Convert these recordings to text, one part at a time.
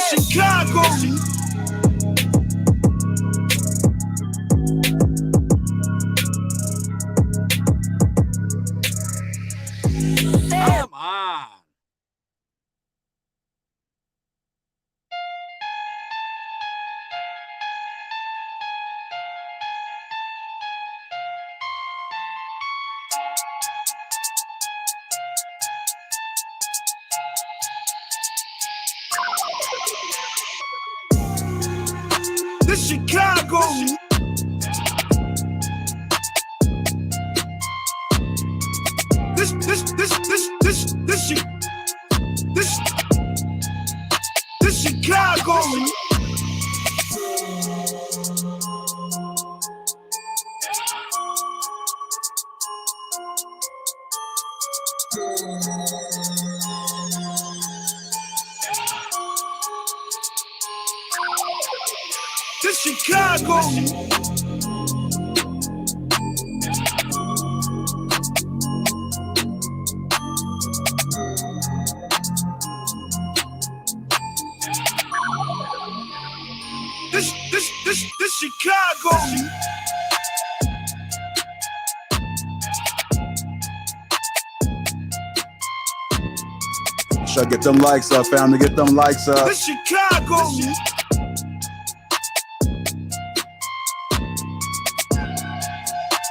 Chicago. Come on. This Chicago. This Chicago. This Chicago. This Chicago. Should get them likes up, family. Get them likes up. This Chicago.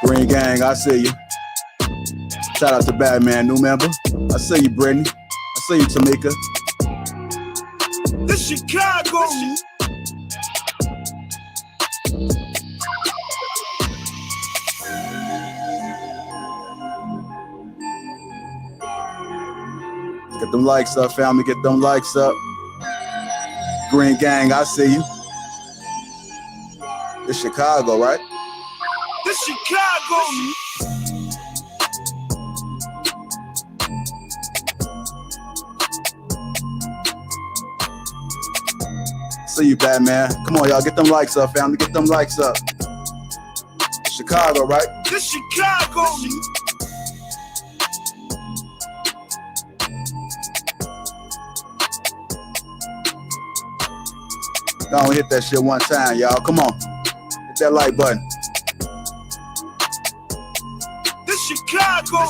Green Gang, I see you. Shout out to Batman, new member. I see you, Brittany. I see you, Tamika. This Chicago. Get them likes up, family. Get them likes up. Green Gang, I see you. It's Chicago, right? This Chicago. See you, Batman. Come on, y'all. Get them likes up, family. Get them likes up. Chicago, right? This Chicago. Go on, hit that shit one time, y'all. Come on. Hit that like button. This Chicago.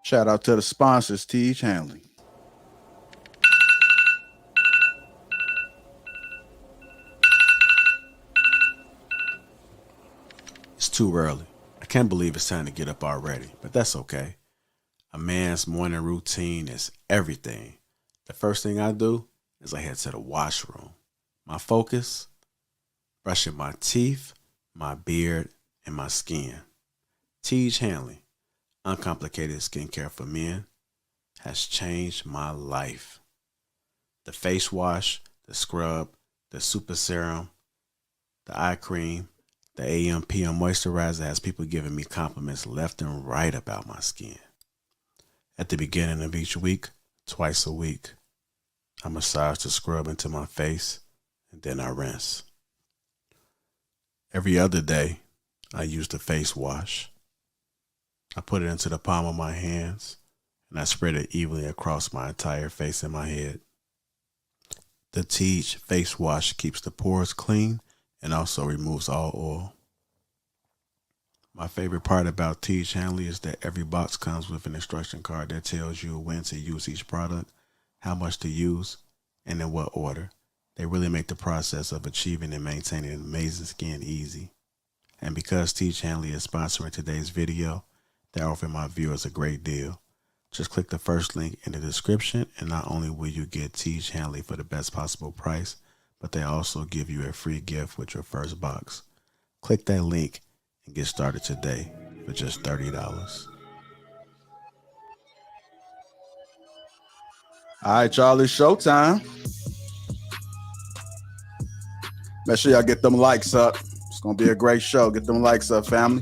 Shout out to the sponsors, Teach Hanley. It's too early. I can't believe it's time to get up already, but that's okay. A man's morning routine is everything. The first thing I do is I head to the washroom. My focus, brushing my teeth, my beard, and my skin. Teach Hanley, uncomplicated skincare for men, has changed my life. The face wash, the scrub, the super serum, the eye cream, the AM PM moisturizer has people giving me compliments left and right about my skin. At the beginning of each week, twice a week, I massage the scrub into my face and then I rinse. Every other day, I use the face wash. I put it into the palm of my hands and I spread it evenly across my entire face and my head. The Teach face wash keeps the pores clean and also removes all oil. My favorite part about Teach Hanley is that every box comes with an instruction card that tells you when to use each product, how much to use, and in what order. They really make the process of achieving and maintaining amazing skin easy. And because Teach Hanley is sponsoring today's video, they're offering my viewers a great deal. Just click the first link in the description, and not only will you get Teach Hanley for the best possible price, but they also give you a free gift with your first box. Click that link and get started today for just $30. All right, y'all, it's showtime. Make sure y'all get them likes up. It's going to be a great show. Get them likes up, family.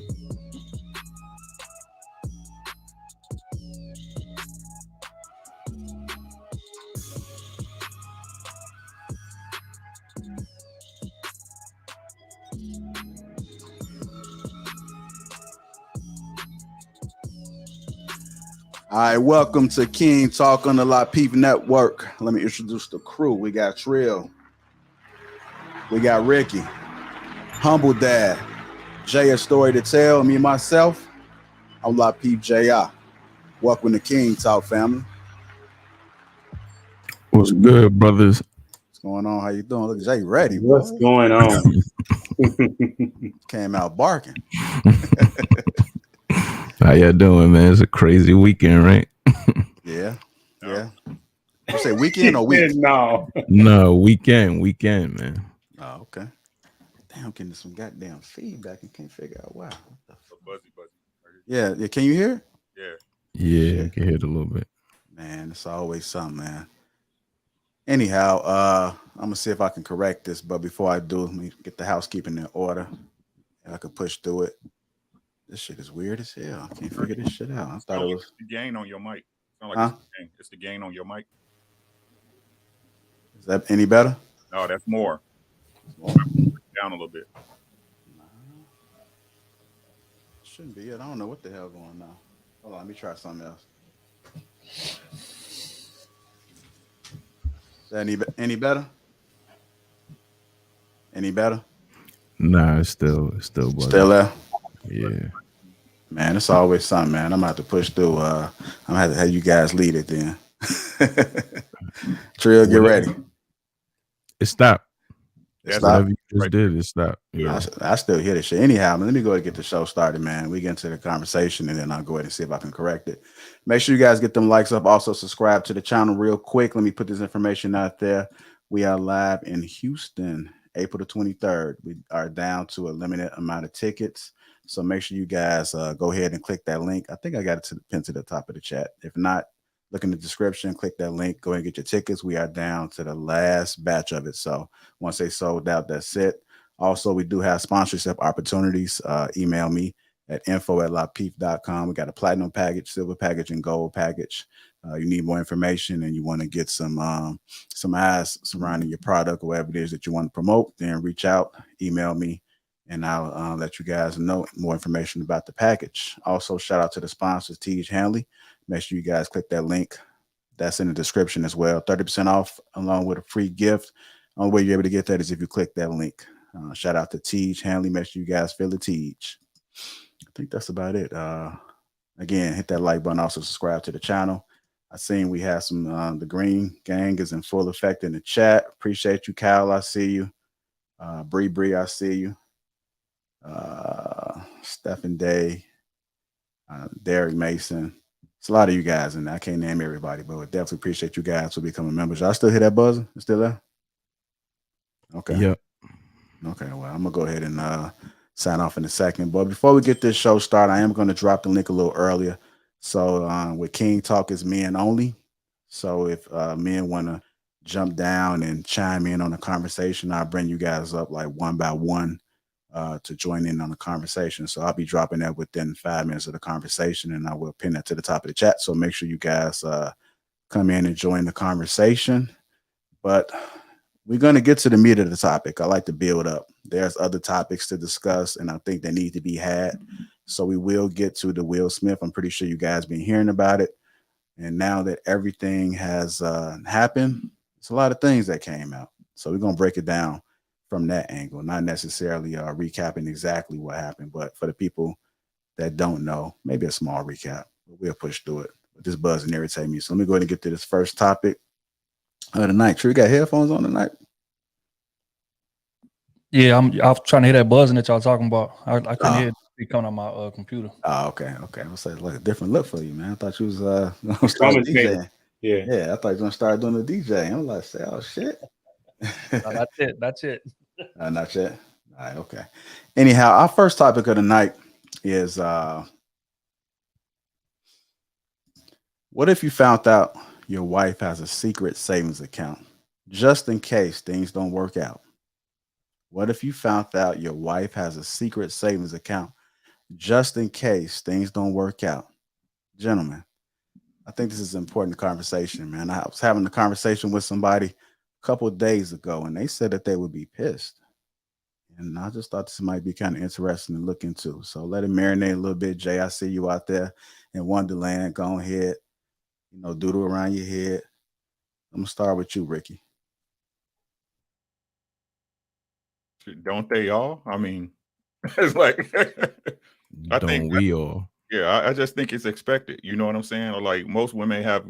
All right, welcome to King Talk on the Lapeef Network. Let me introduce the crew. We got Trill. We got Ricky. Humble Dad. Jay, a story to tell. Me, myself, I'm Lapeef J.I. Welcome to King Talk, family. What's good, brothers? What's going on? How you doing? Look, Jay ready. What's boy. going on? Came out barking. How y'all doing, man? It's a crazy weekend, right? Yeah. You say weekend or week? No. No, weekend, man. Oh, okay. Damn, I'm getting some goddamn feedback and can't figure out why. Buzzy. Yeah. Can you hear? Yeah, I can hear it a little bit. Man, it's always something, man. Anyhow, I'm gonna see if I can correct this, but before I do, let me get the housekeeping in order. If I can push through it. This shit is weird as hell. I can't figure this shit out. I thought it was the gain on your mic. Sound like huh? It's the gain on your mic. Is that any better? No, that's more. Down a little bit. Shouldn't be it. I don't know what the hell going on now. Hold on, let me try something else. Is that any better? Any better? Nah, it's still buzzing. Still there? Yeah. Man, it's always something, man. I'm gonna have to push through. I'm gonna have to have you guys lead it then. Trill, get ready. It stopped. It's Whatever you just did, it stopped. Yeah. I still hear this shit. Anyhow, let me go ahead and get the show started, man. We get into the conversation and then I'll go ahead and see if I can correct it. Make sure you guys get them likes up. Also, subscribe to the channel real quick. Let me put this information out there. We are live in Houston, April the 23rd. We are down to a limited amount of tickets. So make sure you guys go ahead and click that link. I think I got it pinned to the top of the chat. If not, look in the description, click that link, go ahead and get your tickets. We are down to the last batch of it. So once they sold out, that's it. Also, we do have sponsorship opportunities. Email me at info@lapeef.com. We got a platinum package, silver package, and gold package. You need more information and you want to get some eyes surrounding your product or whatever it is that you want to promote, then reach out, email me, and I'll let you guys know more information about the package. Also, shout out to the sponsors, Teach Hanley. Make sure you guys click that link. That's in the description as well. 30% off along with a free gift. Only way you're able to get that is if you click that link. Shout out to Teach Hanley. Make sure you guys feel the Teach. I think that's about it. Again, hit that like button. Also subscribe to the channel. I seen we have some, the green gang is in full effect in the chat. Appreciate you, Kyle. I see you. Bree, I see you. Stephen Day, Derek Mason. It's a lot of you guys, and I can't name everybody, but we definitely appreciate you guys for becoming members. Y'all still hear that buzzer? It's still there? Okay. Yep. Okay, well, I'm gonna go ahead and sign off in a second. But before we get this show started, I am going to drop the link a little earlier. So with King Talk is men only. So if men want to jump down and chime in on the conversation, I'll bring you guys up like one by one to join in on the conversation. So I'll be dropping that within 5 minutes of the conversation, and I will pin that to the top of the chat. So make sure you guys come in and join the conversation. But we're going to get to the meat of the topic. I like to build up. There's other topics to discuss, and I think they need to be had. So we will get to the Will Smith. I'm pretty sure you guys been hearing about it. And now that everything has happened, it's a lot of things that came out. So we're going to break it down from that angle, not necessarily recapping exactly what happened, but for the people that don't know, maybe a small recap. We'll push through it. But this buzzing irritates me. So let me go ahead and get to this first topic of the night. True, you got headphones on tonight? Yeah, I'm trying to hear that buzzing that y'all talking about. I couldn't hear it coming on my computer. Oh, okay. I was like a different look for you, man. I thought you was gonna start commentator. DJing. Yeah. I thought you was gonna start doing the DJ. I'm like, say, oh shit. No, that's it. Not yet. All right, okay. Anyhow, our first topic of the night is what if you found out your wife has a secret savings account just in case things don't work out? What if you found out your wife has a secret savings account just in case things don't work out? Gentlemen, I think this is an important conversation, man. I was having a conversation with somebody a couple of days ago, and they said that they would be pissed. And I just thought this might be kind of interesting to look into. So let it marinate a little bit. Jay, I see you out there in Wonderland. Go ahead, doodle around your head. I'm gonna start with you, Ricky. Don't they all? I mean, it's like Don't we all? Yeah, I just think it's expected. You know what I'm saying? Or like most women have,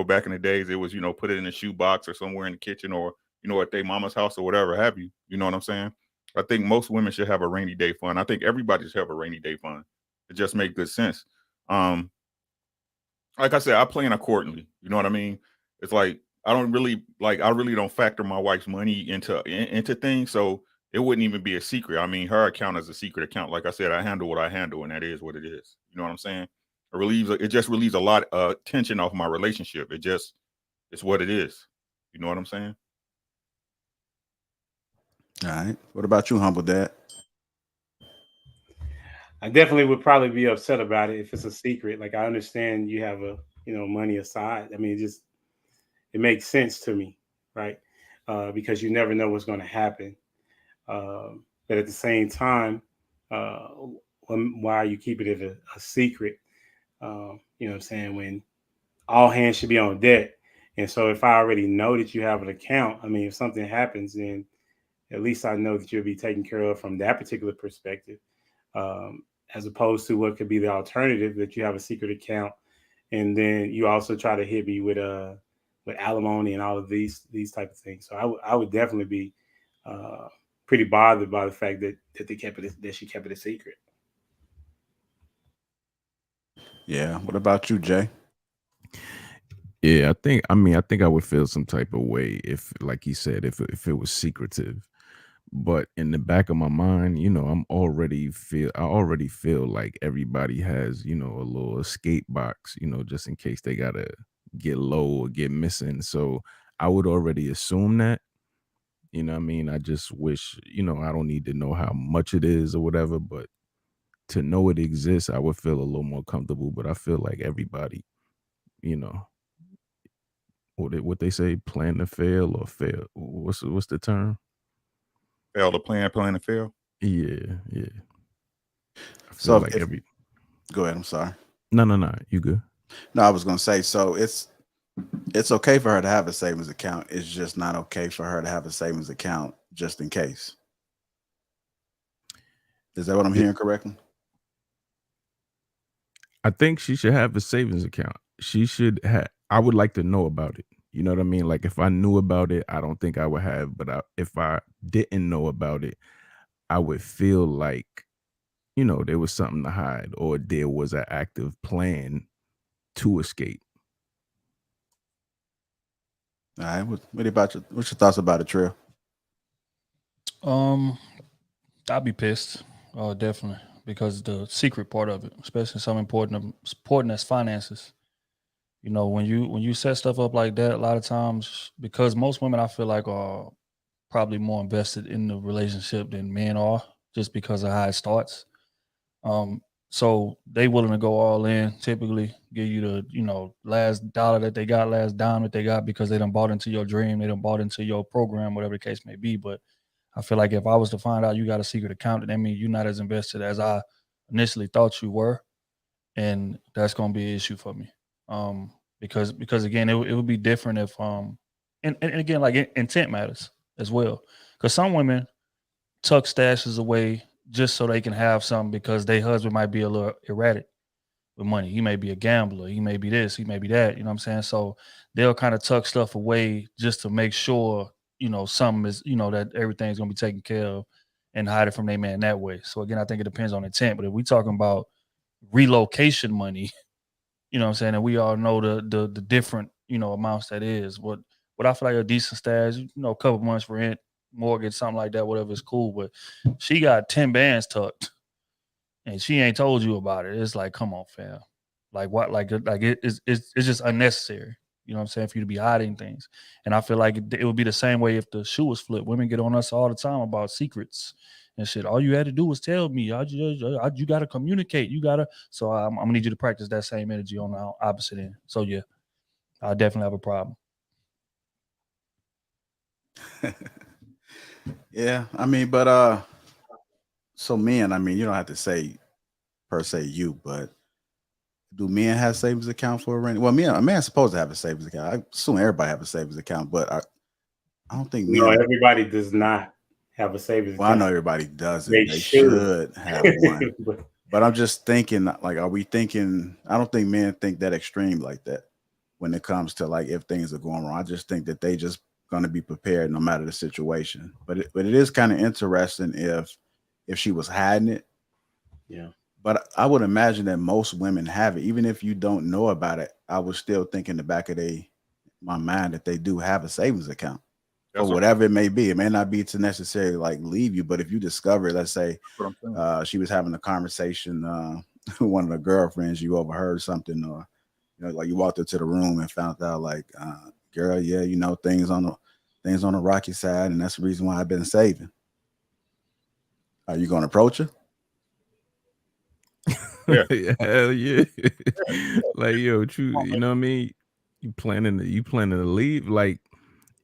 back in the days, it was, put it in a shoebox or somewhere in the kitchen or, at their mama's house or whatever have you. You know what I'm saying? I think most women should have a rainy day fund. I think everybody should have a rainy day fund. It just makes good sense. Like I said, I plan accordingly. You know what I mean? It's like I really don't factor my wife's money into things. So it wouldn't even be a secret. I mean, her account is a secret account. Like I said, I handle what I handle, and that is what it is. You know what I'm saying? It just relieves a lot of tension off my relationship. It's what it is. You know what I'm saying? All right. What about you, Humble Dad? I definitely would probably be upset about it if it's a secret. Like, I understand you have money aside. I mean, it makes sense to me, right? Because you never know what's going to happen. But at the same time, why are you keeping it a secret? You know what I'm saying? When all hands should be on deck. And so if I already know that you have an account, I mean, if something happens, then at least I know that you'll be taken care of from that particular perspective, as opposed to what could be the alternative, that you have a secret account and then you also try to hit me with alimony and all of these type of things. So I would definitely be pretty bothered by the fact that she kept it a secret. Yeah. What about you, Jay? Yeah, I think I would feel some type of way if, like he said, if it was secretive. But in the back of my mind, I already feel like everybody has, a little escape box, just in case they gotta get low or get missing. So I would already assume that. You know what I mean? I just wish, I don't need to know how much it is or whatever, but to know it exists, I would feel a little more comfortable. But I feel like everybody, what they say, plan to fail or fail. What's the term? Fail to plan to fail. Yeah. I feel So like go ahead. I'm sorry. No, you good. No, I was gonna say, so it's okay for her to have a savings account. It's just not okay for her to have a savings account just in case. Is that what I'm hearing correctly? I think she should have a savings account. She should have. I would like to know about it. You know what I mean? Like if I knew about it, I don't think I would have. But if I didn't know about it, I would feel like, there was something to hide or there was an active plan to escape. All right. What's your thoughts about it, Trill? I'd be pissed. Definitely, because the secret part of it, especially something important as finances. When you set stuff up like that, a lot of times, because most women I feel like are probably more invested in the relationship than men are, just because of how it starts. So they willing to go all in, typically give you the, last dollar that they got, last dime that they got, because they done bought into your dream, they done bought into your program, whatever the case may be. But I feel like if I was to find out you got a secret account, that means you're not as invested as I initially thought you were, and that's gonna be an issue for me. Because again, it would be different if and again, like, intent matters as well. Because some women tuck stashes away just so they can have something, because their husband might be a little erratic with money. He may be a gambler. He may be this. He may be that. You know what I'm saying? So they'll kind of tuck stuff away just to make sure, something is, that everything's going to be taken care of, and hide it from their man that way. So again, I think it depends on intent. But if we talking about relocation money, you know what I'm saying, and we all know the different, amounts that is. What I feel like a decent stash, a couple months rent, mortgage, something like that, whatever is cool. But she got 10 bands tucked and she ain't told you about it. It's like, come on, fam. Like what? Like it's just unnecessary. You know what I'm saying? For you to be hiding things. And I feel like it would be the same way if the shoe was flipped. Women get on us all the time about secrets and shit. All you had to do was tell me. You got to communicate. You got to. So I'm going to need you to practice that same energy on the opposite end. So yeah, I definitely have a problem. Yeah, I mean, but so men, I mean, you don't have to say per se you, but do men have savings account for a rent? Well, a man's supposed to have a savings account. I assume everybody have a savings account, but I don't think men. No, everybody does not have a savings Well, I account. know everybody doesn't. They should have one. But I'm just thinking, like, are we thinking? I don't think men think that extreme like that when it comes to, like, if things are going wrong. I just think that they just going to be prepared no matter the situation. But it is kind of interesting if she was hiding it. Yeah. But I would imagine that most women have it. Even if you don't know about it, I would still think in the back of my mind that they do have a savings account. Or whatever it may be. It may not be to necessarily like leave you, but if you discover, let's say she was having a conversation, one of the girlfriends, you overheard something, or like you walked into the room and found out, like, girl, yeah, things on the rocky side, and that's the reason why I've been saving. Are you going to approach her? Yeah. Hell yeah. Like, yo, true. You know what I mean? You planning to leave? Like,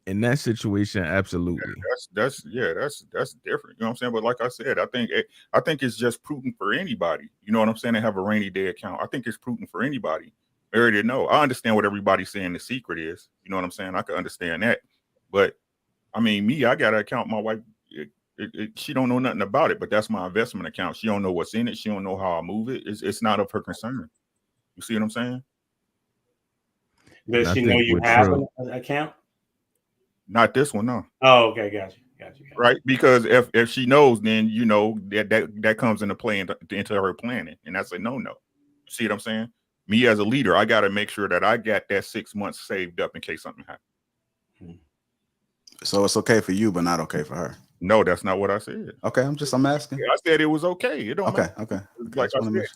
in that situation, absolutely. That's different. You know what I'm saying? But like I said, I think it's just prudent for anybody. You know what I'm saying? To have a rainy day account. I think it's prudent for anybody. I already know. I understand what everybody's saying the secret is. You know what I'm saying? I can understand that. But I mean, I got an account. My wife, she don't know nothing about it, but that's my investment account. She don't know what's in it. She don't know how I move it. It's not of her concern. You see what I'm saying? Does she know you have an account? Not this one, no. Oh, okay, got you. Right, because if she knows, then that comes into play into her planning, and that's a no. You see what I'm saying? Me as a leader, I got to make sure that I got that 6 months saved up in case something happens. So it's okay for you, but not okay for her. No, that's not what I said. Okay, I'm asking. I said it was okay. It don't matter. Okay. Like I said,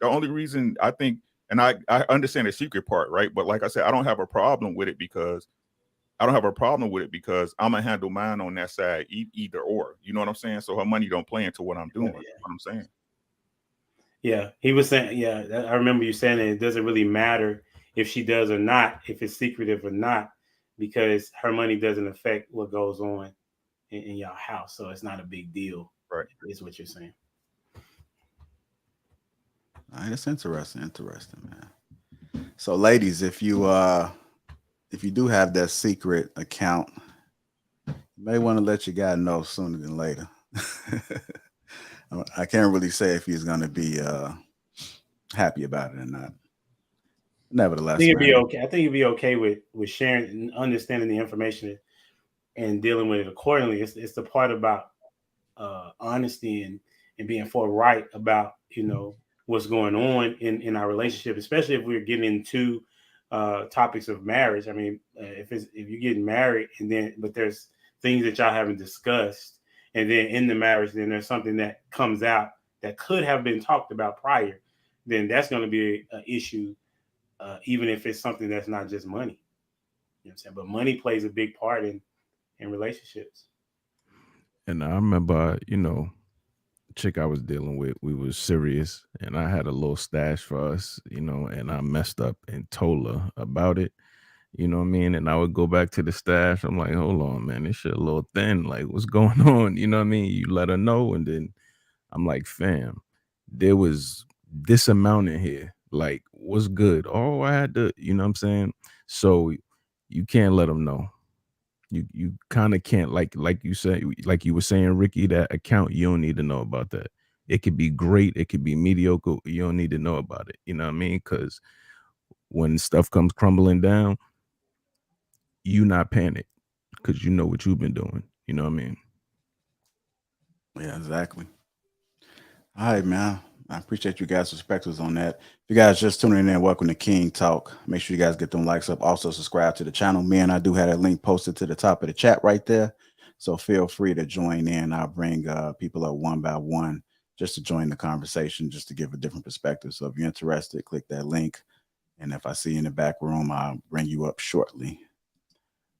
the only reason I think, and I understand the secret part, right? But like I said, I don't have a problem with it because I'm gonna handle mine on that side, either or. You know what I'm saying? So her money don't play into what I'm doing. Yeah. What I'm saying. Yeah, he was saying. Yeah, I remember you saying that it doesn't really matter if she does or not, if it's secretive or not, because her money doesn't affect what goes on in your house. So it's not a big deal. Right. Is what you're saying. All right, it's interesting, man. So, ladies, if you do have that secret account, you may want to let your guy know sooner than later. I can't really say if he's going to be happy about it or not. I Nevertheless, think it'd be man. okay. I think you'd be okay with sharing and understanding the information and dealing with it accordingly. It's the part about honesty and being forthright about what's going on in our relationship, especially if we're getting into topics of marriage. I mean, if you're getting married but there's things that y'all haven't discussed, and then in the marriage, then there's something that comes out that could have been talked about prior, then that's going to be an issue, even if it's something that's not just money. You know what I'm saying? But money plays a big part in relationships. And I remember, chick I was dealing with, we was serious, and I had a little stash for us, and I messed up and told her about it. You know what I mean? And I would go back to the stash. I'm like, hold on, man, this shit a little thin. Like, what's going on? You know what I mean? You let her know, and then I'm like, fam, there was this amount in here. Like, what's good? Oh, I had to, you know what I'm saying? So you can't let them know. You kind of can't, like you said, like you were saying, Ricky, that account, you don't need to know about that. It could be great, it could be mediocre. You don't need to know about it. You know what I mean? Because when stuff comes crumbling down, you not panic because you know what you've been doing. You know what I mean? Yeah, exactly. All right, man. I appreciate you guys' perspectives on that. If you guys just tuning in, welcome to King Talk. Make sure you guys get them likes up. Also, subscribe to the channel. Me and I do have a link posted to the top of the chat right there. So feel free to join in. I'll bring people up one by one just to join the conversation, just to give a different perspective. So if you're interested, click that link. And if I see you in the back room, I'll bring you up shortly.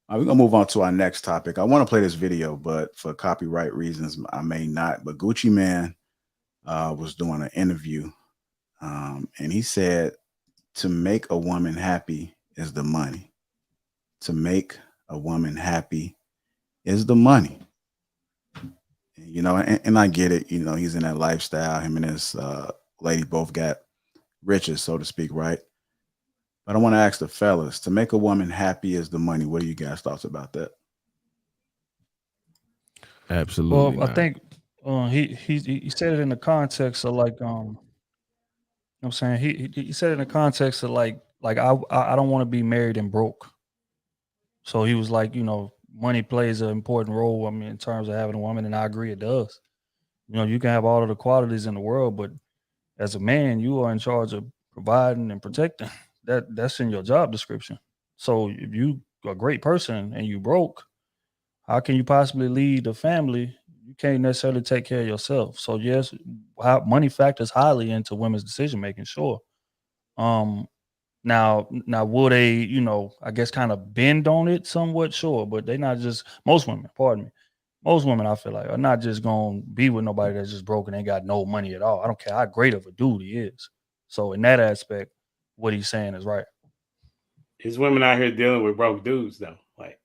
We're going to move on to our next topic. I want to play this video, but for copyright reasons, I may not. But Gucci Man was doing an interview, and he said to make a woman happy is the money. To make a woman happy is the money. And I get it. He's in that lifestyle. Him and his lady both got riches, so to speak, right? But I want to ask the fellas, to make a woman happy is the money. What are you guys' thoughts about that? Absolutely Well, I not. think he said it in the context of like I'm saying he said it in the context of like I don't want to be married and broke. So he was like, money plays an important role. I mean, in terms of having a woman, and I agree it does. You can have all of the qualities in the world, but as a man, you are in charge of providing and protecting. That's in your job description. So if you are a great person and you broke, how can you possibly lead a family? You can't necessarily take care of yourself. So yes, money factors highly into women's decision making. Sure. Um, now, will they, I guess, kind of bend on it somewhat? Sure, but they not just most women. Pardon me. Most women, I feel like, are not just gonna be with nobody that's just broke and ain't got no money at all. I don't care how great of a dude he is. So in that aspect, what he's saying is right. There's women out here dealing with broke dudes though. Like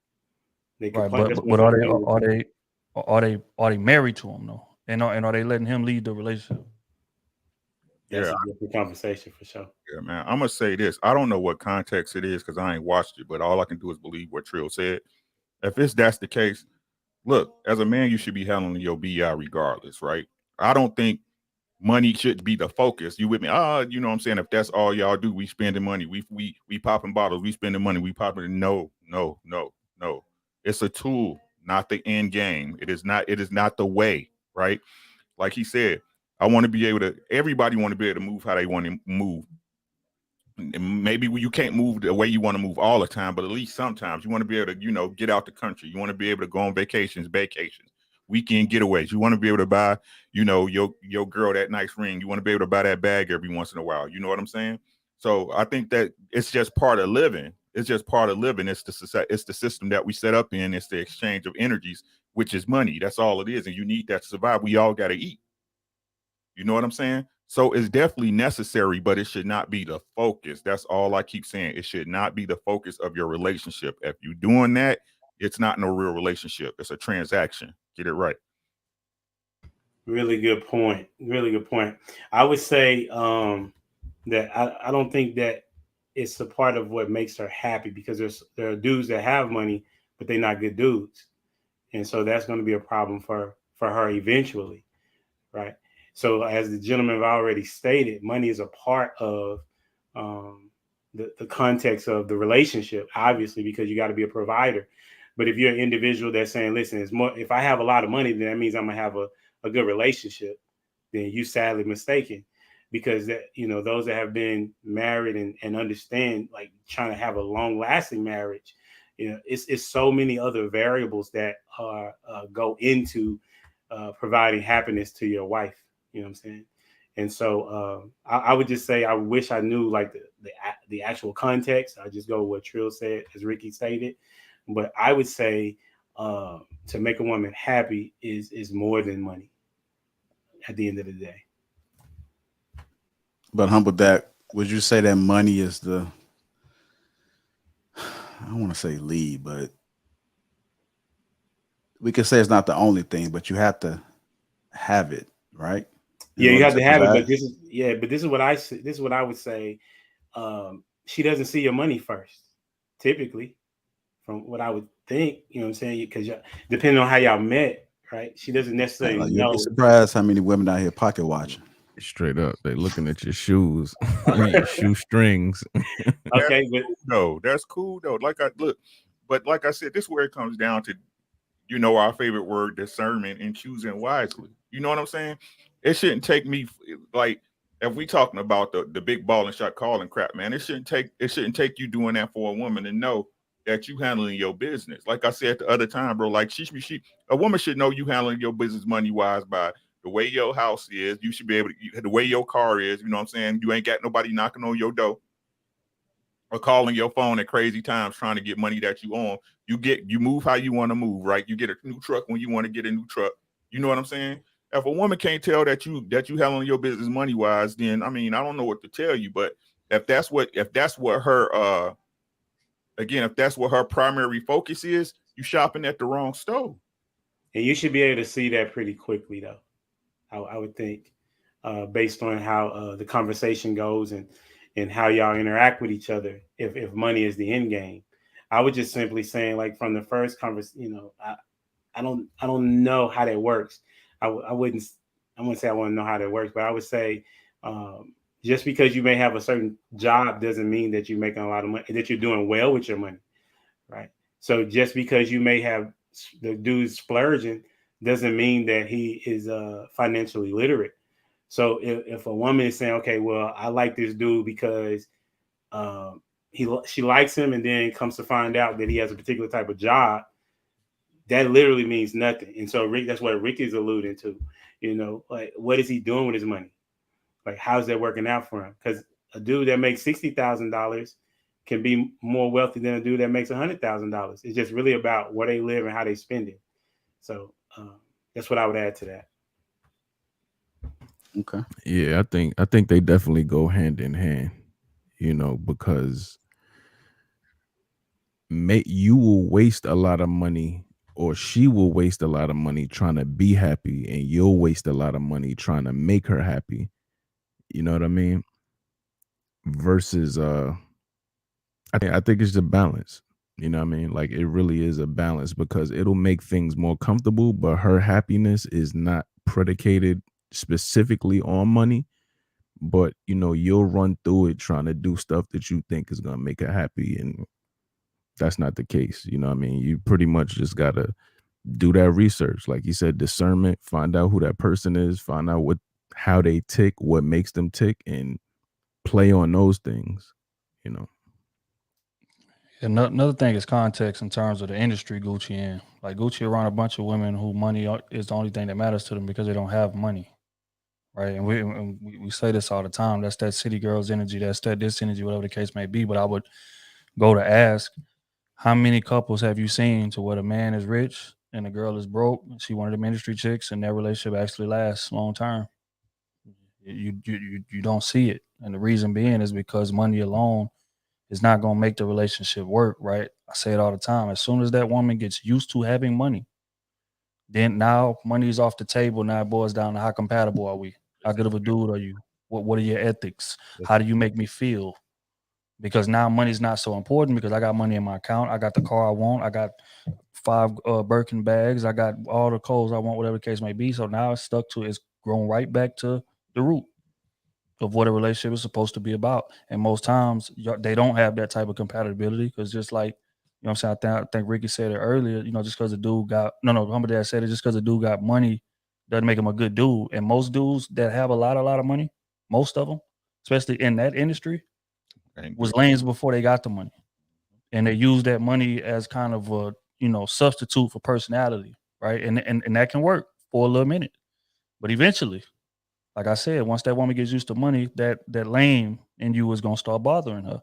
they Right, complain. That's but what are some they dudes are do. they are they married to him though? And are they letting him lead the relationship? That's Yeah, a different conversation for sure. yeah, man. I'm gonna say this. I don't know what context it is because I ain't watched it, but all I can do is believe what Trill said. If that's the case, look, as a man, you should be handling your BI regardless, right? I don't think money should be the focus. You with me? You know what I'm saying? If that's all y'all do, we spending money. We popping bottles, we spending money, we popping. No. It's a tool, not the end game. It is not the way, right? Like he said, everybody want to be able to move how they want to move. Maybe you can't move the way you want to move all the time, but at least sometimes you want to be able to, get out the country. You want to be able to go on vacations, weekend getaways. You want to be able to buy, your girl that nice ring. You want to be able to buy that bag every once in a while. You know what I'm saying? So I think that it's just part of living. It's just part of living. It's the system that we set up in. It's the exchange of energies, which is money. That's all it is. And you need that to survive. We all got to eat. You know what I'm saying? So it's definitely necessary, but it should not be the focus. That's all I keep saying. It should not be the focus of your relationship. If you're doing that, it's not no real relationship. It's a transaction. Get it right. Really good point. Really good point. I would say that I don't think that it's a part of what makes her happy, because there are dudes that have money, but they're not good dudes. And so that's going to be a problem for her eventually. Right. So as the gentleman have already stated, money is a part of the context of the relationship, obviously, because you got to be a provider. But if you're an individual that's saying, listen, it's more, if I have a lot of money, then that means I'm gonna have a good relationship, then you sadly mistaken. Because that, you know, those that have been married and understand, like, trying to have a long lasting marriage, you know, it's so many other variables that are go into providing happiness to your wife. You know what I'm saying? And so I would just say I wish I knew like the actual context. I just go with what Trill said, as Ricky stated. But I would say to make a woman happy is more than money at the end of the day. But humble that, would you say that money is the, I don't want to say lead, but we could say it's not the only thing, but you have to have it, right? In Yeah, you order have to to have it, provide. but this is what this is what I would say. She doesn't see your money first, typically, from what I would think. You know what I'm saying? Because depending on how y'all met, right? She doesn't necessarily Like, you'll be know. surprised how many women out here pocket watching. Straight up, they looking at your shoes, your shoe strings. Okay, but No, that's cool though. But like I said, this is where it comes down to, you know, our favorite word, discernment, and choosing wisely. You know what I'm saying? It shouldn't take me, like, if we talking about the big ball and shot calling crap, man, it shouldn't take you doing that for a woman to know that you handling your business. Like I said the other time, bro, like she a woman should know you handling your business money wise by the way your house is. You should be able to, the way your car is. You know what I'm saying? You ain't got nobody knocking on your door or calling your phone at crazy times trying to get money that you own. You move how you want to move, right? You get a new truck when you want to get a new truck. You know what I'm saying? If a woman can't tell that you handling your business money wise, then I mean, I don't know what to tell you. But if that's what her again, if that's what her primary focus is, you shopping at the wrong store. and you should be able to see that pretty quickly, though. I would think, based on how the conversation goes and how y'all interact with each other. If money is the end game, I would just simply saying, like, from the first conversation, you know, I don't know how that works. I wouldn't say I want to know how that works, but I would say just because you may have a certain job doesn't mean that you're making a lot of money, that you're doing well with your money, right? So just because you may have the dude splurging doesn't mean that he is financially literate. So if a woman is saying, okay, well, I like this dude because she likes him, and then comes to find out that he has a particular type of job, that literally means nothing. And so Rick, that's what Ricky's alluding to. You know, like, what is he doing with his money? Like, how's that working out for him? Because a dude that makes $60,000 can be more wealthy than a dude that makes $100,000. It's just really about where they live and how they spend it. So that's what I would add to that. Okay. Yeah, I think they definitely go hand in hand, you know, because you will waste a lot of money, or she will waste a lot of money trying to be happy, and you'll waste a lot of money trying to make her happy. You know what I mean? Versus I think it's a balance. You know what I mean? Like, it really is a balance, because it'll make things more comfortable, but her happiness is not predicated specifically on money. But, you know, you'll run through it trying to do stuff that you think is going to make her happy, and that's not the case. You know what I mean? You pretty much just got to do that research. Like you said, discernment, find out who that person is, find out how they tick, what makes them tick, and play on those things, you know. Another thing is context in terms of the industry Gucci in. Like, Gucci around a bunch of women who money is the only thing that matters to them because they don't have money, right? And we say this all the time. That's that city girls energy. That's that this energy, whatever the case may be. But I would go to ask, how many couples have you seen to where the man is rich and the girl is broke? She one of them industry chicks, and their relationship actually lasts long term. You don't see it, and the reason being is because money alone is not going to make the relationship work, right? I say it all the time. As soon as that woman gets used to having money, then now money is off the table. Now it boils down to how compatible are we? How good of a dude are you? What are your ethics? How do you make me feel? Because now money's not so important because I got money in my account. I got the car I want. I got 5 Birkin bags. I got all the clothes I want, whatever the case may be. So now it's stuck to, it's grown right back to the root of what a relationship is supposed to be about. And most times they don't have that type of compatibility because just like, you know what I'm saying? I think Ricky said it earlier, just because the dude got, Humble Dad said it, just because the dude got money doesn't make him a good dude. And most dudes that have a lot of money, most of them, especially in that industry, was lanes before they got the money. And they use that money as kind of a, substitute for personality, right? And that can work for a little minute. But eventually, like I said, once that woman gets used to money, that lame in you is gonna start bothering her.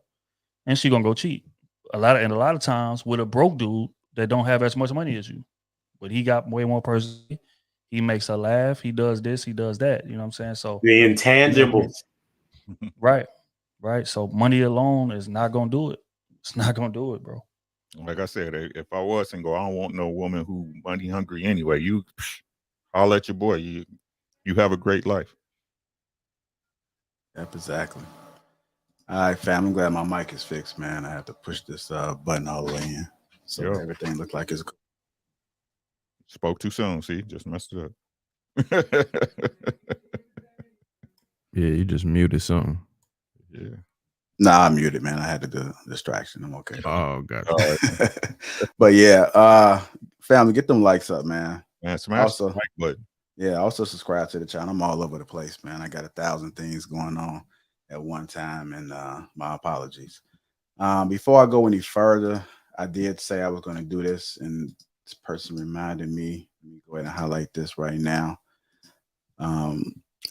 And she gonna go cheat. A lot of times with a broke dude that don't have as much money as you, but he got way more personality. He makes her laugh. He does this. He does that. You know what I'm saying? So The intangibles. Right. So money alone is not gonna do it. It's not gonna do it, bro. Like I said, if I was single, I don't want no woman who money hungry anyway. I'll let your boy. You have a great life. Yep, exactly. All right, fam. I'm glad my mic is fixed, man. I have to push this button all the way in, so everything looks like it's. Spoke too soon. See, just messed it up. Yeah, you just muted something. Yeah. Nah, I muted, man. I had to do distraction. I'm okay. Oh, gotcha. But yeah, family, get them likes up, man. Man, smash the like button. Yeah, also subscribe to the channel. I'm all over the place, man. I got 1,000 things going on at one time, and my apologies. Before I go any further, I did say I was going to do this, and this person reminded me. Let me go ahead and highlight this right now.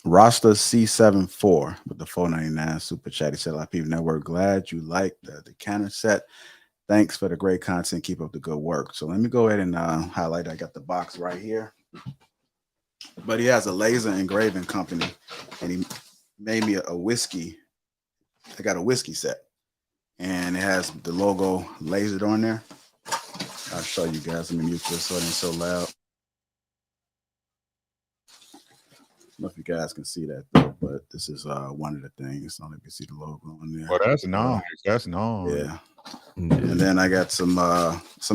Rasta C74 with the 499 super chat. He said, Lapeef Network, glad you liked the counter set. Thanks for the great content. Keep up the good work. So let me go ahead and highlight. I got the box right here. But he has a laser engraving company, and he made me a whiskey. I got a whiskey set, and it has the logo lasered on there. I'll show you guys. Let me mute this so it ain't so loud. I don't know if you guys can see that though, but this is one of the things. So let me see the logo on there. Well, that's nice. That's nice. Yeah. And then I got some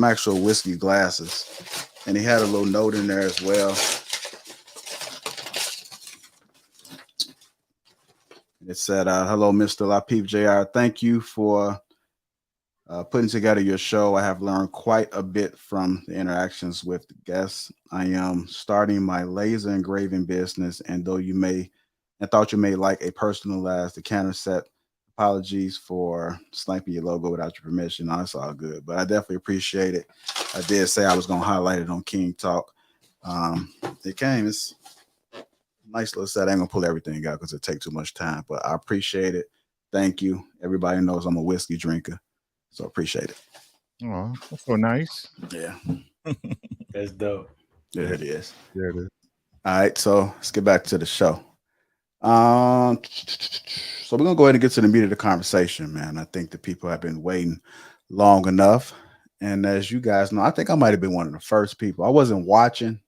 actual whiskey glasses, and he had a little note in there as well. It said, hello, Mr. Lapeef Jr. Thank you for putting together your show. I have learned quite a bit from the interactions with the guests. I am starting my laser engraving business, and thought you may like a personalized counter set. Apologies for sniping your logo without your permission. No, it's all good, but I definitely appreciate it. I did say I was going to highlight it on King Talk. It came. It's nice little set. I ain't gonna pull everything out because it take too much time, but I appreciate it. Thank you. Everybody knows I'm a whiskey drinker, so appreciate it. Oh, that's so nice. Yeah. That's dope. Yeah, it is. Yeah, it is. All right, so let's get back to the show. So we're gonna go ahead and get to the meat of the conversation, man. I think the people have been waiting long enough, and as you guys know, I think I might have been one of the first people. I wasn't watching,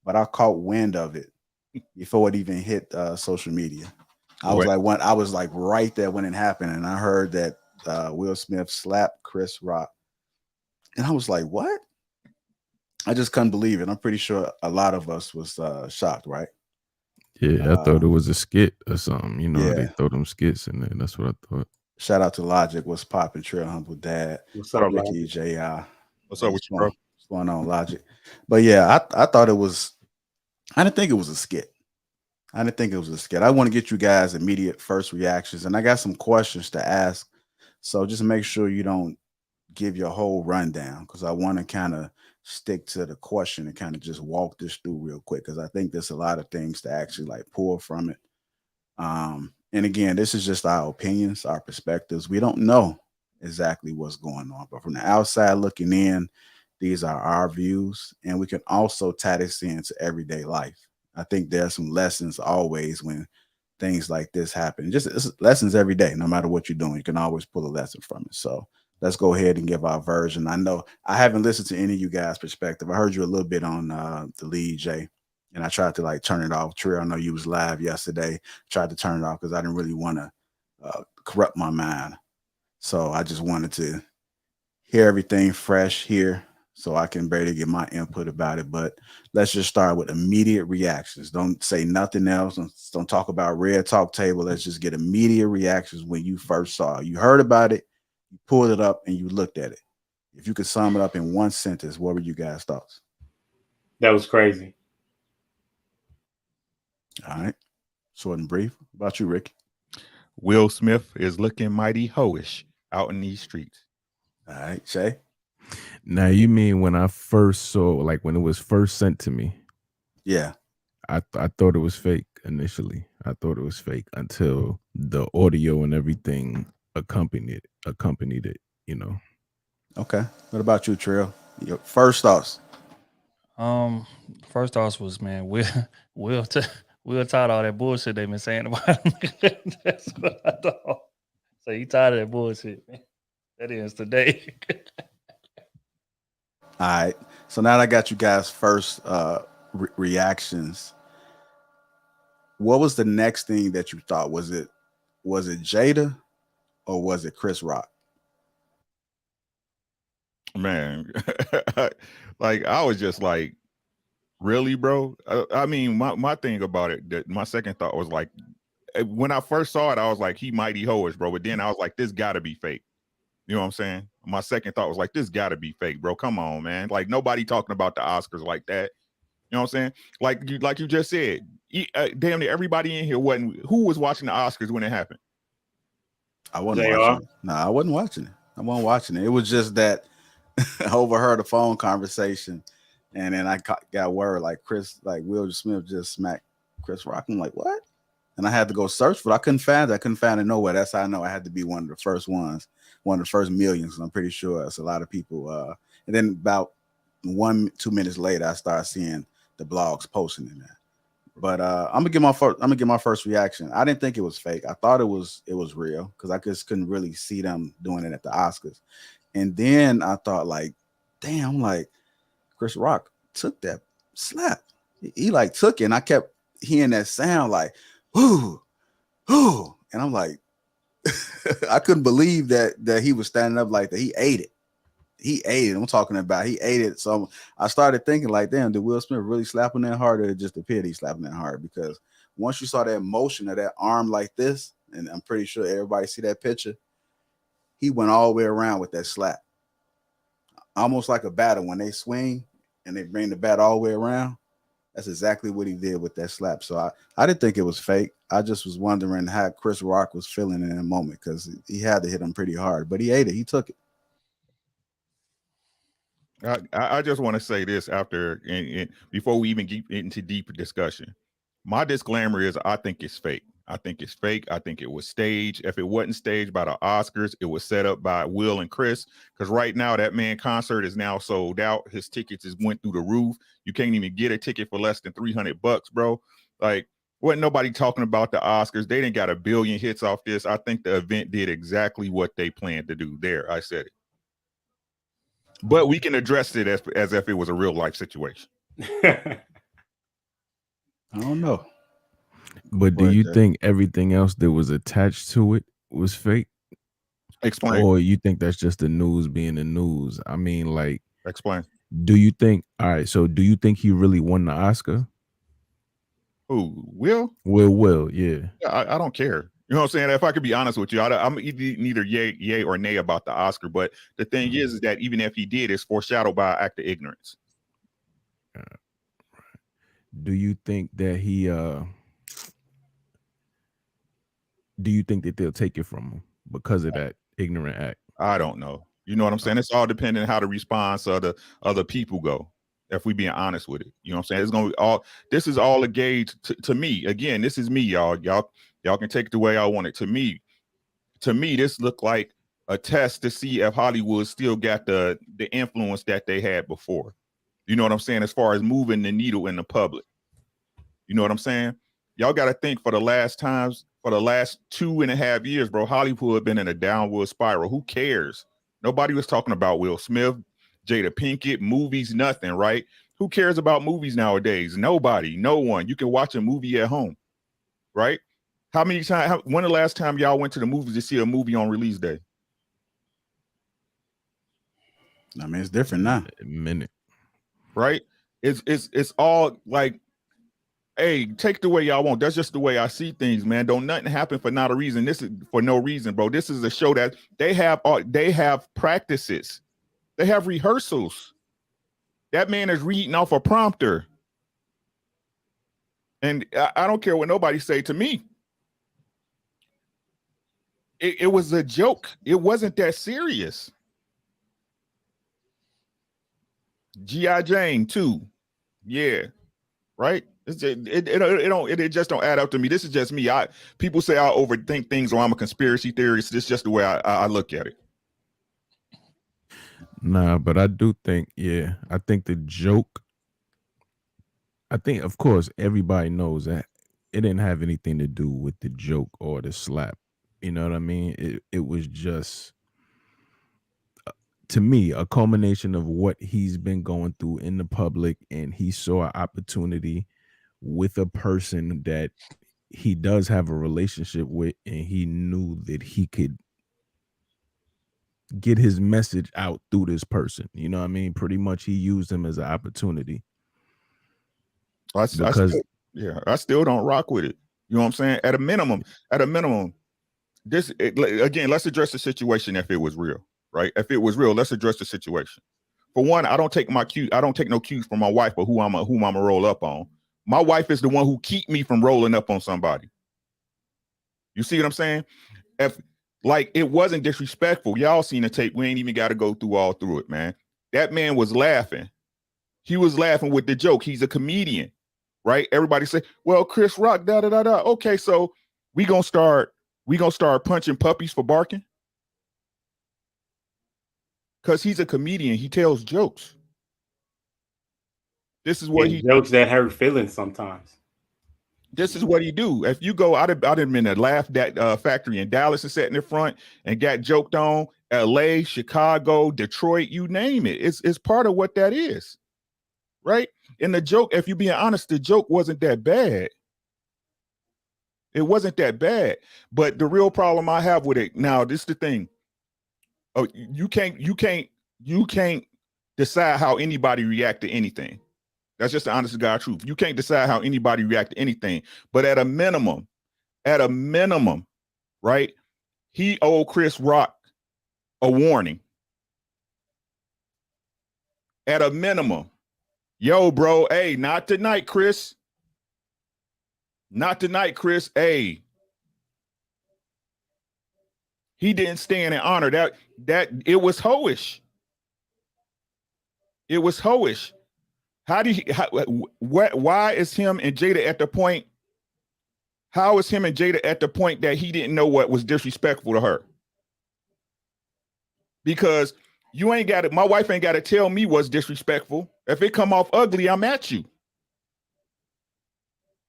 but I caught wind of it before it even hit social media. I was like right there when it happened, and I heard that Will Smith slapped Chris Rock, and I was like, "What?" I just couldn't believe it. I'm pretty sure a lot of us was shocked, right? Yeah, I thought it was a skit or something. Yeah. They throw them skits in there. That's what I thought. Shout out to Logic. What's poppin'? Trill Humble Dad. What's up, Ricky J.I. What's up with you, bro? What's going on, Logic? But yeah, I thought it was. I didn't think it was a skit. I want to get you guys immediate first reactions, and I got some questions to ask. So just make sure you don't give your whole rundown, because I want to kind of stick to the question and kind of just walk this through real quick, because I think there's a lot of things to actually like pull from it. And again, this is just our opinions, our perspectives. We don't know exactly what's going on, but from the outside looking in, these are our views, and we can also tie this into everyday life. I think there's some lessons always when things like this happen. It's lessons every day, no matter what you're doing. You can always pull a lesson from it. So let's go ahead and give our version. I know I haven't listened to any of you guys' perspective. I heard you a little bit on the lead, Jay, and I tried to like turn it off. Trill, I know you was live yesterday. Tried to turn it off because I didn't really want to corrupt my mind. So I just wanted to hear everything fresh here. so I can better get my input about it. But let's just start with immediate reactions. Don't say nothing else. Don't talk about red talk table. Let's just get immediate reactions when you first saw it. You heard about it, you pulled it up, and you looked at it. If you could sum it up in one sentence, what were you guys' thoughts? That was crazy. All right. Short and brief. What about you, Ricky? Will Smith is looking mighty hoish out in these streets. All right. Shay? Now you mean when I first saw, like when it was first sent to me? Yeah. I thought it was fake initially. I thought it was fake until the audio and everything accompanied it. You know. Okay. What about you, Trill? Your first thoughts? First thoughts was, man, Will tired of all that bullshit they been saying about him. That's what I thought. So he tired of that bullshit, man. That is today. All right. So now that I got you guys' first reactions, what was the next thing that you thought? Was it Jada or was it Chris Rock? Man, like I was just like, really, bro? I mean, my thing about it, my second thought was like, when I first saw it, I was like, he mighty hoish, bro. But then I was like, this gotta be fake. You know what I'm saying? My second thought was like, this gotta be fake, bro. Come on, man. Like nobody talking about the Oscars like that. You know what I'm saying? Like you just said, damn near everybody in here who was watching the Oscars when it happened? I wasn't watching it. No, I wasn't watching it. I wasn't watching it. It was just that I overheard a phone conversation, and then I got word like Will Smith just smacked Chris Rock. I'm like, what? And I had to go search for it. I couldn't find it. I couldn't find it nowhere. That's how I know I had to be one of the first ones, one of the first millions. I'm pretty sure it's a lot of people. And then about 1-2 minutes later, I started seeing the blogs posting in there. But I'm gonna get my first reaction. I didn't think it was fake. I thought it was real because I just couldn't really see them doing it at the Oscars. And then I thought, like, damn, like Chris Rock took that slap. He like took it, and I kept hearing that sound like, ooh, ooh. And I'm like, I couldn't believe that he was standing up like that. He ate it. He ate it. I'm talking about he ate it. So I started thinking like, damn, did Will Smith really slap him that hard, or just appeared he slapping that hard? Because once you saw that motion of that arm like this, and I'm pretty sure everybody see that picture, he went all the way around with that slap. Almost like a batter when they swing and they bring the bat all the way around. That's exactly what he did with that slap. So I didn't think it was fake. I just was wondering how Chris Rock was feeling in that moment because he had to hit him pretty hard, but he ate it. He took it. I just want to say this after and before we even get into deeper discussion. My disclaimer is I think it's fake. I think it's fake. I think it was staged. If it wasn't staged by the Oscars, it was set up by Will and Chris. Because right now that man concert is now sold out. His tickets went through the roof. You can't even get a ticket for less than $300, bro. Like, wasn't nobody talking about the Oscars. They didn't got 1 billion hits off this. I think the event did exactly what they planned to do. There, I said it. But we can address it as if it was a real life situation. I don't know. But do you think everything else that was attached to it was fake? Explain. Or you think that's just the news being the news? I mean, like, explain. Do you think? All right. So, do you think he really won the Oscar? Who? Will? Will. Yeah. I don't care. You know what I'm saying? If I could be honest with you, I'm neither yay or nay about the Oscar. But the thing is that even if he did, it's foreshadowed by an act of ignorance. Do you think that he? Do you think that they'll take it from him because of that ignorant act? I don't know. You know what I'm saying? It's all depending on how the response of the other people go. If we being honest with it, you know what I'm saying? It's gonna be all. This is all a gauge to me. Again, this is me, y'all. Y'all can take it the way I want it. To me, this looked like a test to see if Hollywood still got the influence that they had before. You know what I'm saying? As far as moving the needle in the public. You know what I'm saying? Y'all got to think for the last 2.5 years, bro, Hollywood been in a downward spiral. Who cares? Nobody was talking about Will Smith, Jada Pinkett, movies, nothing, right? Who cares about movies nowadays? Nobody, no one. You can watch a movie at home, right? How many times? When the last time y'all went to the movies to see a movie on release day? I mean, it's different now. A minute. Right? It's all like, hey, take the way y'all want. That's just the way I see things, man. Don't nothing happen for not a reason. This is for no reason, bro. This is a show that they have practices. They have rehearsals. That man is reading off a prompter. And I don't care what nobody say to me. It was a joke. It wasn't that serious. G.I. Jane too. Yeah. Right? It just don't add up to me. This is just me. People say I overthink things or I'm a conspiracy theorist. This is just the way I look at it. Nah, but I do think, I think the joke, of course, everybody knows that it didn't have anything to do with the joke or the slap. You know what I mean? It was just, to me, a culmination of what he's been going through in the public, and he saw an opportunity with a person that he does have a relationship with, and he knew that he could get his message out through this person. You know what I mean? Pretty much he used him as an opportunity. I still don't rock with it. You know what I'm saying? At a minimum, again, let's address the situation if it was real, right? If it was real, let's address the situation. For one, I don't take no cues from my wife or who I'm gonna roll up on. My wife is the one who keep me from rolling up on somebody. You see what I'm saying? If like it wasn't disrespectful, y'all seen the tape. We ain't even got to go through it, man. That man was laughing. He was laughing with the joke. He's a comedian, right? Everybody say, "Well, Chris Rock, da da da da." Okay, so we gonna start punching puppies for barking because he's a comedian. He tells jokes. This is what jokes that hurt feelings sometimes. This is what he do. If you go, I'd have been a laugh that factory in Dallas and sat in the front and got joked on. LA, Chicago, Detroit, you name it. It's part of what that is, right? And the joke, if you're being honest, the joke wasn't that bad. It wasn't that bad. But the real problem I have with it now, this is the thing. Oh, you can't decide how anybody react to anything. That's just the honest to God truth. You can't decide how anybody react to anything. But at a minimum, right? He owed Chris Rock a warning. At a minimum. Yo, bro, hey, not tonight, Chris. Not tonight, Chris. Hey. He didn't stand in honor. That it was hoish. It was hoish. Why is him and Jada at the point? How is him and Jada at the point that he didn't know what was disrespectful to her? Because you ain't got it. My wife ain't got to tell me what's disrespectful. If it come off ugly, I'm at you.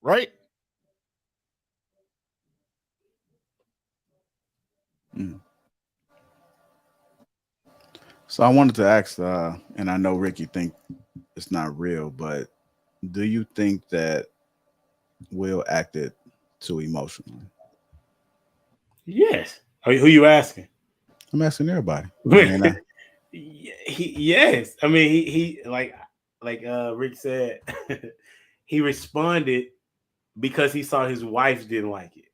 Right? So I wanted to ask, and I know Ricky think it's not real, but do you think that Will acted too emotionally? Yes. Who you asking? I'm asking everybody. Yes. I mean, he like Rick said, he responded because he saw his wife didn't like it.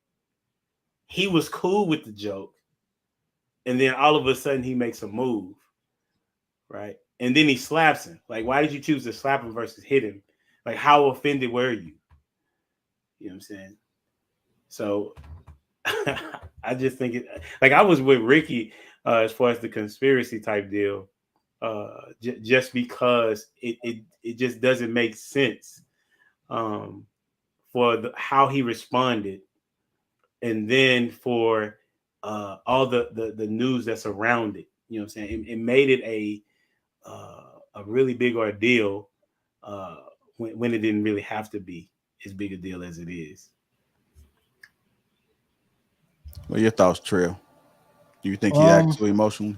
He was cool with the joke, and then all of a sudden he makes a move, right? And then he slaps him. Like, why did you choose to slap him versus hit him? Like, how offended were you? You know what I'm saying? So I just think like I was with Ricky as far as the conspiracy type deal, just because it just doesn't make sense for how he responded, and then for all the news that's around it. You know what I'm saying? It made it a really big ordeal when it didn't really have to be as big a deal as it is. What are your thoughts, Trill? Do you think he acted too emotionally?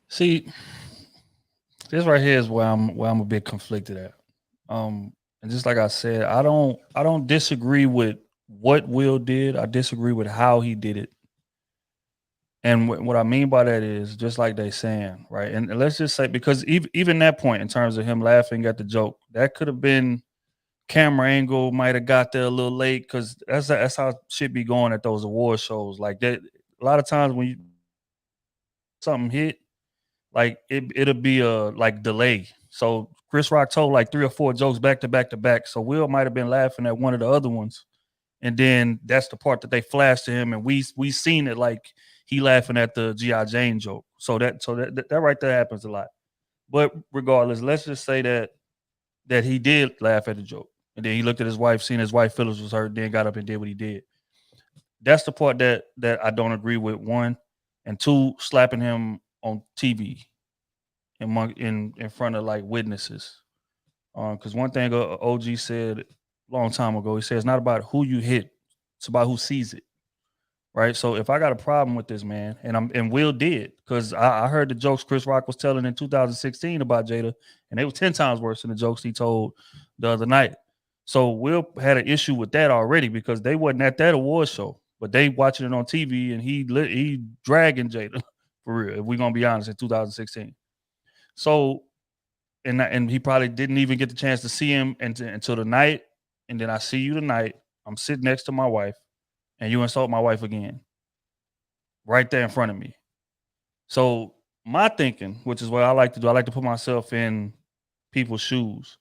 See, this right here is where I'm a bit conflicted at. And just like I said, I don't disagree with what Will did. I disagree with how he did it. And what I mean by that is just like they saying, right? And let's just say, because even that point in terms of him laughing at the joke, that could have been camera angle, might have got there a little late, because that's how shit be going at those award shows. Like that, a lot of times when something hit, like it'll be a like delay. So Chris Rock told like 3 or 4 jokes back to back to back. So Will might have been laughing at one of the other ones, and then that's the part that they flashed to him, and we seen it like he laughing at the G.I. Jane joke. So that right there happens a lot. But regardless, let's just say that he did laugh at the joke, and then he looked at his wife, seen his wife feelings was hurt, then got up and did what he did. That's the part that I don't agree with. 1, and 2, slapping him on TV in front of like witnesses. Because one thing OG said a long time ago, he said it's not about who you hit, it's about who sees it. Right. So if I got a problem with this man, and Will did, because I heard the jokes Chris Rock was telling in 2016 about Jada, and they were 10 times worse than the jokes he told the other night. So Will had an issue with that already, because they wasn't at that award show, but they watching it on TV, and he dragging Jada for real, if we're gonna be honest, in 2016. So and he probably didn't even get the chance to see him until the night. And then I see you tonight. I'm sitting next to my wife, and you insult my wife again, right there in front of me. So my thinking, which is what I like to do, I like to put myself in people's shoes.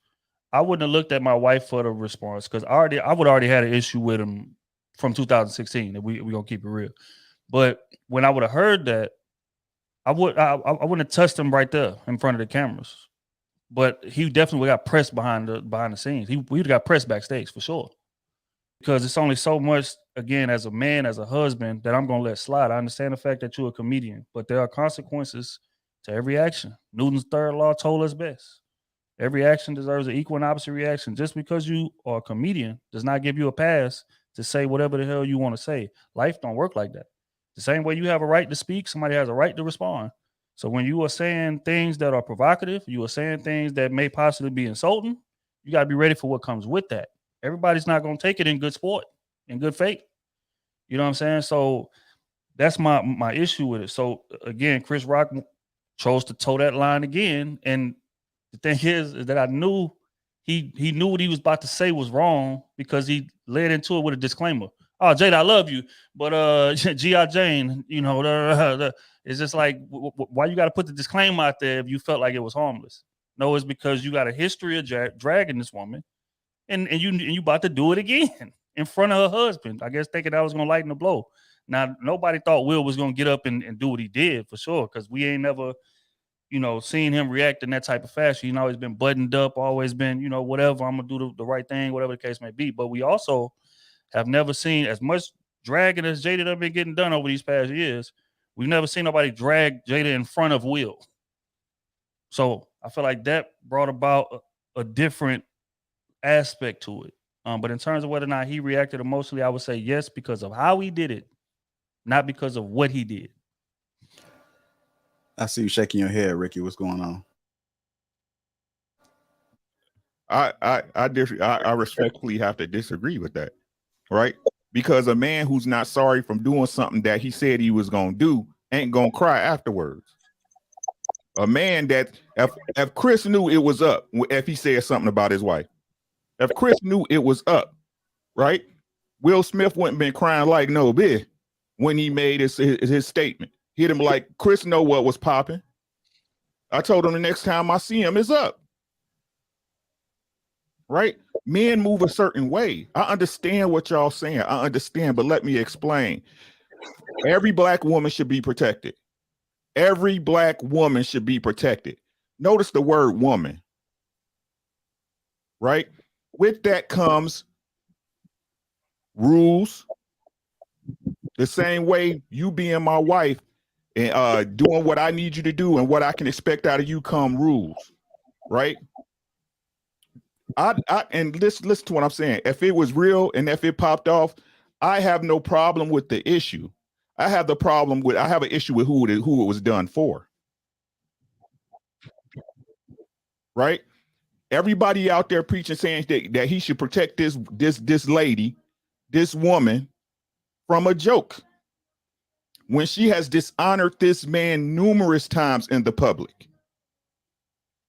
I wouldn't have looked at my wife for the response, because I would already had an issue with him from 2016. If we gonna keep it real. But when I would have heard that, I wouldn't have touched him right there in front of the cameras. But he definitely got pressed behind the scenes. He would have got pressed backstage for sure. Because it's only so much, again, as a man, as a husband, that I'm gonna let slide. I understand the fact that you're a comedian, but there are consequences to every action. Newton's third law told us best. Every action deserves an equal and opposite reaction. Just because you are a comedian does not give you a pass to say whatever the hell you want to say. Life don't work like that. The same way you have a right to speak, somebody has a right to respond. So when you are saying things that are provocative, you are saying things that may possibly be insulting, you got to be ready for what comes with that. Everybody's not going to take it in good sport, in good faith. You know what I'm saying? So that's my issue with it. So again, Chris Rock chose to toe that line again. And the thing is that I knew he knew what he was about to say was wrong, because he led into it with a disclaimer. Oh, Jada, I love you, but G.I. Jane, you know, it's just like, why you got to put the disclaimer out there if you felt like it was harmless? No, it's because you got a history of dragging this woman, and you about to do it again in front of her husband. I guess thinking that was gonna lighten the blow. Now, nobody thought Will was gonna get up and do what he did, for sure, because we ain't never, seen him react in that type of fashion. He's always been buttoned up, always been, whatever, I'm gonna do the right thing, whatever the case may be. But we also have never seen as much dragging as Jada done been getting done over these past years. We've never seen nobody drag Jada in front of Will. So I feel like that brought about a different aspect to it. But in terms of whether or not he reacted emotionally, I would say yes, because of how he did it, not because of what he did. I see you shaking your head, Ricky. What's going on? I respectfully have to disagree with that, right? Because a man who's not sorry from doing something that he said he was gonna do ain't gonna cry afterwards. A man that if Chris knew it was up, if he said something about his wife, if Chris knew it was up, right? Will Smith wouldn't been crying like no bitch when he made his statement. Hit him like, Chris know what was popping. I told him the next time I see him is up. Right? Men move a certain way. I understand what y'all saying. I understand, but let me explain. Every black woman should be protected. Every black woman should be protected. Notice the word woman. Right? With that comes rules. The same way you being my wife and doing what I need you to do and what I can expect out of you come rules. Right? And listen to what I'm saying. If it was real and if it popped off, I have no problem with the issue. I have an issue with who it was done for. Right? Everybody out there preaching, saying that he should protect this lady, this woman, from a joke. when she has dishonored this man numerous times in the public.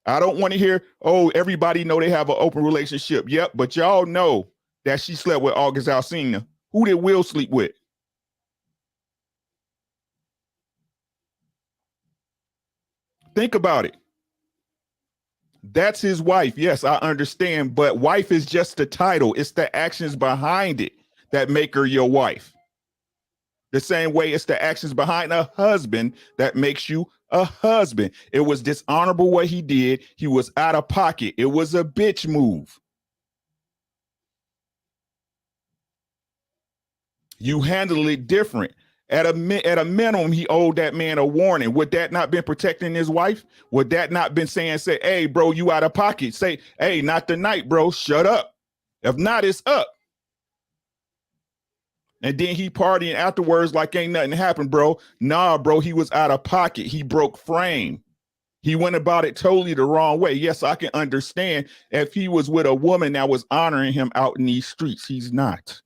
I don't want to hear, oh, everybody know they have an open relationship. Yep, but y'all know that she slept with August Alsina. Who did Will sleep with? Think about it. That's his wife. Yes, I understand, but wife is just the title. It's the actions behind it that make her your wife. The same way it's the actions behind a husband that makes you a husband. It was dishonorable what he did. He was out of pocket. It was a bitch move. You handle it different. At a minimum, he owed that man a warning. Would that not been protecting his wife? Would that not been saying, hey, bro, you out of pocket? Say, hey, not tonight, bro. Shut up. If not, it's up. And then he partying afterwards like ain't nothing happened, bro. Nah, bro, he was out of pocket. He broke frame. He went about it totally the wrong way. Yes, I can understand if he was with a woman that was honoring him out in these streets. He's not.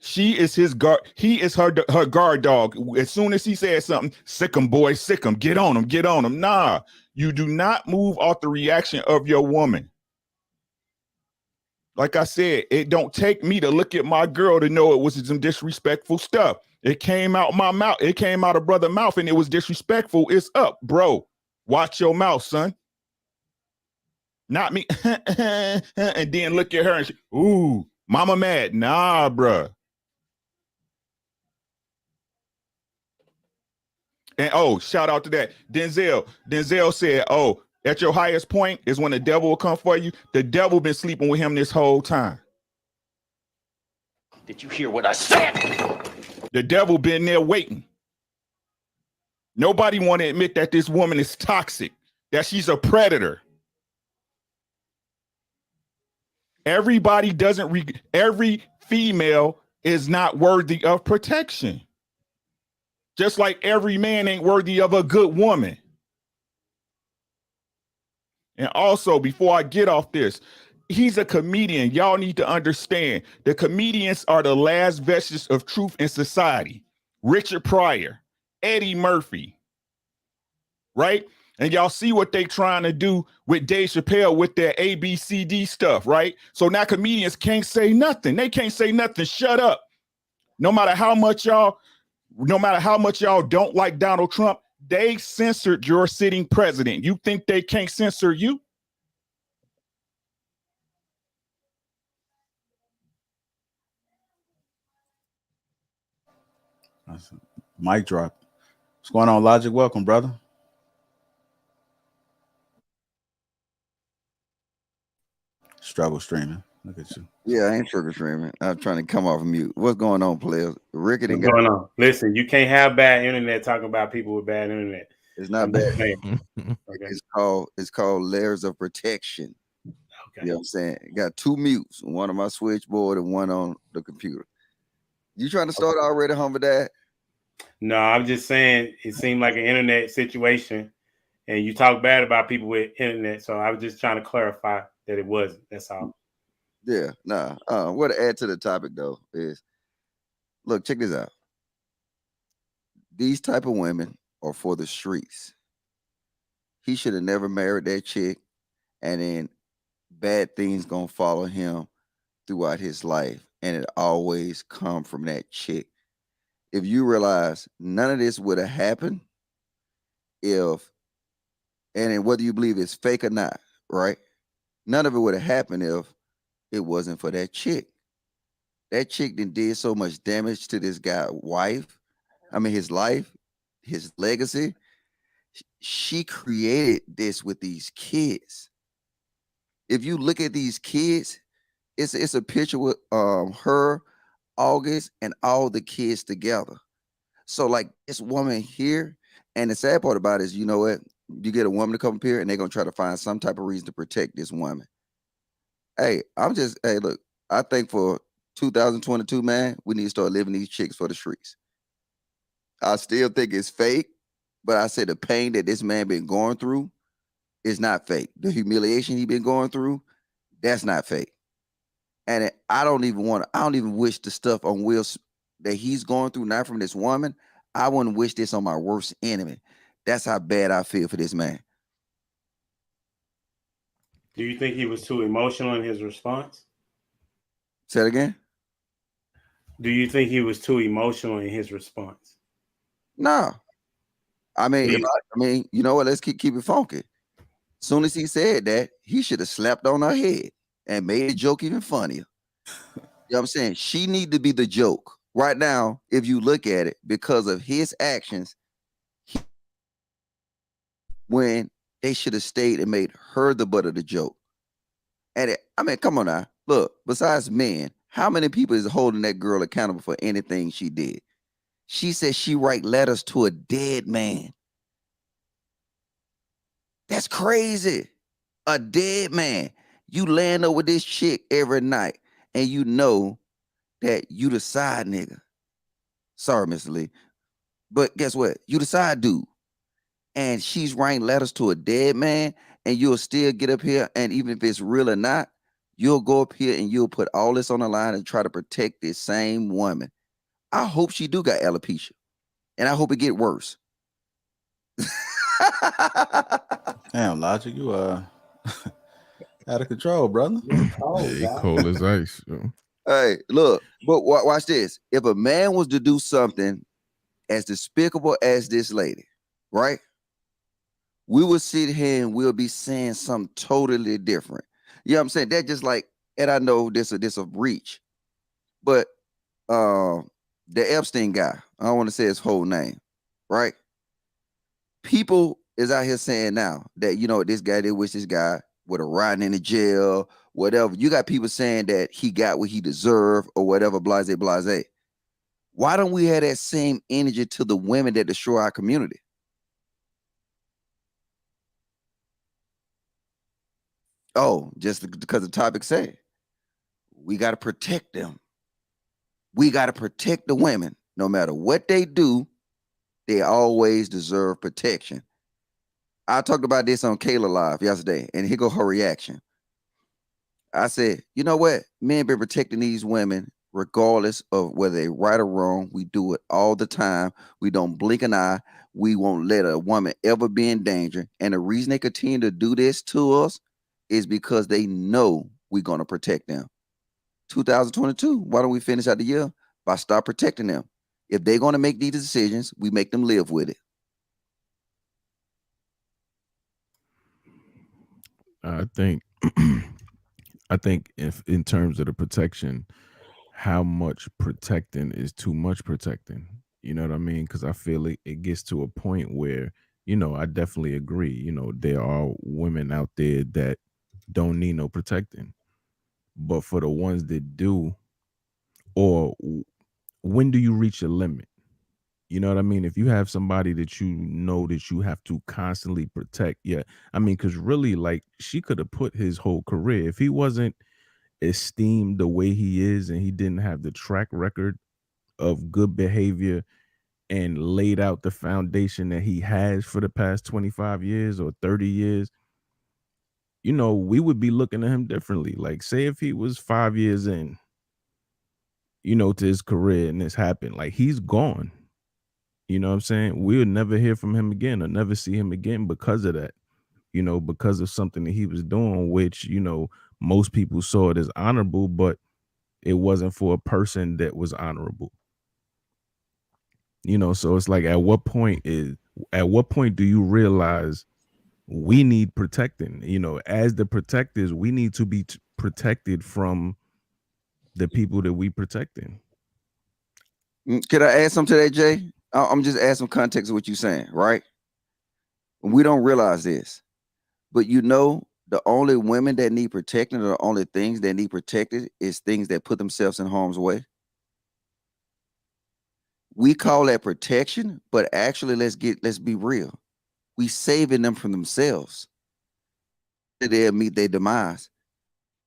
She is his guard. He is her guard dog. As soon as he says something, sick him, boy, sick him. Get on him, get on him. Nah, you do not move off the reaction of your woman. Like I said, it don't take me to look at my girl to know it was some disrespectful stuff. It came out my mouth. It came out of brother's mouth and it was disrespectful. It's up, bro. Watch your mouth, son. Not me. And then look at her and she, ooh, mama mad. Nah, bro. And oh, shout out to that. Denzel said, oh, at your highest point is when the devil will come for you. The devil been sleeping with him this whole time. Did you hear what I said? The devil been there waiting. Nobody want to admit that this woman is toxic, that she's a predator. Everybody doesn't, every female is not worthy of protection. Just like every man ain't worthy of a good woman. And also, before I get off this, he's a comedian. Y'all need to understand the comedians are the last vestige of truth in society. Richard Pryor, Eddie Murphy, right? And y'all see what they trying to do with Dave Chappelle with their ABCD stuff, right? So now comedians can't say nothing. They can't say nothing. Shut up. No matter how much y'all don't like Donald Trump, they censored your sitting president. You think they can't censor you? Mic drop. What's going on, Logic? Welcome, brother. Struggle streaming. Look at you. Yeah, I ain't struggle streaming. I'm trying to come off of mute. What's going on, players? Ricky What's going on? Listen, you can't have bad internet talking about people with bad internet. It's not bad. Okay. It's called layers of protection. Okay. You know what I'm saying? Got two mutes, one on my switchboard and one on the computer. You trying to start already, Humber Dad? No, I'm just saying it seemed like an internet situation, and you talk bad about people with internet. So I was just trying to clarify that it wasn't. That's all. Yeah, nah. What to add to the topic though is, look, check this out. These type of women are for the streets. He should have never married that chick, and then bad things gonna follow him throughout his life, and it always come from that chick. If you realize none of this would have happened if, and then whether you believe it's fake or not, right? None of it would have happened if it wasn't for that chick. That chick did so much damage to this guy's wife. I mean, his life, his legacy. She created this with these kids. If you look at these kids, it's a picture with her, August, and all the kids together. So like this woman here, and the sad part about it is, you know what? You get a woman to come up here and they're gonna try to find some type of reason to protect this woman. Hey, look, I think for 2022, man, we need to start living these chicks for the streets. I still think it's fake, but I say the pain that this man been going through is not fake. The humiliation he been going through, that's not fake. And I don't even wish the stuff on Will that he's going through now from this woman, I wouldn't wish this on my worst enemy. That's how bad I feel for this man. Do you think he was too emotional in his response? Say it again. Do you think he was too emotional in his response? No. I mean, Yeah. you know what? Let's keep it funky. Soon as he said that, he should have slapped on her head and made the joke even funnier. You know what I'm saying? She need to be the joke. Right now, if you look at it, because of his actions, when they should have stayed and made her the butt of the joke. And I mean, come on now. Look, besides men, how many people is holding that girl accountable for anything she did? She said she write letters to a dead man. That's crazy. A dead man. You land over this chick every night and you know that you the side nigga. Sorry, Mr. Lee. But guess what? You the side dude. And she's writing letters to a dead man, and you'll still get up here, and even if it's real or not, you'll go up here and you'll put all this on the line and try to protect this same woman. I hope she do got alopecia, and I hope it get worse. Damn, Logic, you out of control, brother. Yeah, cold as ice. Yo. Hey, look, but watch this. If a man was to do something as despicable as this lady, right? We will sit here and we'll be saying something totally different. You know what I'm saying? That just like, and I know this a reach, but the Epstein guy, I don't want to say his whole name, right? People is out here saying now that, you know, this guy, they wish this guy would have rotten in the jail, whatever. You got people saying that he got what he deserved or whatever, blase, blase. Why don't we have that same energy to the women that destroy our community? Oh, just because the topic say we got to protect them. We got to protect the women. No matter what they do, they always deserve protection. I talked about this on Kayla Live yesterday, and here go her reaction. I said, you know what? Men been protecting these women regardless of whether they right or wrong. We do it all the time. We don't blink an eye. We won't let a woman ever be in danger. And the reason they continue to do this to us is because they know we're going to protect them. 2022, why don't we finish out the year by start protecting them? If they're going to make these decisions, we make them live with it. I think if in terms of the protection, how much protecting is too much protecting. You know what I mean? Because I feel it gets to a point where, you know, I definitely agree. You know, there are women out there that don't need no protecting. But for the ones that do, or when do you reach a limit? You know what I mean? If you have somebody that you know that you have to constantly protect, yeah. I mean, because really, like, she could have put his whole career, if he wasn't esteemed the way he is and he didn't have the track record of good behavior and laid out the foundation that he has for the past 25 years or 30 years, you know, we would be looking at him differently. Like, say if he was 5 years in, you know, to his career and this happened, like, he's gone. You know what I'm saying? We'll never hear from him again or never see him again because of that, you know, because of something that he was doing, which, you know, most people saw it as honorable, but it wasn't for a person that was honorable. You know, so it's like, at what point do you realize we need protecting? You know, as the protectors, we need to be protected from the people that we protecting. Can I add something to that, Jay? I'm just adding some context to what you're saying, right? We don't realize this, but you know, the only women that need protecting, or the only things that need protected, is things that put themselves in harm's way. We call that protection, but actually, let's be real. We saving them from themselves. They'll meet their demise.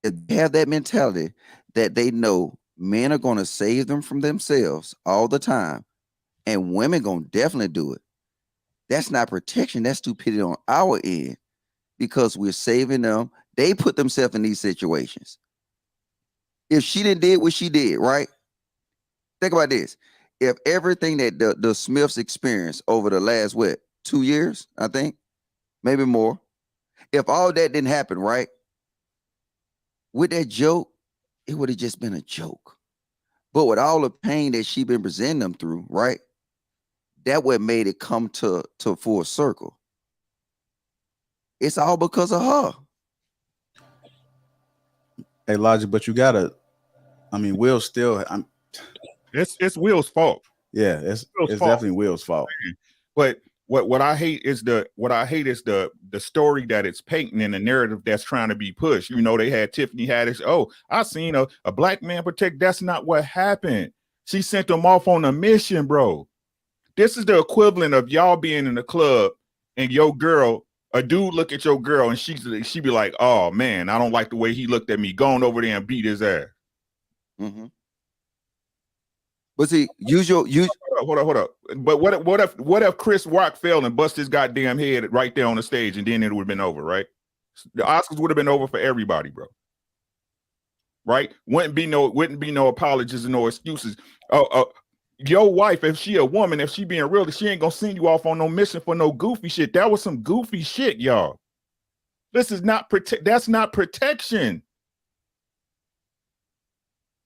If they have that mentality that they know men are going to save them from themselves all the time, and women going to definitely do it. That's not protection. That's stupidity on our end, because we're saving them. They put themselves in these situations. If she didn't did what she did, right? think about this. If everything that the Smiths experienced over the last 2 years, I think, maybe more, if all that didn't happen, right? With that joke, it would have just been a joke. But with all the pain that she been presenting them through, right? That what made it come to full circle. It's all because of her. Hey, Logic, but you gotta. I mean, Will still. It's Will's fault. Yeah, it's fault. definitely Will's fault. But what I hate is the story that it's painting and the narrative that's trying to be pushed. You know, they had Tiffany Haddish. Oh, I seen a black man protect. That's not what happened. She sent them off on a mission, bro. This is the equivalent of y'all being in the club and your girl, a dude look at your girl and she be like, oh man, I don't like the way he looked at me. Going over there and beat his ass. Mm-hmm. But see, hold up. But what if Chris Rock fell and bust his goddamn head right there on the stage, and then it would have been over, right? The Oscars would have been over for everybody, bro. Right? Wouldn't be no apologies and no excuses. Your wife, if she a woman, if she being real, she ain't gonna send you off on no mission for no goofy shit. That was some goofy shit, y'all. This is not that's not protection.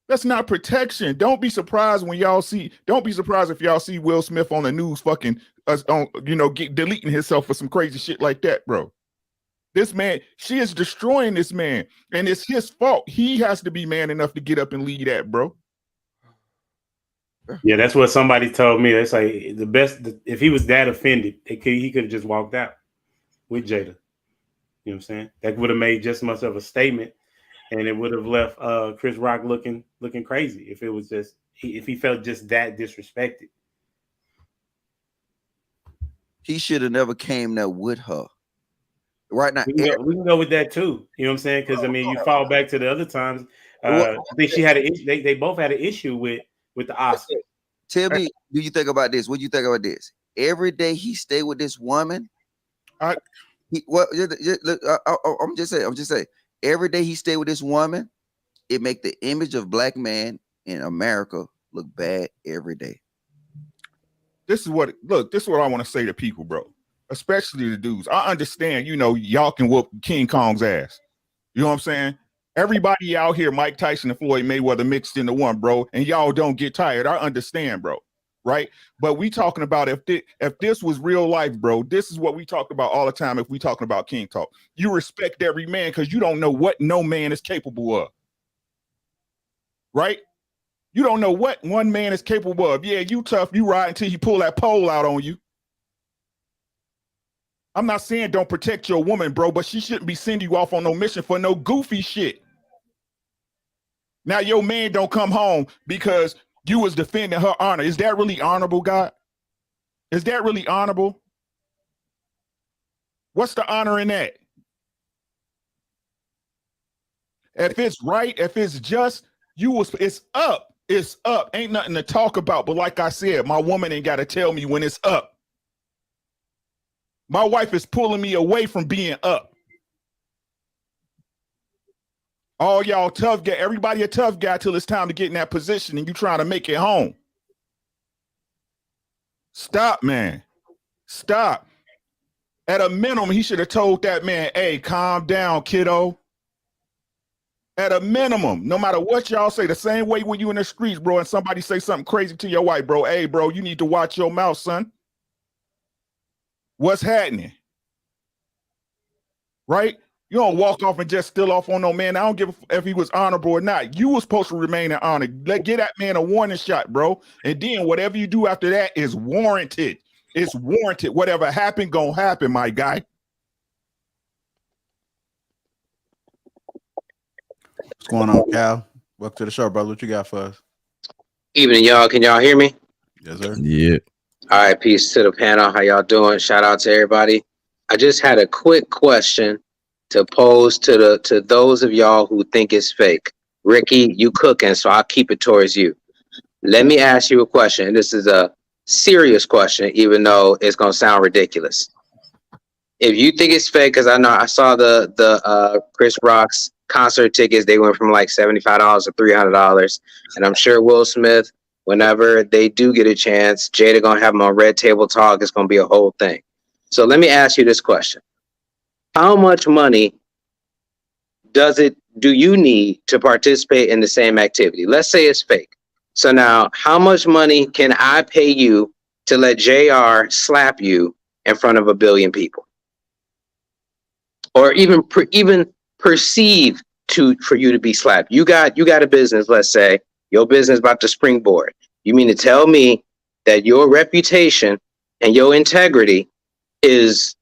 That's not protection. Don't be surprised when y'all see. Don't be surprised if y'all see Will Smith on the news fucking deleting himself for some crazy shit like that, bro. This man, she is destroying this man, and it's his fault. He has to be man enough to get up and lead that, bro. Yeah, that's what somebody told me. It's like if he was that offended, he could have just walked out with Jada. You know what I'm saying? That would have made just much of a statement. And it would have left Chris Rock looking crazy if it was just if he felt just that disrespected. He should have never came there with her. Right now, we can go with that too. You know what I'm saying? Because I mean, you fall back to the other times. I think she had an issue. They both had an issue with the Oscar. Tell me, do you think about this? What do you think about this? Every day he stay with this woman. I'm just saying. Every day he stay with this woman, it make the image of black man in America look bad every day. This is what I want to say to people, bro. Especially the dudes. I understand, y'all can whoop King Kong's ass. You know what I'm saying? Everybody out here, Mike Tyson and Floyd Mayweather mixed into one, bro, and y'all don't get tired. I understand, bro. Right? But we talking about if this was real life, bro, this is what we talk about all the time if we talking about King Talk. You respect every man because you don't know what no man is capable of. Right? You don't know what one man is capable of. Yeah, you tough, you ride until he pull that pole out on you. I'm not saying don't protect your woman, bro, but she shouldn't be sending you off on no mission for no goofy shit. Now your man don't come home because you was defending her honor. Is that really honorable, God? Is that really honorable? What's the honor in that? If it's right, if it's just, it's up. It's up. Ain't nothing to talk about. But like I said, my woman ain't got to tell me when it's up. My wife is pulling me away from being up. All y'all tough guy, everybody a tough guy till it's time to get in that position and you trying to make it home. Stop, man. Stop. At a minimum, he should have told that man, hey, calm down, kiddo. At a minimum, no matter what y'all say, the same way when you in the streets, bro, and somebody say something crazy to your wife, bro, hey, bro, you need to watch your mouth, son. What's happening? Right? You don't walk off and just steal off on no man. I don't give a if he was honorable or not. You was supposed to remain in honor. Get that man a warning shot, bro. And then whatever you do after that is warranted. It's warranted. Whatever happened, gonna happen, my guy. What's going on, Cal? Welcome to the show, brother. What you got for us? Evening, y'all. Can y'all hear me? Yes, sir. Yeah. All right, peace to the panel. How y'all doing? Shout out to everybody. I just had a quick question to pose to those of y'all who think it's fake. Ricky, you cooking, so I'll keep it towards you. Let me ask you a question. This is a serious question, even though it's gonna sound ridiculous. If you think it's fake, because I know I saw the Chris Rock's concert tickets, they went from like $75 to $300, and I'm sure Will Smith whenever they do get a chance, Jada gonna have them on Red Table Talk. It's gonna be a whole thing. So let me ask you this question: how much money do you need to participate in the same activity? Let's say it's fake. So now, how much money can I pay you to let JR slap you in front of a billion people, or even perceive for you to be slapped? You got a business. Let's say your business about to springboard. You mean to tell me that your reputation and your integrity is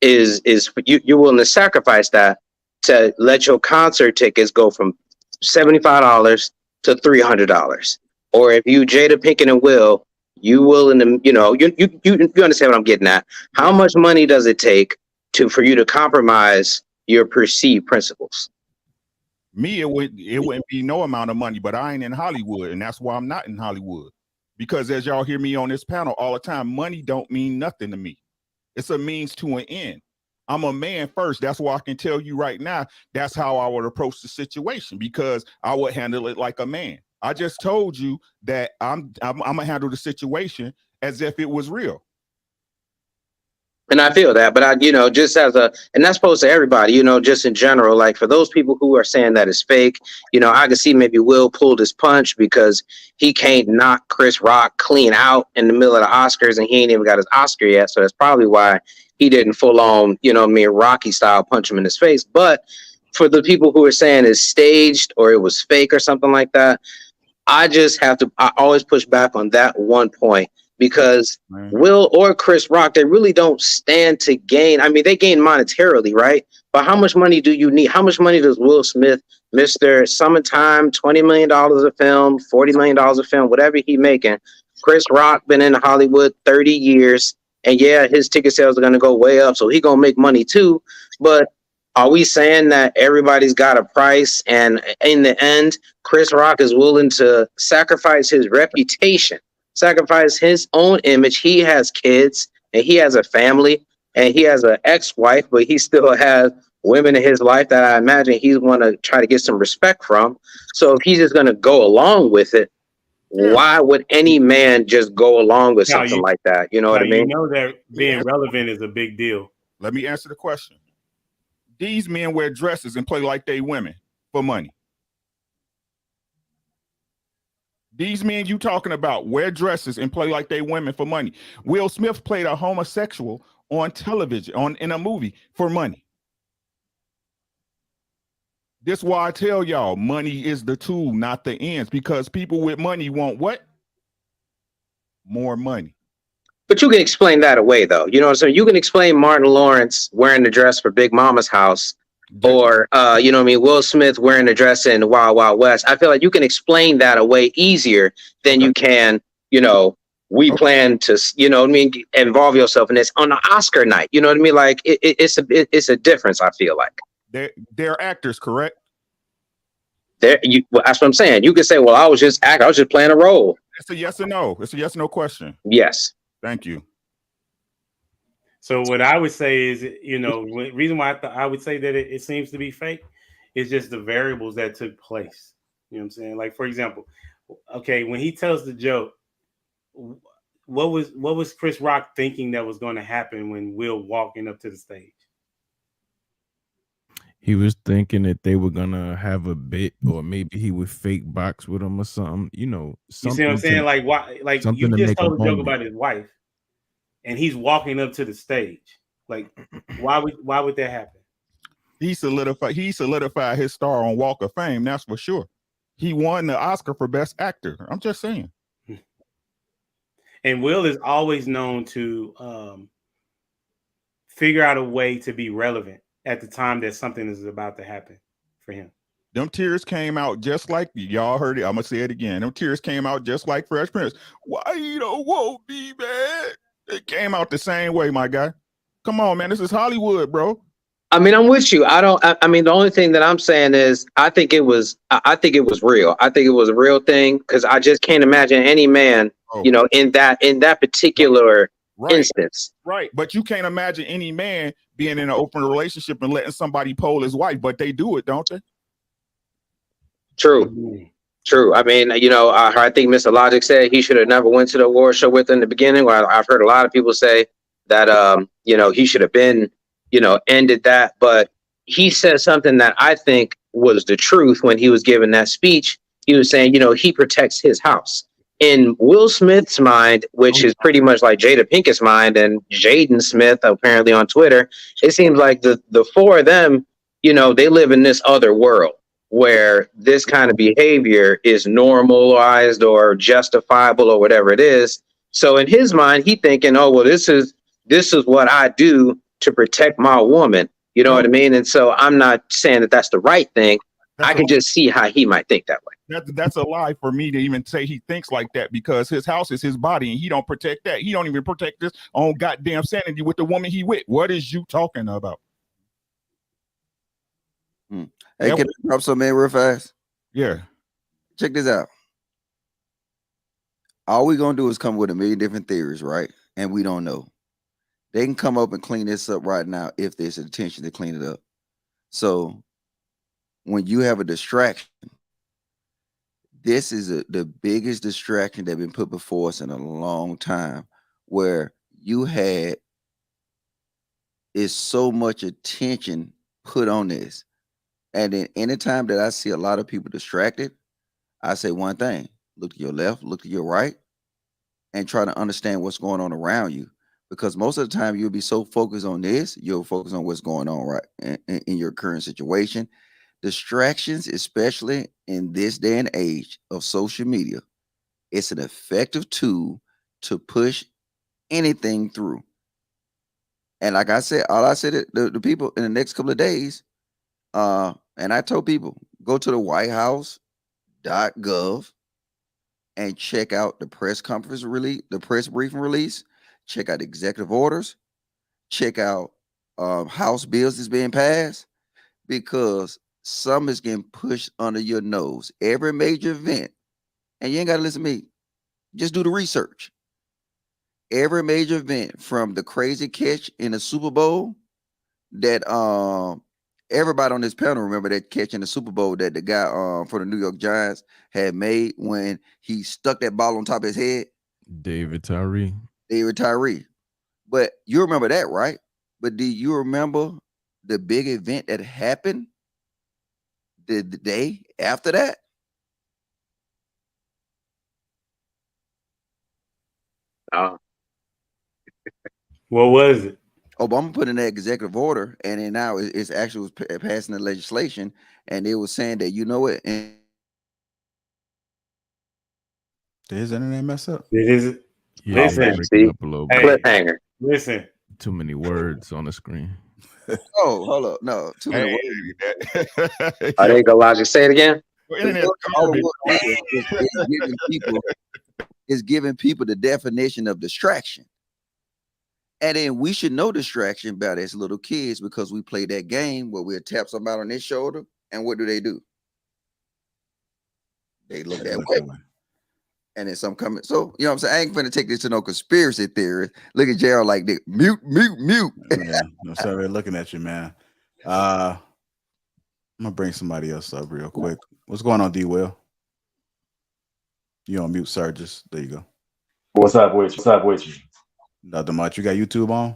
you're willing to sacrifice that to let your concert tickets go from $75 to $300? Or if you Jada Pinkett and Will, you willing to, you understand what I'm getting at? How much money does it take for you to compromise your perceived principles? Me, it wouldn't be no amount of money, but I ain't in Hollywood, and that's why I'm not in Hollywood. Because as y'all hear me on this panel all the time, money don't mean nothing to me. It's a means to an end. I'm a man first. That's why I can tell you right now, that's how I would approach the situation, because I would handle it like a man. I just told you that I'm gonna handle the situation as if it was real. And I feel that, but just and that's supposed to everybody, just in general, like for those people who are saying that it's fake, I can see maybe Will pulled his punch because he can't knock Chris Rock clean out in the middle of the Oscars, and he ain't even got his Oscar yet. So that's probably why he didn't full on, Rocky style punch him in his face. But for the people who are saying it's staged or it was fake or something like that, I always push back on that one point. Because Will or Chris Rock, they really don't stand to gain. I mean, they gain monetarily, right? But how much money do you need? How much money does Will Smith, Mr. Summertime, $20 million a film, $40 million a film, whatever he making? Chris Rock been in Hollywood 30 years. And yeah, his ticket sales are going to go way up. So he going to make money too. But are we saying that everybody's got a price? And in the end, Chris Rock is willing to sacrifice his reputation, sacrifice his own image. He has kids and he has a family and he has an ex-wife, but he still has women in his life that I imagine he's going to try to get some respect from. So if he's just going to go along with it, why would any man just go along with something like that? You know what I mean? You know that being relevant is a big deal. Let me answer the question. These men wear dresses and play like they women for money. These men you talking about wear dresses and play like they women for money. Will Smith played a homosexual on television, in a movie for money. This is why I tell y'all, money is the tool, not the ends, because people with money want what? More money. But you can explain that away, though. You know what I'm saying? You can explain Martin Lawrence wearing the dress for Big Mama's house, or Will Smith wearing the dress in the Wild Wild West. I feel like you can explain that away easier than you can, plan to, involve yourself in this on the Oscar night. You know what I mean? Like it's a difference. I feel like they're actors, correct? That's what I'm saying. You can say, well, I was just playing a role. It's a yes or no. It's a yes or no question. Yes. Thank you. So what I would say is, the reason why I would say that it seems to be fake is just the variables that took place. You know what I'm saying? Like, for example, okay, when he tells the joke, what was Chris Rock thinking that was going to happen when Will walking up to the stage? He was thinking that they were gonna have a bit, or maybe he would fake box with him or something. You see what I'm saying? Like, why? Like, you just told a joke about his wife, and he's walking up to the stage. Like, why would that happen? He solidified his star on Walk of Fame. That's for sure. He won the Oscar for Best Actor. I'm just saying. And Will is always known to figure out a way to be relevant at the time that something is about to happen for him. Them tears came out just like y'all heard it. I'm gonna say it again. Them tears came out just like Fresh Prince. Why you don't want me, man? It came out the same way, my guy. Come on, man. This is Hollywood, bro. I mean, I'm with you. I mean, the only thing that I'm saying is I think it was real. I think it was a real thing, because I just can't imagine any man, in that particular instance. Right. But you can't imagine any man being in an open relationship and letting somebody pole his wife, but they do it, don't they? True. True. I mean, I think Mr. Logic said he should have never went to the award show with in the beginning. Well, I've heard a lot of people say that, he should have been, ended that. But he said something that I think was the truth when he was giving that speech. He was saying, he protects his house. In Will Smith's mind, which is pretty much like Jada Pinkett's mind and Jaden Smith, apparently on Twitter, it seems like the four of them, they live in this other world where this kind of behavior is normalized or justifiable or whatever it is. So in his mind, he thinking, oh, well, this is what I do to protect my woman. You know what I mean? And so I'm not saying that that's the right thing. I can just see how he might think that way. That's a lie for me to even say he thinks like that, because his house is his body and he don't protect that. He don't even protect his own goddamn sanity with the woman he with. What is you talking about? Hey, can I drop something in real fast? Yeah. Check this out. All we're going to do is come with a million different theories, right? And we don't know. They can come up and clean this up right now if there's an intention to clean it up. So when you have a distraction, this is the biggest distraction that's been put before us in a long time, where you had is so much attention put on this. And then anytime that I see a lot of people distracted, I say one thing: look to your left, look to your right, and try to understand what's going on around you. Because most of the time you'll be so focused on this, you'll focus on what's going on right in your current situation. Distractions, especially in this day and age of social media, it's an effective tool to push anything through. And like I said, all I said to the people in the next couple of days, and I told people, go to the whitehouse.gov and check out the press conference release, the press briefing release, check out executive orders, check out House bills that's being passed, because some is getting pushed under your nose. Every major event, and you ain't got to listen to me, just do the research. Every major event, from the crazy catch in the Super Bowl that everybody on this panel remember that catch in the Super Bowl that the guy for the New York Giants had made when he stuck that ball on top of his head. David Tyree. But you remember that, right? But do you remember the big event that happened the day after that? What was it? Obama put in that executive order, and then now it's actually was passing the legislation, and it was saying that, you know what? And Did his internet mess up? It is. Yeah, Listen, breaking up a little bit. Cliffhanger. Listen. Too many words on the screen. oh, hold up, no, too many words. I didn't go Logic. Say it again. It's giving people the definition of distraction. And then we should know distraction about as little kids, because we play that game where we'll tap somebody on their shoulder, and what do? They look that way. And then some coming. So, you know what I'm saying? I ain't finna take this to no conspiracy theory. Look at Gerald like this. Mute. Yeah, I'm sorry, looking at you, man. I'm gonna bring somebody else up real quick. What's going on, D Will? You on mute, sir. Just there you go. What's up with you? Nothing much. You got YouTube on?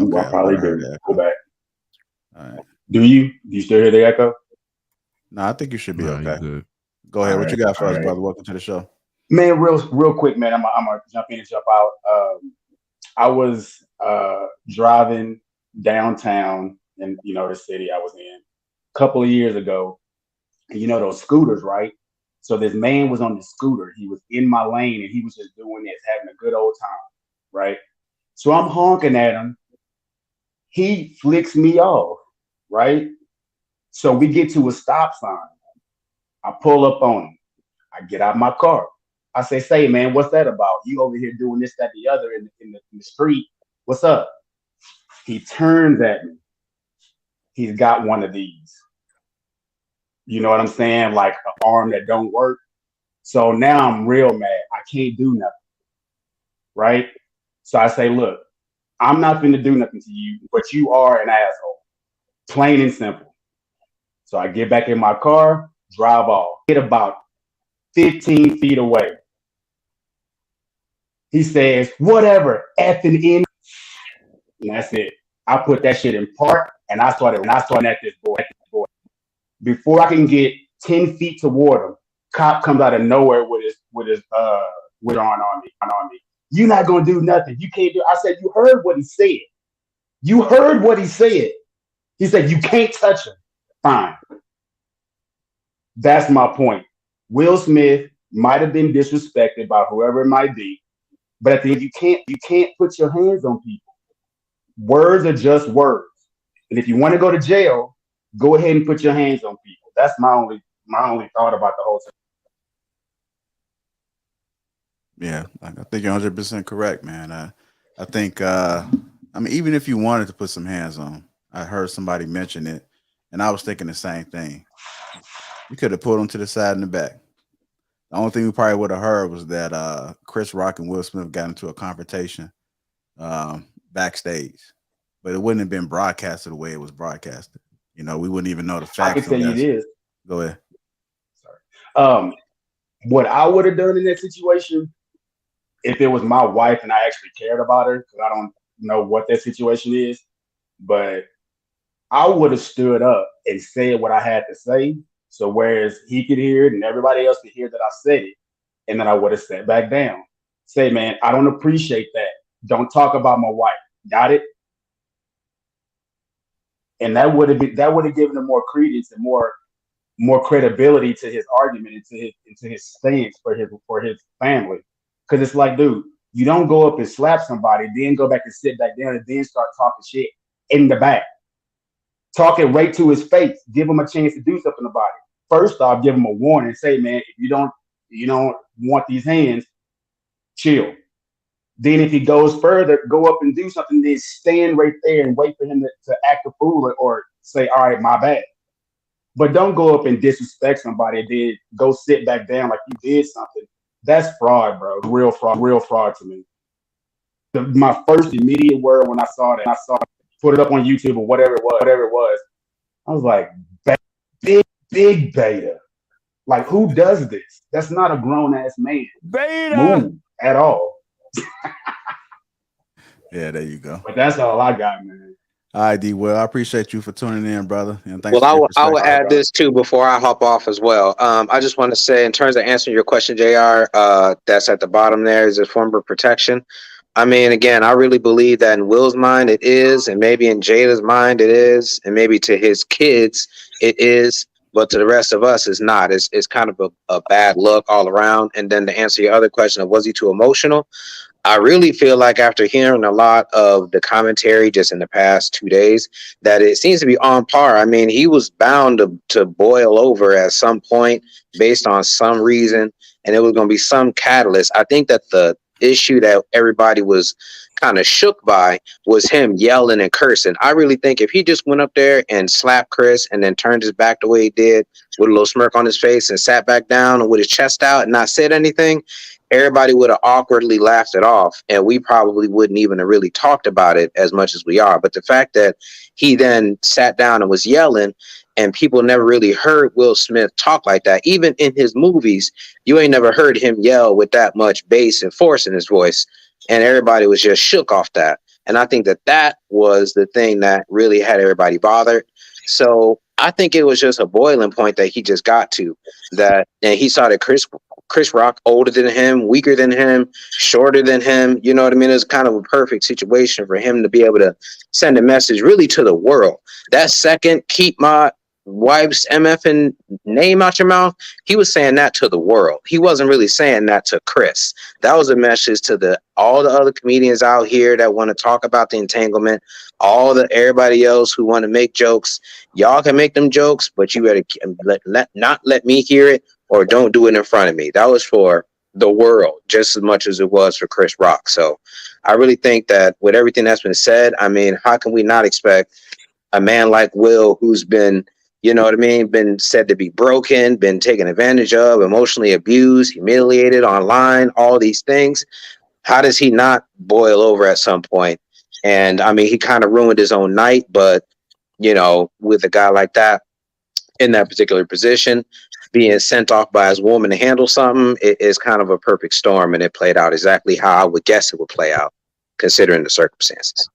Ooh, I probably do. Go back. All right. Do you still hear the echo? No, I think you should be okay. Good. Go ahead. All What right, you got for us, right. brother? Welcome to the show. Man, real quick, man. I'm gonna jump in and jump out. I was driving downtown in the city I was in a couple of years ago. And those scooters, right? So this man was on the scooter. He was in my lane and he was just doing this, having a good old time, right? So I'm honking at him. He flicks me off, right? So we get to a stop sign. I pull up on him. I get out of my car. I say, man, what's that about? You over here doing this, that, the other in the street. What's up? He turns at me. He's got one of these. You know what I'm saying? Like an arm that don't work. So now I'm real mad. I can't do nothing. Right? So I say, look, I'm not going to do nothing to you, but you are an asshole. Plain and simple. So I get back in my car, drive off. Get about 15 feet away. He says, whatever, effing in. And that's it. I put that shit in park and I started at this boy. Before I can get 10 feet toward him, cop comes out of nowhere with his arm on me. You're not gonna do nothing. You can't do. I said, you heard what he said. You heard what he said. He said, you can't touch him. Fine. That's my point. Will Smith might have been disrespected by whoever it might be, but at the end, you can't put your hands on people. Words are just words. And if you want to go to jail, go ahead and put your hands on people. That's my only thought about the whole thing. Yeah, I think you're 100% correct, man. I think, I mean, even if you wanted to put some hands on, I heard somebody mention it, and I was thinking the same thing. You could have pulled them to the side and the back. The only thing we probably would have heard was that Chris Rock and Will Smith got into a confrontation backstage, but it wouldn't have been broadcasted the way it was broadcasted. You know, we wouldn't even know the facts. I can tell you this. Go ahead. Sorry. What I would have done in that situation, if it was my wife and I actually cared about her, because I don't know what that situation is, but I would have stood up and said what I had to say. So whereas he could hear it and everybody else could hear that I said it, and then I would have sat back down. Say, man, I don't appreciate that. Don't talk about my wife. Got it? And that would have given him more credence and more credibility to his argument and to his stance for his family. Because it's like, dude, you don't go up and slap somebody, then go back and sit back down and then start talking shit in the back. Talk it right to his face. Give him a chance to do something about it. First off, give him a warning. Say, man, if you don't want these hands, chill. Then if he goes further, go up and do something, then stand right there and wait for him to act a fool or say, all right, my bad. But don't go up and disrespect somebody and then go sit back down like you did something. That's fraud, bro. Real fraud to me. My first immediate word when I saw it, put it up on YouTube or whatever it was, I was like, big beta. Like, who does this? That's not a grown-ass man. Beta. Move at all. Yeah, there you go. But that's all I got, man. All right, D. Well, I appreciate you for tuning in, brother. And thanks. Well, I will add this too before I hop off as well. I just want to say, in terms of answering your question, JR, that's at the bottom there is a form of protection. I mean, again, I really believe that in Will's mind it is, and maybe in Jada's mind it is, and maybe to his kids it is, but to the rest of us it's not. It's kind of a bad look all around. And then to answer your other question of was he too emotional, I really feel like after hearing a lot of the commentary just in the past 2 days, that it seems to be on par. I mean, he was bound to boil over at some point based on some reason, and it was going to be some catalyst. I think that the issue that everybody was kind of shook by was him yelling and cursing. I really think if he just went up there and slapped Chris and then turned his back the way he did with a little smirk on his face and sat back down and with his chest out and not said anything, everybody would have awkwardly laughed it off, and we probably wouldn't even have really talked about it as much as we are. But the fact that he then sat down and was yelling, and people never really heard Will Smith talk like that. Even in his movies, you ain't never heard him yell with that much bass and force in his voice, and everybody was just shook off that. And I think that was the thing that really had everybody bothered. So I think it was just a boiling point that he just got to, that, and he saw that Chris Rock older than him, weaker than him, shorter than him. You know what I mean? It was kind of a perfect situation for him to be able to send a message really to the world. That second, keep my wife's MFing name out your mouth, he was saying that to the world. He wasn't really saying that to Chris. That was a message to all the other comedians out here that want to talk about the entanglement, everybody else who want to make jokes. Y'all can make them jokes, but you better not let me hear it, or don't do it in front of me. That was for the world just as much as it was for Chris Rock. So I really think that with everything that's been said, I mean, how can we not expect a man like Will, who's been, you know what I mean, been said to be broken, been taken advantage of, emotionally abused, humiliated online, all these things, how does he not boil over at some point? And I mean, he kind of ruined his own night, but, you know, with a guy like that in that particular position, being sent off by his woman to handle something is kind of a perfect storm, and it played out exactly how I would guess it would play out, considering the circumstances.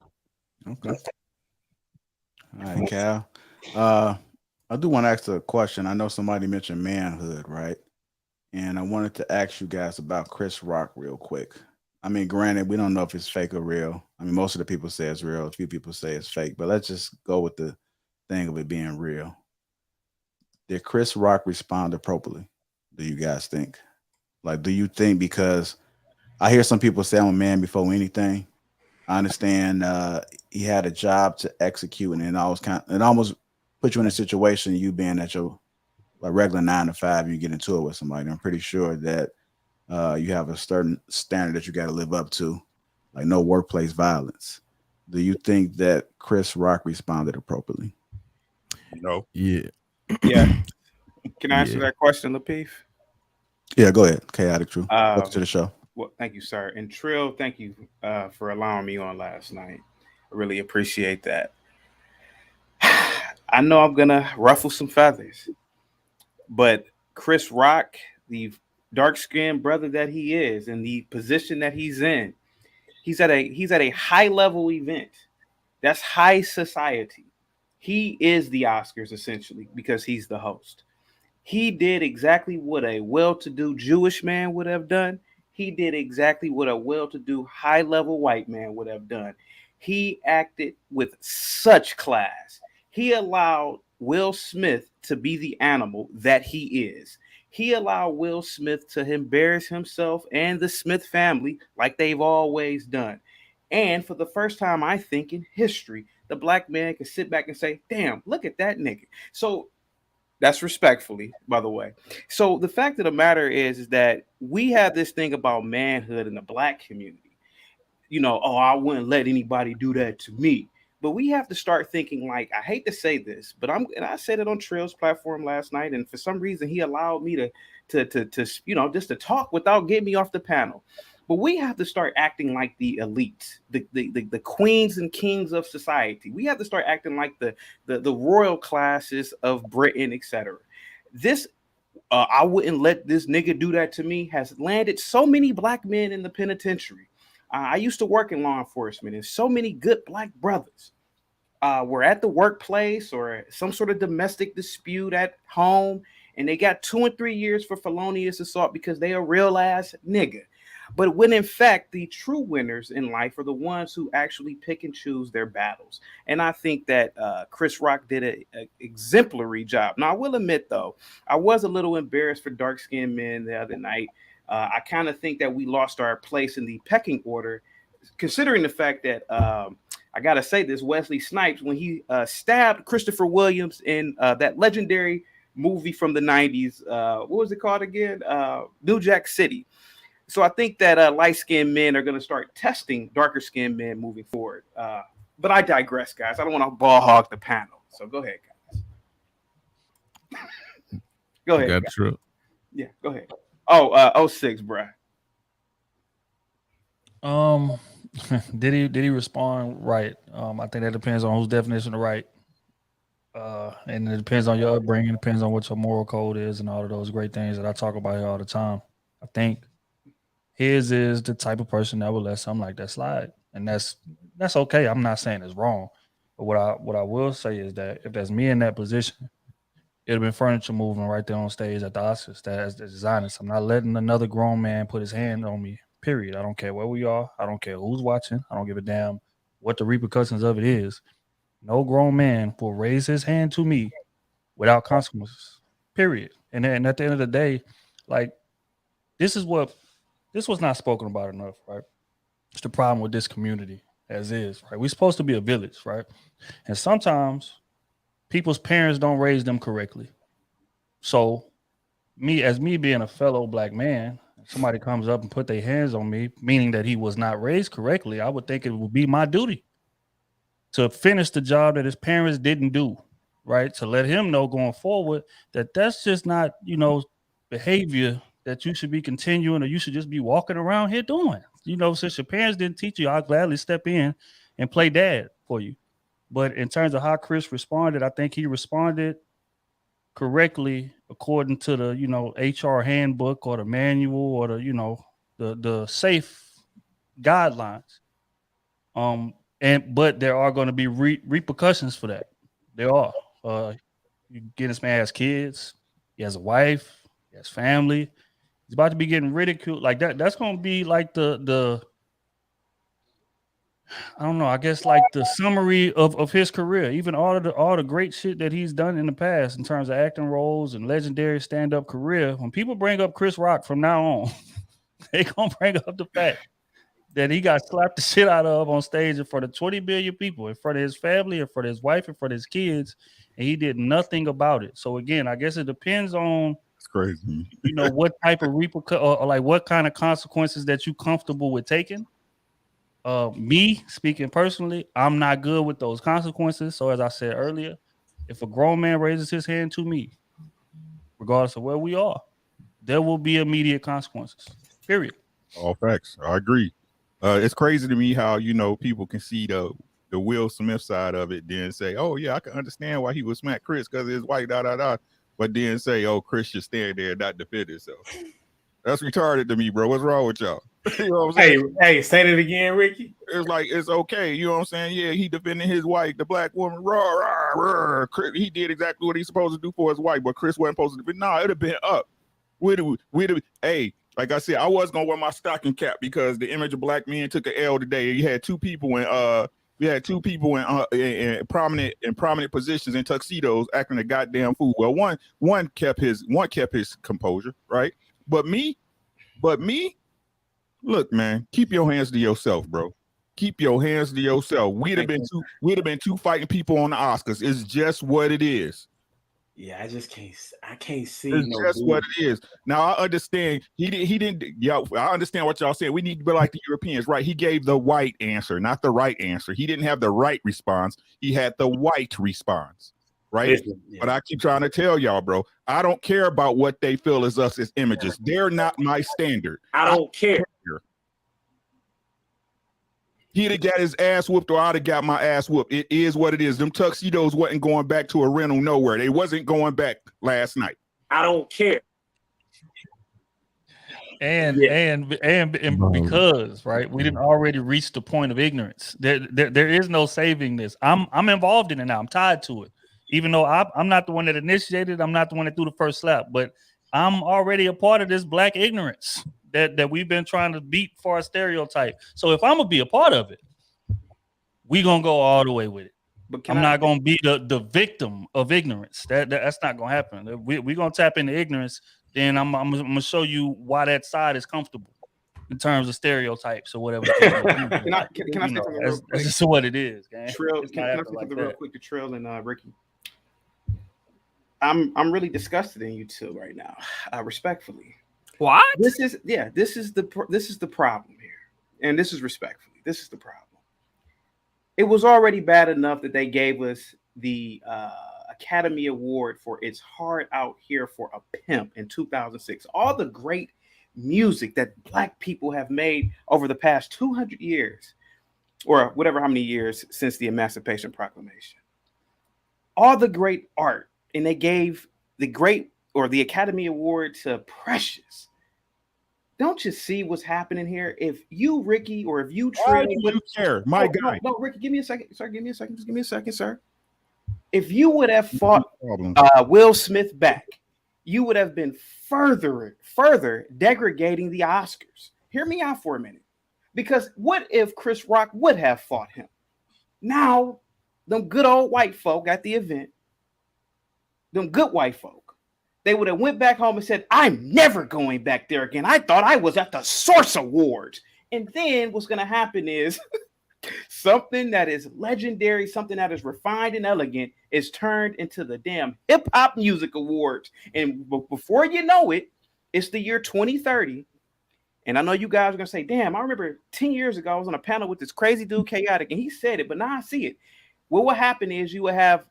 Okay. All right, Cal. I do want to ask a question. I know somebody mentioned manhood, right? And I wanted to ask you guys about Chris Rock real quick. I mean, granted, we don't know if it's fake or real. I mean, most of the people say it's real. A few people say it's fake, but let's just go with the thing of it being real. Did Chris Rock respond appropriately? Do you guys think? Like, do you think, because I hear some people say I'm a man before anything. I understand he had a job to execute, and it almost put you in a situation, you being at your regular 9 to 5, you get into it with somebody. I'm pretty sure that you have a certain standard that you got to live up to, like no workplace violence. Do you think that Chris Rock responded appropriately? No. Yeah. Yeah. Can I answer Yeah. that question, Lapeef? Yeah, go ahead. Chaotic True. Welcome to the show. Well, thank you, sir. And Trill, thank you for allowing me on last night. I really appreciate that. I know I'm gonna ruffle some feathers, but Chris Rock, the dark-skinned brother that he is, and the position that he's in, he's at a high-level event. That's high society. He is the Oscars essentially because he's the host. He did exactly what a well-to-do Jewish man would have done. He did exactly what a well-to-do high-level white man would have done. He acted with such class. He allowed Will Smith to be the animal that he is. He allowed Will Smith to embarrass himself and the Smith family like they've always done. And for the first time, I think, in history, the black man can sit back and say, damn, look at that nigga. So that's respectfully, by the way. So the fact of the matter is that we have this thing about manhood in the black community. You know, oh, I wouldn't let anybody do that to me. But we have to start thinking, like, I hate to say this, but I said it on Trill's platform last night, and for some reason he allowed me to just to talk without getting me off the panel. But we have to start acting like the elites, the queens and kings of society. We have to start acting like the royal classes of Britain, etc. This I wouldn't let this nigga do that to me has landed so many black men in the penitentiary. I used to work in law enforcement, and so many good black brothers were at the workplace or some sort of domestic dispute at home, and they got 2 and 3 years for felonious assault because they a real ass nigga. But when in fact the true winners in life are the ones who actually pick and choose their battles. And I think that Chris Rock did an exemplary job. Now, I will admit, though, I was a little embarrassed for dark-skinned men the other night. I kind of think that we lost our place in the pecking order, considering the fact that I got to say this, Wesley Snipes, when he stabbed Christopher Williams in that legendary movie from the 90s, what was it called again? New Jack City. So I think that light-skinned men are going to start testing darker-skinned men moving forward. But I digress, guys. I don't want to ball hog the panel. So go ahead, guys. Go ahead. Got Trill. Yeah, go ahead. Oh, 06, bruh. Did he respond right? I think that depends on whose definition of right. And it depends on your upbringing, it depends on what your moral code is and all of those great things that I talk about here all the time. I think his is the type of person that would let something like that slide. And that's okay. I'm not saying it's wrong. But what I will say is that if that's me in that position, it'd have been furniture moving right there on stage at the Oscars. That's the designers. I'm not letting another grown man put his hand on me, period. I don't care where we are. I don't care who's watching. I don't give a damn what the repercussions of it is. No grown man will raise his hand to me without consequences, period. And at the end of the day, like, this was not spoken about enough, right? It's the problem with this community as is, right? We're supposed to be a village, right? And sometimes people's parents don't raise them correctly. So me being a fellow black man, somebody comes up and put their hands on me, meaning that he was not raised correctly, I would think it would be my duty to finish the job that his parents didn't do, right? To let him know going forward that that's just not, behavior that you should be continuing or you should just be walking around here doing. Since your parents didn't teach you, I'll gladly step in and play dad for you. But in terms of how Chris responded, I think he responded correctly according to the HR handbook or the manual or the safe guidelines. But there are going to be repercussions for that. There are. You get this man has kids, he has a wife, he has family. He's about to be getting ridiculed like that. That's going to be like the I don't know. I guess like the summary of his career, even all the great shit that he's done in the past in terms of acting roles and legendary stand-up career. When people bring up Chris Rock from now on, they gonna bring up the fact that he got slapped the shit out of on stage in front of 20 billion people, in front of his family, in front of his wife, in front of his kids, and he did nothing about it. So again, I guess it depends on It's crazy. what type of or like what kind of consequences that you comfortable with taking. Me speaking personally, I'm not good with those consequences. So as I said earlier, if a grown man raises his hand to me, regardless of where we are, there will be immediate consequences. Period. All facts. I agree. It's crazy to me how people can see the Will Smith side of it, then say, "Oh yeah, I can understand why he would smack Chris because his white but then say, "Oh, Chris should stand there and not defend himself." That's retarded to me, bro. What's wrong with y'all? You know what I'm saying? Hey, say that again, Ricky. It's like it's okay. You know what I'm saying? Yeah, he defending his wife, the black woman. Rah, rah, rah. Chris, he did exactly what he's supposed to do for his wife, but Chris wasn't supposed to defend. Nah, it'd have been up. Hey, like I said, I was gonna wear my stocking cap because the image of black men took an L today. You had two people in prominent positions in tuxedos acting a goddamn fool. Well, one kept his composure, right? But me, look, man, keep your hands to yourself, bro. Keep your hands to yourself. We'd have been two fighting people on the Oscars. It's just what it is. Yeah, I can't see. It's just what it is. Now I understand he didn't. I understand what y'all saying. We need to be like the Europeans, right? He gave the white answer, not the right answer. He didn't have the right response. He had the white response, right? Yeah. But I keep trying to tell y'all, bro, I don't care about what they feel as us as images. They're not my standard. I don't care. He'd have got his ass whooped or I'd have got my ass whooped. It is what it is. Them tuxedos wasn't going back to a rental nowhere. They wasn't going back last night. I don't care. And because right, we didn't already reach the point of ignorance. There is no saving this. I'm involved in it now. I'm tied to it. Even though I'm not the one that initiated, I'm not the one that threw the first slap, but I'm already a part of this black ignorance that we've been trying to beat for a stereotype. So if I'm gonna be a part of it, we gonna go all the way with it. But I'm not gonna be the victim of ignorance. That's not gonna happen. We gonna tap into ignorance. Then I'm gonna show you why that side is comfortable in terms of stereotypes or whatever. Can I say something real quick? That's just what it is, gang. Trill, can I say something real quick to Trill and Ricky? I'm really disgusted in you two right now, respectfully. What? This is the problem here, and this is respectfully. This is the problem. It was already bad enough that they gave us the Academy Award for It's Hard Out Here for a Pimp in 2006. All the great music that black people have made over the past 200 years, or whatever how many years since the Emancipation Proclamation. All the great art, and they gave the Academy Award to Precious. Don't you see what's happening here? If you, Ricky, or if you, Trill, you care, my guy. No, Ricky, give me a second, sir. Give me a second. Just give me a second, sir. If you would have fought Will Smith back, you would have been further degrading the Oscars. Hear me out for a minute. Because what if Chris Rock would have fought him? Now, them good old white folk at the event, them good white folk, they would have went back home and said, I'm never going back there again. I thought I was at the Source Awards. And then what's going to happen is something that is legendary, something that is refined and elegant is turned into the damn Hip Hop Music Awards. And before you know it, it's the year 2030. And I know you guys are going to say, damn, I remember 10 years ago, I was on a panel with this crazy dude, Chaotic, and he said it, but now I see it. What will happen is you will have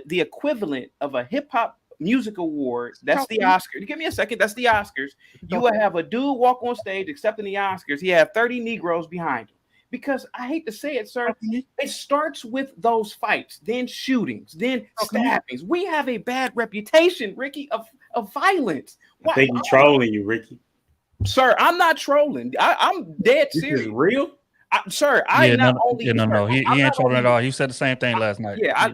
the equivalent of a hip hop music award. That's the Oscars. Give me a second. That's the Oscars. You will have a dude walk on stage accepting the Oscars. He have 30 Negroes behind him Because I hate to say it, sir, it starts with those fights, then shootings, then stabbings. We have a bad reputation, Ricky, of violence. I think he's trolling you, Ricky. Sir, I'm not trolling. I'm dead serious. This is real? Sir, He ain't trolling at all. He said the same thing last night. Yeah, I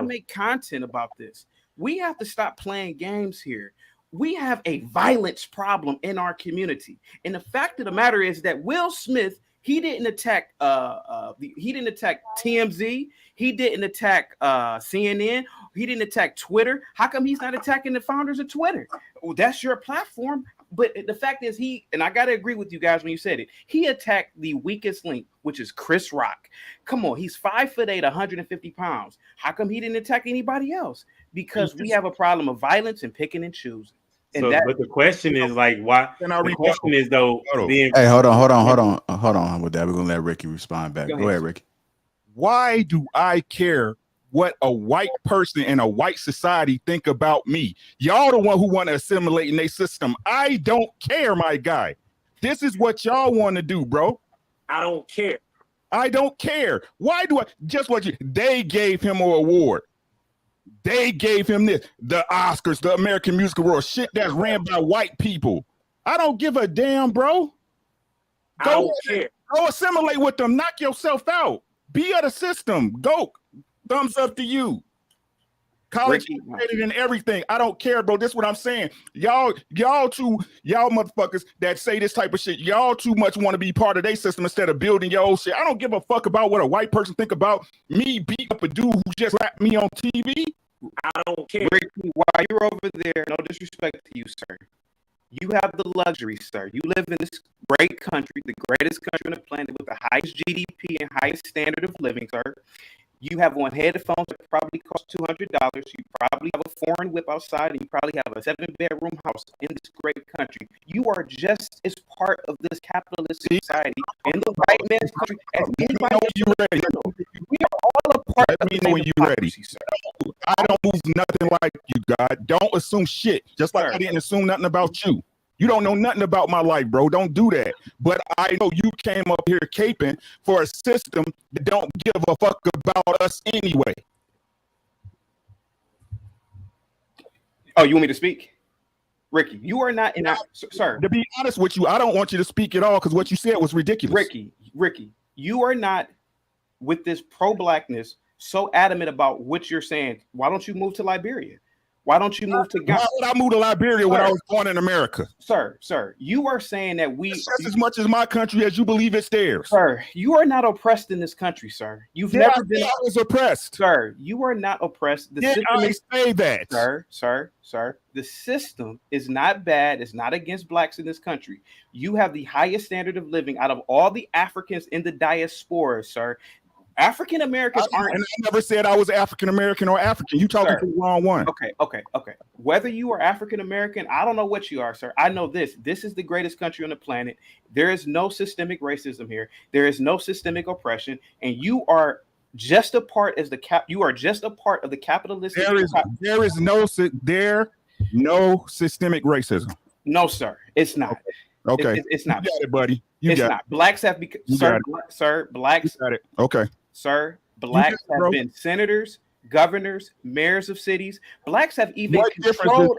make content about this. We have to stop playing games here. We have a violence problem in our community, and the fact of the matter is that Will Smith, he didn't attack TMZ, he didn't attack CNN, he didn't attack Twitter. How come he's not attacking the founders of Twitter? Well, that's your platform. But the fact is, and I gotta agree with you guys when you said it, he attacked the weakest link, which is Chris Rock. Come on, he's 5'8", 150 pounds. How come he didn't attack anybody else? Because we have a problem of violence and picking and choosing. And but the question is like, why? The question is though. Hey, hold on with that. We're gonna let Ricky respond back. Go ahead, Ricky. Why do I care what a white person in a white society think about me? Y'all the one who want to assimilate in their system. I don't care, my guy. This is what y'all want to do, bro. I don't care. I don't care. Why do they gave him an award. They gave him the Oscars, the American Music Awards, shit that's ran by white people. I don't give a damn, bro. Go assimilate with them. Knock yourself out. Be of the system. Go. Thumbs up to you. College educated and everything. I don't care, bro. This is what I'm saying. Y'all motherfuckers that say this type of shit, y'all too much want to be part of their system instead of building your own shit. I don't give a fuck about what a white person think about me beat up a dude who just slapped me on TV. I don't care. Ricky, while you're over there, no disrespect to you, sir. You have the luxury, sir. You live in this great country, the greatest country on the planet with the highest GDP and highest standard of living, sir. You have on headphones that probably cost $200. You probably have a foreign whip outside, and you probably have a 7-bedroom house in this great country. You are just as part of this capitalist society in the white man's country as anybody else. We are all a part of the when you're ready. I don't move nothing like you, God. Don't assume shit. Just like I didn't assume nothing about you. You don't know nothing about my life, bro. Don't do that. But I know you came up here caping for a system that don't give a fuck about us anyway. Oh, you want me to speak? Ricky, you are not in our, sir. To be honest with you, I don't want you to speak at all because what you said was ridiculous. Ricky, you are not with this pro-blackness so adamant about what you're saying. Why don't you move to Liberia? Why don't you move to Ghana? Why would I move to Liberia when I was born in America? Sir, you are saying that it's just as much as my country as you believe it's theirs. Sir, you are not oppressed in this country, sir. You've never been. I was oppressed. Sir, you are not oppressed. I say that. Sir. The system is not bad. It's not against blacks in this country. You have the highest standard of living out of all the Africans in the diaspora, sir. African Americans aren't. And I never said I was African American or African. You talking to the wrong one. Okay. Whether you are African American, I don't know what you are, sir. I know this. This is the greatest country on the planet. There is no systemic racism here. There is no systemic oppression, and you are just a part of the capitalistic. There is no systemic racism. No, sir. It's not. Okay. It's not. You got it, buddy. It's not. Blacks have become, sir. Blacks. You got it. Okay. Sir, blacks have been senators, governors, mayors of cities. Blacks have even controlled.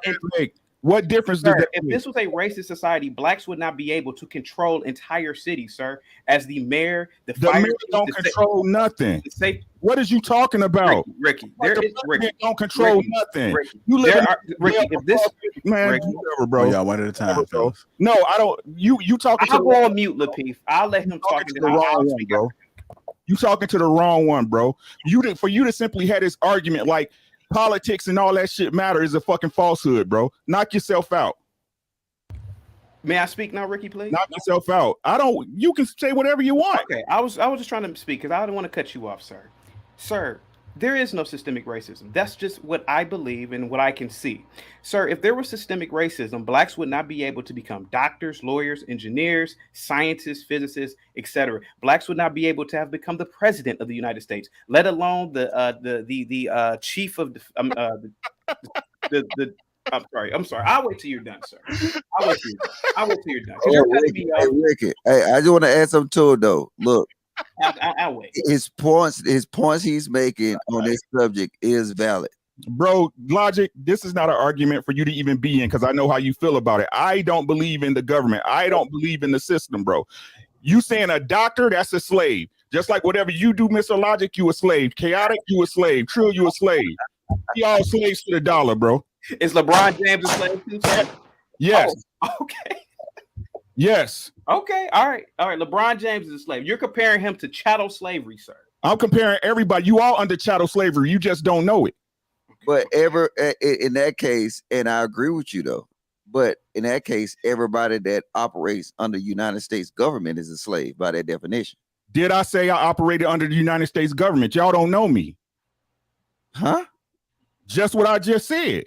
What difference does that make? If this was a racist society, blacks would not be able to control entire cities, sir. As the mayor, the fire mayor don't control nothing. What is you talking about, Ricky? Ricky don't control nothing. You live Ricky. If this man, whatever, bro. Y'all one at a time, bro. No, I don't. You talking? I'll go on mute, Lapeef. I'll let him talk to the wrong one, bro. You talking to the wrong one, bro. For you to simply have this argument like politics and all that shit matter is a fucking falsehood, bro. Knock yourself out. May I speak now, Ricky, please? Knock yourself out. You can say whatever you want. Okay, I was just trying to speak because I didn't want to cut you off, sir. Sir, there is no systemic racism. That's just what I believe and what I can see. Sir, if there was systemic racism, blacks would not be able to become doctors, lawyers, engineers, scientists, physicists, etc. Blacks would not be able to have become the president of the United States, let alone the chief of the I'm sorry. I'll wait till you're done, sir. I'll wait till you're done. 'Cause Oh, you're cutting Ricky, me hey, off. Ricky. Hey, I just want to add something to it though. Look, I'll wait. his points he's making on this subject is valid. Bro, Logic, this is not an argument for you to even be in because I know how you feel about it. I don't believe in the government. I don't believe in the system, bro. You saying a doctor, that's a slave. Just like whatever you do, Mr. Logic, you a slave. Chaotic, you a slave. Trill, you a slave. We all slaves to the dollar, bro. Is LeBron James a slave too, sir? Yes. Oh, okay. Yes. Okay. All right. LeBron James is a slave. You're comparing him to chattel slavery, sir. I'm comparing everybody. You all under chattel slavery. You just don't know it. But in that case, and I agree with you though, but in that case, everybody that operates under United States government is a slave by that definition. Did I say I operated under the United States government? Y'all don't know me. Huh? Just what I just said.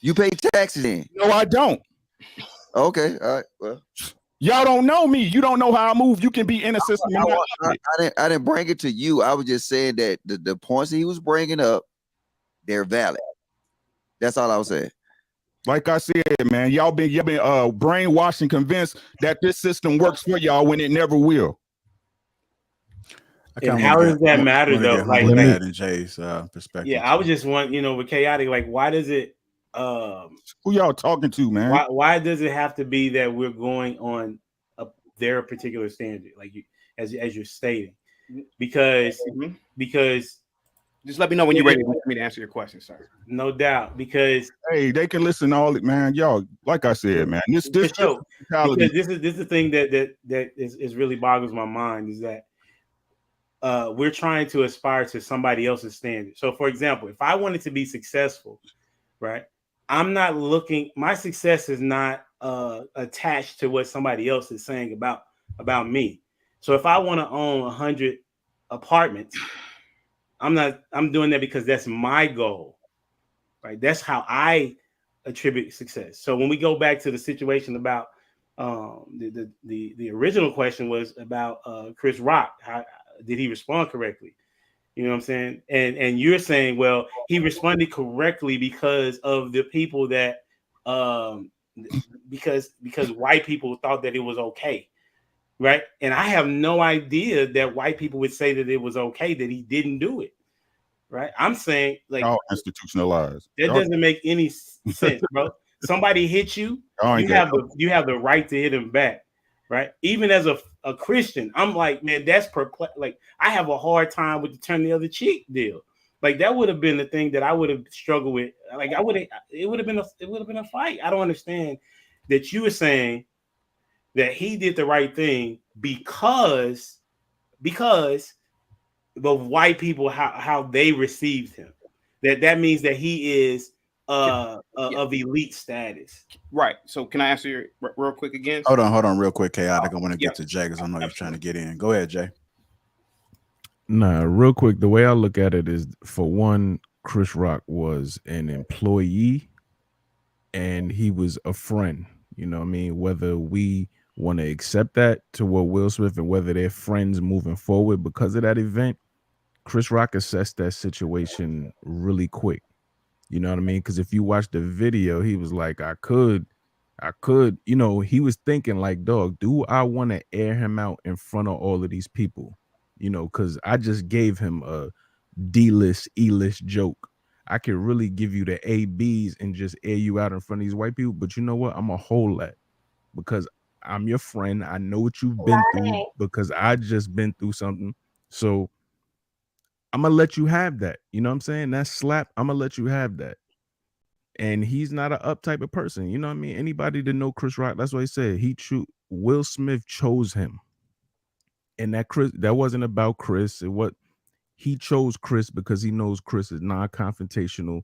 You pay taxes in? No, I don't. Okay. All right. Well, y'all don't know me. You don't know how I move. You can be in a system. I didn't bring it to you. I was just saying that the points that he was bringing up, they're valid. That's all I was saying. Like I said, man, y'all been brainwashed and convinced that this system works for y'all when it never will. And how does that matter though? Like that in Jay's perspective. Yeah, I would just want, with chaotic, like why does it who y'all talking to, man? Why does it have to be that we're going on their particular standard, like as you're stating? Because just let me know when you're ready for me to answer your question, sir. No doubt, because hey, they can listen to all it, man. Y'all, like I said, man, this is the thing that is really boggles my mind is that we're trying to aspire to somebody else's standard. So, for example, if I wanted to be successful, right, I'm not looking. My success is not attached to what somebody else is saying about me. So, if I want to own 100 apartments, I'm doing that because that's my goal, right? That's how I attribute success. So, when we go back to the situation about the original question was about Chris Rock. How did he respond correctly? You know what I'm saying? And you're saying, well, he responded correctly because of the people that because white people thought that it was okay, right? And I have no idea that white people would say that it was okay that he didn't do it, right? I'm saying like institutionalized. That doesn't make any sense, bro. Somebody hit you, you have the right to hit him back, right? Even as a Christian, I'm like, man, that's perplexed. Like, I have a hard time with the turn the other cheek deal. Like, that would have been the thing that I would have struggled with. Like, it would have been a fight. I don't understand that you were saying that he did the right thing because of white people, how they received him. That means that he is of elite status. Right. So can I answer your real quick again? Hold on real quick, Chaotic. I want to get to Jay because I know you're trying to get in. Go ahead, Jay. Nah, real quick, the way I look at it is, for one, Chris Rock was an employee and he was a friend. You know what I mean? Whether we want to accept that to what Will Smith and whether they're friends moving forward because of that event, Chris Rock assessed that situation really quick. You know what I mean? Because if you watch the video, he was like, I could, he was thinking like, dog, do I want to air him out in front of all of these people? Because I just gave him a D-list, E-list joke. I could really give you the A-Bs and just air you out in front of these white people. But you know what? I'm going to hold that because I'm your friend. I know what you've been through because I just been through something. So I'm going to let you have that. You know what I'm saying? That slap, I'm going to let you have that. And he's not an up type of person. You know what I mean? Anybody that know Chris Rock, that's what he said. Will Smith chose him. And that wasn't about Chris. He chose Chris because he knows Chris is non-confrontational.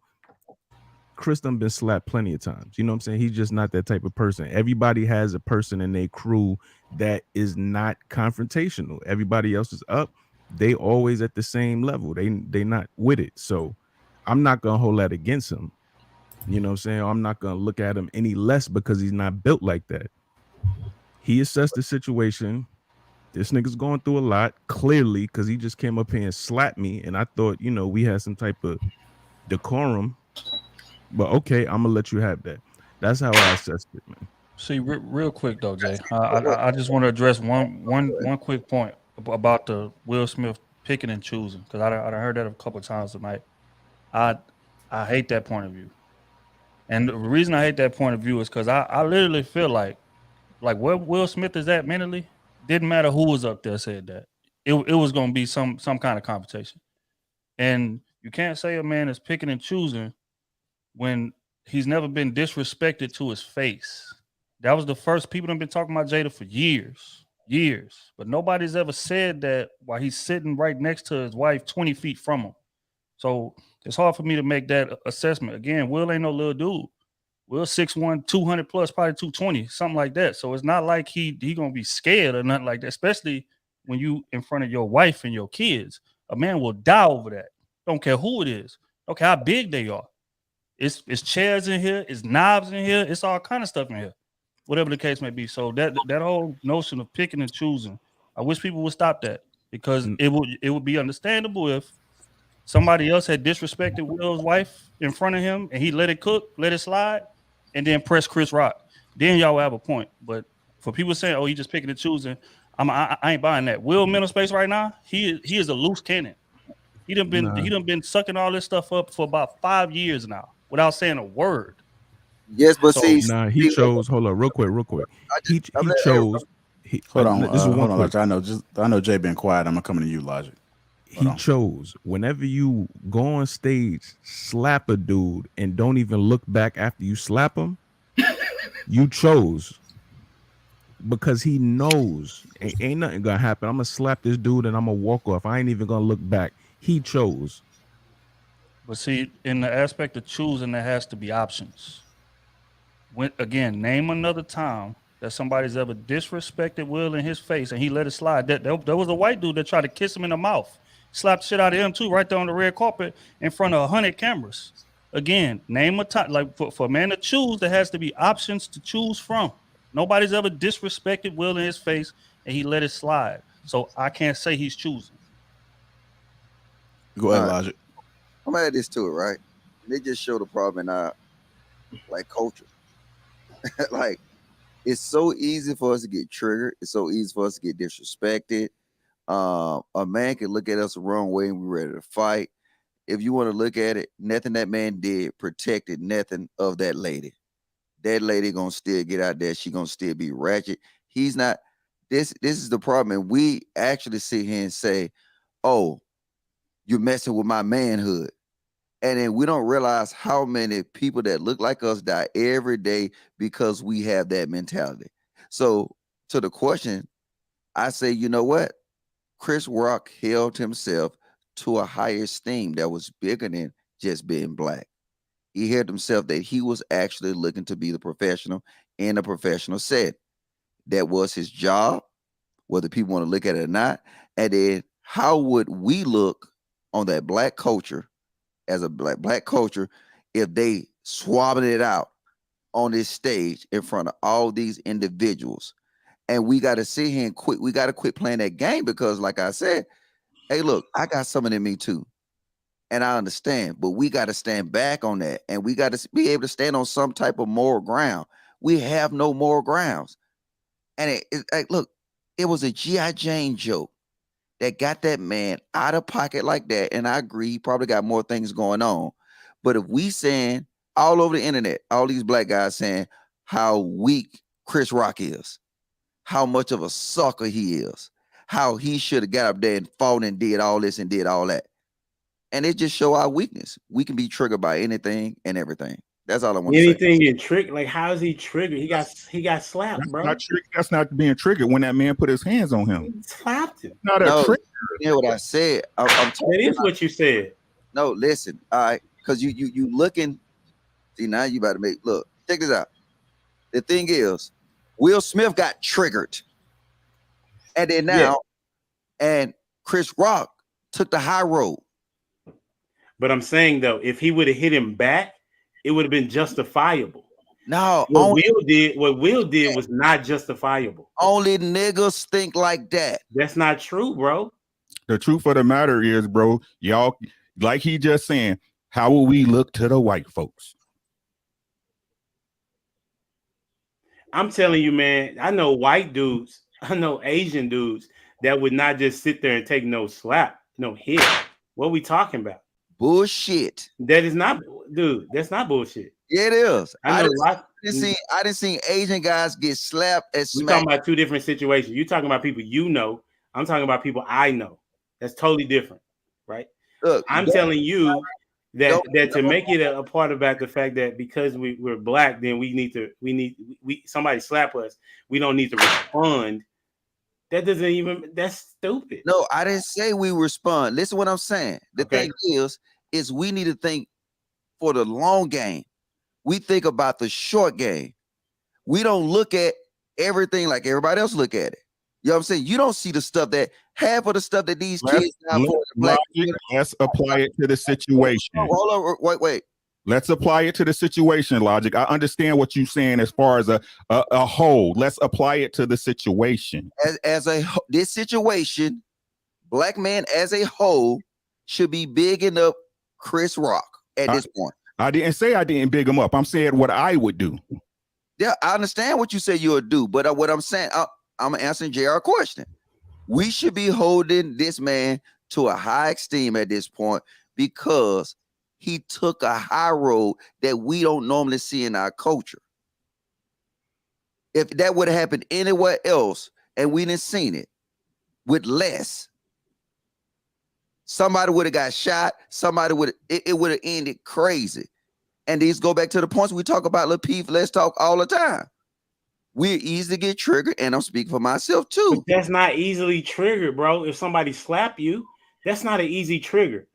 Chris done been slapped plenty of times. You know what I'm saying? He's just not that type of person. Everybody has a person in their crew that is not confrontational. Everybody else is up. They always at the same level. They not with it. So I'm not gonna hold that against him. You know what I'm saying? I'm not gonna look at him any less because he's not built like that. He assessed the situation. This nigga's going through a lot, clearly, because he just came up here and slapped me. And I thought, we had some type of decorum. But okay, I'm gonna let you have that. That's how I assessed it, man. See, real quick though, Jay. I just want to address one quick point about the Will Smith picking and choosing, because I heard that a couple of times tonight. I hate that point of view, and the reason I hate that point of view is because I literally feel like where Will Smith is at mentally, didn't matter who was up there said that. It was gonna be some kind of competition, and you can't say a man is picking and choosing when he's never been disrespected to his face. That was the first people have been talking about Jada for years, but nobody's ever said that while he's sitting right next to his wife 20 feet from him. So it's hard for me to make that assessment. Again, Will ain't no little dude. Will 6'1", 200 plus, probably 220, something like that. So it's not like he gonna be scared or nothing like that, especially when you in front of your wife and your kids. A man will die over that. Don't care who it is. Don't care how big they are. It's chairs in here, it's knives in here, it's all kind of stuff in here, whatever the case may be. So that whole notion of picking and choosing, I wish people would stop that, because it would be understandable if somebody else had disrespected Will's wife in front of him and he let it cook, let it slide, and then press Chris Rock. Then y'all will have a point. But for people saying, "Oh, he just picking and choosing," I ain't buying that. Will mental space right now, he is a loose cannon. He done been sucking all this stuff up for about 5 years now without saying a word. Yes, but So, see, he chose. Hold on, real quick. He chose. Hold on, this is one hold on, quick. Logic. I know Jay been quiet. I'm coming to you, Logic. He chose. Whenever you go on stage, slap a dude, and don't even look back after you slap him, you chose. Because he knows ain't nothing gonna happen. I'm gonna slap this dude and I'm gonna walk off. I ain't even gonna look back. He chose. But see, in the aspect of choosing, there has to be options. Again, name another time that somebody's ever disrespected Will in his face and he let it slide. There was a white dude that tried to kiss him in the mouth, slapped shit out of him too, right there on the red carpet in front of 100 cameras. Again, name a time. Like for a man to choose, there has to be options to choose from. Nobody's ever disrespected Will in his face and he let it slide. So I can't say he's choosing. Go ahead, Logic. I'm gonna add this to it, right? They just show the problem in our culture. Like, it's so easy for us to get triggered. It's so easy for us to get disrespected. A man can look at us the wrong way and we're ready to fight. If you want to look at it, nothing that man did protected nothing of that lady. That lady gonna still get out there. She gonna still be ratchet. He's not. This is the problem. And we actually sit here and say, "Oh, you're messing with my manhood," and then we don't realize how many people that look like us die every day because we have that mentality. So, to the question, I say, you know what? Chris Rock held himself to a higher esteem that was bigger than just being black. He held himself that he was actually looking to be the professional in a professional set. That was his job, whether people want to look at it or not. And then how would we look on that black culture as a black culture if they swabbing it out on this stage in front of all these individuals? And we got to sit here and quit. We got to quit playing that game because, like I said, hey, look, I got something in me too. And I understand, but we got to stand back on that. And we got to be able to stand on some type of moral ground. We have no moral grounds. And look, it was a G.I. Jane joke that got that man out of pocket like that. And I agree, he probably got more things going on. But if we saying all over the internet, all these black guys saying how weak Chris Rock is, how much of a sucker he is, how he should have got up there and fought and did all this and did all that. And it just show our weakness. We can be triggered by anything and everything. That's all I want to say. Anything get triggered? Like, how is he triggered? He got slapped, bro. That's not being triggered when that man put his hands on him. He slapped him. Not a trigger. You know what I said? That is what you said. No, listen. All right, because you looking. See, now you about to make look. Check this out. The thing is, Will Smith got triggered, and then now, and Chris Rock took the high road. But I'm saying though, if he would have hit him back, it would have been justifiable. No, what Will did was not justifiable. Only niggas think like that. That's not true, bro. The truth of the matter is, bro, y'all, like he just saying, how will we look to the white folks? I'm telling you, man, I know white dudes, I know Asian dudes that would not just sit there and take no slap, no hit. What we talking about? Bullshit. That is not, dude, that's not bullshit. Yeah, it is. I know I didn't see Asian guys get slapped and We're smacked. talking about two different situations. You're talking about people you know. I'm talking about people I know. That's totally different, right? Look, I'm telling you that to make it a part about the fact that because we're black, then we somebody slap us, we don't need to respond. That doesn't even, that's stupid. No, I didn't say we respond. Listen to what I'm saying. The thing is we need to think for the long game. We think about the short game. We don't look at everything like everybody else look at it. You know what I'm saying? You don't see the stuff that half of the stuff that these kids now for the black. Let's apply it to the situation. Hold on, wait. Let's apply it to the situation, Logic. I understand what you're saying as far as a whole. Let's apply it to the situation. This situation, black man as a whole should be bigging up Chris Rock at this point. I didn't say I didn't big him up. I'm saying what I would do. Yeah, I understand what you say you would do, but what I'm saying, I'm answering JR question. We should be holding this man to a high esteem at this point because he took a high road that we don't normally see in our culture. If that would have happened anywhere else and we didn't seen it with less, somebody would have got shot. Somebody would it would have ended crazy. And these go back to the points we talk about Lapeef. Let's talk all the time. We're easy to get triggered, and I'm speaking for myself too. But that's not easily triggered, bro. If somebody slap you, that's not an easy trigger.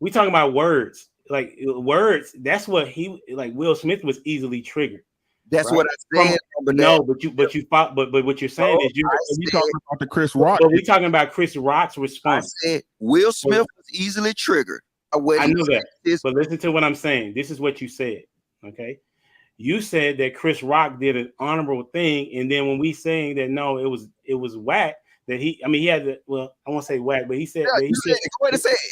We talking about words, like words. That's what Will Smith was easily triggered. That's right? What I said. But what you're saying is you talking about the Chris Rock. But we talking about Chris Rock's response. I said Will Smith was easily triggered. I know that. But listen to what I'm saying. This is what you said. Okay. You said that Chris Rock did an honorable thing, and then when we saying that no, it was whack. That he had to. Well, I won't say whack, but he said. Yeah, he said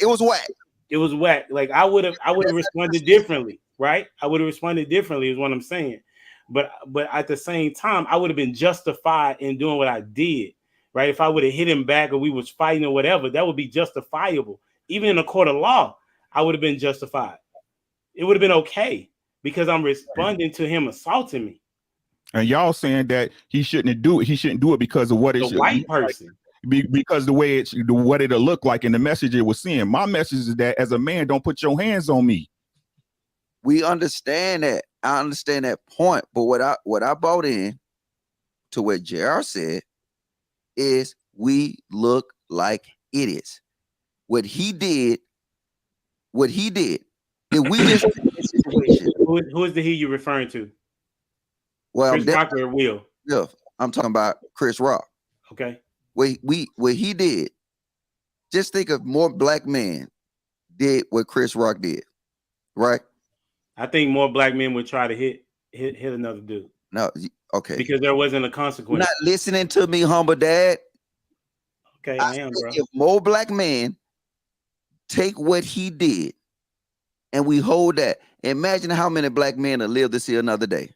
it was whack. It was whack. Like I would have responded differently, right? I would have responded differently, is what I'm saying. But at the same time, I would have been justified in doing what I did, right? If I would have hit him back or we was fighting or whatever, that would be justifiable. Even in a court of law, I would have been justified. It would have been okay because I'm responding to him assaulting me. And y'all saying that he shouldn't do it. He shouldn't do it because of what it's a white person. Because the way what it'll look like in the message it was seeing. My message is that as a man, don't put your hands on me. We understand that. I understand that point. But what I bought in to what JR said is we look like idiots. What he did. If we just situation. Who is the he you referring to? Well, Chris Rock or Will? Yeah, I'm talking about Chris Rock. Okay. What he did, just think of more black men did what Chris Rock did, right? I think more black men would try to hit another dude. No, okay. Because there wasn't a consequence. You're not listening to me, humble dad. Okay, I am, bro. If more black men take what he did and we hold that, imagine how many black men will live to see another day.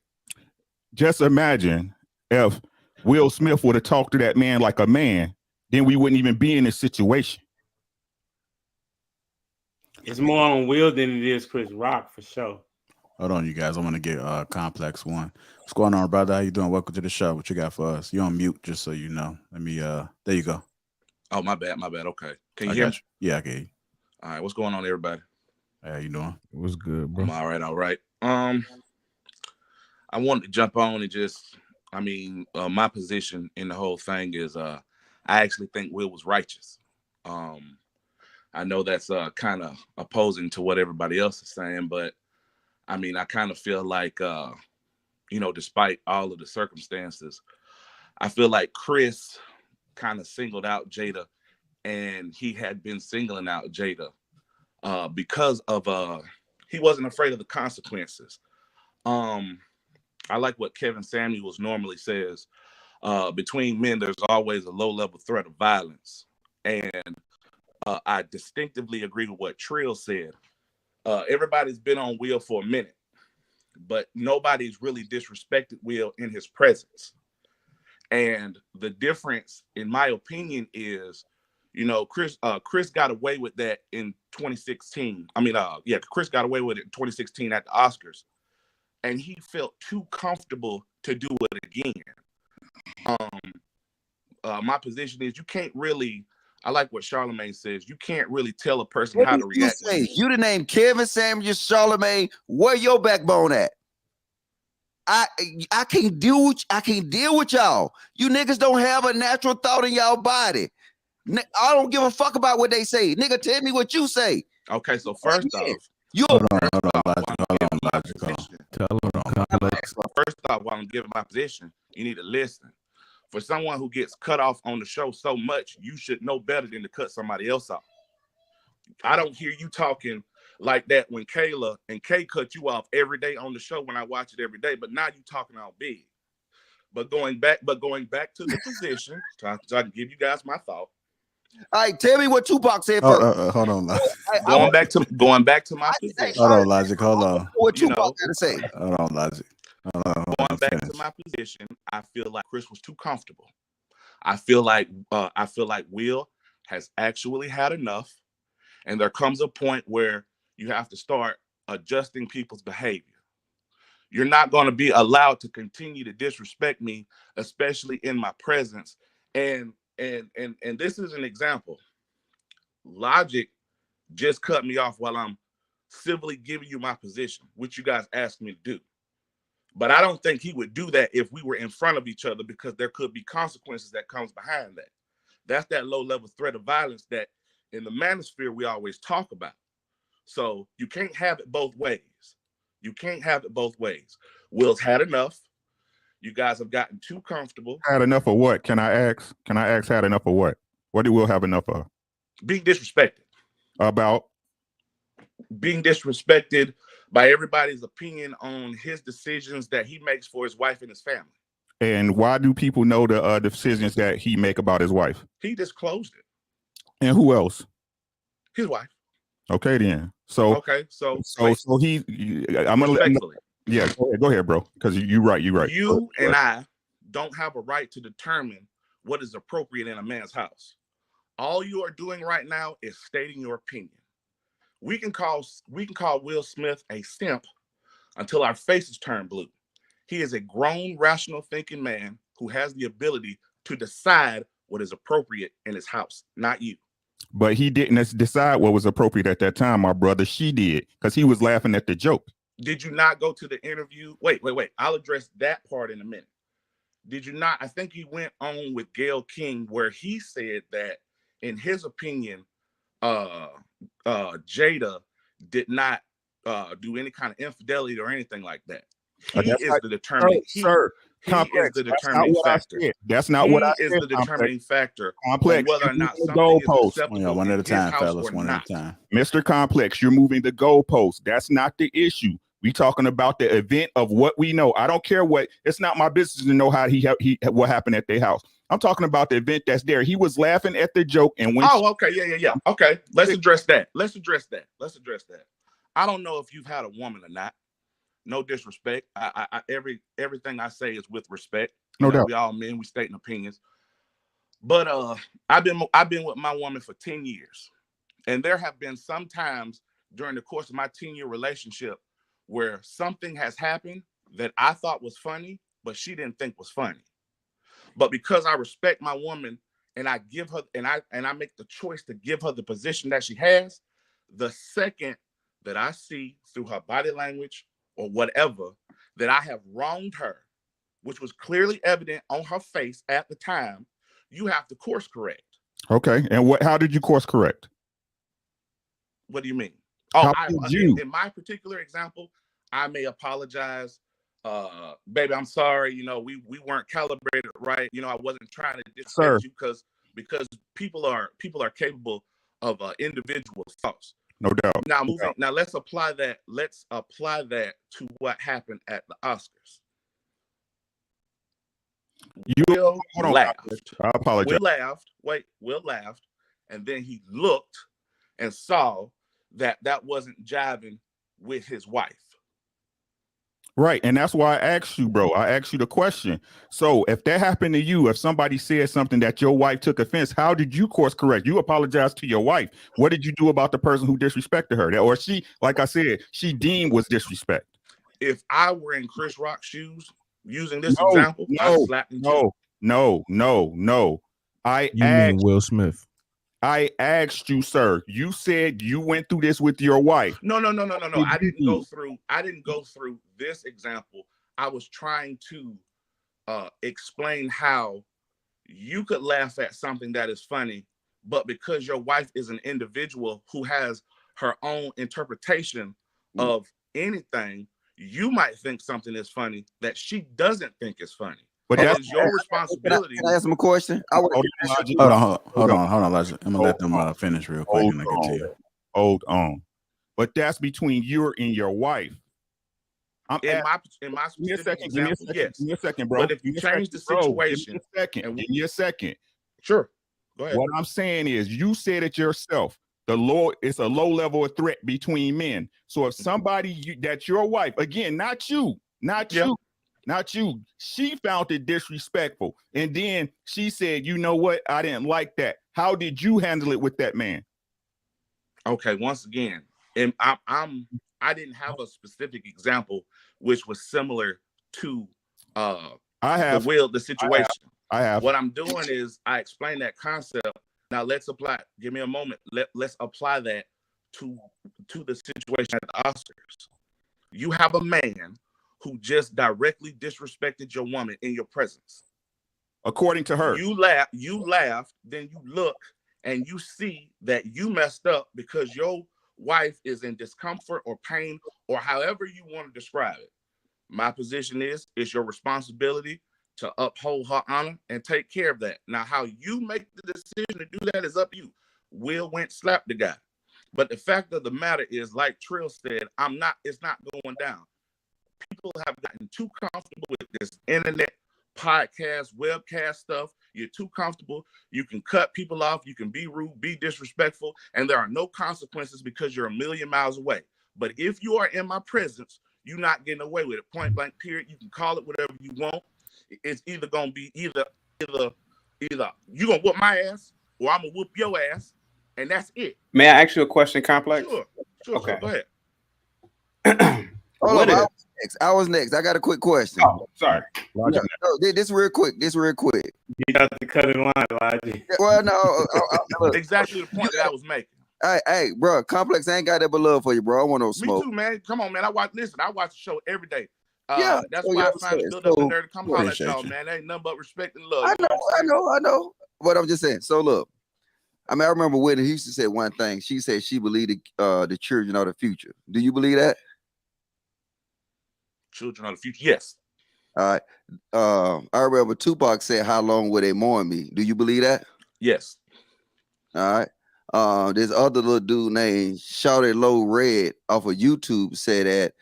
Just imagine if Will Smith would have talked to that man like a man, then we wouldn't even be in this situation. It's more on Will than it is Chris Rock, for sure. Hold on, you guys. I want to get Complex One. What's going on, brother? How you doing? Welcome to the show. What you got for us? You're on mute, just so you know. Let me, there you go. Oh, my bad. Okay. Can you hear me? Yeah, I can hear you. All right. What's going on, everybody? How you doing? It was good, bro. I'm all right. I wanted to jump on and just, my position in the whole thing is I actually think Will was righteous. I know that's kind of opposing to what everybody else is saying, but I kind of feel like, despite all of the circumstances, I feel like Chris kind of singled out Jada, and he had been singling out Jada because of he wasn't afraid of the consequences. I like what Kevin Samuels normally says, between men, there's always a low-level threat of violence. And I distinctively agree with what Trill said. Everybody's been on Will for a minute. but nobody's really disrespected Will in his presence. And the difference, in my opinion, is, Chris got away with that in 2016. Chris got away with it in 2016 at the Oscars, and he felt too comfortable to do it again. My position is you can't really. I like what Charlemagne says. You can't really tell a person What how did to you react. say? You the name Kevin Samuels, Charlemagne. Where your backbone at? I can't deal with y'all. You niggas don't have a natural thought in y'all body. I don't give a fuck about what they say. Nigga, tell me what you say. Okay, so first off, Hold on, logical. First off, while I'm giving my position, you need to listen. For someone who gets cut off on the show so much, you should know better than to cut somebody else off. I don't hear you talking like that when Kayla and Kay cut you off every day on the show when I watch it every day, but now you talking all big. But going back to the position, so I can give you guys my thought. All right, tell me what Tupac said first. Hold on, Logic. Going back to my position. Hold on, Logic. Hold on. What Tupac got to say? Hold on, Logic. Going back to my position, I feel like Chris was too comfortable. I feel like Will has actually had enough, and there comes a point where you have to start adjusting people's behavior. You're not going to be allowed to continue to disrespect me, especially in my presence. And this is an example. Logic just cut me off while I'm civilly giving you my position, which you guys asked me to do. But I don't think he would do that if we were in front of each other, because there could be consequences that comes behind that. That's that low-level threat of violence that in the manosphere we always talk about. So you can't have it both ways. You can't have it both ways. Will's had enough. You guys have gotten too comfortable. Had enough of what? Can I ask? Had enough of what? What did Will have enough of? Being disrespected. About? Being disrespected by everybody's opinion on his decisions that he makes for his wife and his family. And why do people know the decisions that he make about his wife? He disclosed it. And who else? His wife. Okay, then. So he. I'm gonna let. Yeah, go ahead, bro. Because you're right. You and I don't have a right to determine what is appropriate in a man's house. All you are doing right now is stating your opinion. We can call Will Smith a simp until our faces turn blue. He is a grown, rational thinking man who has the ability to decide what is appropriate in his house, not you. But he didn't decide what was appropriate at that time, my brother. She did, because he was laughing at the joke. Did you not go to the interview? Wait. I'll address that part in a minute. Did you not? I think he went on with Gayle King where he said that, in his opinion, Jada did not do any kind of infidelity or anything like that. He is the determining. Complex. He is the determining factor. That's not what I said. He is the determining factor. Complex. Whether or not something is acceptable one at a time, fellas. One at a time. Mr. Complex, you're moving the goalpost. That's not the issue. We talking about the event of what we know. I don't care what. It's not my business to know how what happened at their house. I'm talking about the event that's there. He was laughing at the joke, and when okay, yeah. Okay, let's address that. I don't know if you've had a woman or not. No disrespect. Everything I say is with respect. No doubt. We all men. We stating opinions. But I've been with my woman for 10 years, and there have been some times during the course of my 10-year relationship where something has happened that I thought was funny, but she didn't think was funny. But because I respect my woman and I give her and I make the choice to give her the position that she has, the second that I see through her body language or whatever that I have wronged her, which was clearly evident on her face at the time, you have to course correct. Okay. And how did you course correct? What do you mean? In my particular example, I may apologize. Baby, I'm sorry. We weren't calibrated right. I wasn't trying to disrespect you because people are capable of individual thoughts. No doubt. Now let's apply that. Let's apply that to what happened at the Oscars. Will laughed. I apologize. Will laughed, and then he looked and saw that wasn't jiving with his wife. Right. And that's why I asked you, bro. I asked you the question. So if that happened to you, if somebody said something that your wife took offense, how did you course correct? You apologized to your wife. What did you do about the person who disrespected her? Or she, like I said, she deemed was disrespect. If I were in Chris Rock's shoes, using this No, example, I'd no, slap him too. no. You mean Will Smith? I asked you, sir. You said you went through this with your wife. No. Did I you didn't go do? through. I didn't go through this example. I was trying to explain how you could laugh at something that is funny, but because your wife is an individual who has her own interpretation of anything, you might think something is funny that she doesn't think is funny. But It that's is your responsibility. Can I ask him a question? Hold on. I'm gonna let them finish real quick and I get to you. Hold on. But that's between you and your wife. In my specific example, yes. Give me a second, bro. But if you change the situation, give me a second. Sure. Go ahead. What I'm saying is, you said it yourself. It's a low level of threat between men. So if somebody that's your wife, again, not you, she found it disrespectful, and then she said, "You know what? I didn't like that." How did you handle it with that man? Okay. Once again, and I didn't have a specific example which was similar to the situation. I have. What I'm doing is I explain that concept. Now let's apply. Give me a moment. Let's apply that to the situation at the Oscars. You have a man who just directly disrespected your woman in your presence. According to her, you laugh, then you look and you see that you messed up because your wife is in discomfort or pain or however you want to describe it. My position is it's your responsibility to uphold her honor and take care of that. Now, how you make the decision to do that is up to you. Will went slap the guy. But the fact of the matter is, like Trill said, it's not going down. People have gotten too comfortable with this internet podcast, webcast stuff. You're too comfortable. You can cut people off. You can be rude, be disrespectful, and there are no consequences because you're a million miles away. But if you are in my presence, you're not getting away with it. Point blank, period. You can call it whatever you want. It's either going to be either you're going to whoop my ass or I'm going to whoop your ass, and that's it. May I ask you a question, Complex? Sure. Okay. Go ahead. I was next. I got a quick question. Oh, sorry. No, this real quick. You got to cut in line, Elijah. Well, no. Exactly the point that I was making. Hey, bro, Complex ain't got that but love for you, bro. I want no smoke. Me too, man. Come on, man. I watch the show every day. That's so why I y'all find said, it build up in so there to come holler at y'all, appreciate man. There ain't nothing but respect and love. I know. But I'm just saying. So look, I remember Whitney used to say one thing. She said she believed the children are the future. Do you believe that? Children are the future. Yes. All right. I remember Tupac said, "How long will they mourn me?" Do you believe that? Yes. All right. This other little dude named Shawty Low Red off of YouTube said that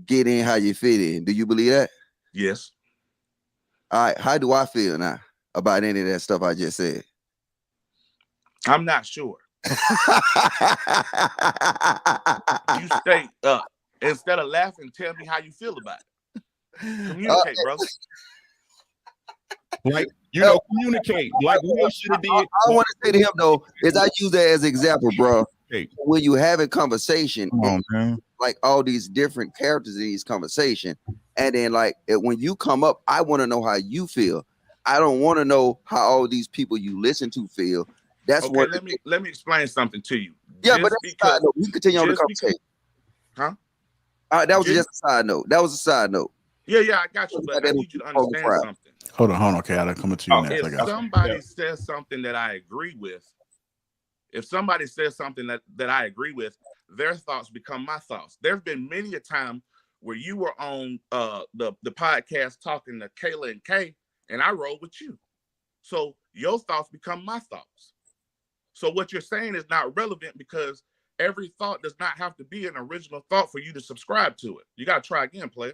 get in how you fit in. Do you believe that? Yes. All right. How do I feel now about any of that stuff I just said? I'm not sure. You stay instead of laughing, tell me how you feel about it. Communicate, brother. Like, communicate. Like Will should have did. I want to say to him though, is I use that as an example, bro. Hey. When you have a conversation, Come on, man. like all these different characters in these conversation, and then when you come up, I want to know how you feel. I don't want to know how all these people you listen to feel. That's okay, what. Let me explain something to you. Yeah, but that's a side note. We continue on the conversation. That was just a side note. That was a side note. Yeah, I got you, but I need you to understand something. Hold on, okay, I'm coming to you next. If somebody says something that I agree with, their thoughts become my thoughts. There have been many a time where you were on the podcast talking to Kayla and Kay, and I roll with you. So your thoughts become my thoughts. So what you're saying is not relevant because every thought does not have to be an original thought for you to subscribe to it. You got to try again, player.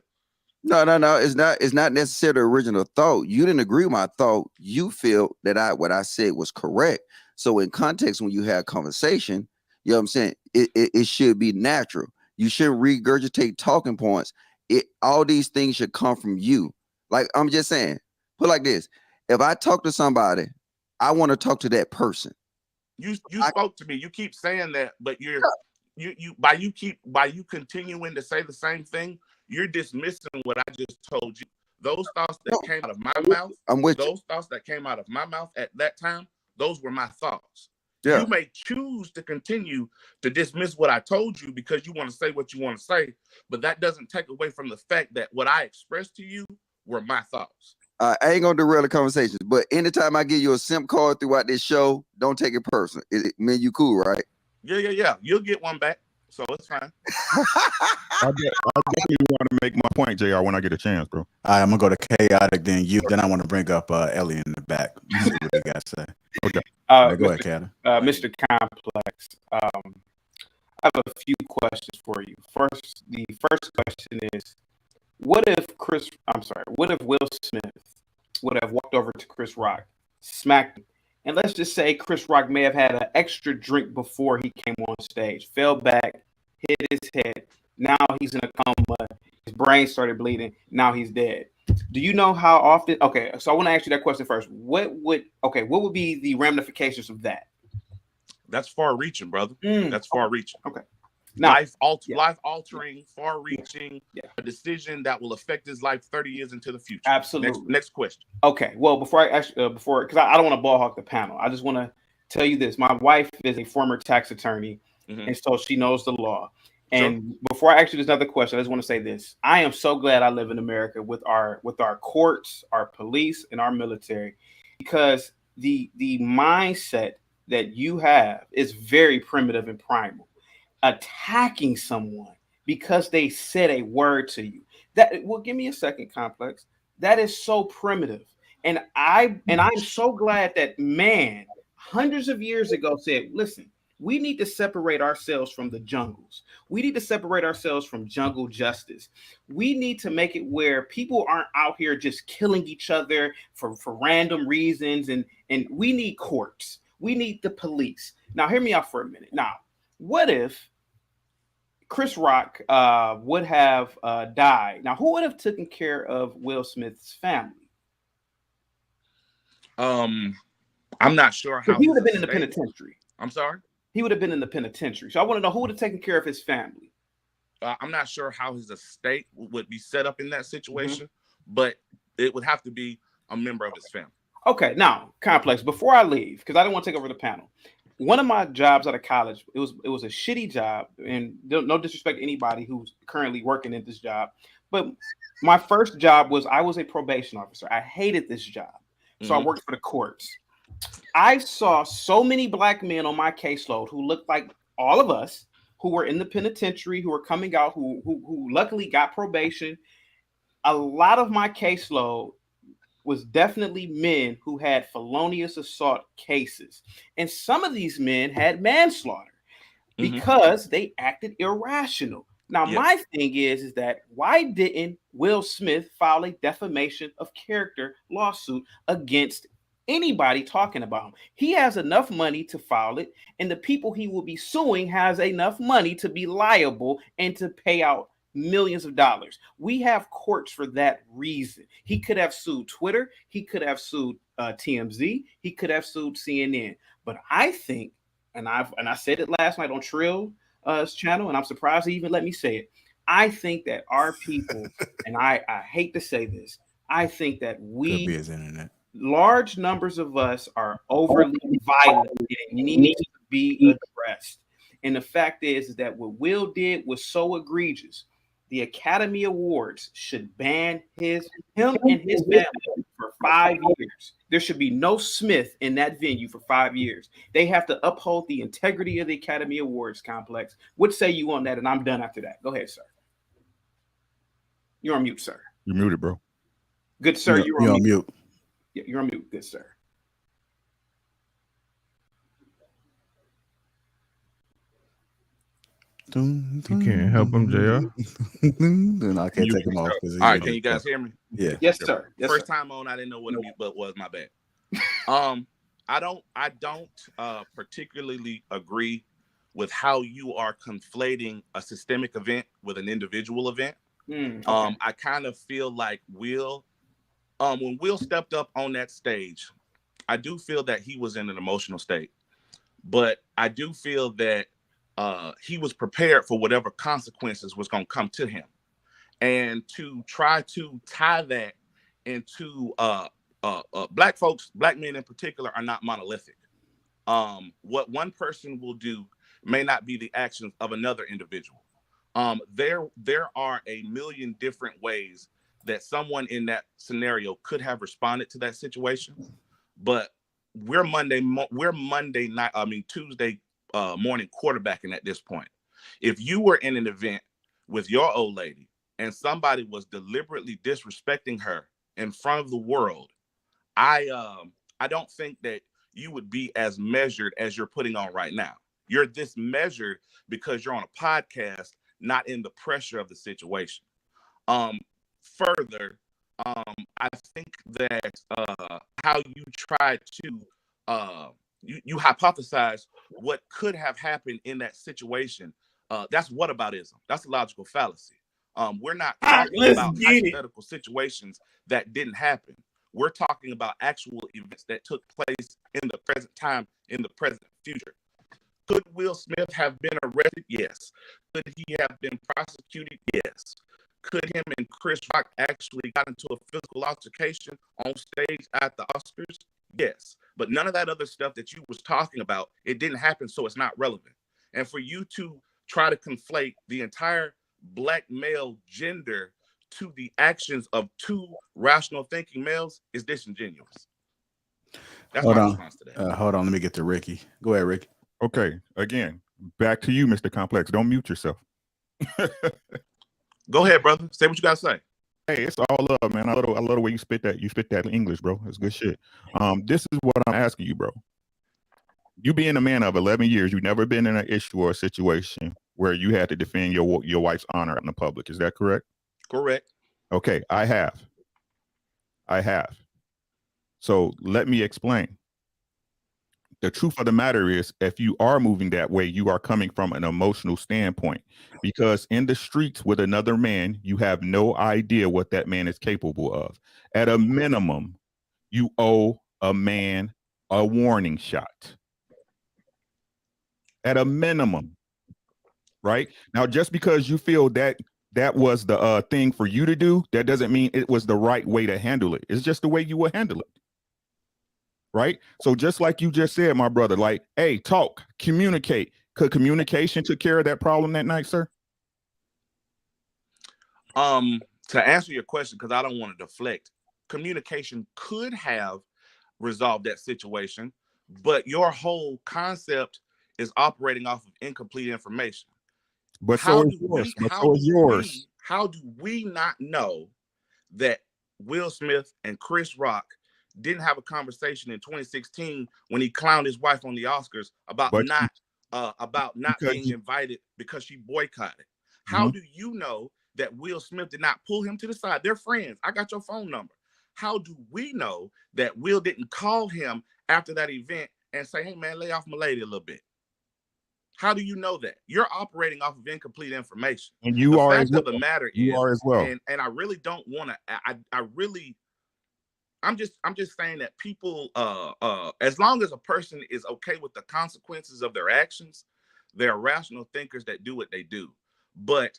No. It's not necessarily the original thought. You didn't agree with my thought. You feel that what I said was correct. So in context, when you have conversation, you know what I'm saying? It should be natural. You shouldn't regurgitate talking points all these things should come from you. Like I'm just saying, put like this: if I talk to somebody, I want to talk to that person. You spoke to me. You keep saying that, but by you continuing to say the same thing, you're dismissing what I just told you. Those thoughts that came out of my mouth, thoughts that came out of my mouth at that time, those were my thoughts. Yeah. You may choose to continue to dismiss what I told you because you want to say what you want to say, but that doesn't take away from the fact that what I expressed to you were my thoughts. I ain't gonna derail the conversations, but anytime I give you a SIM card throughout this show, don't take it personal. It mean you cool, right? Yeah. You'll get one back, so it's fine. I definitely want to make my point, JR, when I get a chance, bro. All right, I'm gonna go to chaotic, then you. Then I want to bring up Ellie in the back. See what they got to say. Okay. Go ahead, Chaotic. Mr. Complex. I have a few questions for you. The first question is, what if Will Smith would have walked over to Chris Rock, smacked him, and let's just say Chris Rock may have had an extra drink before he came on stage, fell back, hit his head. Now he's in a coma. His brain started bleeding. Now he's dead. Do you know how often? Okay, so I want to ask you that question first. What would be the ramifications of that? That's far-reaching, brother. That's far-reaching. Okay. Now, life-altering, far-reaching, a decision that will affect his life 30 years into the future. Absolutely. Next question. Okay. Well, because I don't want to ball hawk the panel, I just want to tell you this. My wife is a former tax attorney, and so she knows the law. And before I ask you this other question, I just want to say this. I am so glad I live in America with our courts, our police, and our military, because the mindset that you have is very primitive and primal. Attacking someone because they said a word to you. Give me a second, Complex. That is so primitive. And I'm so glad that man hundreds of years ago said, listen, we need to separate ourselves from the jungles. We need to separate ourselves from jungle justice. We need to make it where people aren't out here just killing each other for random reasons. And we need courts. We need the police. Now, hear me out for a minute. Now, what if Chris Rock would have died? Now, who would have taken care of Will Smith's family? I'm not sure how he would have been in the penitentiary. I'm sorry? He would have been in the penitentiary. So I want to know who would have taken care of his family. I'm not sure how his estate would be set up in that situation, but it would have to be a member of his family. Okay, now, Complex, before I leave, because I don't want to take over the panel, one of my jobs out of college, it was a shitty job, and no disrespect to anybody who's currently working in this job, but my first job I was a probation officer. I hated this job, so I worked for the courts. I saw so many black men on my caseload who looked like all of us, who were in the penitentiary, who were coming out, who luckily got probation. A lot of my caseload was definitely men who had felonious assault cases. And some of these men had manslaughter because they acted irrational. Now, my thing is that why didn't Will Smith file a defamation of character lawsuit against anybody talking about him? He has enough money to file it, and the people he will be suing has enough money to be liable and to pay out millions of dollars. We have courts for that reason. He could have sued Twitter. He could have sued TMZ. He could have sued CNN. But I think, and I said it last night on Trill's channel, and I'm surprised he even let me say it. I think that our people, and I hate to say this, I think that Could be his internet. Large numbers of us are overly violent and it needs to be addressed. And the fact is that what Will did was so egregious. The Academy Awards should ban him and his family for 5 years. There should be no Smith in that venue for 5 years. They have to uphold the integrity of the Academy Awards complex. What say you on that? And I'm done after that. Go ahead, sir. You're on mute, sir. You're muted, bro. Good, sir. You're on mute. Yeah, you're on mute. Good, sir. You can't help him, JR. No, I can't take him off. All right, can you guys hear me? Yeah. Yes, sir. Yes, First sir. time on, I didn't know what a mute button was. My bad. I don't particularly agree with how you are conflating a systemic event with an individual event. Okay. I kind of feel like Will, when Will stepped up on that stage, I do feel that he was in an emotional state, but I do feel that he was prepared for whatever consequences was going to come to him. And to try to tie that into black folks, black men in particular, are not monolithic. What one person will do may not be the actions of another individual. There are a million different ways that someone in that scenario could have responded to that situation, but we're Tuesday morning quarterbacking at this point. If you were in an event with your old lady and somebody was deliberately disrespecting her in front of the world, I don't think that you would be as measured as you're putting on right now. You're this measured because you're on a podcast, not in the pressure of the situation. Further, I think that how you try to you hypothesize what could have happened in that situation. That's whataboutism. That's a logical fallacy. We're not talking about hypothetical situations that didn't happen. We're talking about actual events that took place in the present time, in the present future. Could Will Smith have been arrested? Yes. Could he have been prosecuted? Yes. Could him and Chris Rock actually got into a physical altercation on stage at the Oscars? Yes. But none of that other stuff that you was talking about, it didn't happen, so it's not relevant. And for you to try to conflate the entire black male gender to the actions of two rational thinking males is disingenuous. That's my response to that. Hold on. Let me get to Ricky. Go ahead, Ricky. Okay. Again, back to you, Mr. Complex. Don't mute yourself. Go ahead, brother. Say what you got to say. Hey, it's all love, man. I love the way you spit that. You spit that in English, bro. It's good shit. This is what I'm asking you, bro. You being a man of 11 years, you've never been in an issue or a situation where you had to defend your wife's honor in the public. Is that correct? Correct. Okay, I have. So let me explain. The truth of the matter is, if you are moving that way, you are coming from an emotional standpoint, because in the streets with another man, you have no idea what that man is capable of. At a minimum, you owe a man a warning shot. At a minimum, right? Now, just because you feel that was the thing for you to do, that doesn't mean it was the right way to handle it. It's just the way you will handle it. Right? So just like you just said, my brother, like, hey, talk, communicate. Could communication took care of that problem that night, sir? To answer your question, because I don't want to deflect, communication could have resolved that situation, but your whole concept is operating off of incomplete information. But so is yours. How do we not know that Will Smith and Chris Rock didn't have a conversation in 2016 when he clowned his wife on the Oscars about not being invited because she boycotted? How do you know that Will Smith did not pull him to the side? They're friends. I got your phone number. How do we know that Will didn't call him after that event and say, hey man, lay off my lady a little bit? How do you know that? You're operating off of incomplete information. And you are as well. The fact of the matter is, you are as well. And I really don't want to. I'm just saying that people, as long as a person is okay with the consequences of their actions, they're rational thinkers that do what they do. But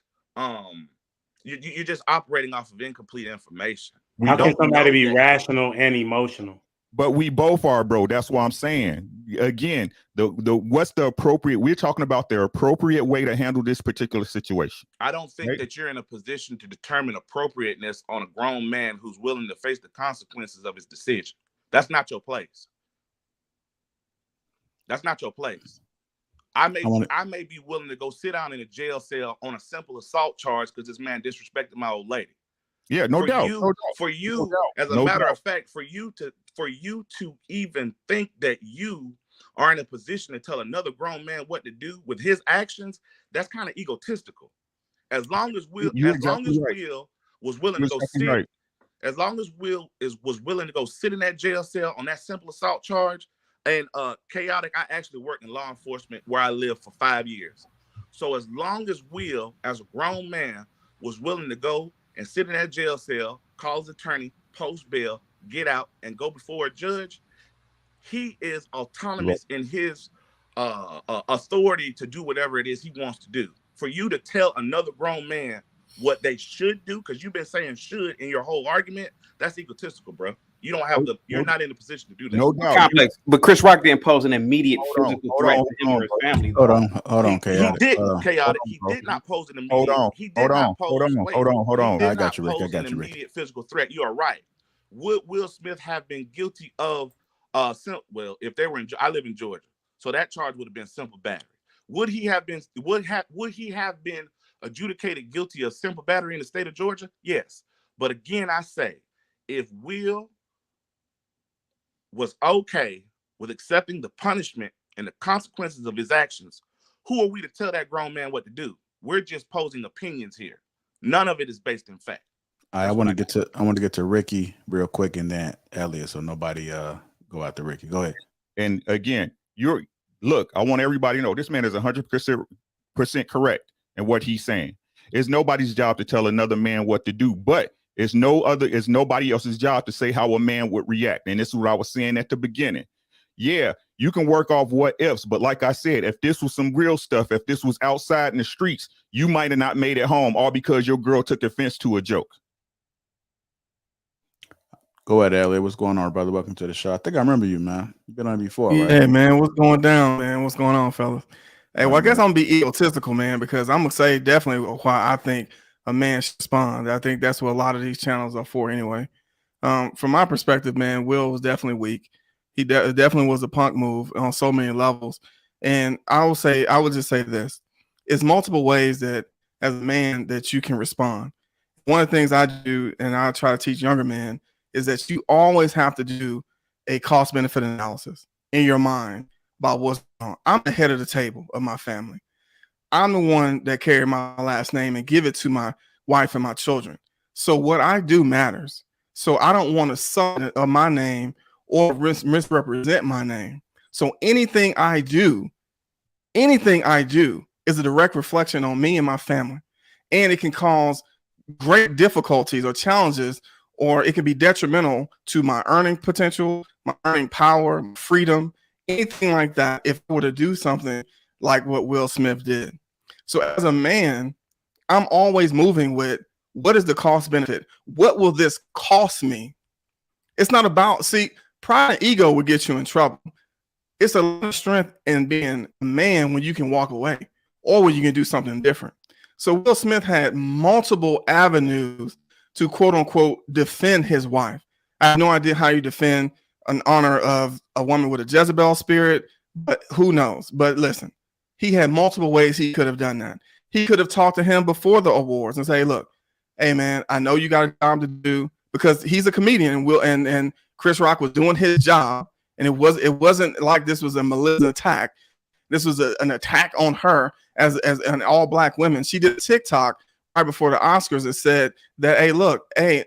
you're just operating off of incomplete information. How can somebody be rational and emotional? But we both are, bro. That's what I'm saying. Again, the what's the appropriate? We're talking about the appropriate way to handle this particular situation. I don't think that you're in a position to determine appropriateness on a grown man who's willing to face the consequences of his decision. That's not your place. That's not your place. I may be willing to go sit down in a jail cell on a simple assault charge because this man disrespected my old lady. Yeah, no doubt. For you, as a matter of fact, for you to even think that you are in a position to tell another grown man what to do with his actions, that's kind of egotistical. As long as Will was willing to go sit, as long as Will was willing to go sit in that jail cell on that simple assault charge, and chaotic, I actually worked in law enforcement where I lived for 5 years. So as long as Will, as a grown man, was willing to go and sit in that jail cell, call his attorney, post bail, get out, and go before a judge, he is autonomous in his authority to do whatever it is he wants to do. For you to tell another grown man what they should do, because you've been saying should in your whole argument, that's egotistical, bro. You don't have you're not in a position to do that. No doubt. Complex. But Chris Rock didn't pose an immediate physical threat to him or his family. Hold on, He chaotic. didn't, chaotic. He did not pose an immediate. Hold on. He I did got not you, Rick. I pose got an you, Rick. immediate physical threat. You are right. Would Will Smith have been guilty of well, if they were in, I live in Georgia, so that charge would have been simple battery. Would he have been adjudicated guilty of simple battery in the state of Georgia? Yes. But again, I say, if Will was okay with accepting the punishment and the consequences of his actions, who are we to tell that grown man what to do? We're just posing opinions here. None of it is based in fact. I want to get to Ricky real quick and then Elliot, so nobody go after Ricky. Go ahead. And again, I want everybody to know this man is 100% correct in what he's saying. It's nobody's job to tell another man what to do, but it's nobody else's job to say how a man would react. And this is what I was saying at the beginning. Yeah, you can work off what ifs, but like I said, if this was some real stuff, if this was outside in the streets, you might have not made it home, all because your girl took offense to a joke. Go ahead, Elliot. What's going on, brother? Welcome to the show. I think I remember you, man. You've been on before, right? Yeah, man. What's going down, man? What's going on, fellas? Hey, well, I guess I'm gonna be egotistical, man, because I'm gonna say definitely why I think a man should respond. I think that's what a lot of these channels are for, anyway. From my perspective, man, Will was definitely weak. He definitely was a punk move on so many levels. And I would just say this: it's multiple ways that, as a man, that you can respond. One of the things I do, and I try to teach younger men, is that you always have to do a cost-benefit analysis in your mind about what's going on. I'm the head of the table of my family. I'm the one that carry my last name and give it to my wife and my children. So what I do matters. So I don't want to sub my name or misrepresent my name. So anything I do is a direct reflection on me and my family. And it can cause great difficulties or challenges, or it can be detrimental to my earning potential, my earning power, freedom, anything like that, if I were to do something like what Will Smith did. So as a man, I'm always moving with, what is the cost benefit? What will this cost me? It's not about, pride and ego would get you in trouble. It's a lot of strength in being a man when you can walk away or when you can do something different. So Will Smith had multiple avenues to quote unquote defend his wife. I have no idea how you defend an honor of a woman with a Jezebel spirit, but who knows? But listen, he had multiple ways he could have done that. He could have talked to him before the awards and say, look, hey man, I know you got a job to do, because he's a comedian and Chris Rock was doing his job, and it wasn't like this was a malicious attack. This was an attack on her as an all black woman. She did a TikTok right before the Oscars that said that, hey, look, hey,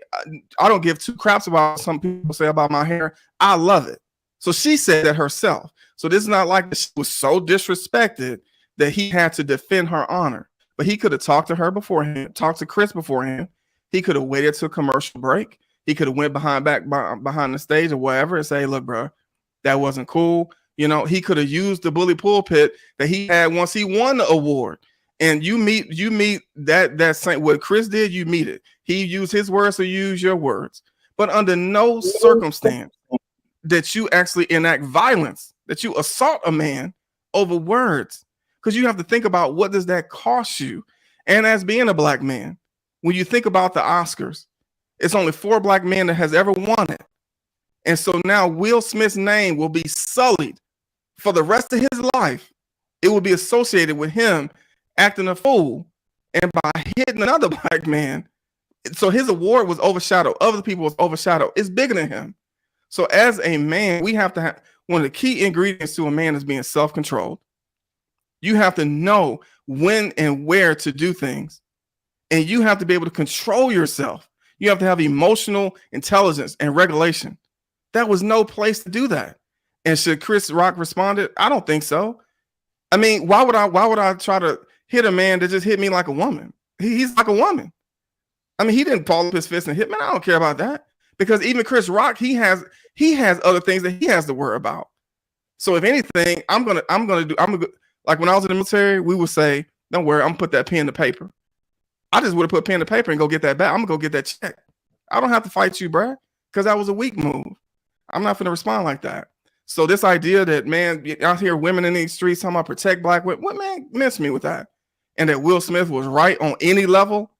I don't give two craps about what some people say about my hair. I love it. So she said that herself. So this is not like she was so disrespected that he had to defend her honor. But he could have talked to her beforehand, talked to Chris beforehand. He could have waited till commercial break. He could have went behind the stage or whatever and say, look, bro, that wasn't cool. You know, he could have used the bully pulpit that he had once he won the award. And you meet that same, what Chris did, you meet it. He used his words, so you use your words. But under no circumstance that you actually enact violence, that you assault a man over words. Because you have to think about, what does that cost you? And as being a black man, when you think about the Oscars, it's only 4 black men that has ever won it. And so now Will Smith's name will be sullied for the rest of his life. It will be associated with him acting a fool and by hitting another black man. So his award was overshadowed. Other people was overshadowed. It's bigger than him. So as a man, we have to have, one of the key ingredients to a man is being self-controlled. You have to know when and where to do things. And you have to be able to control yourself. You have to have emotional intelligence and regulation. That was no place to do that. And should Chris Rock responded? I don't think so. I mean, why would I try to hit a man that just hit me like a woman? He's like a woman. I mean, he didn't ball up his fist and hit, man. I don't care about that, because even Chris Rock, he has other things that he has to worry about. So if anything, I'm gonna like when I was in the military, we would say, don't worry, I'm gonna put that pen to paper. I just would have put pen to paper and go get that back. I'm gonna go get that check. I don't have to fight you, bruh, because that was a weak move. I'm not gonna respond like that. So this idea that, man, out here women in these streets talking about protect black women, what, man, miss me with that. And that Will Smith was right on any level,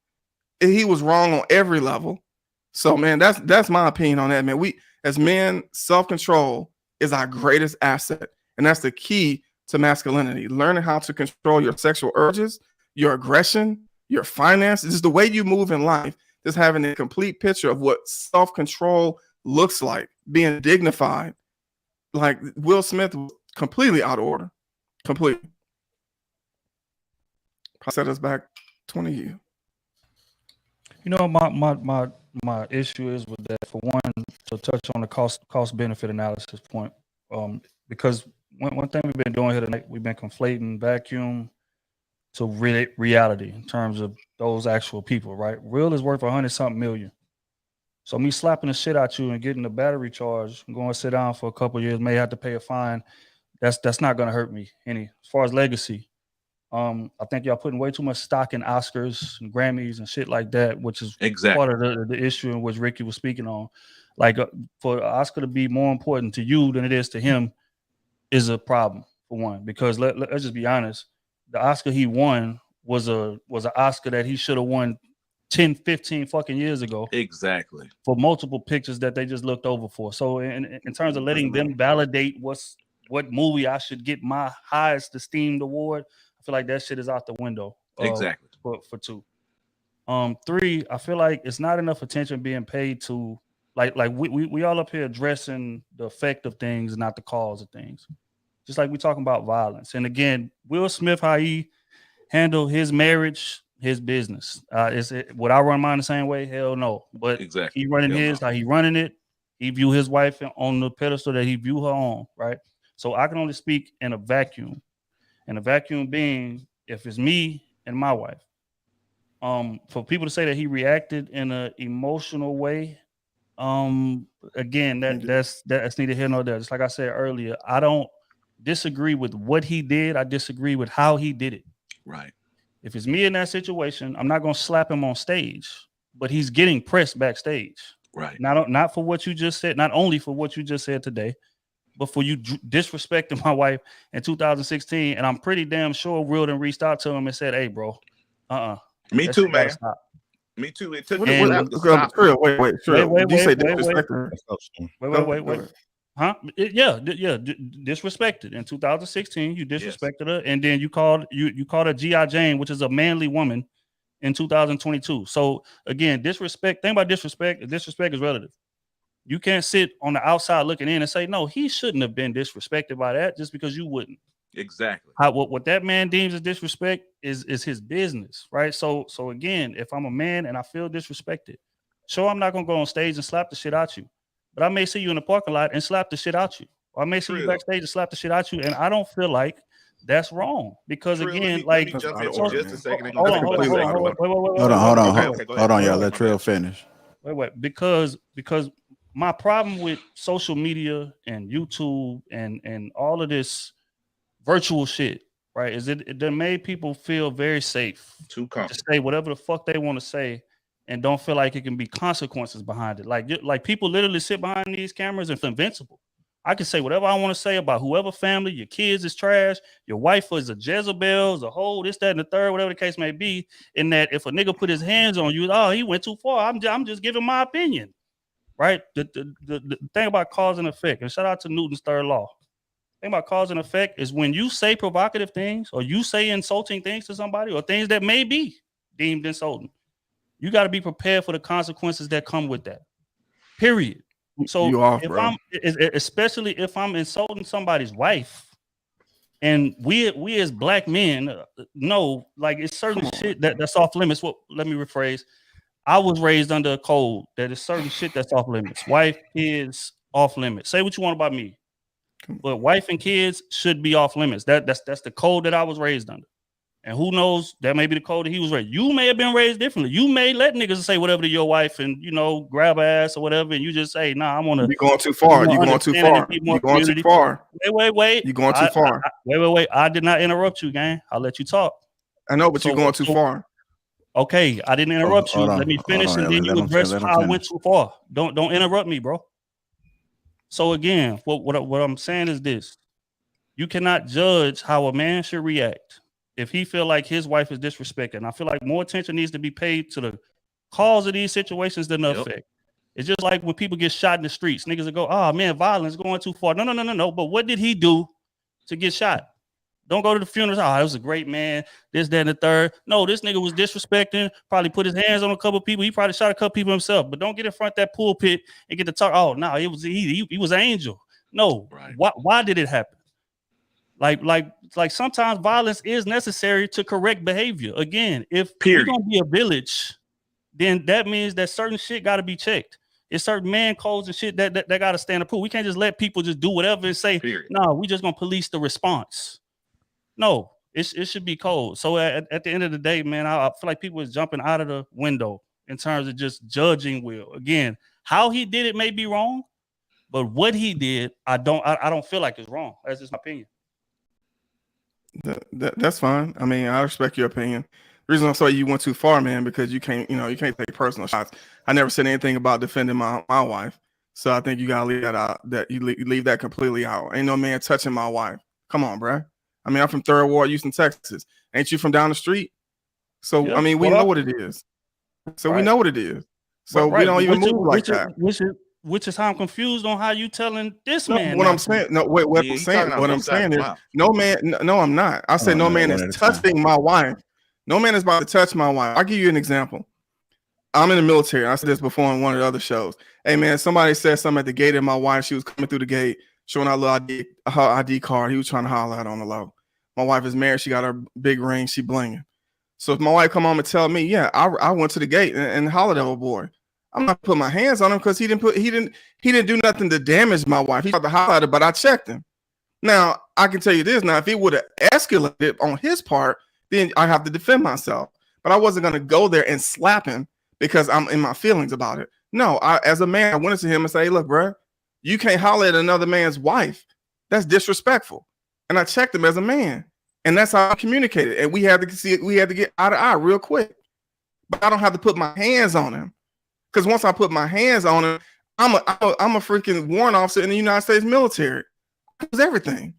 he was wrong on every level. So, man, that's my opinion on that, man. We as men, self-control is our greatest asset, and that's the key to masculinity. Learning how to control your sexual urges, your aggression, your finances, just the way you move in life. Just having a complete picture of what self-control looks like, being dignified. Like Will Smith was completely out of order, completely. I set us back 20 years. You know, my issue is with that. For one, to touch on the cost benefit analysis point, because one thing we've been doing here tonight, we've been conflating vacuum to reality in terms of those actual people, right? Real is worth 100-something million. So me slapping the shit out you and getting the battery charge, going to sit down for a couple of years, may have to pay a fine. That's not going to hurt me any. As far as legacy, I think y'all putting way too much stock in Oscars and Grammys and shit like that, which is part of the issue in which Ricky was speaking on. Like for Oscar to be more important to you than it is to him is a problem, for one, because let's just be honest. The Oscar he won was an Oscar that he should have won 10, 15 fucking years ago. Exactly. For multiple pictures that they just looked over for. So in terms of letting them validate what movie I should get my highest esteemed award, I feel like that shit is out the window. Exactly. For two. 3, I feel like it's not enough attention being paid to like we all up here addressing the effect of things, not the cause of things. Just like we talking about violence. And again, Will Smith, how he handled his marriage, his business. Would I run mine the same way? Hell no. But exactly. He running his, how he running it. He view his wife on the pedestal that he view her on, right? So I can only speak in a vacuum. And a vacuum being, if it's me and my wife. For people to say that he reacted in an emotional way, again, that's neither here nor there. Just like I said earlier, I don't disagree with what he did. I disagree with how he did it. Right. If it's me in that situation, I'm not going to slap him on stage, but he's getting pressed backstage. Right. Not for what you just said, not only for what you just said today, but for you disrespecting my wife in 2016. And I'm pretty damn sure Will done reached out to him and said, hey, bro, Me too, man. Me too. It took me wait. Did you say disrespected? Wait. Huh? Disrespected in 2016. You disrespected her, and then you called her G.I. Jane, which is a manly woman, in 2022. So again, disrespect. Think about disrespect. Disrespect is relative. You can't sit on the outside looking in and say, no, he shouldn't have been disrespected by that just because you wouldn't. Exactly. What that man deems as disrespect is his business, right? So again, if I'm a man and I feel disrespected, sure, I'm not gonna go on stage and slap the shit out you. But I may see you in the parking lot and slap the shit out you. Or I may see you backstage and slap the shit out you. And I don't feel like that's wrong. Because again, let me jump in just a second. Hold on, y'all. Let Trill finish. Wait. Because my problem with social media and YouTube and all of this virtual shit, right, is it made people feel very safe to say whatever the fuck they want to say. And don't feel like it can be consequences behind it. Like people literally sit behind these cameras and feel invincible. I can say whatever I want to say about whoever family, your kids is trash, your wife is a Jezebel, is a hoe, this, that, and the third, whatever the case may be. In that if a nigga put his hands on you, he went too far. I'm just giving my opinion, right? The thing about cause and effect, and shout out to Newton's third law. The thing about cause and effect is when you say provocative things or you say insulting things to somebody or things that may be deemed insulting, you got to be prepared for the consequences that come with that. Period. So especially if I'm insulting somebody's wife, and we as black men know, like it's certain shit that's off limits. Well, let me rephrase. I was raised under a code that is certain shit that's off limits. Wife, kids, off limits. Say what you want about me, but wife and kids should be off limits. That's the code that I was raised under. And who knows, that may be the code that he was raised. You may have been raised differently. You may let niggas say whatever to your wife and, you know, grab her ass or whatever. And you just say, nah, I want to. You're going too far. You're going too far. You're going too far. Wait. You're going too far. Wait. I did not interrupt you, gang. I'll let you talk. I know, but you're going too far. Okay, I didn't interrupt you. Let me finish, and then you address how I went too far. Don't interrupt me, bro. So again, what I'm saying is this: you cannot judge how a man should react if he feel like his wife is disrespected. And I feel like more attention needs to be paid to the cause of these situations than the effect. It's just like when people get shot in the streets, niggas will go, "Oh man, violence going too far." No. But what did he do to get shot? Don't go to the funeral. Oh, it was a great man. This, that, and the third. No, this nigga was disrespecting. Probably put his hands on a couple of people. He probably shot a couple people himself. But don't get in front of that pulpit and get to talk. Oh, no, it was he was an angel. No, right. Why did it happen? Like sometimes violence is necessary to correct behavior. Again, if we're gonna be a village, then that means that certain shit got to be checked. It's certain man codes and shit that got to stand approved. We can't just let people just do whatever and say, no, we just gonna police the response. No, it should be cold. So at the end of the day, man, I feel like people is jumping out of the window in terms of just judging Will. Again, how he did it may be wrong, but what he did, I don't feel like it's wrong. That's just my opinion. That's fine. I mean, I respect your opinion. The reason I saw you went too far, man, because you can't take personal shots. I never said anything about defending my wife, so I think you gotta leave that out. That you leave that completely out. Ain't no man touching my wife. Come on, bro. I mean, I'm from Third Ward, Houston, Texas. Ain't you from down the street? So I mean, we know what it is. So we know what it is. So we don't even move like that. Which is how I'm confused on how you telling this man. What I'm saying, what I'm saying is, no man, no, I'm not. I said no man is touching my wife. No man is about to touch my wife. I'll give you an example. I'm in the military. I said this before on one of the other shows. Hey man, somebody said something at the gate of my wife. She was coming through the gate, showing her ID card. He was trying to holler at on the low. My wife is married. She got her big ring. She blinging. So if my wife come home and tell me, yeah, I went to the gate and hollered at old boy, I'm not putting my hands on him because he didn't do nothing to damage my wife. He tried to holler at her, but I checked him. Now I can tell you this. Now if he would have escalated on his part, then I have to defend myself. But I wasn't gonna go there and slap him because I'm in my feelings about it. No, as a man, I went to him and say, hey, look, bro, you can't holler at another man's wife. That's disrespectful. And I checked him as a man. And that's how I communicated. And we had to get eye to eye real quick. But I don't have to put my hands on him. Because once I put my hands on him, I'm a freaking warrant officer in the United States military. I lose everything.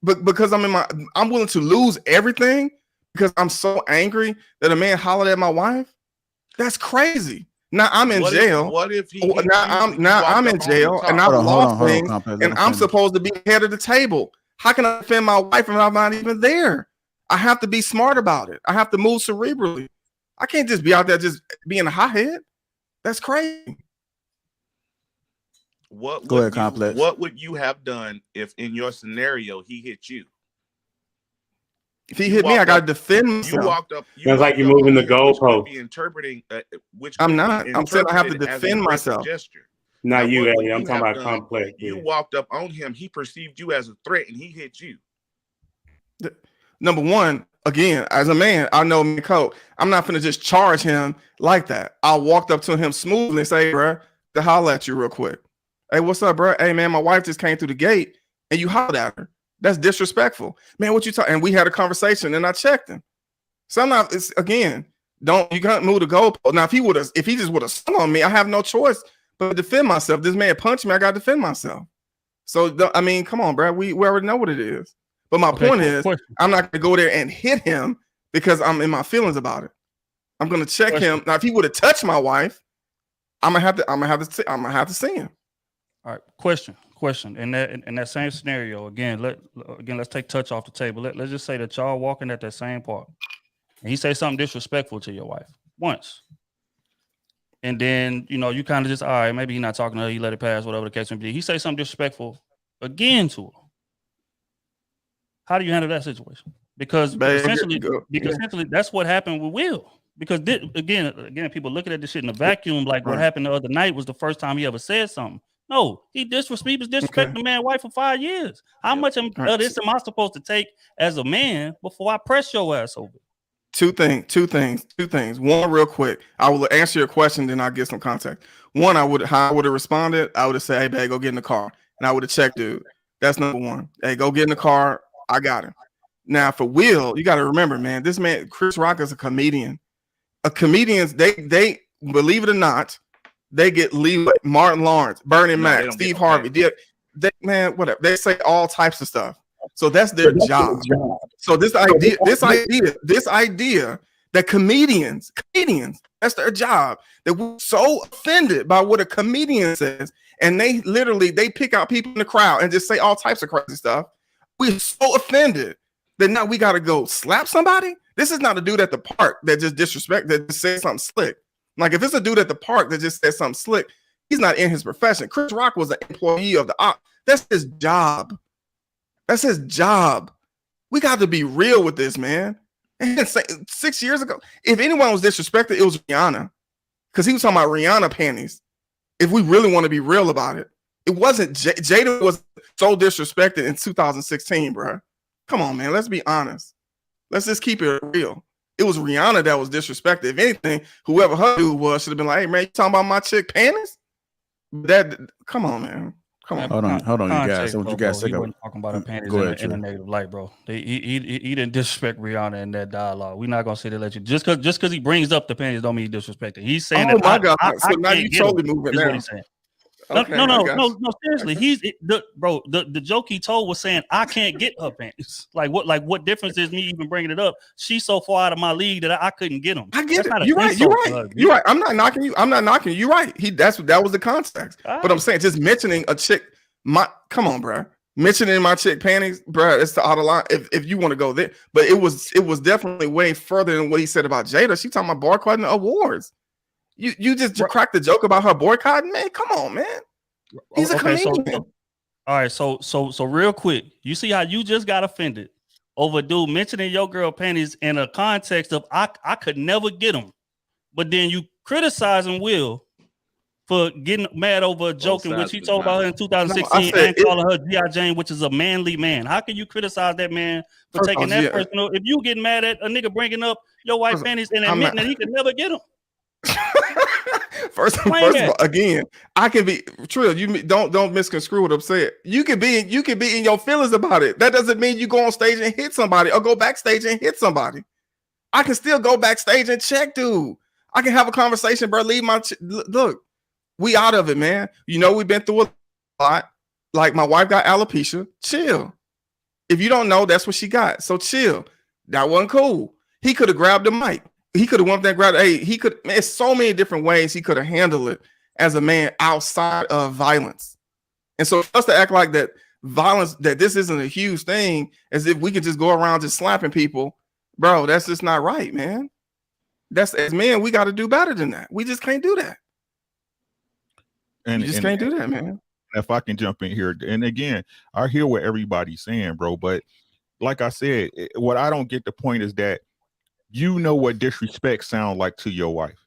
But because I'm willing to lose everything because I'm so angry that a man hollered at my wife. That's crazy. Now I'm in jail. What if I'm in jail and I've lost things and I'm supposed to be head of the table? How can I defend my wife if I'm not even there? I have to be smart about it. I have to move cerebrally. I can't just be out there just being a hothead. That's crazy. Go ahead, Complex. What would you have done if in your scenario he hit you? If he hit me, I got to defend myself. You walked up. Sounds like you're moving the goalpost. Interpreting, I'm not. I'm saying I have to defend myself. Gesture. Not you, Ellie. I'm talking about Complex. You walked up on him. He perceived you as a threat, and he hit you. Number one, again, as a man, I know me code. I'm not going to just charge him like that. I walked up to him smoothly and say, bro, to holler at you real quick. Hey, what's up, bro? Hey, man, my wife just came through the gate, and you hollered at her. That's disrespectful. Man, what you talking? And we had a conversation, and I checked him. So I'm not, it's, again, you can't move the goalpost. Now, if he just would have swung on me, I have no choice but to defend myself. This man punched me, I got to defend myself. So, I mean, come on, bro. We already know what it is. But my point is, I'm not going to go there and hit him because I'm in my feelings about it. I'm going to check him. Now, if he would have touched my wife, I'm gonna have to see him. All right, question. In that same scenario, again, let's take touch off the table. Let's just say that y'all walking at that same park, and he say something disrespectful to your wife once, and then you kind of just, all right, maybe he's not talking to her, he let it pass, whatever the case may be. He say something disrespectful again to her. How do you handle that situation? Because essentially that's what happened with Will. Because again, people looking at this shit in a vacuum, like what happened the other night was the first time he ever said something. No, he was disrespecting the man's wife for 5 years. How much of this am I supposed to take as a man before I press your ass over? Two things. One, real quick, I will answer your question, then I'll get some context. One, how I would have responded, I would have said, hey, babe, go get in the car. And I would have checked, dude. That's number one. Hey, go get in the car. I got him. Now, for Will, you got to remember, man, this man, Chris Rock, is a comedian. Comedians, they believe it or not, they get leeway. Martin Lawrence, Bernie Mac, Steve Harvey, man, whatever. They say all types of stuff. So that's their job. So this idea that comedians, that's their job. That we're so offended by what a comedian says, and they pick out people in the crowd and just say all types of crazy stuff. We're so offended that now we got to go slap somebody. This is not a dude at the park that just that just says something slick. Like if it's a dude at the park that just says something slick, he's not in his profession. Chris Rock was an employee of the op. That's his job. That's his job. We got to be real with this, man. And 6 years ago, if anyone was disrespected, it was Rihanna, because he was talking about Rihanna panties. If we really want to be real about it, it wasn't Jada was so disrespected in 2016, bro. Come on, man. Let's be honest. Let's just keep it real. It was Rihanna that was disrespected. If anything, whoever her dude was should have been like, hey, man, you talking about my chick panties? Come on, man. Come on. Hold on, you guys. What you guys say? He wasn't talking about her panties in a negative light, bro. He didn't disrespect Rihanna in that dialogue. We're not gonna say that. Let you just because he brings up the panties don't mean he disrespected. He's saying, "Oh my God!" So now you totally moving there. Okay, no. Seriously, the joke he told was saying I can't get her panties. Like what difference is me even bringing it up? She's so far out of my league that I couldn't get them. I get it. You're right. I'm not knocking you. You're right. That was the context. But I'm saying just mentioning a chick. Come on, bro. Mentioning my chick panties, bro. It's the out of line. If you want to go there, but it was definitely way further than what he said about Jada. She talking about boycotting awards. You just cracked the joke about her boycotting, man. Come on, man. He's a comedian. All right, so real quick, you see how you just got offended over a dude mentioning your girl panties in a context of I could never get them, but then you criticizing Will for getting mad over a joke in which he told about her in 2016 and calling her G.I. Jane, which is a manly man. How can you criticize that man for taking that personal? If you getting mad at a nigga bringing up your wife's panties and admitting that he could never get them. First of all, again, I can be Trill. You don't misconstrue what I'm saying. You can be in your feelings about it. That doesn't mean you go on stage and hit somebody or go backstage and hit somebody. I can still go backstage and check, dude. I can have a conversation, bro. Leave my look. We out of it, man. You know we've been through a lot. Like my wife got alopecia. Chill. If you don't know, that's what she got. So chill. That wasn't cool. He could have grabbed the mic. He could have went there and grabbed. Hey, he could. Man, so many different ways he could have handled it as a man outside of violence. And so for us to act like that violence, that this isn't a huge thing, as if we could just go around just slapping people, bro. That's just not right, man. That's as men, we got to do better than that. We just can't do that. You just can't do that, man. If I can jump in here, and again, I hear what everybody's saying, bro. But like I said, what I don't get the point is that you know what disrespect sounds like to your wife.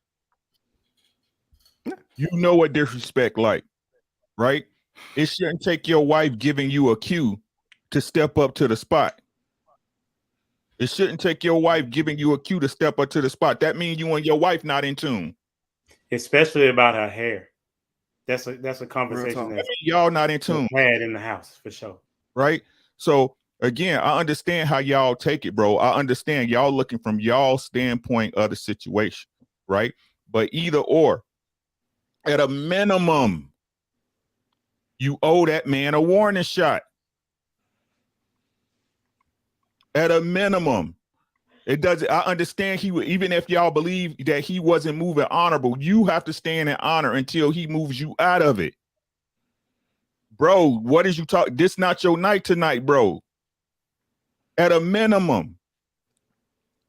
You know what disrespect like, right? It shouldn't take your wife giving you a cue to step up to the spot. It shouldn't take your wife giving you a cue to step up to the spot. That means you and your wife not in tune. Especially about her hair. That's a conversation that y'all not in tune. Had in the house for sure. Right? So again, I understand how y'all take it, bro. I understand y'all looking from y'all standpoint of the situation, right? But either or, at a minimum, you owe that man a warning shot. At a minimum. It doesn't. I understand he would, even if y'all believe that he wasn't moving honorable, you have to stand in honor until he moves you out of it. Bro, what is you talk? This not your night tonight, bro. At a minimum.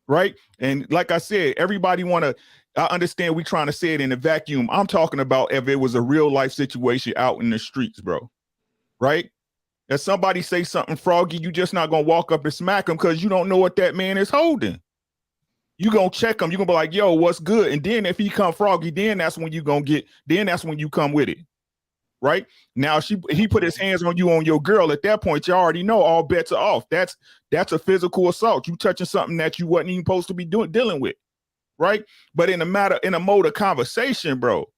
Right? And like I said, everybody I understand we trying to say it in a vacuum. I'm talking about if it was a real life situation out in the streets, bro. Right? If somebody say something froggy, you just not gonna walk up and smack him because you don't know what that man is holding. You gonna check him. You gonna be like, yo, what's good? And then if he come froggy, then that's when you come with it. right? Now he put his hands on you, on your girl. At that point, you already know all bets are off. That's a physical assault. You touching something that you wasn't even supposed to be dealing with, right? But in a mode of conversation, bro,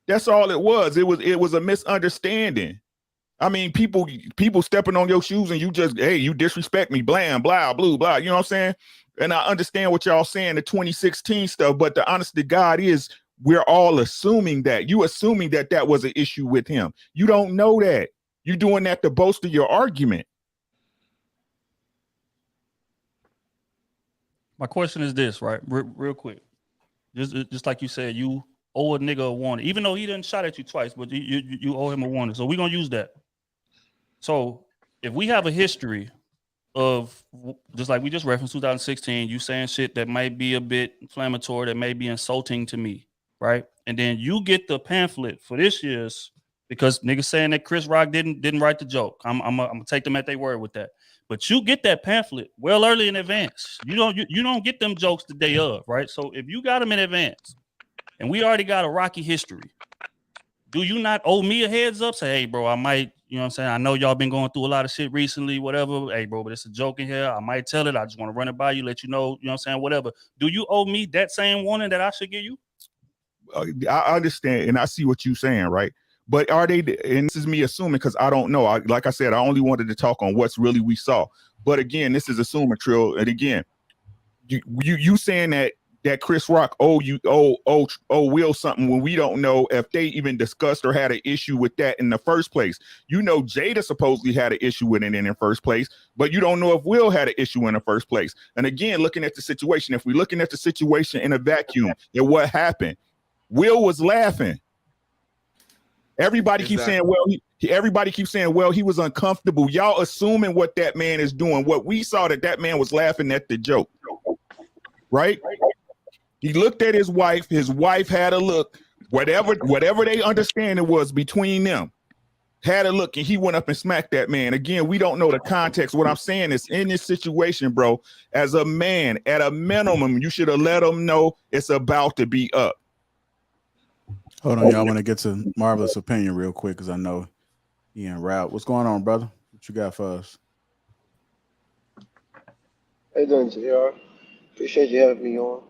that's all it was. It was a misunderstanding. I mean, people stepping on your shoes and you just, hey, you disrespect me, blah, blah, blah, blah. You know what I'm saying? And I understand what y'all saying, the 2016 stuff, but the honest to God is we're all assuming that. You assuming that was an issue with him. You don't know that. You're doing that to bolster your argument. My question is this, right? Real quick. Just like you said, you owe a nigga a warning, even though he didn't shot at you twice, but you owe him a warning. So we're gonna use that. So if we have a history of, just like we just referenced 2016, you saying shit that might be a bit inflammatory, that may be insulting to me, right? And then you get the pamphlet for this year's, because niggas saying that Chris Rock didn't write the joke. I'm gonna take them at their word with that. But you get that pamphlet well early in advance. You don't get them jokes the day of, right? So if you got them in advance, and we already got a rocky history, do you not owe me a heads up? Say, hey, bro, I might, you know what I'm saying? I know y'all been going through a lot of shit recently, whatever. Hey, bro, but it's a joke in here. I might tell it. I just want to run it by you, let you know, you know what I'm saying? Whatever. Do you owe me that same warning that I should give you? I understand, and I see what you're saying, right? But are they, and this is me assuming, because I don't know. Like I said, I only wanted to talk on what's really we saw. But again, this is assuming, Trill. And again, you saying that Chris Rock owe Will something when we don't know if they even discussed or had an issue with that in the first place. You know, Jada supposedly had an issue with it in the first place, but you don't know if Will had an issue in the first place. And again, looking at the situation, if we're looking at the situation in a vacuum and what happened, Will was laughing. Everybody keeps saying, well, everybody keeps saying, well, he was uncomfortable. Y'all assuming what that man is doing. What we saw, that man was laughing at the joke, right? He looked at his wife. His wife had a look. Whatever they understand it was between them, had a look, and he went up and smacked that man. Again, we don't know the context. What I'm saying is, in this situation, bro, as a man, at a minimum, you should have let him know it's about to be up. Hold on, y'all. I want to get to Marvelous opinion real quick because I know he en route. What's going on, brother? What you got for us? How you doing, JR? Appreciate you having me on.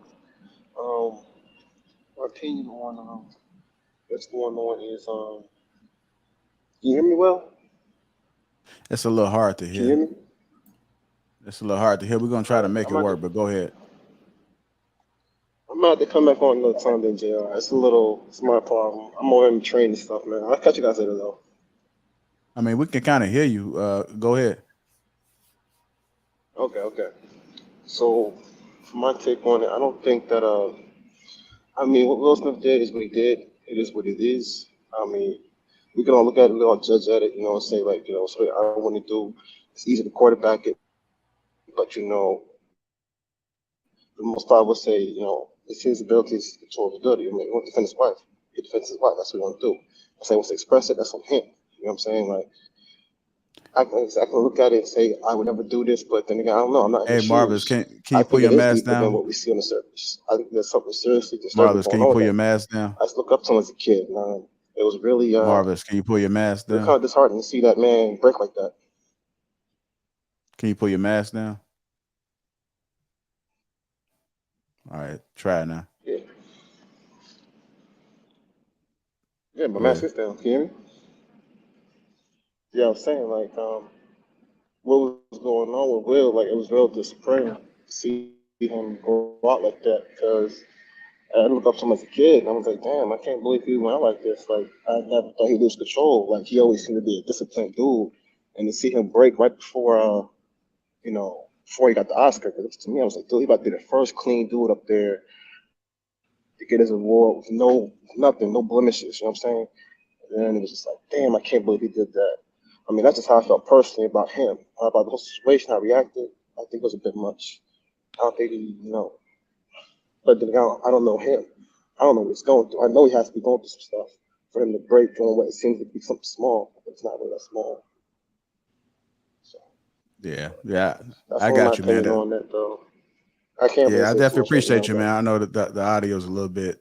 My opinion on what's going on is you hear me well? It's a little hard to Can you hear hear. me? It's a little hard to hear. We're gonna try to make it work, but go ahead. I'm about to come back on another time than JR. It's my problem. I'm over in training stuff, man. I'll catch you guys later though. I mean, we can kind of hear you. Go ahead. Okay. So for my take on it, I don't think that I mean what Will Smith did is what he did. It is what it is. I mean, we can all look at it, we all judge at it, and say like, so I don't want to do. It's easy to quarterback it, but the most part would say, it's his ability to control the ability. I mean, he won't defend his wife. He defends his wife. That's what he wants to do. I say, he wants to express it. That's on him. You know what I'm saying? Like, I can look at it and say I would never do this, but then again, I don't know. I'm not in Hey, the Marvelous, shoes. can you pull your mask Deeper than down? what we see on the surface. I think there's something seriously disturbing Marvelous, going can you on pull your there. mask down? I used to look up to him as a kid, man. It was really Marvelous, can you pull your mask kind down? of disheartening to see that man break like that. Can you pull your mask down? All right, try it now. Yeah, my Go mask ahead. is down. Can you hear me? Yeah, I was saying like what was going on with Will, like it was real disappointing to see him go out like that because I looked up to him as a kid and I was like, damn, I can't believe he went out like this. Like I never thought he'd lose control. Like he always seemed to be a disciplined dude. And to see him break right before before he got the Oscar, because to me I was like, dude, he about to be the first clean dude up there to get his award with no blemishes, you know what I'm saying? And then it was just like, damn, I can't believe he did that. I mean, that's just how I felt personally about him. About the whole situation, how I reacted, I think it was a bit much. I don't think he, but then again, I don't know him. I don't know what he's going through. I know he has to be going through some stuff for him to break on what it seems to be something small, but it's not really that small. So, Yeah, that's I all my got you, man. opinion on that, though. I can't really Yeah, I say too definitely much right appreciate now, you, man. I know that the audio is a little bit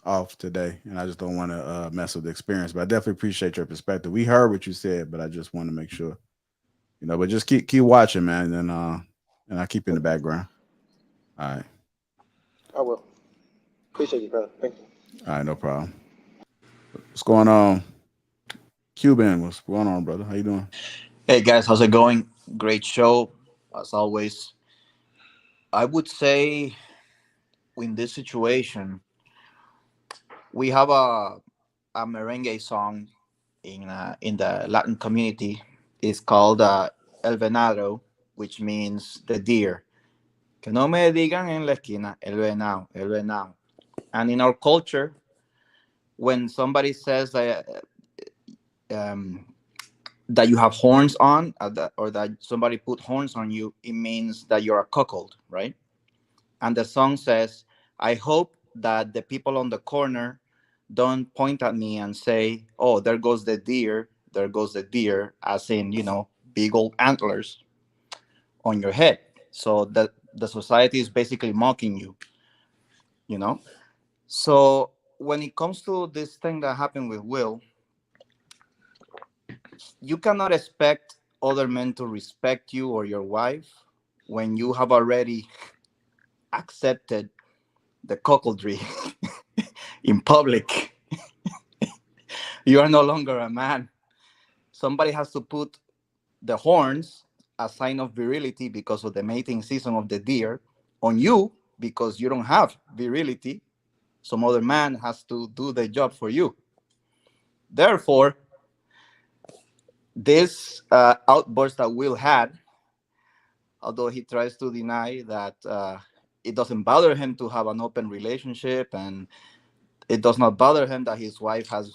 off today, and I just don't want to mess with the experience. But I definitely appreciate your perspective. We heard what you said, but I just want to make sure, But just keep watching, man, and I'll keep you in the background. All right. I will. Appreciate you, brother. Thank you. All right, no problem. What's going on, Cuban? What's going on, brother? How you doing? Hey guys, how's it going? Great show, as always. I would say in this situation, we have a merengue song in the Latin community. It's called El Venado, which means the deer. Que no me digan en la esquina, el venado, el venado. And in our culture, when somebody says that you have horns on, or that somebody put horns on you, it means that you're a cuckold, right? And the song says, I hope that the people on the corner don't point at me and say, oh, there goes the deer, as in, big old antlers on your head. So that the society is basically mocking you. So when it comes to this thing that happened with Will, you cannot expect other men to respect you or your wife when you have already accepted the cuckoldry in public. You are no longer a man. Somebody has to put the horns, a sign of virility because of the mating season of the deer, on you because you don't have virility. Some other man has to do the job for you. Therefore, this outburst that Will had, although he tries to deny that it doesn't bother him to have an open relationship, and it does not bother him that his wife has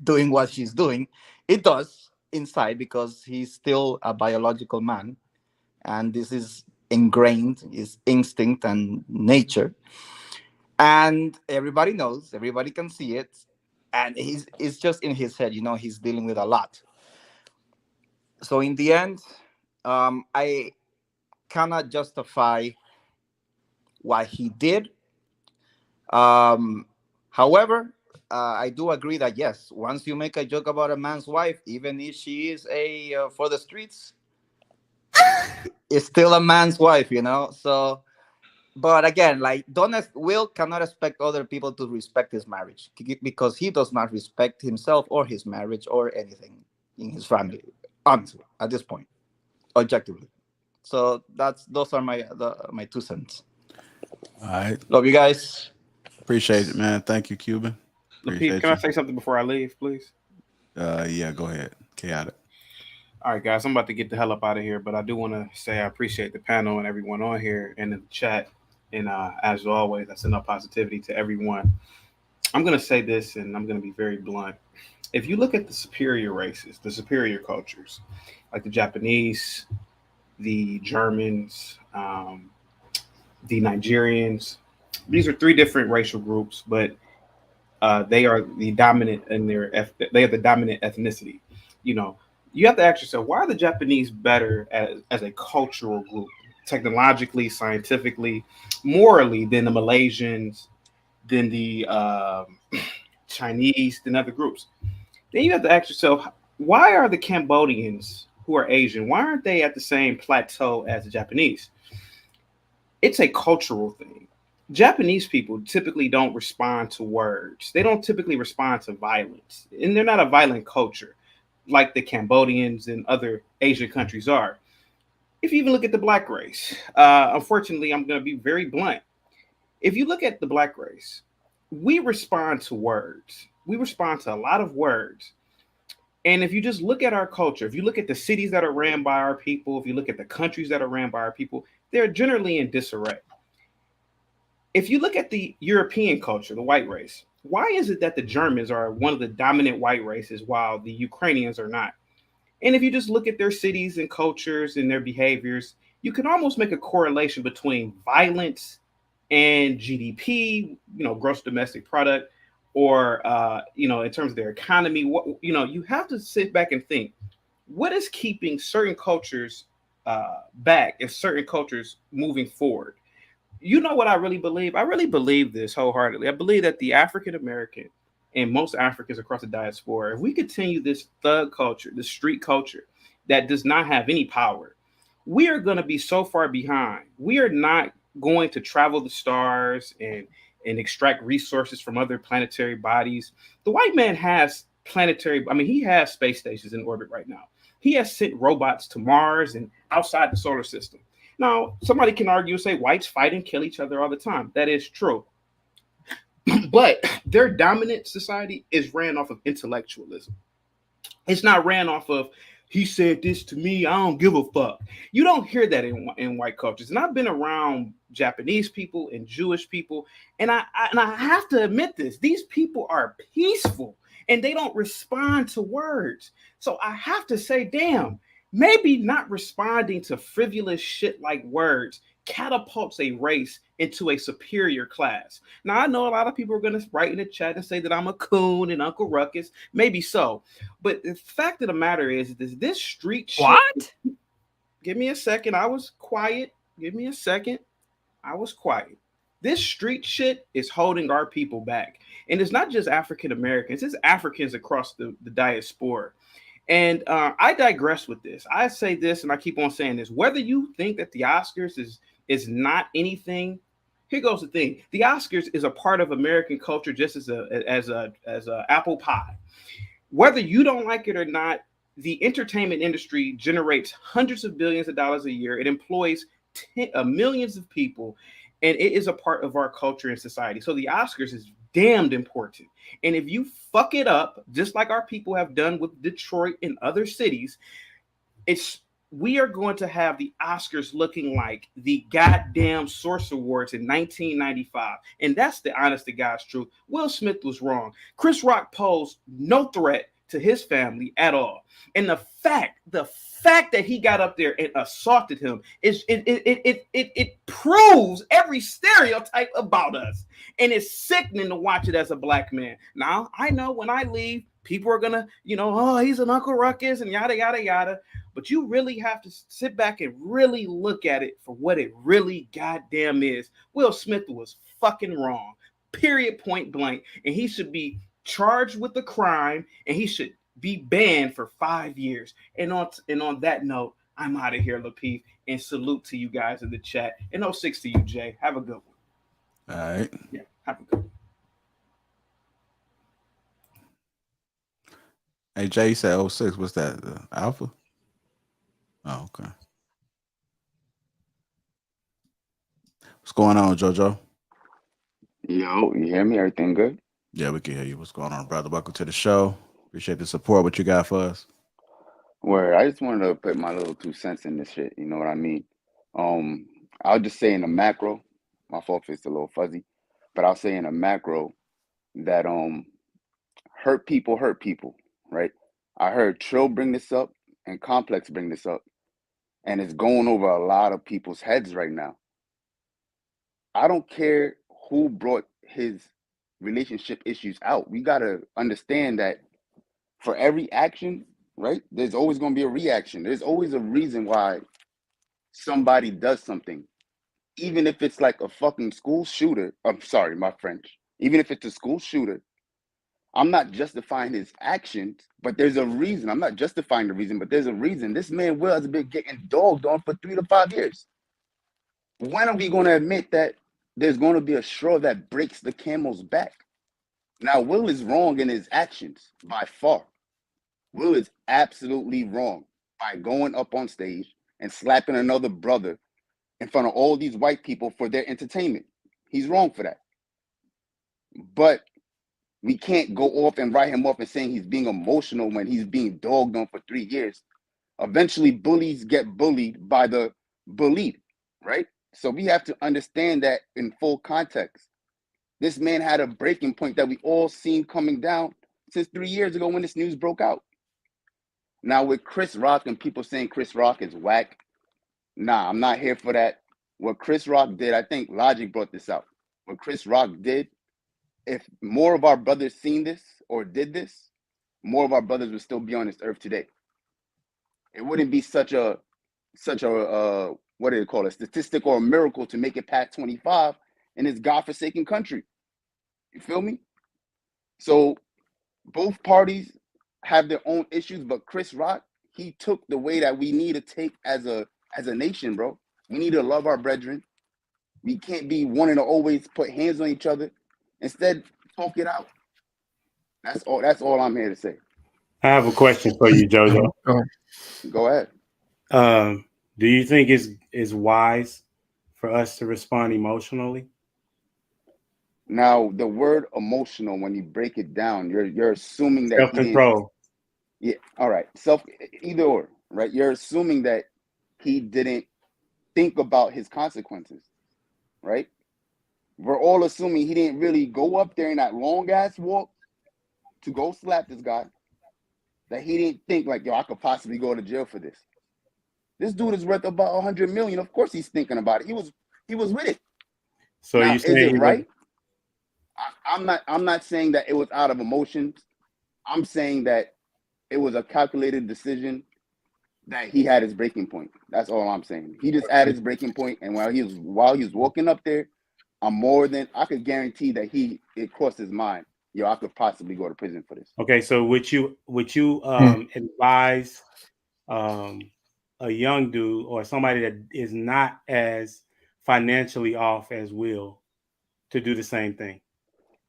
doing what she's doing, it does inside because he's still a biological man, and this is ingrained, is instinct and nature, and everybody knows, everybody can see it, and it's just in his head. He's dealing with a lot. So in the end, I cannot justify what he did. However, I do agree that yes, once you make a joke about a man's wife, even if she is a for the streets, it's still a man's wife, So, but again, Will cannot expect other people to respect his marriage because he does not respect himself or his marriage or anything in his family. Honestly, at this point, objectively. So those are my 2 cents. All right. Love you guys. Appreciate it, man. Thank you, Cuban. Lapeef, can I say something before I leave, please? Yeah, go ahead. Chaotic. All right, guys, I'm about to get the hell up out of here, but I do want to say I appreciate the panel and everyone on here and in the chat. And as always, I send up positivity to everyone. I'm going to say this, and I'm going to be very blunt. If you look at the superior races, the superior cultures, like the Japanese, the Germans, the Nigerians, these are 3 different racial groups, but they are the dominant in they are the dominant ethnicity. You have to ask yourself, why are the Japanese better as a cultural group, technologically, scientifically, morally, than the Malaysians, than the Chinese, than other groups? Then you have to ask yourself, why are the Cambodians, who are Asian, why aren't they at the same plateau as the Japanese? It's a cultural thing. Japanese people typically don't respond to words. They don't typically respond to violence. And they're not a violent culture like the Cambodians and other Asian countries are. If you even look at the black race, unfortunately, I'm going to be very blunt. If you look at the black race, we respond to words. We respond to a lot of words. And if you just look at our culture, if you look at the cities that are ran by our people, if you look at the countries that are ran by our people, they're generally in disarray. If you look at the European culture, the white race, why is it that the Germans are one of the dominant white races while the Ukrainians are not? And if you just look at their cities and cultures and their behaviors, you can almost make a correlation between violence and GDP, gross domestic product, or, in terms of their economy. You have to sit back and think, what is keeping certain cultures back and certain cultures moving forward? You know what I really believe? I really believe this wholeheartedly. I believe that the African American and most Africans across the diaspora, if we continue this thug culture, this street culture that does not have any power, we are going to be so far behind. We are not going to travel the stars and extract resources from other planetary bodies. The white man has he has space stations in orbit right now. He has sent robots to Mars and outside the solar system. Now, somebody can argue and say whites fight and kill each other all the time. That is true. But their dominant society is ran off of intellectualism. It's not ran off of, he said this to me, I don't give a fuck. You don't hear that in white cultures. And I've been around Japanese people and Jewish people, and I have to admit this. These people are peaceful and they don't respond to words. So I have to say, damn, maybe not responding to frivolous shit like words catapults a race into a superior class. Now, I know a lot of people are going to write in the chat and say that I'm a coon and Uncle Ruckus. Maybe so. But the fact of the matter is this street shit. What? Give me a second. I was quiet. Give me a second. I was quiet. This street shit is holding our people back. And it's not just African Americans, it's Africans across the diaspora. And I digress with this. I say this and I keep on saying this. Whether you think that the Oscars is not anything, here goes the thing. The Oscars is a part of American culture just as a apple pie. Whether you don't like it or not, the entertainment industry generates hundreds of billions of dollars a year. It employs millions of people, and it is a part of our culture and society. So the Oscars is damned important. And if you fuck it up, just like our people have done with Detroit and other cities, we are going to have the Oscars looking like the goddamn Source Awards in 1995. And that's the honest to God's truth. Will Smith was wrong. Chris Rock posed no threat to his family at all. And the fact that he got up there and assaulted him it proves every stereotype about us. And it's sickening to watch it as a black man. Now, I know when I leave, people are gonna, oh, he's an Uncle Ruckus and yada yada yada. But you really have to sit back and really look at it for what it really goddamn is. Will Smith was fucking wrong. Period, point blank. And he should be charged with the crime, and he should be banned for 5 years. And on that note, I'm out of here, Lapeef, and salute to you guys in the chat. And 06 to you, Jay. Have a good one. All right. Yeah, have a good one. Hey, Jay, you said 06. What's that? Alpha? Oh, okay. What's going on, JoJo? Yo, you hear me? Everything good? Yeah, we can hear you. What's going on, brother? Welcome to the show. Appreciate the support. What you got for us? Word. I just wanted to put my little 2 cents in this shit. You know what I mean? I'll just say in a macro, my fault if it's a little fuzzy, but I'll say in a macro that hurt people, right? I heard Trill bring this up and Complex bring this up, and it's going over a lot of people's heads right now. I don't care who brought his relationship issues out. We got to understand that for every action, right, there's always going to be a reaction. There's always a reason why somebody does something. Even if it's like a fucking school shooter, I'm sorry, my French. Even if it's a school shooter, I'm not justifying his actions, but there's a reason. I'm not justifying the reason, but there's a reason. This man Will has been getting dogged on for 3 to 5 years. When are we going to admit that there's going to be a straw that breaks the camel's back? Now, Will is wrong in his actions by far. Will is absolutely wrong by going up on stage and slapping another brother in front of all these white people for their entertainment. He's wrong for that. But we can't go off and write him off and saying he's being emotional when he's being dogged on for 3 years. Eventually, bullies get bullied by the bullied, right? So we have to understand that in full context. This man had a breaking point that we all seen coming down since 3 years ago when this news broke out. Now with Chris Rock and people saying Chris Rock is whack, nah, I'm not here for that. What Chris Rock did, I think Logic brought this out. What Chris Rock did, if more of our brothers seen this or did this, more of our brothers would still be on this earth today. It wouldn't be such a what do they call it, a statistic or a miracle to make it past 25 in this godforsaken country. You feel me? So both parties have their own issues, but Chris Rock, he took the way that we need to take as a nation, bro. We need to love our brethren. We can't be wanting to always put hands on each other. Instead, talk it out. That's all I'm here to say. I have a question for you, JoJo. Go ahead. Do you think it's wise for us to respond emotionally? Now, the word emotional, when you break it down, you're assuming that Self-control. Yeah, all right. Either or, right? You're assuming that he didn't think about his consequences, right? We're all assuming he didn't really go up there in that long ass walk to go slap this guy. That he didn't think like, yo, I could possibly go to jail for this. This dude is worth about 100 million. Of course he's thinking about it. He was with it. So now, you is it saying right? I'm not saying that it was out of emotions. I'm saying that it was a calculated decision that he had his breaking point. That's all I'm saying. He just had his breaking point, and while he was walking up there, I could guarantee that it crossed his mind. Yo, I could possibly go to prison for this. Okay, so would you advise a young dude or somebody that is not as financially off as Will to do the same thing?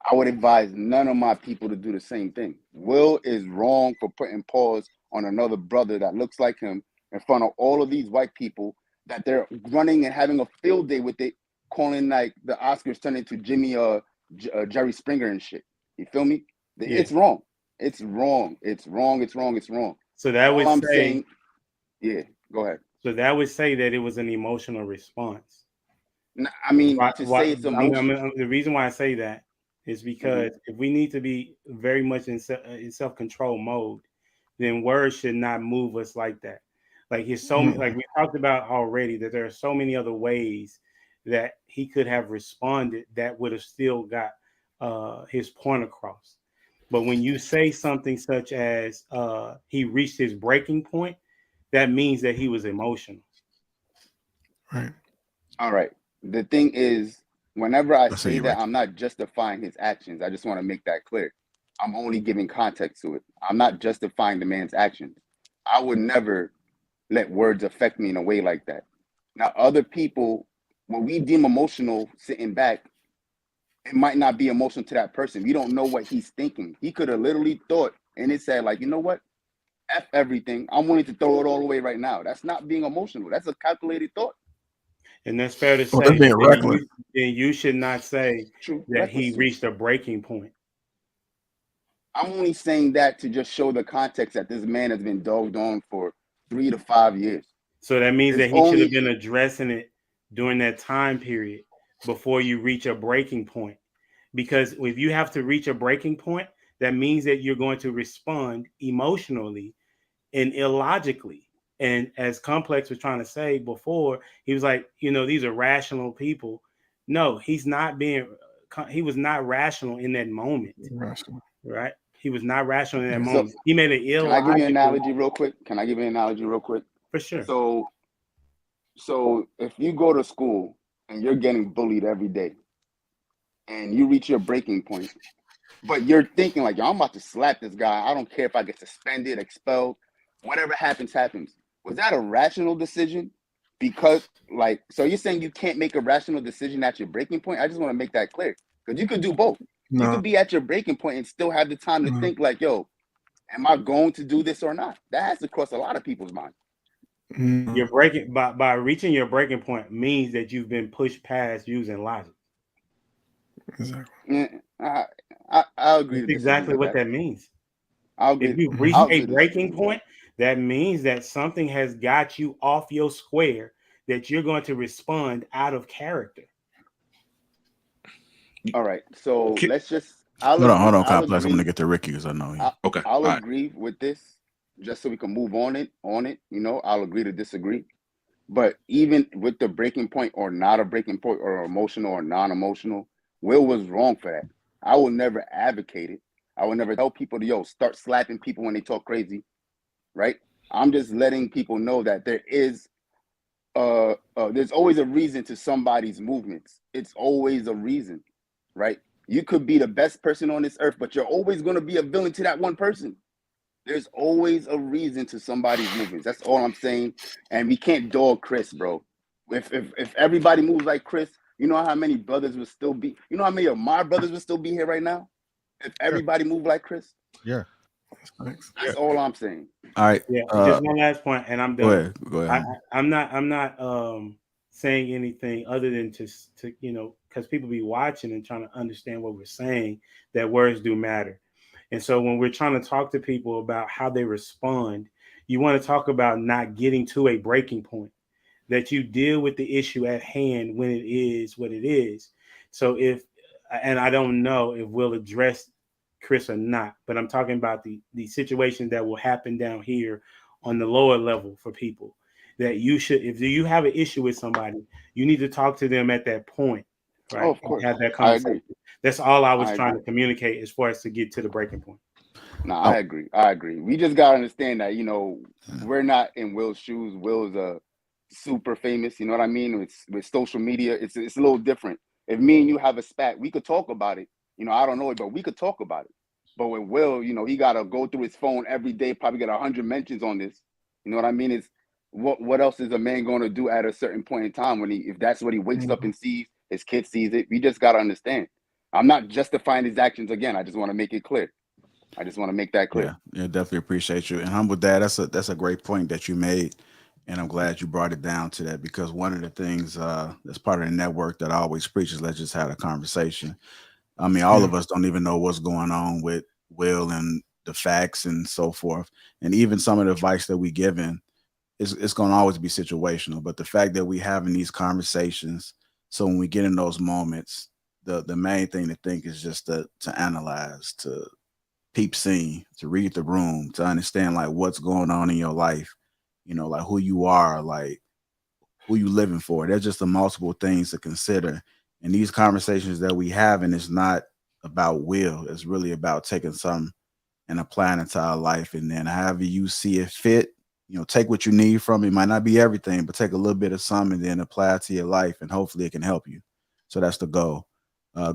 I would advise none of my people to do the same thing. Will is wrong for putting paws on another brother that looks like him in front of all of these white people that they're running and having a field day with it, calling like the Oscars turn into Jerry Springer and shit. You feel me? Yeah. It's wrong. It's wrong. It's wrong. It's wrong. It's wrong. So that would I'm say, saying, yeah, go ahead. So that would say that it was an emotional response. I mean, say it's emotional. The reason why I say that is because if we need to be very much in self-control mode, then words should not move us like that. Like like we talked about already, that there are so many other ways that he could have responded that would have still got his point across. But when you say something such as he reached his breaking point, that means that he was emotional. Right. All right. The thing is, whenever I say that, I'm not justifying his actions. I just want to make that clear. I'm only giving context to it. I'm not justifying the man's actions. I would never let words affect me in a way like that. Now, other people, when we deem emotional sitting back, it might not be emotional to that person. We don't know what he's thinking. He could have literally thought and it said, like, you know what? F everything. I'm willing to throw it all away right now. That's not being emotional. That's a calculated thought. And that's fair to say. That's being reckless. Then you should not say that he reached a breaking point. I'm only saying that to just show the context that this man has been dogged on for 3 to 5 years. So that means that he should have been addressing it during that time period before you reach a breaking point. Because if you have to reach a breaking point, that means that you're going to respond emotionally and illogically. And as Complex was trying to say before, he was like, these are rational people. No, he was not rational in that moment. Rational. Right? He was not rational in that moment. He made an illogical. Can I give you an analogy real quick? For sure. So if you go to school and you're getting bullied every day and you reach your breaking point, but you're thinking like, yo, I'm about to slap this guy. I don't care if I get suspended, expelled, whatever happens, happens. Was that a rational decision? Because so you're saying you can't make a rational decision at your breaking point? I just want to make that clear. Because you could do both. No. You could be at your breaking point and still have the time to think like, yo, am I going to do this or not? That has to cross a lot of people's minds. You're breaking by reaching your breaking point means that you've been pushed past using logic. Exactly. I agree. That's exactly what that means. If you reach a breaking point, that means that something has got you off your square, that you're going to respond out of character. All right. So let's just. Hold on, Complex. I'm going to get to Ricky because I know him. Okay. I'll agree with this just so we can move on it. I'll agree to disagree. But even with the breaking point or not a breaking point or emotional or non-emotional, Will was wrong for that. I will never advocate it. I will never tell people to, start slapping people when they talk crazy, right? I'm just letting people know that there is there's always a reason to somebody's movements. It's always a reason, right? You could be the best person on this earth, but you're always going to be a villain to that one person. There's always a reason to somebody's movements. That's all I'm saying. And we can't dog Chris, bro. If everybody moves like Chris, you know how many brothers would still be, you know how many of my brothers would still be here right now? If everybody moved like Chris? Yeah. That's all I'm saying. All right. Yeah, just one last point, and I'm Go done. ahead. Go ahead. I'm not saying anything other than to because people be watching and trying to understand what we're saying, that words do matter. And so when we're trying to talk to people about how they respond, you want to talk about not getting to a breaking point, that you deal with the issue at hand when it is what it is. So and I don't know if we'll address Chris or not, but I'm talking about the situations that will happen down here on the lower level for people, that you should, if you have an issue with somebody, you need to talk to them at that point, right? Oh, of course. Have that I conversation. agree. That's all I was I trying agree. to communicate as far as to get to the breaking point. No, I agree. We just gotta understand that, we're not in Will's shoes. Will's super famous, you know what I mean? With social media, it's a little different. If me and you have a spat, we could talk about it. I don't know it, but we could talk about it. But with Will, he gotta go through his phone every day, probably get 100 mentions on this. You know what I mean? It's what else is a man gonna do at a certain point in time if that's what he wakes up and sees, his kid sees it? We just gotta understand. I'm not justifying his actions again. I just want to make it clear. I just want to make that clear. Yeah, definitely appreciate you. And Humble Dad, that's a great point that you made. And I'm glad you brought it down to that, because one of the things that's part of the network that I always preach is let's just have a conversation. I mean, all of us don't even know what's going on with Will and the facts and so forth. And even some of the advice that we given, it's going to always be situational. But the fact that we having these conversations, so when we get in those moments, the main thing to think is just to analyze, to peep scene, to read the room, to understand like what's going on in your life, like who you are, like who you living for. There's just the multiple things to consider. And these conversations that we have, and it's not about Will, it's really about taking something and applying it to our life. And then however you see it fit, take what you need from it. It might not be everything, but take a little bit of something and then apply it to your life, and hopefully it can help you. So that's the goal.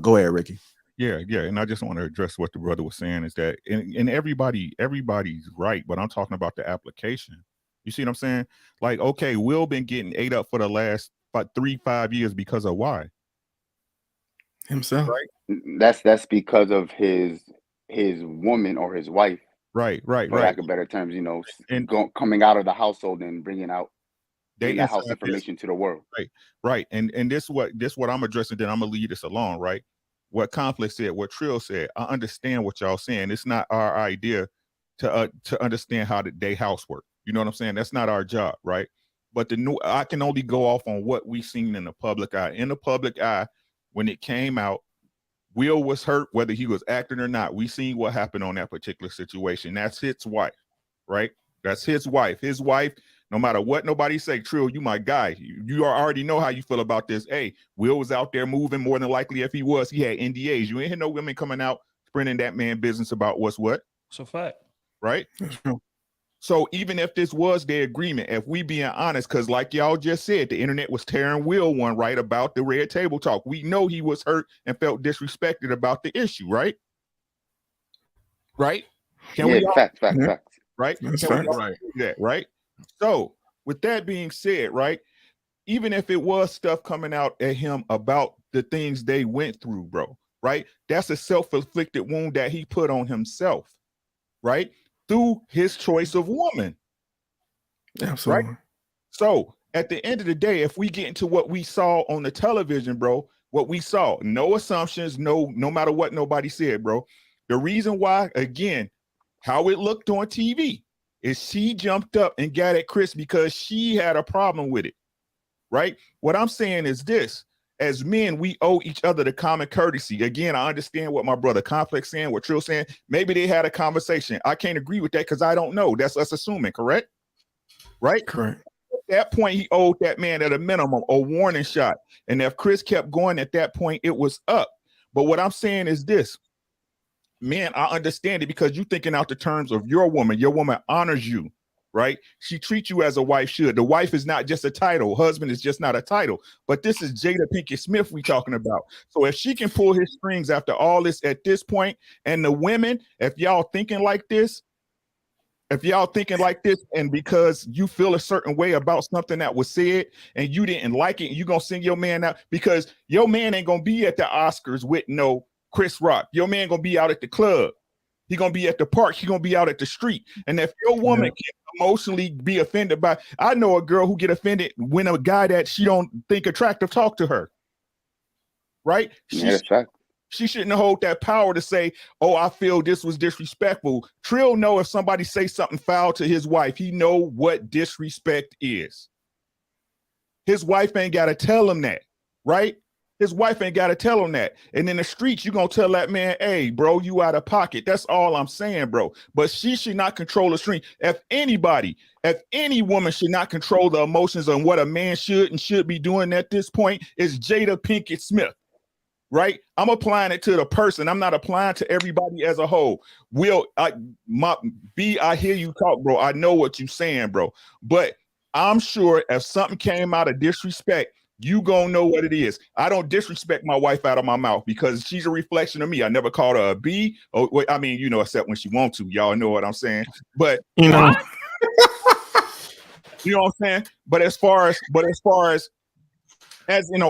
Go ahead, Ricky. Yeah. And I just want to address what the brother was saying is that, and everybody's right, but I'm talking about the application. You see what I'm saying? Like, okay, Will been getting ate up for the last 3-5 years because of why? Himself. Right. That's because of his woman or his wife. Right. For lack of better terms, and coming out of the household and bringing out in the house information to the world. Right. And this what I'm addressing. Then I'm gonna leave this alone. Right. What Conflict said, what Trill said, I understand what y'all saying. It's not our idea to understand how they house work. You know what I'm saying? That's not our job, right? But I can only go off on what we seen in the public eye. In the public eye, when it came out, Will was hurt, whether he was acting or not. We seen what happened on that particular situation. That's his wife, right? That's his wife. His wife, no matter what nobody say, Trill, you my guy. You already know how you feel about this. Hey, Will was out there moving. More than likely, if he was, he had NDAs. You ain't hear no women coming out spreading that man business about what's what. It's a fact. Right? So even if this was their agreement, if we being honest, because like y'all just said, the internet was tearing Will one right about the red table talk. We know he was hurt and felt disrespected about the issue, right? Right? Facts. Right? Right? So with that being said, right, even if it was stuff coming out at him about the things they went through, bro, right? That's a self-inflicted wound that he put on himself, right? Through his choice of woman. Absolutely. Right? So at the end of the day, if we get into what we saw on the television, bro, what we saw, no assumptions, no matter what nobody said, bro. The reason why, again, how it looked on TV is she jumped up and got at Chris because she had a problem with it, right? What I'm saying is this. As men, we owe each other the common courtesy. Again, I understand what my brother Complex saying, what Trill saying. Maybe they had a conversation. I can't agree with that because I don't know. That's us assuming, correct? Right? Correct. At that point, he owed that man at a minimum a warning shot. And if Chris kept going at that point, it was up. But what I'm saying is this. Man, I understand it because you're thinking out the terms of your woman. Your woman honors you. right? She treats you as a wife should. The wife is not just a title. Husband is just not a title. But this is Jada Pinkett Smith we talking about. So if she can pull his strings after all this at this point, and the women, if y'all thinking like this, and because you feel a certain way about something that was said and you didn't like it, you gonna sing your man out, because your man ain't gonna be at the Oscars with no Chris Rock. Your man gonna be out at the club. He gonna be at the park. He gonna be out at the street. And if your woman can emotionally be offended by, I know a girl who get offended when a guy that she don't think attractive talk to her. Right? She shouldn't hold that power to say, oh, I feel this was disrespectful. Trill know if somebody say something foul to his wife, he know what disrespect is. His wife ain't got to tell him that, right? His wife ain't got to tell him that. And in the streets, you going to tell that man, hey, bro, you out of pocket. That's all I'm saying, bro. But she should not control the stream. If any woman should not control the emotions on what a man should and should be doing at this point, is Jada Pinkett Smith. Right? I'm applying it to the person. I'm not applying to everybody as a whole. I hear you talk, bro. I know what you're saying, bro. But I'm sure if something came out of disrespect, you gonna know what it is. I don't disrespect my wife out of my mouth because she's a reflection of me. I never called her a B. I mean, except when she wants to. Y'all know what I'm saying. But you know what I'm saying? But as far as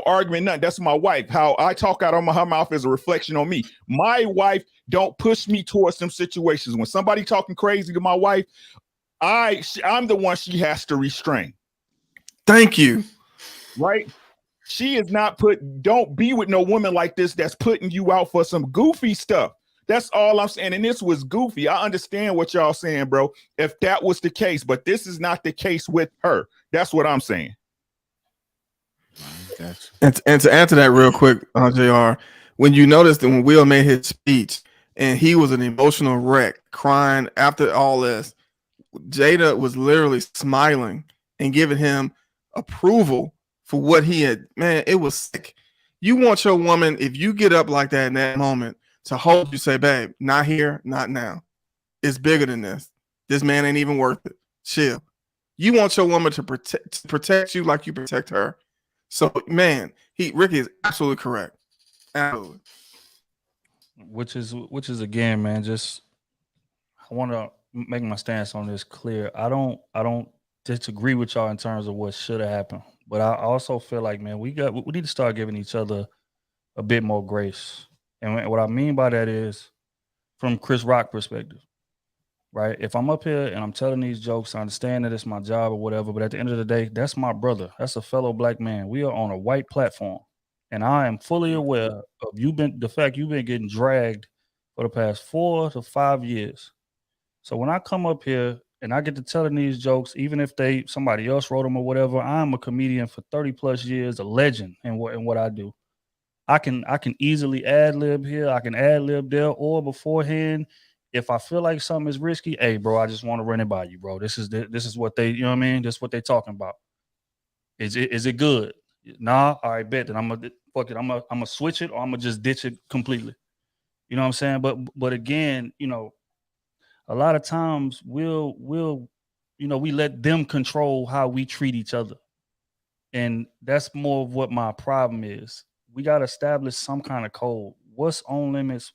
argument, nothing. That's my wife. How I talk out of her mouth is a reflection on me. My wife don't push me towards some situations. When somebody talking crazy to my wife, I'm the one she has to restrain. Thank you. Right? She is not don't be with no woman like this that's putting you out for some goofy stuff. That's all I'm saying. And this was goofy. I understand what y'all saying, bro, if that was the case, but this is not the case with her. That's what I'm saying. And to answer that real quick, JR, when you noticed that when Will made his speech and he was an emotional wreck, crying after all this, Jada was literally smiling and giving him approval for what he had. Man, it was sick. You want your woman, if you get up like that in that moment, to hold you, say, babe, not here, not now. It's bigger than this. This man ain't even worth it. Chill. You want your woman to protect you like you protect her. So, man, Ricky is absolutely correct. Absolutely. Which is again, man, just I want to make my stance on this clear. I don't disagree with y'all in terms of what should have happened, but I also feel like, man, we need to start giving each other a bit more grace. And what I mean by that is from Chris Rock perspective, right? If I'm up here and I'm telling these jokes, I understand that it's my job or whatever, but at the end of the day, that's my brother. That's a fellow black man. We are on a white platform. And I am fully aware of the fact you've been getting dragged for the past 4 to 5 years. So when I come up here and I get to telling these jokes, even if somebody else wrote them or whatever, I'm a comedian for 30 plus years, a legend in what I do. I can easily ad lib here, I can ad lib there, or beforehand, if I feel like something is risky, hey bro, I just want to run it by you, bro. This is what they, you know what I mean? This is what they talking about. Is it good? Nah, all right, bet. Then I'm gonna switch it, or I'm gonna just ditch it completely. You know what I'm saying? But again, a lot of times we'll we let them control how we treat each other. And that's more of what my problem is. We got to establish some kind of code. What's on limits?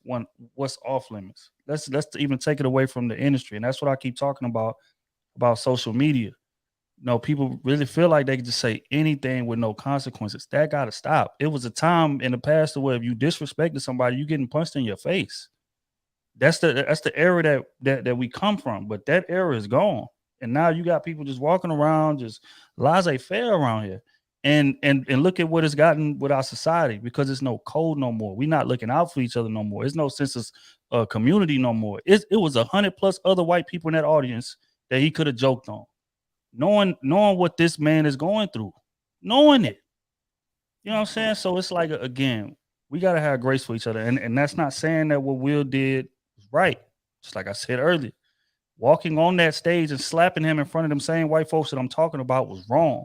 What's off limits? Let's even take it away from the industry. And that's what I keep talking about social media. People really feel like they can just say anything with no consequences. That got to stop. It was a time in the past where if you disrespected somebody, you getting punched in your face. That's the era that we come from. But that era is gone. And now you got people just walking around, just laissez-faire around here. And look at what it's gotten with our society, because there's no code no more. We're not looking out for each other no more. There's no sense of community no more. It was 100+ other white people in that audience that he could have joked on. Knowing what this man is going through, knowing it. You know what I'm saying? So it's like, again, we got to have grace for each other. And that's not saying that what Will did was right. Just like I said earlier, walking on that stage and slapping him in front of them same white folks that I'm talking about was wrong.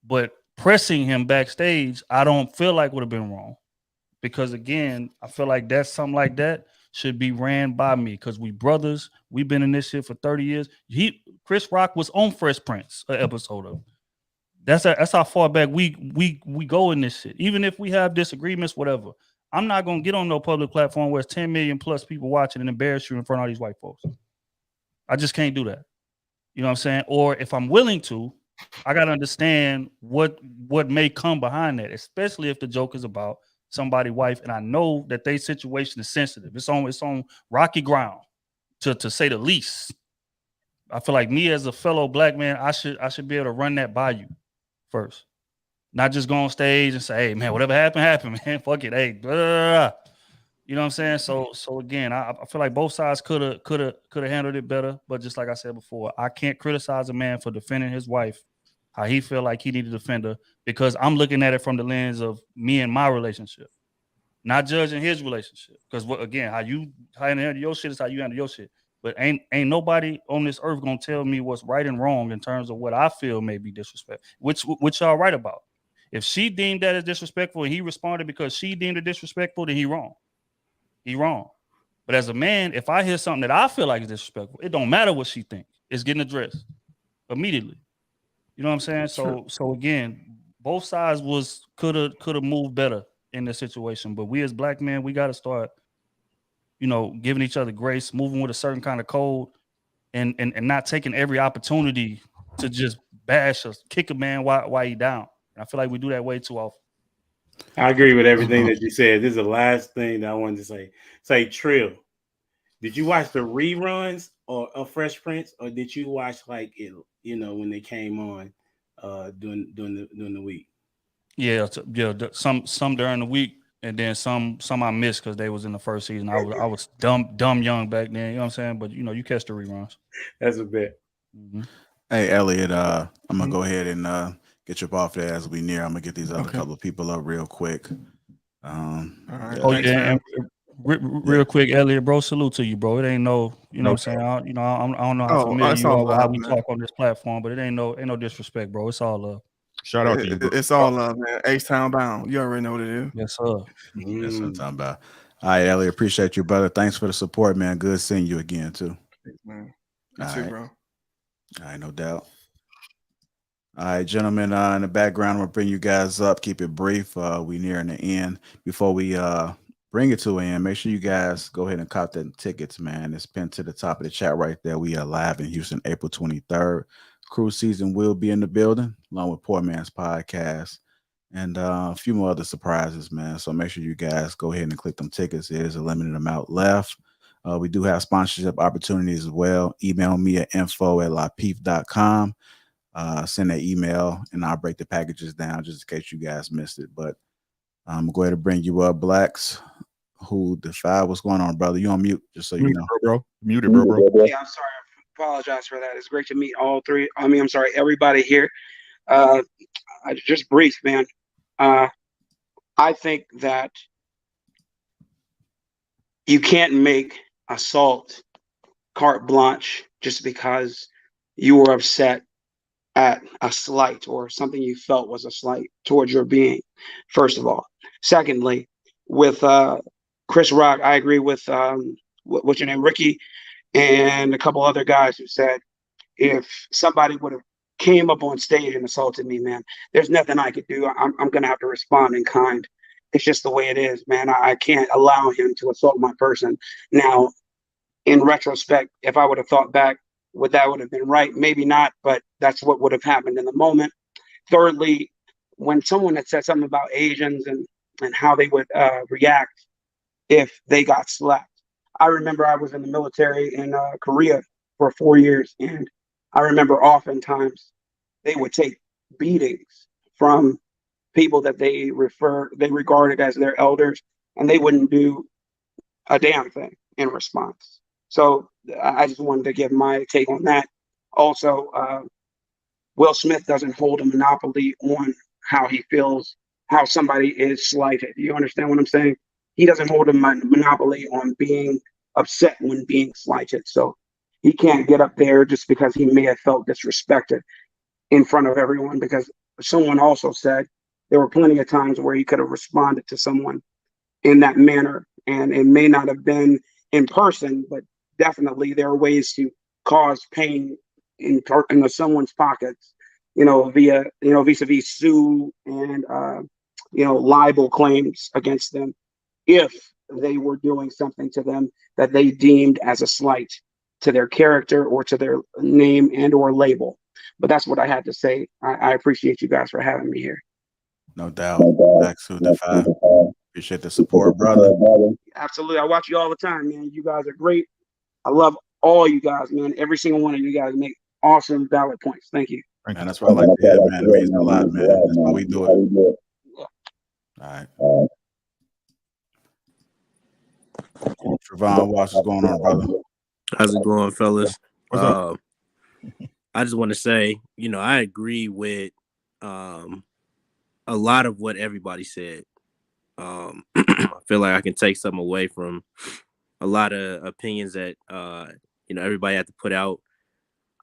But pressing him backstage, I don't feel like would have been wrong. Because again, I feel like that's something like that should be ran by me, because we brothers. We've been in this shit for 30 years. Chris Rock was on Fresh Prince, an episode of. That's how far back we go in this shit. Even if we have disagreements, whatever. I'm not gonna get on no public platform where it's 10 million plus people watching and embarrass you in front of all these white folks. I just can't do that. You know what I'm saying? Or if I'm willing to, I gotta understand what may come behind that, especially if the joke is about somebody's wife, and I know that their situation is sensitive. It's on rocky ground, to say the least. I feel like me as a fellow black man, I should be able to run that by you first. Not just go on stage and say, hey man, whatever happened, man. Fuck it. Hey, blah, blah, blah. You know what I'm saying? So again, I feel like both sides could have handled it better. But just like I said before, I can't criticize a man for defending his wife, how he feel like he needed to defend her, because I'm looking at it from the lens of me and my relationship, not judging his relationship. Because again, how you handle your shit is how you handle your shit. But ain't nobody on this earth gonna tell me what's right and wrong in terms of what I feel may be disrespect, which y'all right about. If she deemed that as disrespectful and he responded because she deemed it disrespectful, then he wrong. He wrong. But as a man, if I hear something that I feel like is disrespectful, it don't matter what she thinks. It's getting addressed immediately. You know what I'm saying? So again, both sides could have moved better in this situation. But we as black men, we got to start, giving each other grace, moving with a certain kind of code, and not taking every opportunity to just bash us, kick a man while he down. And I feel like we do that way too often. I agree with everything that you said. This is the last thing that I wanted to say. Say, Trill, did you watch the reruns of Fresh Prince, or did you watch like it? When they came on during the week? Yeah, some during the week, and then some I missed because they was in the first season. I was dumb young back then. You know what I'm saying? But you catch the reruns. That's a bit. Mm-hmm. Hey Elliot, I'm gonna go ahead and get you up off there as we near. I'm gonna get these other couple of people up real quick. All right. And real quick, Elliot, bro, salute to you, bro. It ain't no, what I'm saying. I don't know how familiar you are with how we talk on this platform, but it ain't no disrespect, bro. It's all love. Shout out to you, bro. It's all love, man. H-Town bound. You already know what it is. Yes, sir. That's what I'm talking about. All right, Elliot, appreciate you, brother. Thanks for the support, man. Good seeing you again, too. Thanks, man. You too, bro. All right, no doubt. All right, gentlemen, in the background, I'm going to bring you guys up. Keep it brief. We nearing the end. Before we bring it to an end, make sure you guys go ahead and cop the tickets, man. It's pinned to the top of the chat right there. We are live in Houston, April 23rd. Cruise season will be in the building, along with Poor Man's Podcast, and a few more other surprises, man. So make sure you guys go ahead and click them tickets. There's a limited amount left. We do have sponsorship opportunities as well. Email me at info@lapeef.com. Send that email, and I'll break the packages down just in case you guys missed it. But I'm going to go ahead and bring you up, Blacks. Who defy? What's going on, brother? You on mute, just so you know. Bro. Muted, bro. Yeah, I'm sorry. I apologize for that. It's great to meet all three. Everybody here. Just brief, man. I think that you can't make assault carte blanche just because you were upset at a slight or something you felt was a slight towards your being, first of all. Secondly, with Chris Rock, I agree with what's your name, Ricky, and a couple other guys who said if somebody would have came up on stage and assaulted me, man, there's nothing I could do. I'm going to have to respond in kind. It's just the way it is, man. I can't allow him to assault my person. Now, in retrospect, if I would have thought back, would have been right? Maybe not, but that's what would have happened in the moment. Thirdly, when someone had said something about Asians and how they would react if they got slapped. I remember I was in the military in Korea for 4 years, and I remember oftentimes they would take beatings from people that they regarded as their elders, and they wouldn't do a damn thing in response. So I just wanted to give my take on that. Also, Will Smith doesn't hold a monopoly on how he feels, how somebody is slighted. You understand what I'm saying? He doesn't hold a monopoly on being upset when being slighted. So he can't get up there just because he may have felt disrespected in front of everyone, because someone also said there were plenty of times where he could have responded to someone in that manner. And it may not have been in person, but definitely there are ways to cause pain in someone's pockets, via vis-a-vis sue and libel claims against them if they were doing something to them that they deemed as a slight to their character or to their name and or label. But that's what I had to say. I appreciate you guys for having me here. No doubt. Max 55. Appreciate the support, brother. Absolutely. I watch you all the time, man. You guys are great. I love all you guys, man. Every single one of you guys make awesome, valid points. Thank you. Man, that's what I like to hear, man. It means a lot, man. That's why we do it. All right. Trevon, what's going on, brother? How's it going, fellas? What's up? I just want to say, I agree with a lot of what everybody said. I feel like I can take something away from a lot of opinions that everybody had to put out.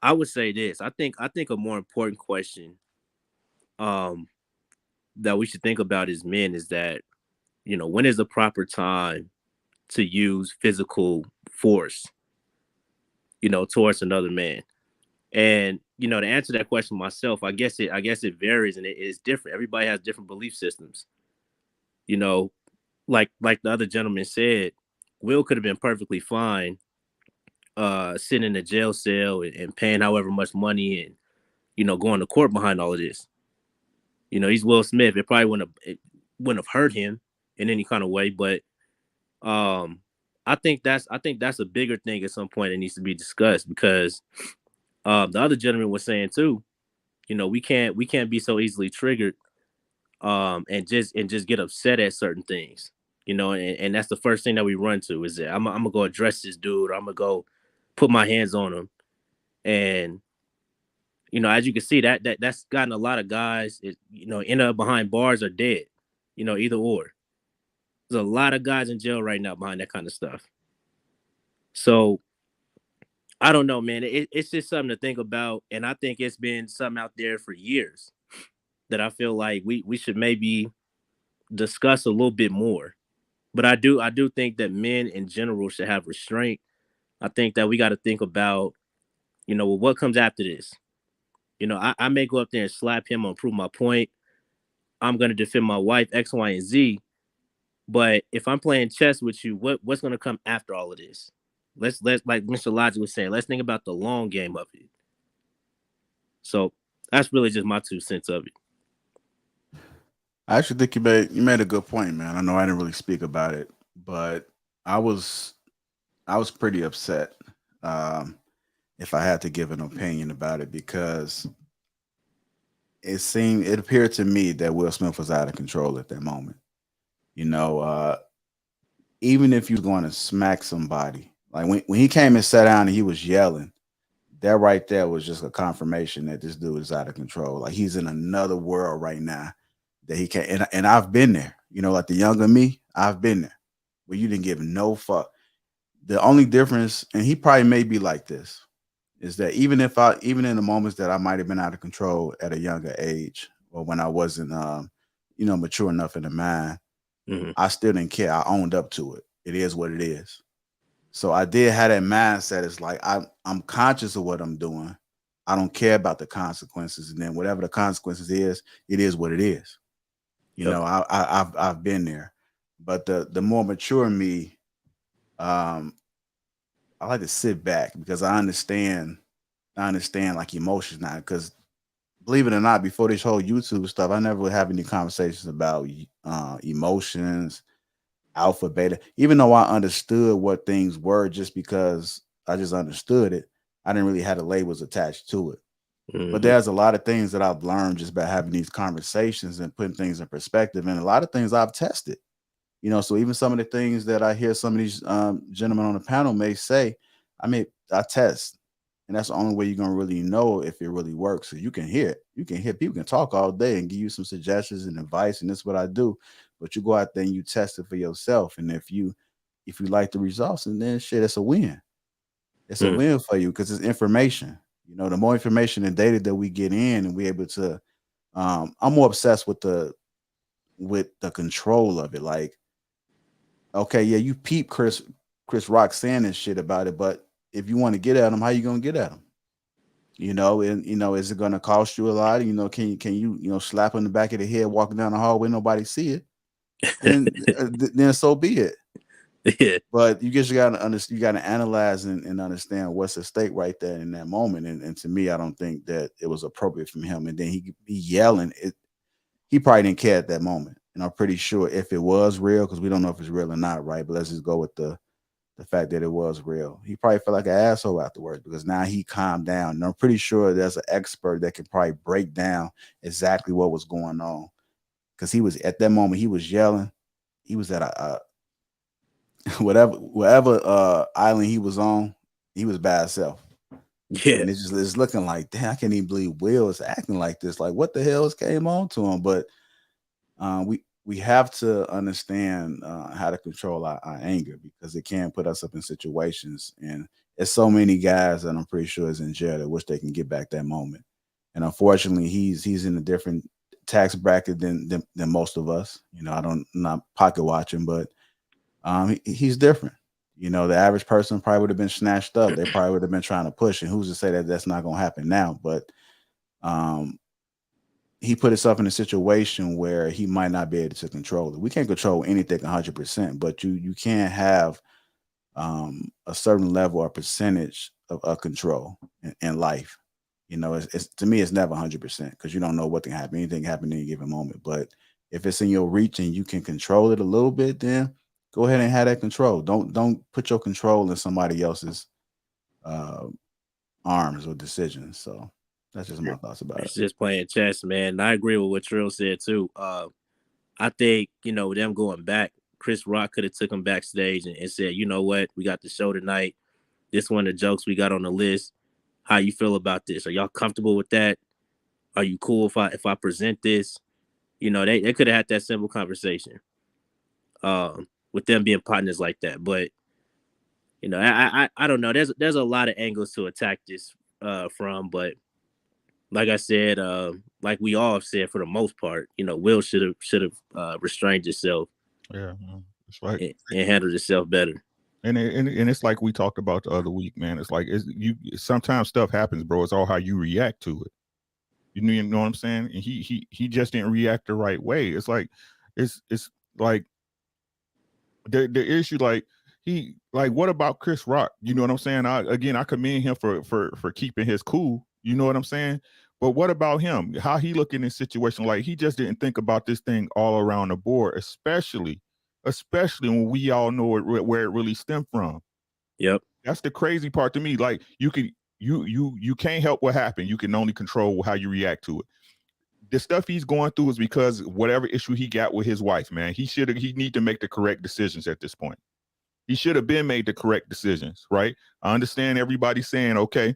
I would say this. I think a more important question that we should think about as men is that, when is the proper time to use physical force, towards another man? And, to answer that question myself, I guess it varies and it is different. Everybody has different belief systems. Like the other gentleman said, Will could have been perfectly fine sitting in a jail cell and paying however much money and, going to court behind all of this. He's Will Smith. It probably wouldn't have hurt him in any kind of way, but I think that's a bigger thing at some point that needs to be discussed because the other gentleman was saying too, we can't be so easily triggered and just get upset at certain things, and that's the first thing that we run to is that I'm gonna go address this dude, or I'm gonna go put my hands on him. And as you can see, that's gotten a lot of guys end up behind bars or dead, either or. There's a lot of guys in jail right now behind that kind of stuff. So I don't know, man. It's just something to think about, and I think it's been something out there for years that I feel like we should maybe discuss a little bit more. But I do think that men in general should have restraint. I think that we got to think about, well, what comes after this. I may go up there and slap him or prove my point. I'm going to defend my wife, X, Y, and Z. But if I'm playing chess with you, what's going to come after all of this? Let's like Mr. Logic was saying, let's think about the long game of it. So that's really just my 2 cents of it. I actually think you made a good point, man. I know I didn't really speak about it, but I was pretty upset if I had to give an opinion about it because it appeared to me that Will Smith was out of control at that moment. Even if you're going to smack somebody, like when he came and sat down and he was yelling, that right there was just a confirmation that this dude is out of control. Like he's in another world right now that he can't. And I've been there, like the younger me, I've been there where you didn't give no fuck. The only difference, and he probably may be like this, is that even in the moments that I might have been out of control at a younger age or when I wasn't, mature enough in the mind, I still didn't care. I owned up to it. It is what it is. So I did have that mindset. It's like I'm conscious of what I'm doing. I don't care about the consequences, and then whatever the consequences is, it is what it is. I've been there, but the more mature me, I like to sit back because I understand like emotions now. Because believe it or not, before this whole YouTube stuff, I never would have any conversations about emotions, alpha, beta. Even though I understood what things were, just because I just understood it, I didn't really have the labels attached to it. But there's a lot of things that I've learned just by having these conversations and putting things in perspective, and a lot of things I've tested. So even some of the things that I hear some of these gentlemen on the panel may say, I test. And that's the only way you're going to really know if it really works. So you can hear it. You can hear people can talk all day and give you some suggestions and advice. And this is what I do. But you go out there and you test it for yourself. And if you like the results, and then shit, it's a win. It's a win for you because it's information. The more information and data that we get in and we're able to, I'm more obsessed with the control of it. Like, okay, yeah, you peep Chris Rock saying this shit about it, but if you want to get at him, how you gonna get at him? You know, and is it going to cost you a lot? You know, can you slap on the back of the head walking down the hallway, nobody see it? Then so be it. Yeah. But you just got to you got to analyze and understand what's at stake right there in that moment. And to me, I don't think that it was appropriate from him. And then he yelling. He probably didn't care at that moment. And I'm pretty sure if it was real, because we don't know if it's real or not, right? But let's just go with the fact that it was real. He probably felt like an asshole afterwards because now he calmed down. And I'm pretty sure there's an expert that can probably break down exactly what was going on. Because he was at that moment, he was yelling. He was at a whatever island he was on, he was by himself. Yeah. And it's looking like, damn, I can't even believe Will is acting like this. Like, what the hell has came on to him? But we have to understand how to control our anger, because it can put us up in situations. And there's so many guys that I'm pretty sure is in jail that wish they can get back that moment. And unfortunately, he's in a different tax bracket than most of us. You know, I'm not pocket watching, but he's different. You know, the average person probably would have been snatched up. They probably would have been trying to push. And who's to say that that's not going to happen now? But he put himself in a situation where he might not be able to control it. We can't control anything 100%, but you can have a certain level or percentage of control in life. You know, it's to me, it's never 100% because you don't know what can happen. Anything can happen in any given moment. But if it's in your reach and you can control it a little bit, then go ahead and have that control. Don't put your control in somebody else's arms or decisions. So that's just my thoughts about it. It's just playing chess, man. And I agree with what Trill said too. I think, them going back, Chris Rock could have took him backstage and said, you know what, we got the show tonight. This one of the jokes we got on the list. How you feel about this? Are y'all comfortable with that? Are you cool if I present this? They could have had that simple conversation with them being partners like that. But, I don't know. There's a lot of angles to attack this from. But like I said, like we all have said, for the most part, Will should have restrained himself. Yeah, that's right. And handled himself better. And it's like we talked about the other week, man. It's like sometimes stuff happens, bro. It's all how you react to it. You know what I'm saying? And he just didn't react the right way. It's like it's like the issue, what about Chris Rock? You know what I'm saying? I commend him for keeping his cool. You know what I'm saying? But what about him? How he look in this situation? Like, he just didn't think about this thing all around the board, especially when we all know where it really stemmed from. Yep. That's the crazy part to me. Like, you can't help what happened. You can only control how you react to it. The stuff he's going through is because whatever issue he got with his wife, man, he need to make the correct decisions at this point. He should have been made the correct decisions, right? I understand everybody saying, okay,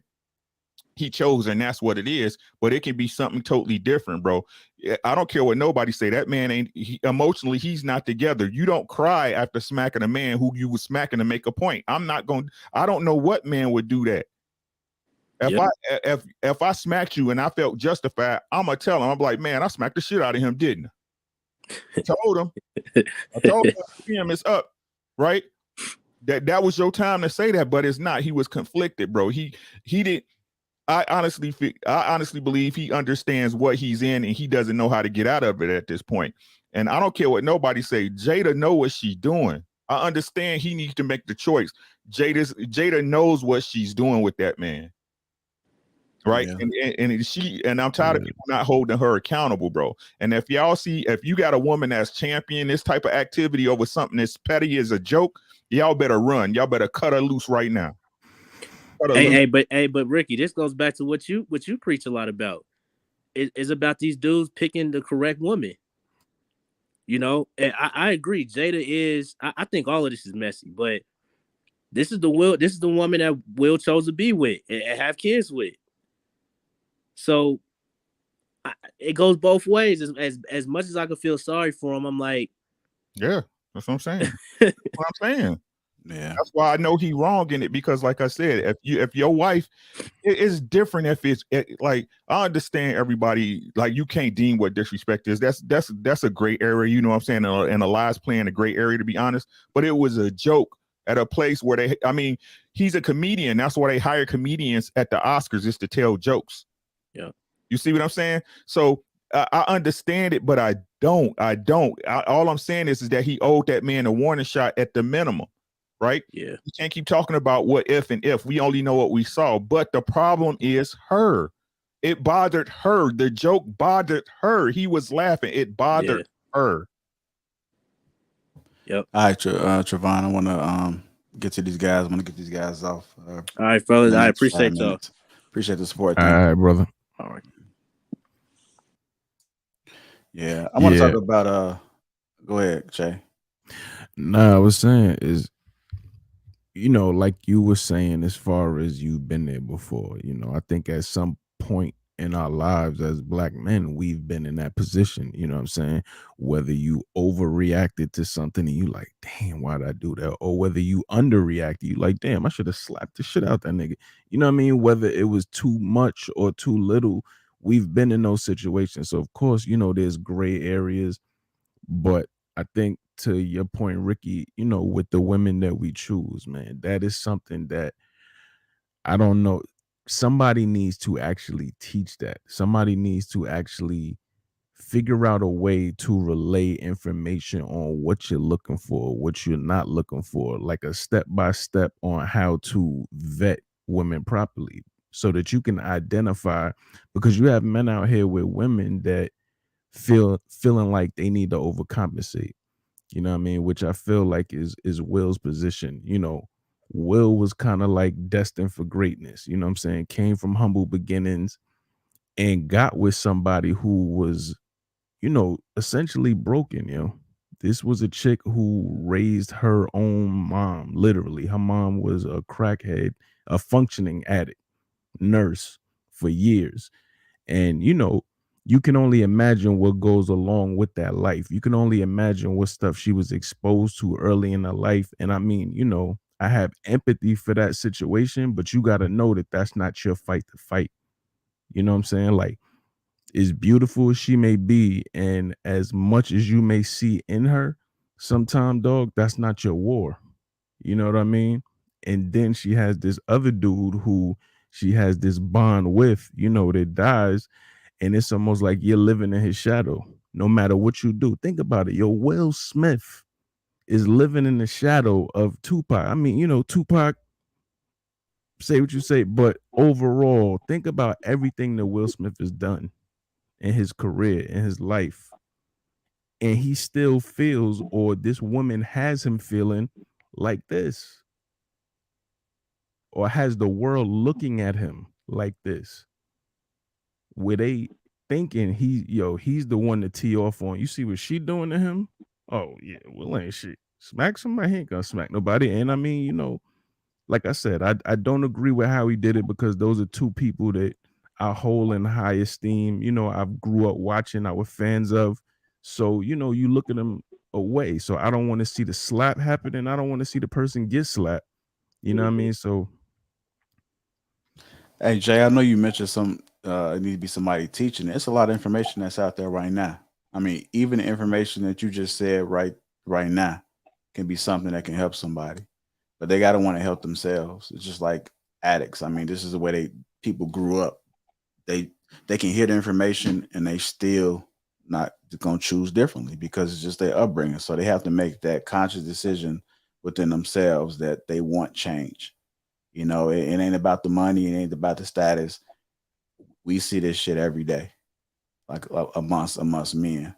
he chose and that's what it is, but it can be something totally different, bro. I don't care what nobody say. That man emotionally, he's not together. You don't cry after smacking a man who you was smacking to make a point. I don't know what man would do that. If I smacked you and I felt justified, I'm gonna tell him. I'm like, man, I smacked the shit out of him, didn't I? I told him it's up, right? That was your time to say that, but it's not. He was conflicted, bro. He did. I honestly believe he understands what he's in and he doesn't know how to get out of it at this point. And I don't care what nobody say. Jada know what she's doing. I understand he needs to make the choice. Jada knows what she's doing with that man. Right. Yeah. And I'm tired of people not holding her accountable, bro. And if you got a woman that's championing this type of activity over something as petty as a joke, y'all better run. Y'all better cut her loose right now. But Ricky, this goes back to what you preach a lot about. It's about these dudes picking the correct woman. And I agree. Jada is. I think all of this is messy, but this is the woman that Will chose to be with and have kids with. So it goes both ways. As much as I could feel sorry for him, I'm like, yeah, that's what I'm saying. That's what I'm saying. Yeah, that's why I know he wrong in it, because like I said, if your wife, it's different. If it's like, I understand everybody, like, you can't deem what disrespect is. That's a great area, you know what I'm saying, and Elias playing a great area, to be honest. But it was a joke at a place where they, I mean, he's a comedian. That's why they hire comedians at the Oscars, is to tell jokes. Yeah. You see what I'm saying? So I understand it, but I don't. All I'm saying is that he owed that man a warning shot at the minimum, right? Yeah. You can't keep talking about what if and if. We only know what we saw. But the problem is her. It bothered her. The joke bothered her. He was laughing. It bothered her. Yep. All right, Trevon, I want to get to these guys. I want to get these guys off. All right, fellas. I appreciate y'all. Appreciate the support. All Thank you. right, brother. All right. Yeah, I want to talk about. Go ahead, Jay. Nah, I was saying is, you know, like you were saying, as far as you've been there before, you know, I think at some point in our lives as black men, we've been in that position, you know what I'm saying? Whether you overreacted to something and you like, damn, why'd I do that? Or whether you underreacted, you like, damn, I should have slapped the shit out that nigga. You know what I mean? Whether it was too much or too little, we've been in those situations. So of course, you know, there's gray areas, but I think to your point, Ricky, you know, with the women that we choose, man, that is something that I don't know. Somebody needs to actually teach that. Somebody needs to actually figure out a way to relay information on what you're looking for, what you're not looking for, like a step by step on how to vet women properly so that you can identify, because you have men out here with women that feeling like they need to overcompensate. You know what I mean? Which I feel like is Will's position. You know, Will was kind of like destined for greatness. You know what I'm saying? Came from humble beginnings and got with somebody who was, you know, essentially broken, you know. This was a chick who raised her own mom, literally. Her mom was a crackhead, a functioning addict, nurse for years. And, you know, you can only imagine what goes along with that life. You can only imagine what stuff she was exposed to early in her life. And I mean, you know, I have empathy for that situation, but you got to know that that's not your fight to fight. You know what I'm saying? Like, as beautiful as she may be, and as much as you may see in her, sometime, dog, that's not your war. You know what I mean? And then she has this other dude who she has this bond with, you know, that dies. And it's almost like you're living in his shadow, no matter what you do. Think about it. Yo, Will Smith is living in the shadow of Tupac. I mean, you know, Tupac, say what you say, but overall, think about everything that Will Smith has done in his career, in his life. And he still feels, or this woman has him feeling like this, or has the world looking at him like this, where they thinking he's the one to tee off on. You see what she doing to him? Oh yeah, well ain't shit. Smack somebody, he ain't gonna smack nobody. And I mean, you know, like I said, I don't agree with how he did it, because those are two people that I hold in high esteem. You know, I grew up watching, I was fans of. So, you know, you look at them away. So I don't want to see the slap happen, and I don't want to see the person get slapped. You know what I mean? So Hey Jay, I know you mentioned it need to be somebody teaching. It's a lot of information that's out there right now. I mean, even the information that you just said right now can be something that can help somebody, but they got to want to help themselves. It's just like addicts. I mean, this is the way people grew up. They can hear the information and they still not gonna choose differently because it's just their upbringing. So they have to make that conscious decision within themselves that they want change. You know, it ain't about the money. It ain't about the status. We see this shit every day, like amongst men,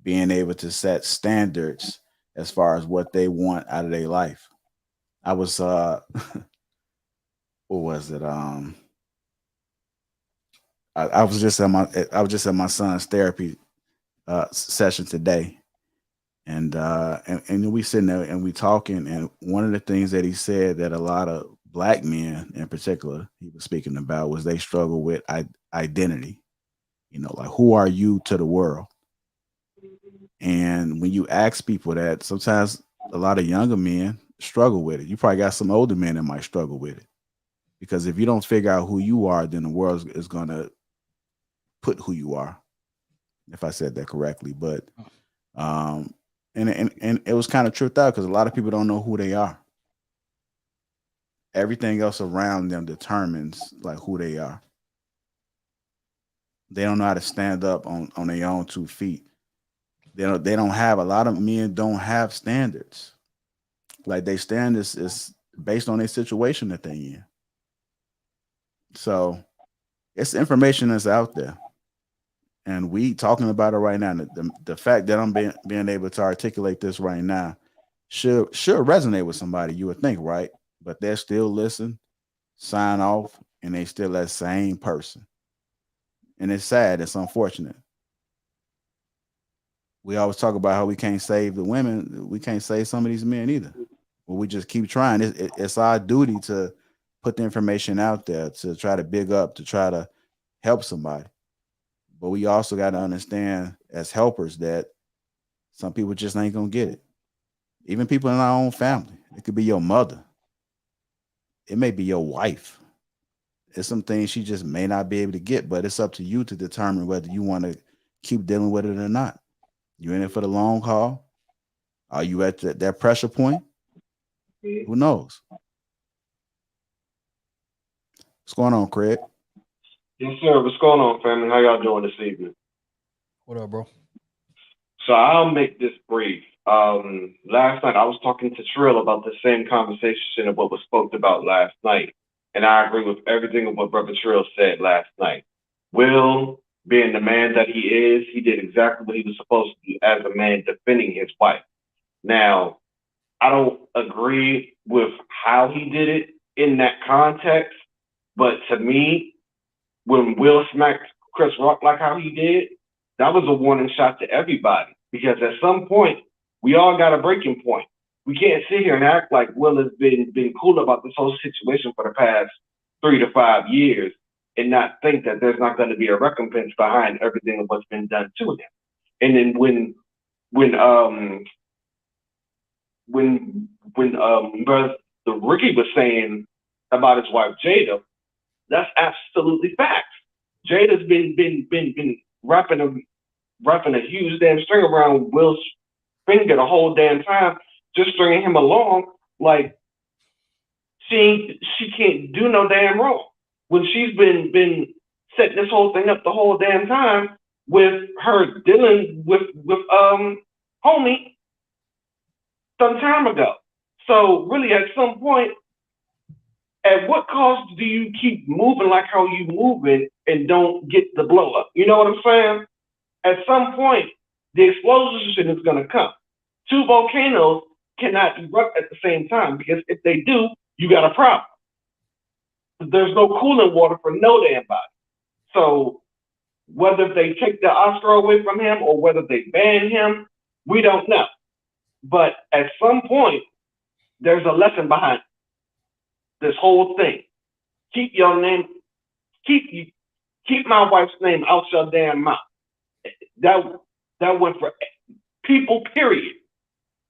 being able to set standards as far as what they want out of their life. I was, what was it? I was just at my son's therapy session today, and we sitting there and we talking, and one of the things that he said that a lot of black men in particular he was speaking about was they struggle with identity. You know, like, who are you to the world? And when you ask people that, sometimes a lot of younger men struggle with it. You probably got some older men that might struggle with it, because if you don't figure out who you are, then the world is going to put who you are, if I said that correctly. But and it was kind of tripped out because a lot of people don't know who they are. everything else around them determines like who they are. They don't know how to stand up on their own 2 feet. They don't have, a lot of men don't have standards. Like they standards is based on their situation that they in. So it's information that's out there. And we talking about it right now. The fact that I'm being able to articulate this right now should resonate with somebody, you would think, right? But they're still listen, sign off, and they still that same person. And it's sad, it's unfortunate. We always talk about how we can't save the women. We can't save some of these men either. But we just keep trying. It's our duty to put the information out there, to try to big up, to try to help somebody. But we also got to understand as helpers that some people just ain't going to get it. Even people in our own family. It could be your mother. It may be your wife. It's some things she just may not be able to get, but it's up to you to determine whether you want to keep dealing with it or not. You in it for the long haul? Are you at that pressure point? Who knows? What's going on, Craig? Yes, sir. What's going on, family? How y'all doing this evening? What up, bro? So I'll make this brief. Last night I was talking to Trill about the same conversation of what was spoke about last night. And I agree with everything of what Brother Trill said last night. Will, being the man that he is, he did exactly what he was supposed to do as a man defending his wife. Now, I don't agree with how he did it in that context, but to me, when Will smacked Chris Rock like how he did, that was a warning shot to everybody. Because at some point, we all got a breaking point. We can't sit here and act like Will has been cool about this whole situation for the past 3 to 5 years and not think that there's not going to be a recompense behind everything of what's been done to him. And then when the Ricky was saying about his wife Jada, that's absolutely facts. Jada's been wrapping a huge damn string around Will's finger the whole damn time, just stringing him along like she can't do no damn wrong. When she's been setting this whole thing up the whole damn time with her dealing with homie some time ago. So really at some point, at what cost do you keep moving like how you moving and don't get the blow up? You know what I'm saying? At some point, the explosion is going to come. 2 volcanoes cannot erupt at the same time, because if they do, you got a problem. There's no cooling water for no damn body. So whether they take the Oscar away from him or whether they ban him, we don't know. But at some point, there's a lesson behind this whole thing. Keep your name, keep my wife's name out your damn mouth. That went for people, period.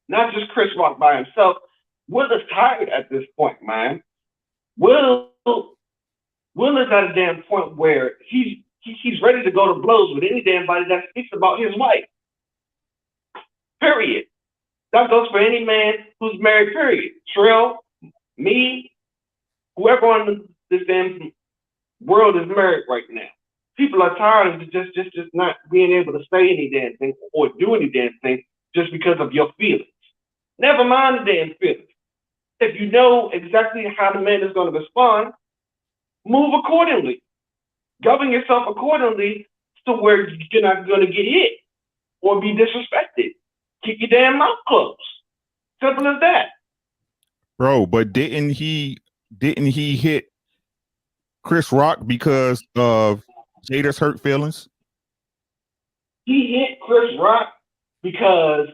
Not just Chris Rock by himself. Will is tired at this point, man. Will is at a damn point where he's ready to go to blows with any damn body that speaks about his wife. Period. That goes for any man who's married, period. Trill, me, whoever on this damn world is married right now. People are tired of just not being able to say any damn thing or do any damn thing just because of your feelings. Never mind the damn feelings. If you know exactly how the man is going to respond, move accordingly. Govern yourself accordingly to where you're not going to get hit or be disrespected. Keep your damn mouth closed. Simple as that. Bro, but didn't he hit Chris Rock because of Jada's hurt feelings? He hit Chris Rock because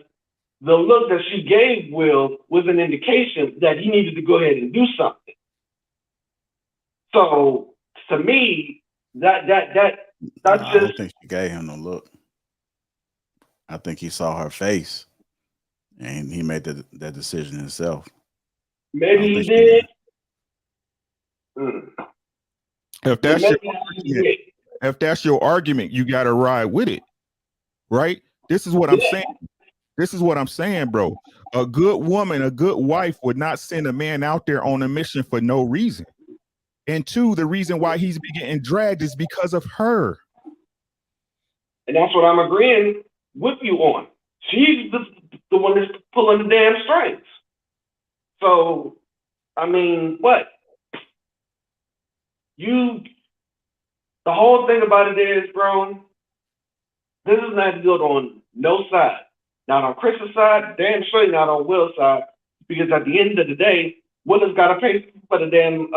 the look that she gave Will was an indication that he needed to go ahead and do something. So to me, that's I just. don't think she gave him no look. I think he saw her face, and he made that decision himself. Maybe he did. If that's your argument, you got to ride with it, right? This is what I'm saying. This is what I'm saying, bro. A good woman, a good wife would not send a man out there on a mission for no reason. And two, the reason why he's been getting dragged is because of her. And that's what I'm agreeing with you on. She's the one that's pulling the damn strings. So, I mean, what? The whole thing about it is, bro, this is not good on no side. Not on Chris's side, damn straight not on Will's side, because at the end of the day, Will has got to pay for the damn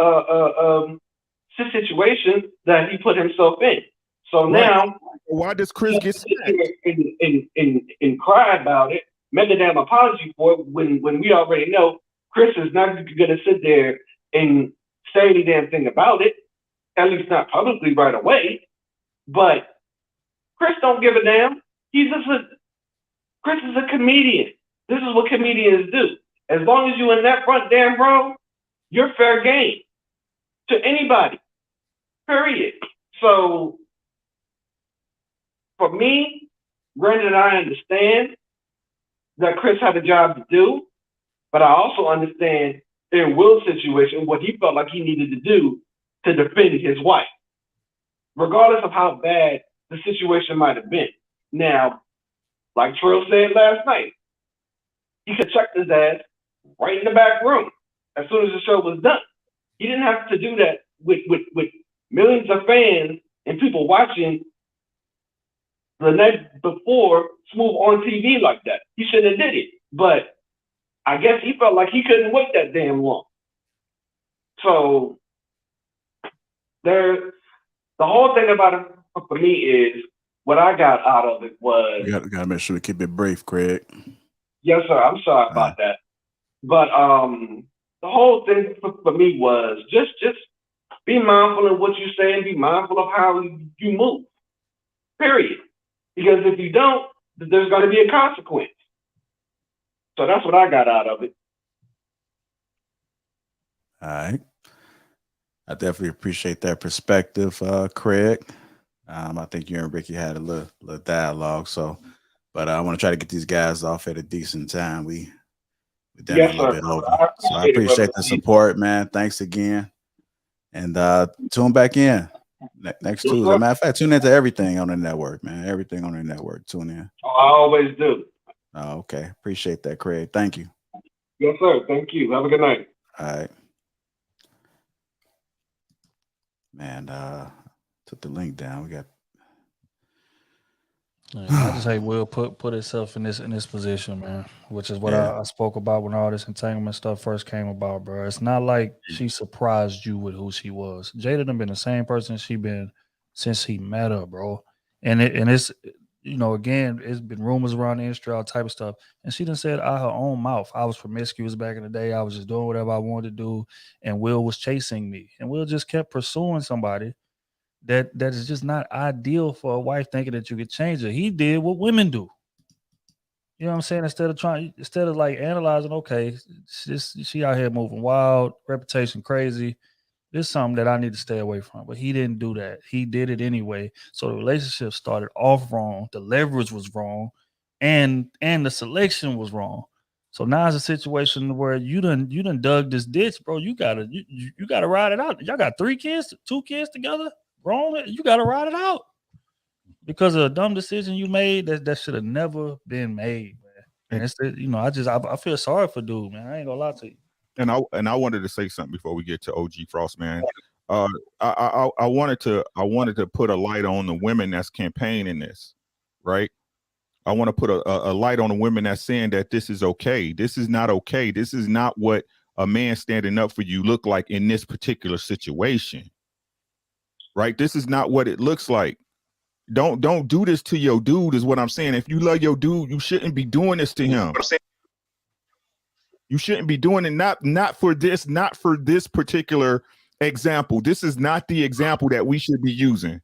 situation that he put himself in. So now, why does Chris get and cry about it, make a damn apology for it when we already know Chris is not going to sit there and say any damn thing about it, at least not publicly right away. But Chris don't give a damn. Chris is a comedian. This is what comedians do. As long as you in that front damn row, you're fair game to anybody. Period. So for me, granted, I understand that Chris had a job to do, but I also understand in Will's situation what he felt like he needed to do to defend his wife, regardless of how bad the situation might have been. Now, like Trill said last night, he could check his ass right in the back room as soon as the show was done. He didn't have to do that with millions of fans and people watching the night before Smooth on TV like that. He shouldn't have did it. But I guess he felt like he couldn't wait that damn long. So the whole thing about it for me is, what I got out of it was, We gotta make sure we keep it brief, Craig. yes, sir, I'm sorry about that. But the whole thing for me was just be mindful of what you say and be mindful of how you move. Period. Because if you don't, there's going to be a consequence. So that's what I got out of it. All right. I definitely appreciate that perspective, Craig. I think you and Ricky had a little dialogue. So, but I want to try to get these guys off at a decent time. We definitely a little bit over. So I appreciate the support, man. Thanks again. And tune back in next Tuesday. Matter of fact, tune into everything on the network, man. Everything on the network. Tune in. Oh, I always do. Oh, okay. Appreciate that, Craig. Thank you. Yes, sir. Thank you. Have a good night. All right. Man, took the link down. We got I just hate Will put itself in this position, man, which is what I spoke about when all this entanglement stuff first came about, bro. It's not like she surprised you with who she was. Jada done been the same person she been since he met her, bro. And it's, you know, again, it's been rumors around the industry, all type of stuff. And she done said out her own mouth, I was promiscuous back in the day. I was just doing whatever I wanted to do. And Will was chasing me. And Will just kept pursuing somebody that is just not ideal for a wife, thinking that you could change her. He did what women do. You know what I'm saying? Instead of like analyzing, okay, she out here moving wild, reputation crazy. This is something that I need to stay away from. But he didn't do that. He did it anyway. So the relationship started off wrong. The leverage was wrong, and the selection was wrong. So now it's a situation where you done dug this ditch, bro. You gotta ride it out. Y'all got 2 kids together. Wrong, you got to ride it out because of a dumb decision you made that should have never been made, man. And it's, you know, I feel sorry for dude, man. I ain't gonna lie to you. And I wanted to say something before we get to OG Frost, man. I wanted to put a light on the women that's campaigning this, right? I want to put a light on the women that's saying that this is okay. This is not okay. This is not what a man standing up for you look like in this particular situation. Right? This is not what it looks like. Don't do this to your dude is what I'm saying. If you love your dude, you shouldn't be doing this to him. You shouldn't be doing it not for this particular example. This is not the example that we should be using.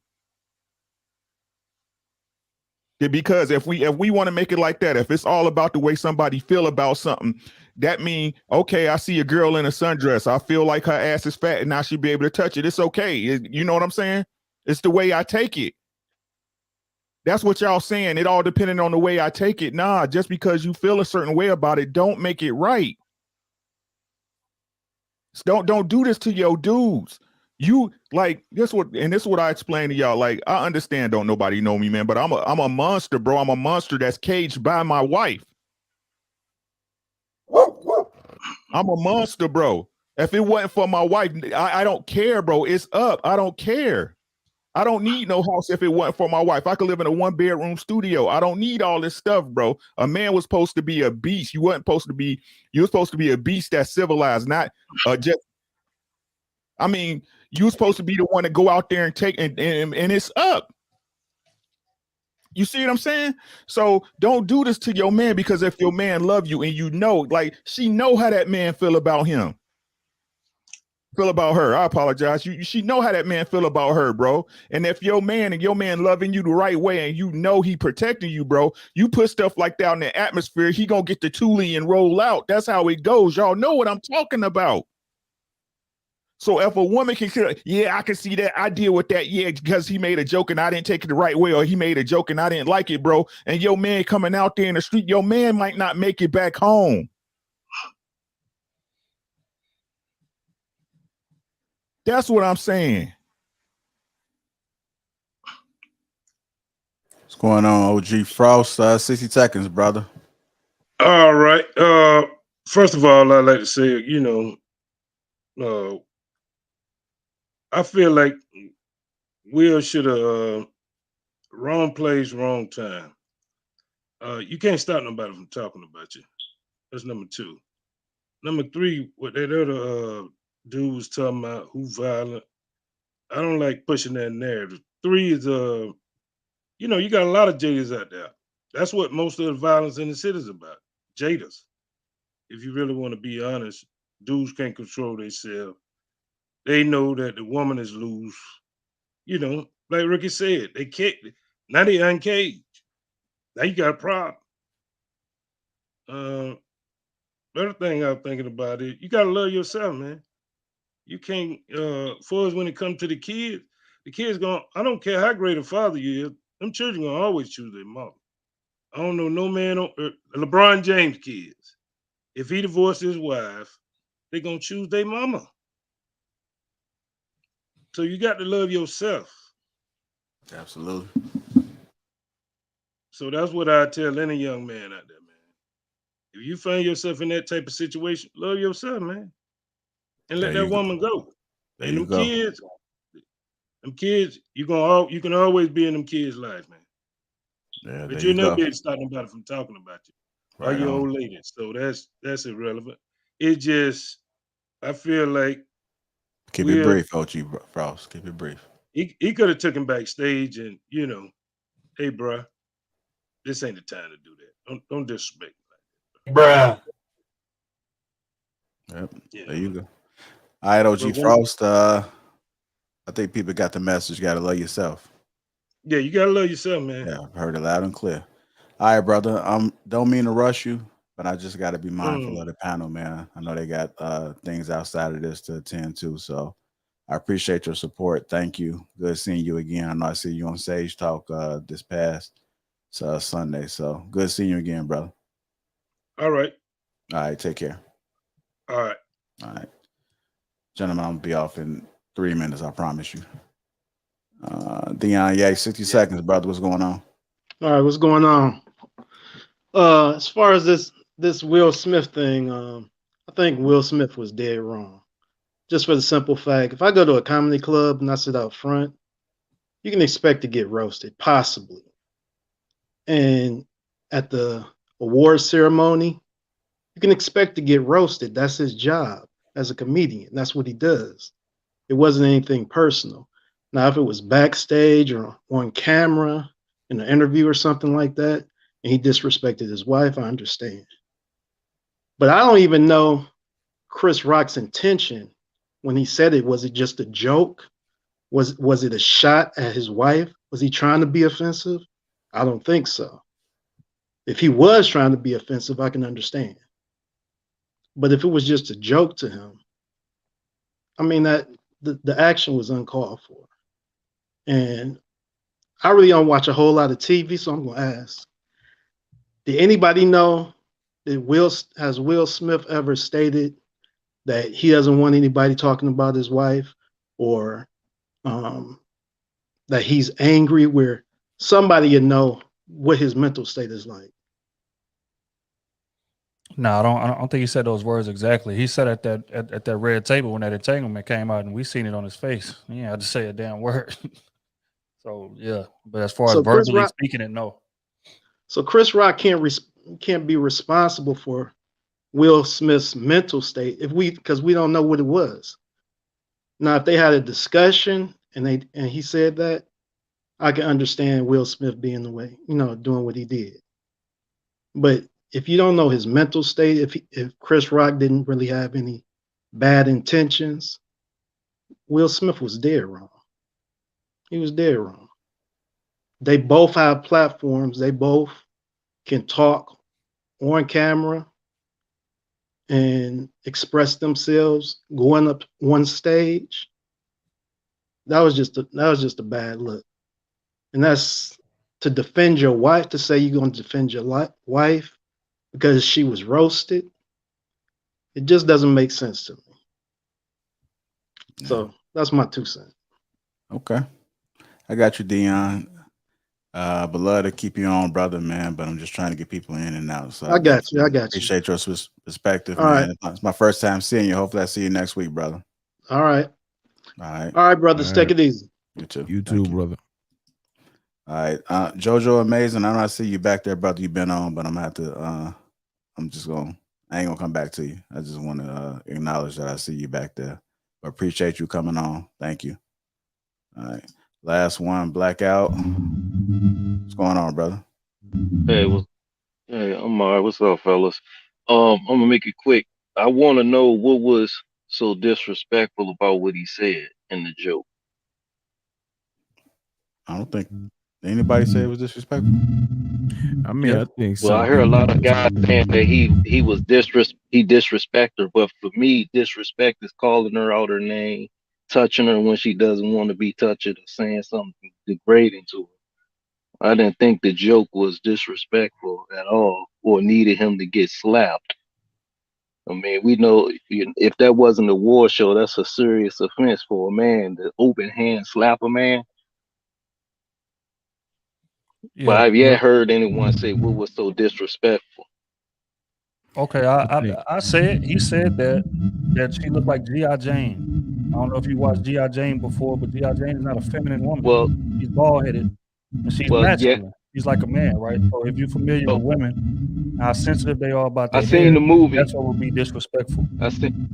Because if we want to make it like that, if it's all about the way somebody feel about something, that means, okay, I see a girl in a sundress. I feel like her ass is fat and I should be able to touch it. It's okay. You know what I'm saying? It's the way I take it. That's what y'all saying. It all depending on the way I take it. Nah, just because you feel a certain way about it, don't make it right. Don't do this to your dudes. You like this is what I explain to y'all. Like, I understand don't nobody know me, man, but I'm a monster, bro. I'm a monster that's caged by my wife. I'm a monster, bro. If it wasn't for my wife, I don't care, bro. It's up. I don't care. I don't need no house if it wasn't for my wife. I could live in a 1-bedroom studio. I don't need all this stuff, bro. A man was supposed to be a beast. You were supposed to be a beast that's civilized, not just. I mean, you were supposed to be the one to go out there and take and it's up. You see what I'm saying? So don't do this to your man, because if your man love you and you know, like, she know how that man feel about him. Feel about her. I apologize. She know how that man feel about her, bro. And if your man loving you the right way and you know he protecting you, bro, you put stuff like that in the atmosphere, he gonna get the toolie and roll out. That's how it goes. Y'all know what I'm talking about. So if a woman can, yeah, I can see that. I deal with that. Yeah, because he made a joke and I didn't take it the right way, or he made a joke and I didn't like it, bro. And your man coming out there in the street, your man might not make it back home. That's what I'm saying. What's going on, OG Frost? 60 seconds, brother. All right. First of all, I'd like to say, I feel like Will should have wrong place, wrong time. You can't stop nobody from talking about you. That's number two. Number three, what that other dude was talking about, who violent. I don't like pushing that narrative. Three is you got a lot of Jadas out there. That's what most of the violence in the city is about. Jadas. If you really want to be honest, dudes can't control themselves. They know that the woman is loose. Like Ricky said, they kicked it. Now they uncaged. Now you got a problem. Another thing I'm thinking about is you gotta love yourself, man. You can't far as when it comes to the kids gonna, I don't care how great a father you is, them children gonna always choose their mom. I don't know no man on LeBron James kids. If he divorced his wife, they gonna choose their mama. So you got to love yourself. Absolutely. So that's what I tell any young man out there, man. If you find yourself in that type of situation, love yourself, man. And let that woman go. And them kids, you can always be in them kids' lives, man. Yeah, but you'll never be able to stop nobody from talking about you. Or your old lady. So that's irrelevant. It just, I feel like keep it brief, OG Frost. Keep it brief. He could have took him backstage and, hey, bro, this ain't the time to do that. Don't disrespect me like that. Bruh. Yep. Yeah. There you go. All right, OG Frost. I think people got the message. You got to love yourself. Yeah, you got to love yourself, man. Yeah, I heard it loud and clear. All right, brother. Don't mean to rush you, but I just got to be mindful of the panel, man. I know they got things outside of this to attend to, so I appreciate your support. Thank you. Good seeing you again. I know I see you on Sage Talk this past Sunday, so good seeing you again, brother. All right. All right, take care. All right. All right. Gentlemen, I'm going to be off in 3 minutes, I promise you. Dion, 60 seconds, brother. What's going on? All right, what's going on? As far as this Will Smith thing, I think Will Smith was dead wrong. Just for the simple fact, if I go to a comedy club and I sit out front, you can expect to get roasted, possibly. And at the awards ceremony, you can expect to get roasted. That's his job as a comedian. That's what he does. It wasn't anything personal. Now, if it was backstage or on camera in an interview or something like that, and he disrespected his wife, I understand. But I don't even know Chris Rock's intention when he said it. Was it just a joke? Was it a shot at his wife? Was he trying to be offensive? I don't think so. If he was trying to be offensive, I can understand. But if it was just a joke to him, I mean, that the action was uncalled for. And I really don't watch a whole lot of TV, so I'm gonna ask. Did anybody know that Will Smith ever stated that he doesn't want anybody talking about his wife, or that he's angry, where somebody would know what his mental state is like? No, I don't think he said those words exactly. He said at that red table when that entanglement came out, and we seen it on his face. He had to say a damn word. So yeah, but as far as So Chris verbally Rock, speaking it, no. so Chris Rock can't be responsible for Will Smith's mental state because we don't know what it was. Now, if they had a discussion and he said that, I can understand Will Smith being the way, doing what he did. But if you don't know his mental state, if Chris Rock didn't really have any bad intentions, Will Smith was dead wrong. He was dead wrong. They both have platforms. They both can talk on camera and express themselves going up one stage. That was just a bad look. And that's to defend your wife, to say you're going to defend your wife because she was roasted. It just doesn't make sense to me. So that's my 2 cents. Okay. I got you, Dion. But love to keep you on, brother, man. But I'm just trying to get people in and out. So I got you. Appreciate your perspective, All man. right. It's my first time seeing you. Hopefully I see you next week, brother. All right. All right. All right, brothers. All Take right. it easy. You too. You Thank too, brother. All right. Jojo Amazing. I don't see you back there, brother. You've been on, but I'm gonna have to I ain't gonna come back to you. I just want to acknowledge that I see you back there. But appreciate you coming on. Thank you. All right. Last one, Blackout. What's going on, brother? Hey, I'm all right. What's up, fellas? I'm gonna make it quick. I want to know what was so disrespectful about what he said in the joke. I don't think anybody said it was disrespectful. I mean, I think Well, I some hear a people. lot of guys saying that he was disrespect her, but for me, disrespect is calling her out her name, touching her when she doesn't want to be touched, or saying something degrading to her. I didn't think the joke was disrespectful at all, or needed him to get slapped. I mean, we know if that wasn't a war show, that's a serious offense for a man to open hand slap a man. But I've yet heard anyone say what was so disrespectful. Okay, I said he said that she looked like G.I. Jane. I don't know if you watched G.I. Jane before, but G.I. Jane is not a feminine woman. Well, she's bald headed and she's well, yeah. masculine. She's like a man, right? So if you're familiar with women, how sensitive they are about their I seen hair, the movie. that's what would be disrespectful. I seen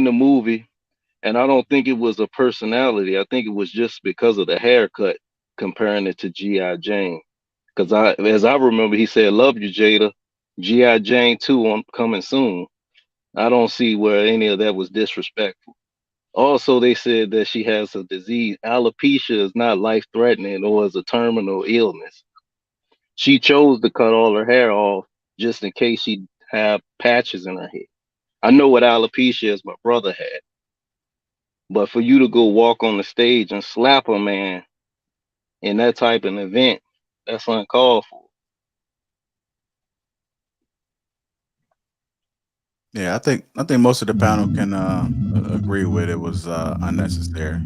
the movie, and I don't think it was a personality. I think it was just because of the haircut, comparing it to G.I. Jane. Because as I remember, he said, "Love you, Jada. G.I. Jane 2 on coming soon." I don't see where any of that was disrespectful. Also, they said that she has a disease. Alopecia is not life-threatening or is a terminal illness. She chose to cut all her hair off just in case she have patches in her head. I know what alopecia is, my brother had. But for you to go walk on the stage and slap a man in that type of event, that's uncalled for. Yeah, I think most of the panel can agree with it was unnecessary.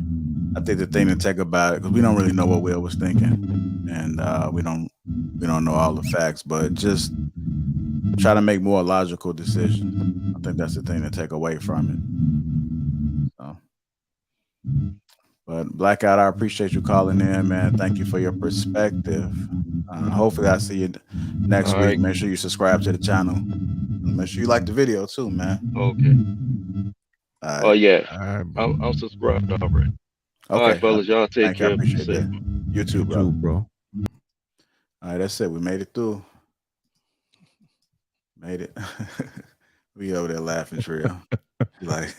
I think the thing to take about it, because we don't really know what Will was thinking, and we don't know all the facts, but just try to make more logical decisions. I think that's the thing to take away from it. So, but Blackout, I appreciate you calling in, man. Thank you for your perspective. Hopefully, I see you next All week. right. Make sure you subscribe to the channel. Make sure you like the video too, man. Okay. Oh yeah, I'm subscribed already. All right, fellas, y'all take Thank you. I care. Be appreciate safe. that. You too, bro. All right, that's it. We made it through. Made it. We over there laughing, trio. Like,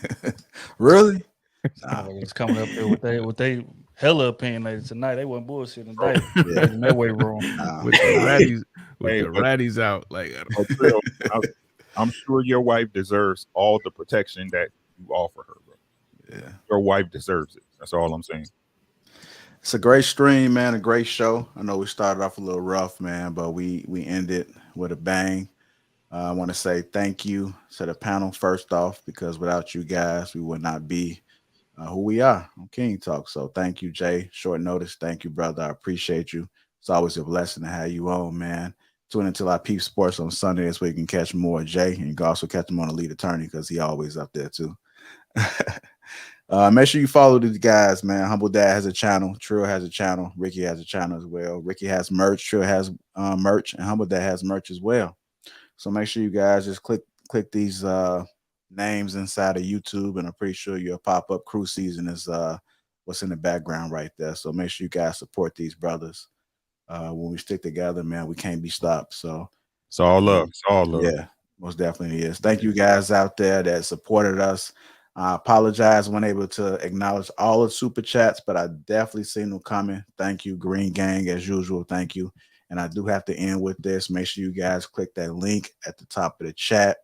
really? It's coming up here with they hella opinionated tonight. They wasn't bullshitting today. Yeah. In that weight room. With the ratties, Hey, the ratties out. Like, Trill, I'm sure your wife deserves all the protection that you offer her, bro. Yeah. Your wife deserves it. That's all I'm saying. It's a great stream, man. A great show. I know we started off a little rough, man, but we ended with a bang. I want to say thank you to the panel first off, because without you guys, we would not be who we are on King Talk. So thank you, Jay. Short notice. Thank you, brother. I appreciate you. It's always a blessing to have you on, man. Tune into Lapeef Sports on Sundays where you can catch more Jay, and you can also catch him on the lead attorney because he always up there too. Make sure you follow these guys, man. Humble Dad has a channel. Trill has a channel. Ricky has a channel as well. Ricky has merch. Trill has merch, and Humble Dad has merch as well. So make sure you guys just click these names inside of YouTube, and I'm pretty sure your pop up crew season is what's in the background right there. So make sure you guys support these brothers. When we stick together, man, we can't be stopped. So it's all love. It's all love. Yeah, most definitely is. Thank you guys out there that supported us. I apologize when able to acknowledge all the super chats, but I definitely seen them coming. Thank you, Green Gang, as usual. Thank you. And I do have to end with this. Make sure you guys click that link at the top of the chat.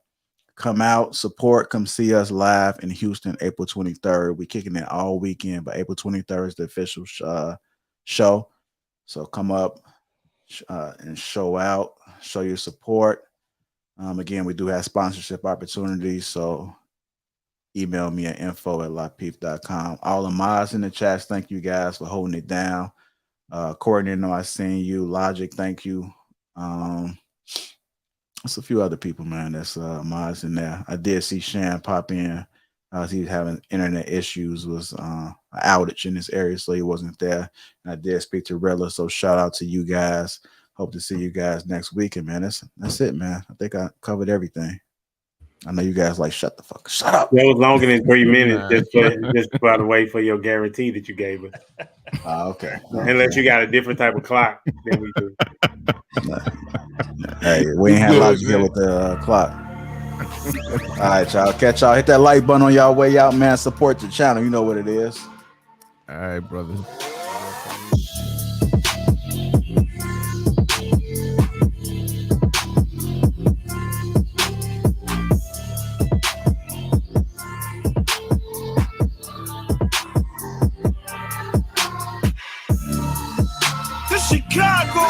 Come out, support, come see us live in Houston, April 23rd. We're kicking it all weekend, but April 23rd is the official show. So come up and show out, show your support. Again, we do have sponsorship opportunities, so email me at info@lapeef.com. All the mods in the chats, thank you guys for holding it down. Courtney, I know I seen you. Logic, thank you. There's a few other people, man, that's mods in there. I did see Shan pop in. He's having internet issues, was an outage in this area, so he wasn't there. And I did speak to Rilla, so shout out to you guys. Hope to see you guys next weekend, man. That's it, man. I think I covered everything. I know you guys like shut up. That was longer than 3 minutes just by the way for your guarantee that you gave us. Okay. Unless you got a different type of clock than we do. Hey, we ain't had Logic here with the clock. All right, y'all. Catch y'all. Hit that like button on y'all way out, man. Support the channel. You know what it is. All right, brother. Chicago.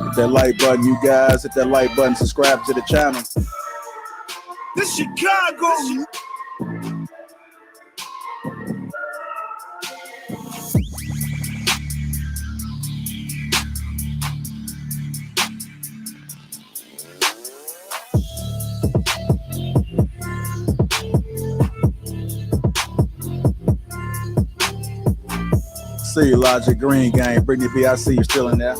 Hit that like button, you guys. Hit that like button. Subscribe to the channel. This Chicago. See you, Logic. Green Gang. Brittany B, I see you still in there.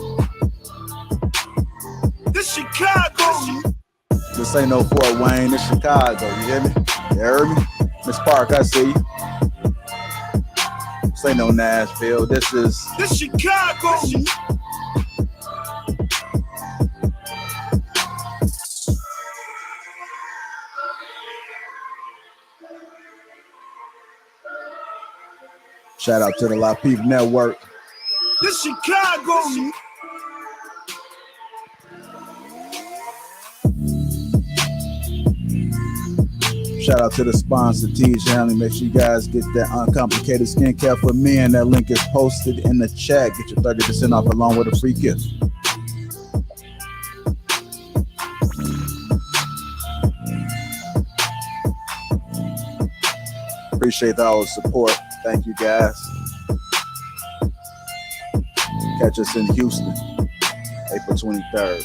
This Chicago. This ain't no Fort Wayne. This Chicago. You hear me? You heard me? Miss Park, I see you. This ain't no Nashville. This Chicago. Shout out to the Lapeef Network. This Chicago. Shout out to the sponsor, T. Hanley. Make sure you guys get that uncomplicated skincare for men. That link is posted in the chat. Get your 30% off along with a free gift. Appreciate all the support. Thank you, guys. Catch us in Houston, April 23rd.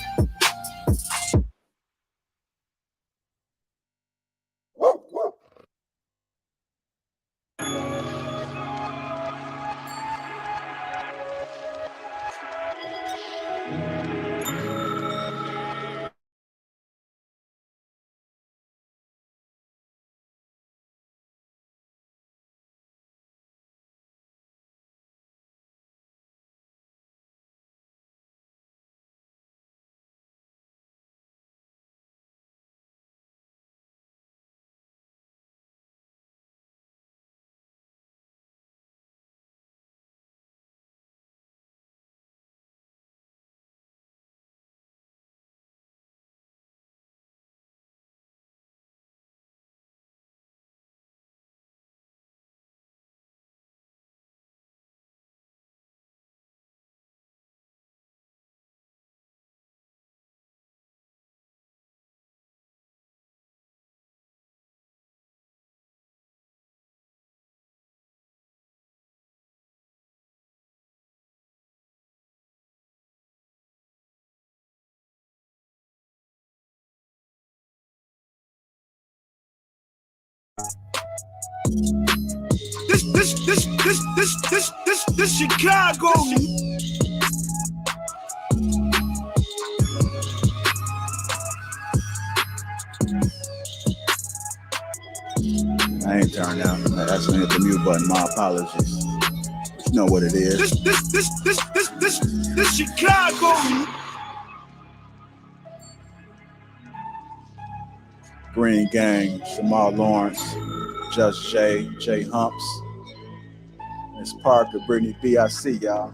This Chicago. I ain't turned out. I accidentally hit the mute button. My apologies. But you know what it is. This Chicago. Green Gang, Shamar Lawrence, Just Jay Humps, Miss Parker, Brittany B. I see y'all.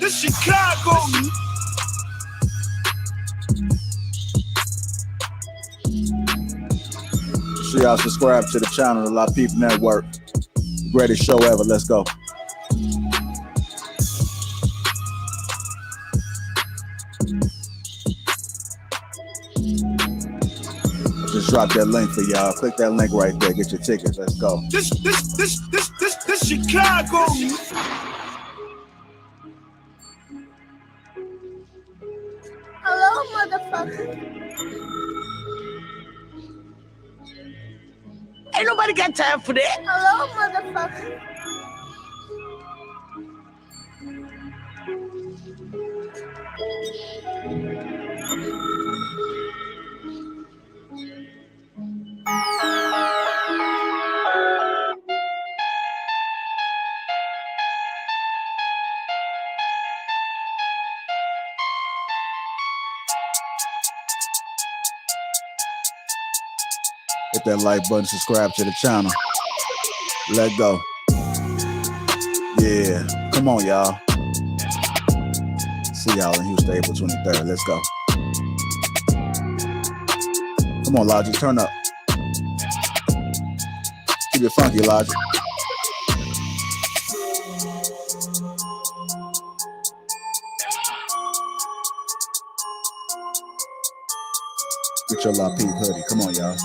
This Chicago. Sure y'all subscribe to the channel, the Lapeef Network. Greatest show ever. Let's go. Just drop that link for y'all. Click that link right there. Get your tickets. Let's go. This Chicago. Hello, motherfucker. Ain't nobody got time for that. Hello, motherfucker. Hit that like button, subscribe to the channel. Let go. Yeah, come on, y'all. See y'all in Houston, April 23rd. Let's go. Come on, Logic, turn up. Keep it funky, Logic. Get your Lapeef hoodie. Come on, y'all.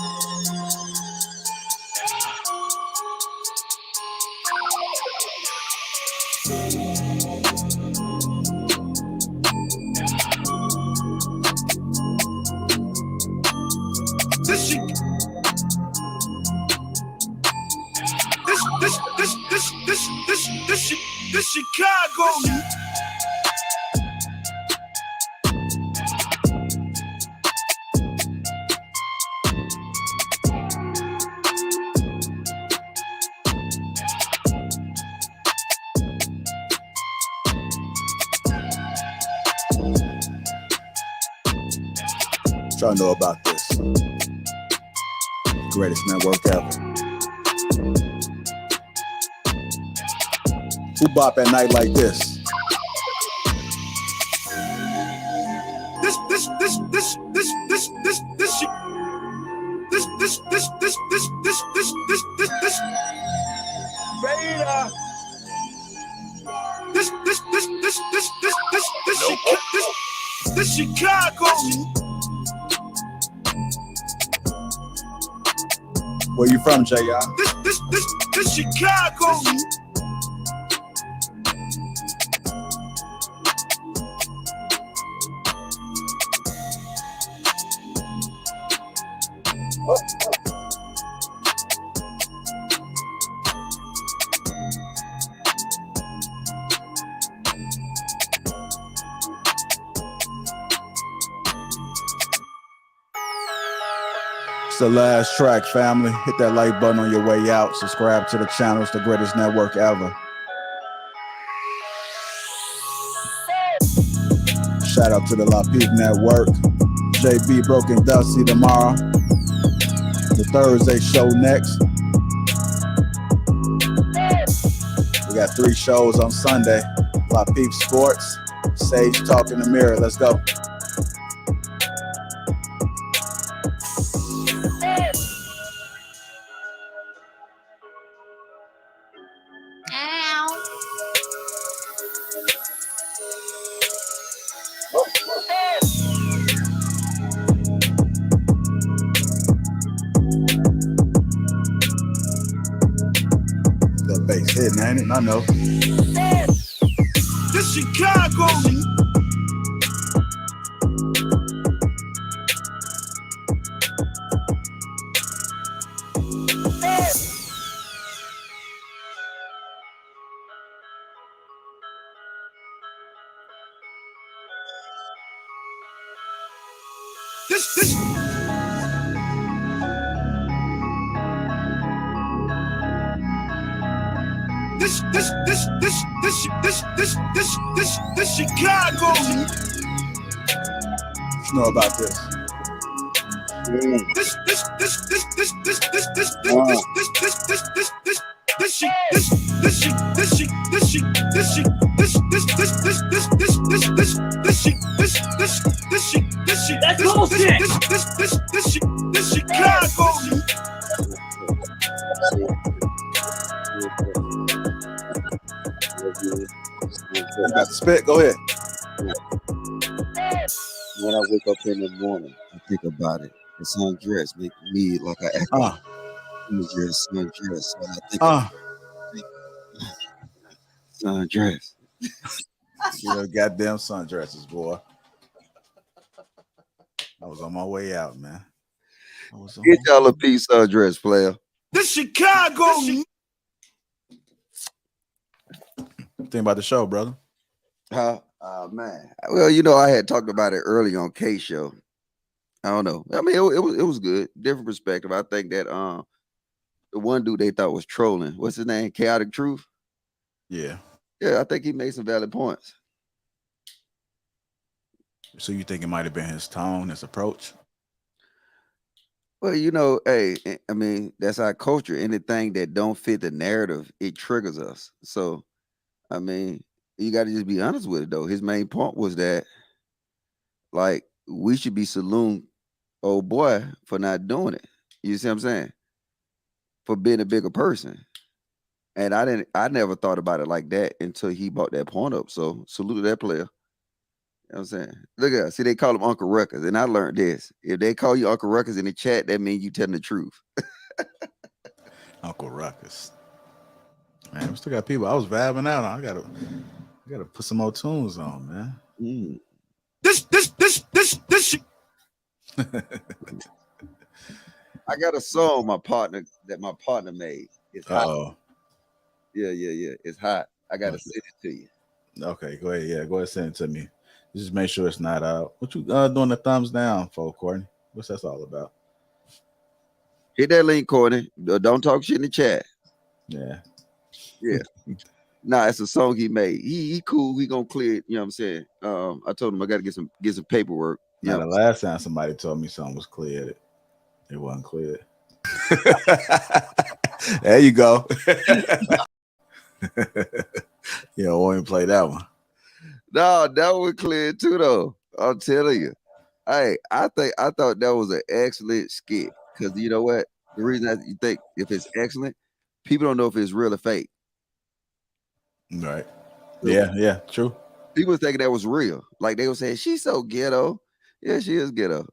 This Chicago. Y'all know about this. Greatest network ever. Who bop at night like this? This Chicago. Where you from, J.R.? This Chicago. It's the last track, family. Hit that like button on your way out. Subscribe to the channel. It's the greatest network ever. Shout out to the Lapeef Network. JB Broken Dusty tomorrow. The Thursday show next. We got 3 shows on Sunday. Lapeef Sports, Sage Talk in the Mirror. Let's go. bass hitting, ain't it? I know. This Chicago. This. This Chicago. You know about this. You got to spit. Go ahead. When I wake up in the morning, I think about it. The sundress make me like I act like just sundress. When I think of sundress. You know, goddamn sundresses, boy. I was on my way out, man. Get y'all a piece sundress, player. This Chicago. Think about the show, brother. Huh? Man. Well, you know, I had talked about it early on K show. I don't know. I mean, it was good. Different perspective. I think that the one dude they thought was trolling. What's his name? Chaotic Truth. Yeah. Yeah, I think he made some valid points. So you think it might have been his tone, his approach? Well, you know, hey, I mean, that's our culture. Anything that don't fit the narrative, it triggers us. So, I mean, you got to just be honest with it, though. His main point was that, like, we should be saloon old boy for not doing it. You see what I'm saying? For being a bigger person. And I never thought about it like that until he brought that point up. So salute to that player. You know what I'm saying? Look at us. See, they call him Uncle Ruckus. And I learned this. If they call you Uncle Ruckus in the chat, that means you telling the truth. Uncle Ruckus. Man, we still got people. I was vibing out. I gotta put some more tunes on, man. This. I got a song my partner made. It's hot. Uh-oh. Yeah. It's hot. I gotta send it to you. Okay, go ahead. Yeah, go ahead and send it to me. Just make sure it's not out. What you doing the thumbs down for, Courtney? What's that all about? Hit that link, Courtney. Don't talk shit in the chat. Yeah. Yeah. Nah, it's a song he made. He cool. He gonna clear it. You know what I'm saying? I told him I gotta get some paperwork. Now, the last time somebody told me something was cleared, it wasn't cleared. There you go. You know, won't even play that one. No, that was clear too, though. I'm telling you. Hey, I thought that was an excellent skit. Because you know what? The reason you think if it's excellent, people don't know if it's real or fake. Right. Yeah, true. People thinking that was real. Like they were saying, she's so ghetto. Yeah, she is ghetto.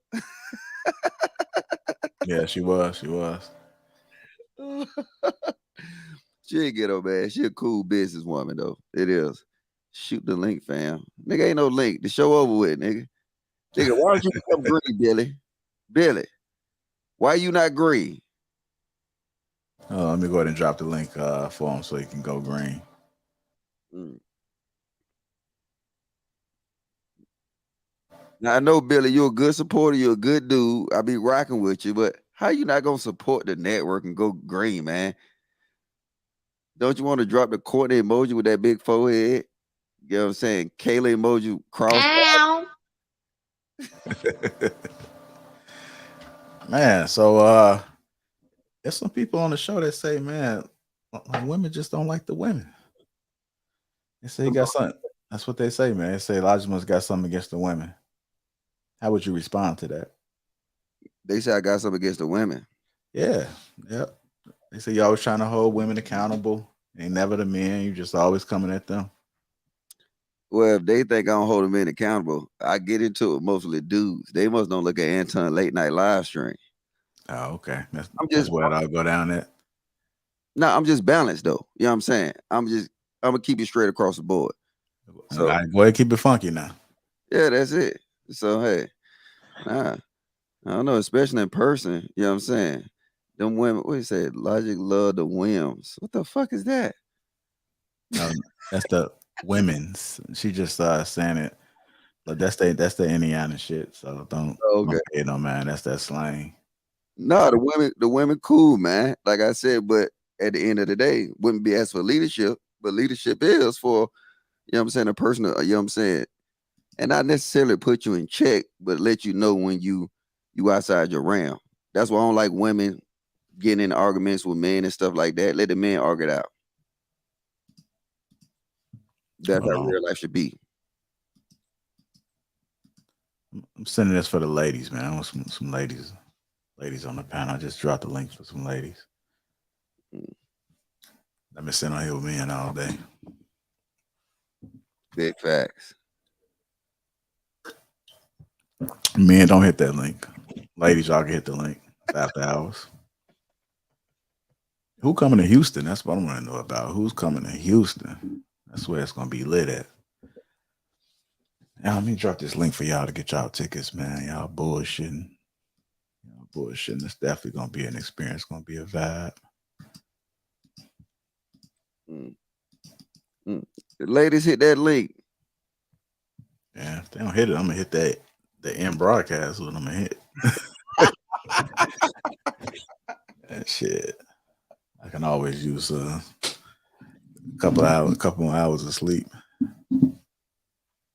Yeah, she was. She ain't ghetto, man. She a cool businesswoman, though. It is. Shoot the link, fam. Nigga, ain't no link. The show over with, nigga. Nigga, why don't you become green, Billy? Billy, why you not green? Let me go ahead and drop the link for him so he can go green. Now, I know, Billy, you're a good supporter. You're a good dude. I be rocking with you, but how you not going to support the network and go green, man? Don't you want to drop the Courtney emoji with that big forehead? You know what I'm saying? Kayla emoji cross. Man, so there's some people on the show that say, man, women just don't like the women. They say you got something. That's what they say, man. They say Elijah must got something against the women. How would you respond to that? They say I got something against the women. Yeah. They say you're always trying to hold women accountable. Ain't never the men. You just always coming at them. Well, if they think I don't hold them men accountable, I get into it mostly dudes. They must don't look at Anton late night live stream. Oh, okay. That's where I'll go down at. No, I'm just balanced though. You know what I'm saying? I'm gonna keep it straight across the board. So go ahead, keep it funky now. Yeah, that's it. So hey, nah, I don't know, especially in person. You know what I'm saying? Them women, what you say? Logic love the whims. What the fuck is that? No, that's the women's. She just saying it, but that's the Indiana shit. So don't pay no man. That's that slang. No, the women cool, man. Like I said, but at the end of the day, wouldn't be asked for leadership, but leadership is for, you know what I'm saying, a person, you know what I'm saying, and not necessarily put you in check, but let you know when you outside your realm. That's why I don't like women getting in arguments with men and stuff like that. Let the men argue it out. That's how real life should be. I'm sending this for the ladies, man. I want some ladies on the panel. I just dropped the link for some ladies. I've been sitting on here with men all day. Big facts. Men, don't hit that link. Ladies, y'all can hit the link. It's after hours. Who coming to Houston? That's what I want to know about. Who's coming to Houston? That's where it's gonna be lit at. Now, let me drop this link for y'all to get y'all tickets, man. Y'all bullshitting. It's definitely gonna be an experience. It's gonna be a vibe. The ladies, hit that link. Yeah, if they don't hit it, I'm gonna hit the end broadcast. What I'm gonna hit. That shit. I can always use a couple more hours of sleep.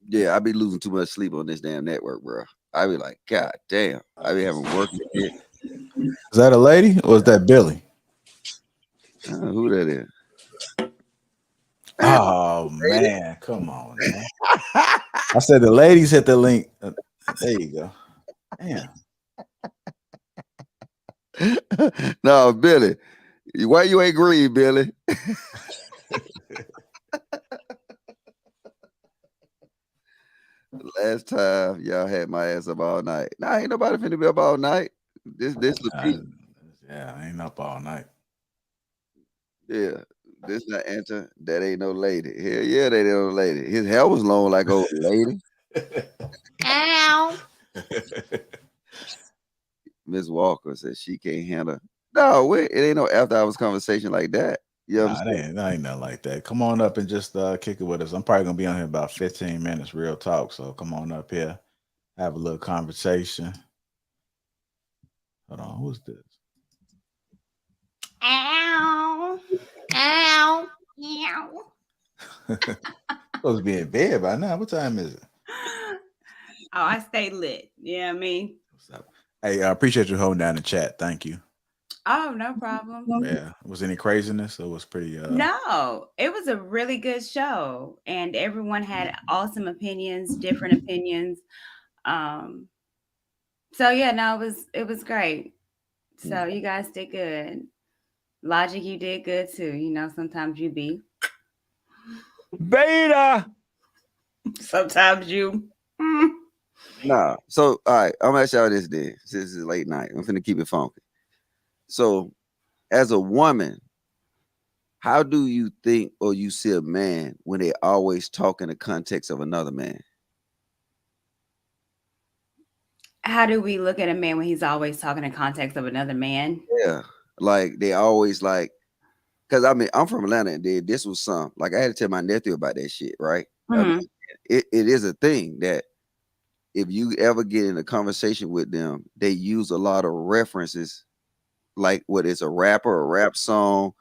Yeah, I be losing too much sleep on this damn network, bro. I be like, God damn. I be having work. Is that a lady or is that Billy? Who that is? Oh man, come on, man. I said the ladies hit the link. There you go. Damn. No, Billy. Why you ain't green, Billy? Last time y'all had my ass up all night. Nah, ain't nobody finna be up all night. This Lapeef. Yeah, I ain't up all night. Yeah, this not answer. That ain't no lady. Hell yeah, that ain't no lady. His hair was long like old lady. Ow. Miss Walker said she can't handle. No, wait, it ain't no after hours conversation like that. You know what I'm saying? That ain't nothing like that. Come on up and just kick it with us. I'm probably gonna be on here about 15 minutes, real talk. So come on up here, have a little conversation. Hold on, who's this? Ow. Ow. Ow. Supposed to be in bed by now. What time is it? Oh, I stay lit. Yeah, I mean. Hey, I appreciate you holding down the chat. Thank you. Oh, no problem. Yeah. Was any craziness? It was pretty No, it was a really good show. And everyone had awesome opinions, different opinions. So yeah, no, it was great. So you guys did good. Logic, you did good too. You know, sometimes you be beta. Sometimes you Nah. So all right, I'm gonna ask y'all this then. Since this is late night. I'm finna keep it funky. So as a woman, how do you think or you see a man when they always talk in the context of another man? How do we look at a man when he's always talking in context of another man? Yeah. Like they always like, because I mean, I'm from Atlanta and this was some like I had to tell my nephew about that shit, right? I mean, it is a thing that if you ever get in a conversation with them, they use a lot of references, like what is a rapper, a rap song,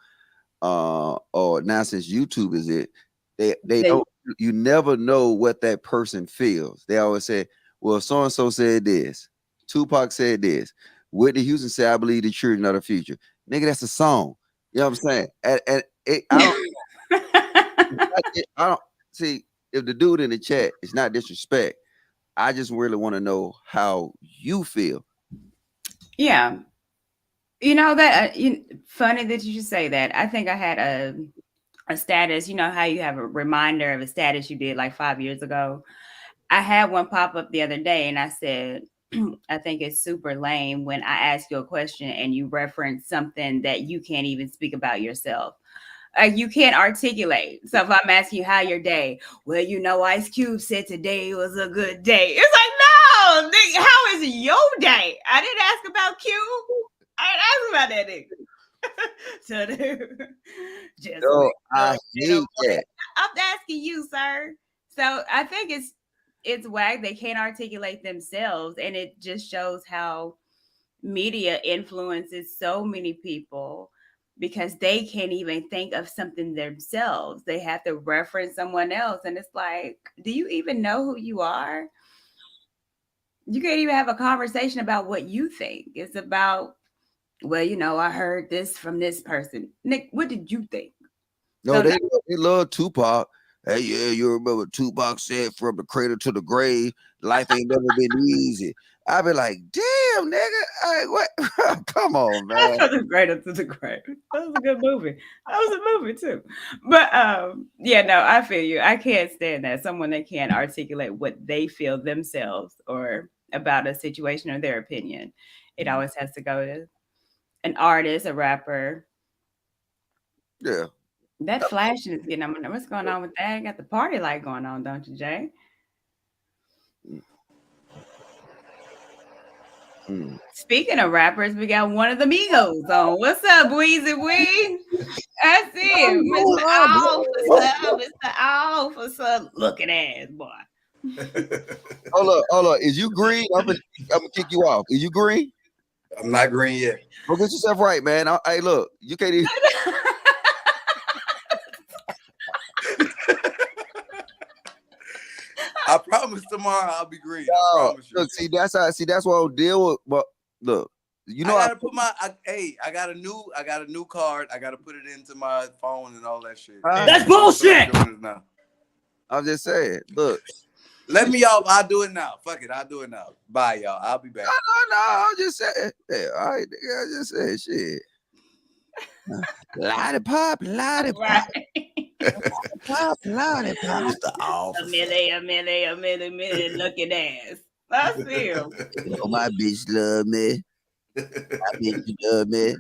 or now since YouTube is it, they don't, you never know what that person feels. They always say, well, so and so said this, Tupac said this, Whitney Houston said, I believe the children are the future. Nigga, that's a song. You know what I'm saying? And I don't see if the dude in the chat is not disrespect. I just really want to know how you feel. Yeah. You know that funny that you should say that. I think I had a status, you know how you have a reminder of a status you did like 5 years ago. I had one pop up the other day and I said, I think it's super lame when I ask you a question and you reference something that you can't even speak about yourself. You can't articulate. So if I'm asking you how your day, well, you know, Ice Cube said today was a good day. It's like, no, how is your day? I didn't ask about Cube. I didn't ask about that nigga. So just Yo, wait. I hate that. I'm asking you, sir. So I think it's whack. They can't articulate themselves, and it just shows how media influences so many people because they can't even think of something themselves. They have to reference someone else, and it's like, do you even know who you are? You can't even have a conversation about what you think. It's about, well, you know, I heard this from this person. Nick, what did you think? No, So they love Tupac. Hey, yeah, you remember Tupac said from the cradle to the grave, life ain't never been easy. I be like, damn, nigga. Hey, what? Come on, man. From the cradle to the grave. That was a good movie. That was a movie too. But yeah, no, I feel you. I can't stand that. Someone that can't articulate what they feel themselves or about a situation or their opinion. It always has to go to an artist, a rapper. Yeah. That flashing is getting on my nerves. What's going on with that? Got the party light going on, don't you, Jay? Speaking of rappers, we got one of the Migos on. What's up, Weezy Wee? I see him. Mr. Officer, looking ass boy. Hold up. Is you green? I'm gonna kick you off. Is you green? I'm not green yet. Well, get yourself right, man. Hey, look, you can't even. I promise tomorrow I'll be green. I promise you. Look, that's what I'll deal with. But look, you know, I gotta put my I got a new card. I gotta put it into my phone and all that shit. That's bullshit. I'm just saying. Look, let me y'all. I'll do it now. Fuck it. I'll do it now. Bye, y'all. I'll be back. No. I'm just saying. Yeah, all right, nigga. I just saying shit. Lollipop. Right. Lollipop. A milli, looking ass. I see him. Oh, my bitch love me. My bitch love me.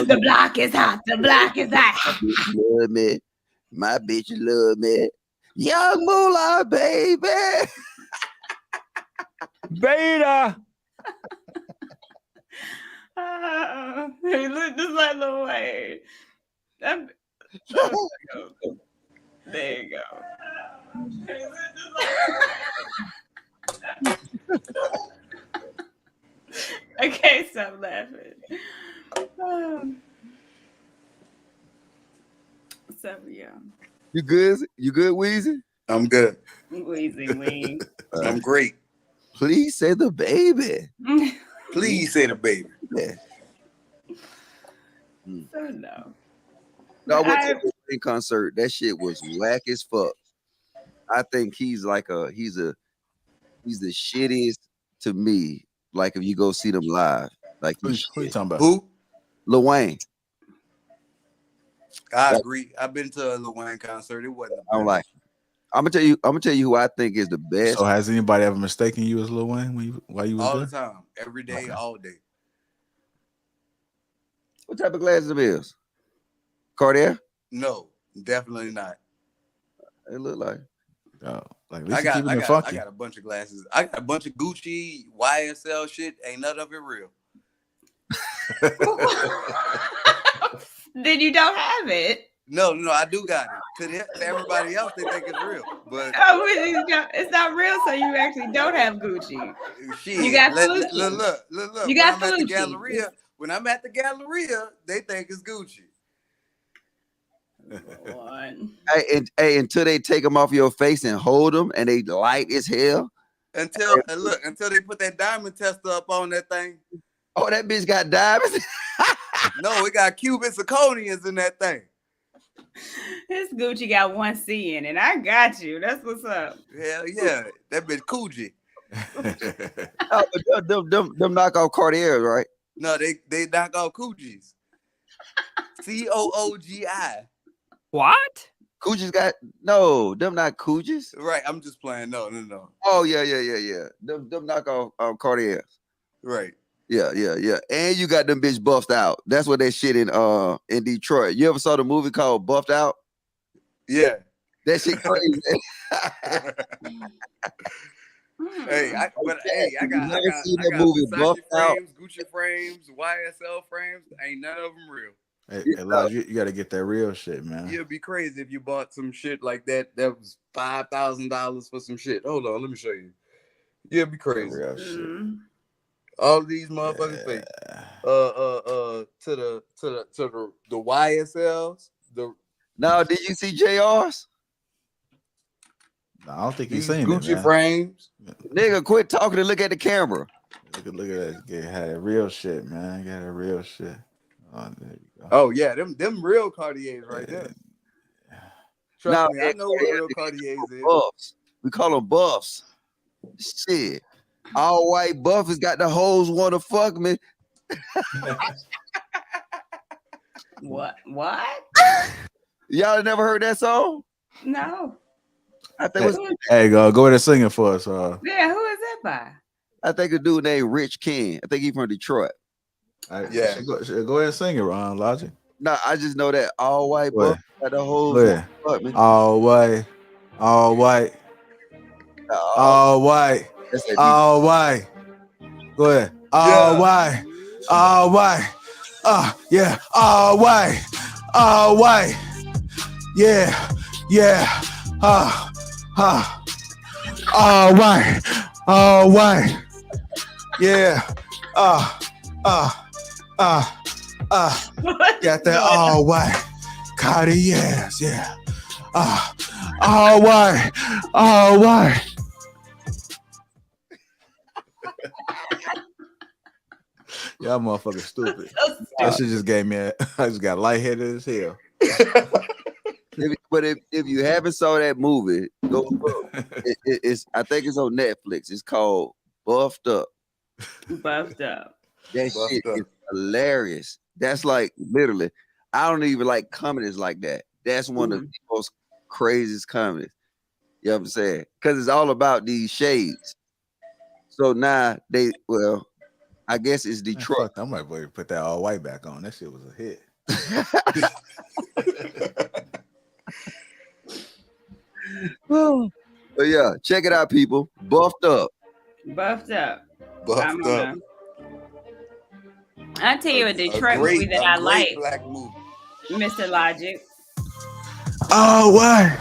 The block is hot. The block is hot. My bitch love me. My bitch love me. Young Moolah, baby. Beta. He looked just like Lil Wayne. There you go. I can't stop laughing. So yeah. You good? You good, Weezy? I'm good. Weezy Wee. I'm great. Please say the baby. Please say the baby. Yeah. So no. No, I went to the Wayne concert. That shit was whack as fuck. I think he's the shittiest to me. Like if you go see them live, like who you talking about? Who? Lil Wayne. I agree. I've been to a Lil Wayne concert. It wasn't. I'm like, I'm gonna tell you who I think is the best. So has anybody ever mistaken you as Lil Wayne while you was all there? the time, every day, all day. What type of glasses it is? Cartier? No, definitely not. It look like. Like I got a bunch of glasses. I got a bunch of Gucci, YSL shit. Ain't none of it real. Then you don't have it. No, I do got it. To everybody else, they think it's real, but It's not real, so you actually don't have Gucci. shit, You got look. Gucci. You When got I'm at the Gucci. Galleria, they think it's Gucci. Hey, until they take them off your face and hold them, and they light as hell. Until they put that diamond tester up on that thing. Oh, that bitch got diamonds. No, it got cubic zirconians in that thing. This Gucci got one C in it. I got you. That's what's up. Hell yeah, that bitch Coogee. Oh, but them knockoff Cartiers, right? No, they knock off Coogies. COOGI. What? Coogies got no, them not Coogies. Right. I'm just playing. No. Oh yeah. Them knockoff Cartiers. Right. Yeah. And you got them bitch buffed out. That's what that shit in Detroit. You ever saw the movie called Buffed Out? Yeah. That shit crazy. Hey, I got Never seen that movie Versace Buffed Out. frames, Gucci frames, YSL frames. Ain't none of them real. Hey, Elijah, you got to get that real shit, man. It'd be crazy if you bought some shit like that. That was $5,000 for some shit. Hold on, let me show you. It'd be crazy. Real shit. All these motherfuckers fake. To the YSLs. Now, did you see JR's? No, I don't think These he's seen Gucci it, man. frames. Nigga, quit talking and look at the camera. Look at that. Had that real shit, man. Got that real shit. Oh, there you go. Oh yeah, them real Cartiers right there. Trust me, I know what real Cartiers is. Buffs. We call them buffs. Shit. All white buff has got the hoes want to fuck me. What? Y'all never heard that song? No. I think Hey, go ahead and sing it for us. Yeah, who is that by? I think a dude named Rich Ken. I think he's from Detroit. Yeah. Go ahead and sing it, Ron Logic. No, I just know that all white Go buff got the hoes Go want ahead. to fuck me. All white. All white. All white. All white. Go ahead. All white. All white. Yeah. All white. All white. Yeah. All white. All white. Yeah. Got that all white. Cartiers. Yeah. All white. All white. Y'all motherfuckers stupid. That shit just gave me I just got lightheaded as hell. If you haven't saw that movie, go look. I think it's on Netflix. It's called Buffed Up. Buffed Up. That shit is hilarious. That's like literally, I don't even like comedies like that. That's one of the most craziest comedies. You know what I'm saying? Because it's all about these shades. So now I guess it's Detroit. I might put that all white back on. That shit was a hit. But yeah, check it out, people. Buffed Up. Buffed Up. Buffed Up. I'll tell you a Detroit movie that I like. Black movie. Mr. Logic. All white.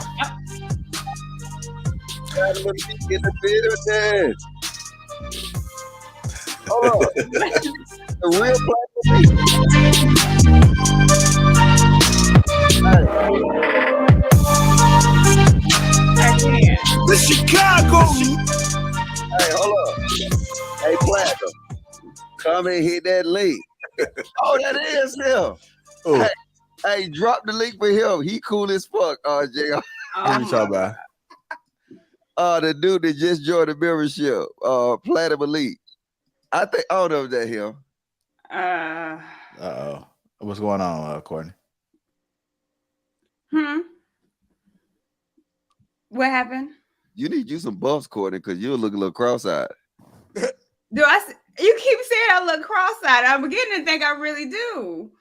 In the building. Hold on. The real The Chicago. Hey, hold up. Hey, Platinum. Come and hit that link. Oh, that is him. Hey, drop the link for him. He cool as fuck, JR. What you talking about? The dude that just joined the membership, Platinum Elite. I don't know if that him. Uh-oh. What's going on, Courtney? What happened? You need you some buffs, Courtney, because you'll look a little cross-eyed. You keep saying I look cross-eyed. I'm beginning to think I really do.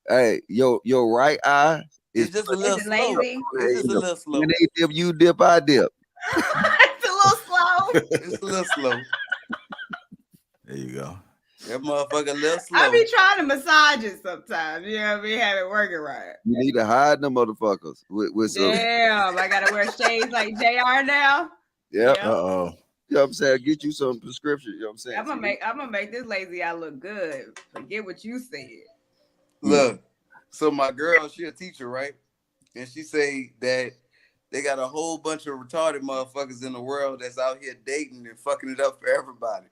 Hey, your right eye is just a little slow. Lazy. It's just a little slow. When they dip, you dip, I dip. It's a little slow. It's a little slow. There you go. That motherfucker a little slow. I be trying to massage it sometimes. You know what I mean? Have it working right. You need to hide them motherfuckers with some. Damn, I gotta wear shades like JR now. Yep. Uh-oh. You know what I'm saying? Get you some prescription. You know what I'm saying? I'm gonna make this lazy eye look good. Forget what you said. Look, so my girl, she a teacher, right? And she say that they got a whole bunch of retarded motherfuckers in the world that's out here dating and fucking it up for everybody.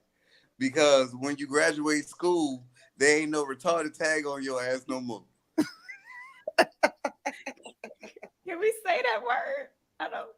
Because when you graduate school, there ain't no retarded tag on your ass no more. Can we say that word? I don't.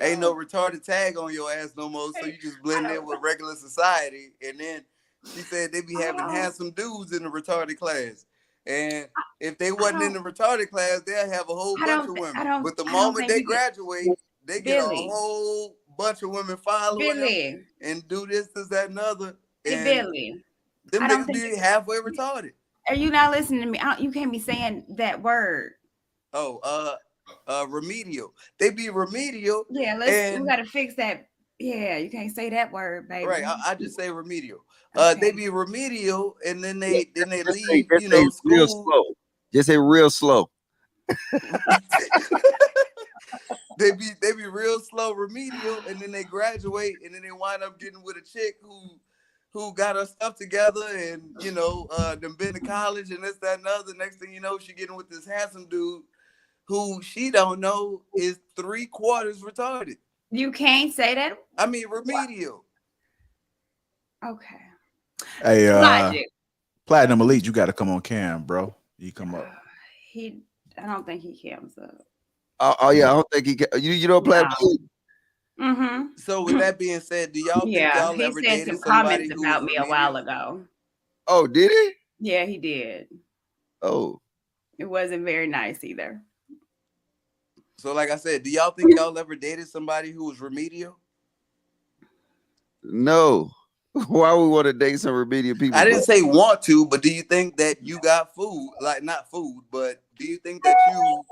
Ain't no retarded tag on your ass no more, so you just blend in with regular society. And then she said they be having handsome dudes in the retarded class. And if they wasn't in the retarded class, they'll have a whole bunch of women. But the I don't moment think they you can. graduate, they get a Billy. whole bunch of women following them Billy. and do this, that, and other. Hey, And Billy. them I don't niggas think be halfway retarded. Are you not listening to me? You can't be saying that word. Oh, remedial. They be remedial. Yeah, we gotta fix that. Yeah, you can't say that word, baby. Right. I just say remedial. Okay. They be remedial and then they Just leave, say real school. slow. Just say real slow. They be real slow remedial, and then they graduate, and then they wind up getting with a chick who got her stuff together, and them been to college and this, that, and the other. Next thing you know, she getting with this handsome dude who she don't know is 3/4 retarded. You can't say that. I mean remedial. Okay. Hey, Logic. Platinum Elite, you got to come on cam, bro. You come up. I don't think he comes up. Oh yeah, I don't think he can. You don't play. Mm-hmm. So with that being said, do y'all think y'all he ever said dated some somebody comments who about was me a while ago. Oh, did he? Yeah, he did. Oh, it wasn't very nice either. So like I said, do y'all think y'all ever dated somebody who was remedial? No. Why we want to date some remedial people? I didn't say want to, but do you think that you got food? Like not food, but do you think that you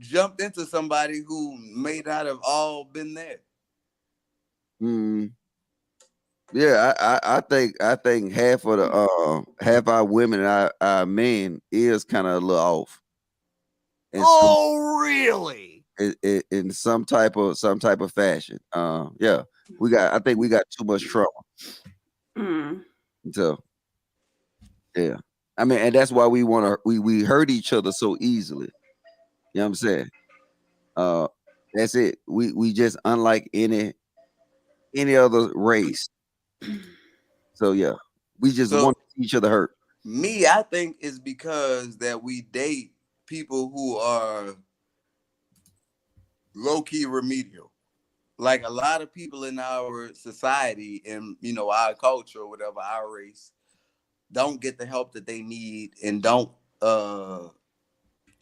jumped into somebody who may not have all been there? Yeah, I think half of the half our women and our men is kind of a little off. Really? In some type of fashion. Yeah, I think we got too much trouble. So yeah, I mean, and that's why we we hurt each other so easily. You know what I'm saying? That's it. We just unlike any other race. So yeah, we just want to see each other hurt. Me, I think it's because that we date people who are low-key remedial. Like a lot of people in our society and our culture or whatever, our race, don't get the help that they need and don't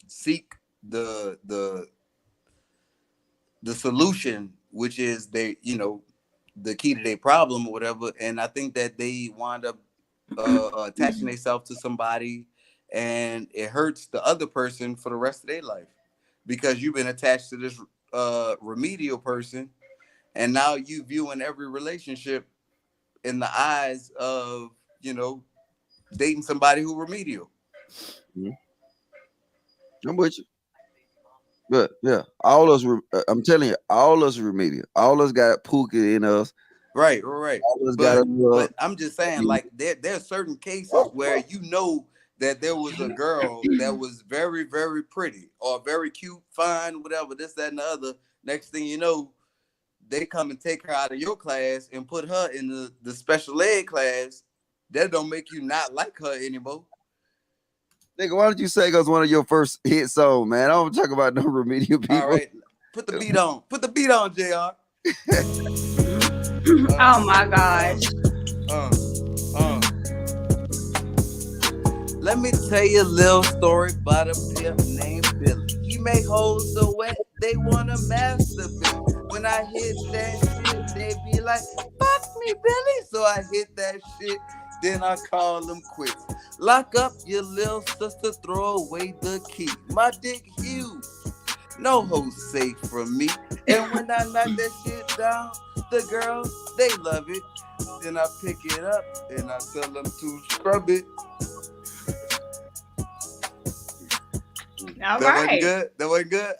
seek the solution, which is the key to their problem or whatever. And I think that they wind up attaching themselves to somebody, and it hurts the other person for the rest of their life because you've been attached to this remedial person, and now you viewing every relationship in the eyes of dating somebody who remedial. I'm with you. But yeah, all us. I'm telling you, all us remedial. All us got Pookie in us. Right. All us But I'm just saying, like there are certain cases where that there was a girl that was very, very pretty or very cute, fine, whatever, this, that, and the other. Next thing you know, they come and take her out of your class and put her in the special ed class. That don't make you not like her anymore. Nigga, why don't you say it was one of your first hit songs, man? I don't talk about no remedial people. All right, put the beat on. Put the beat on, JR. Oh my gosh. Let me tell you a little story about a pimp named Billy. He make hoes so wet they wanna masturbate. When I hit that shit, they be like, "Fuck me, Billy." So I hit that shit, then I call them quits. Lock up your little sister, throw away the key. My dick huge, no hoes safe from me. And when I knock that shit down, the girls, they love it. Then I pick it up and I tell them to scrub it. All That right. wasn't good. That wasn't good.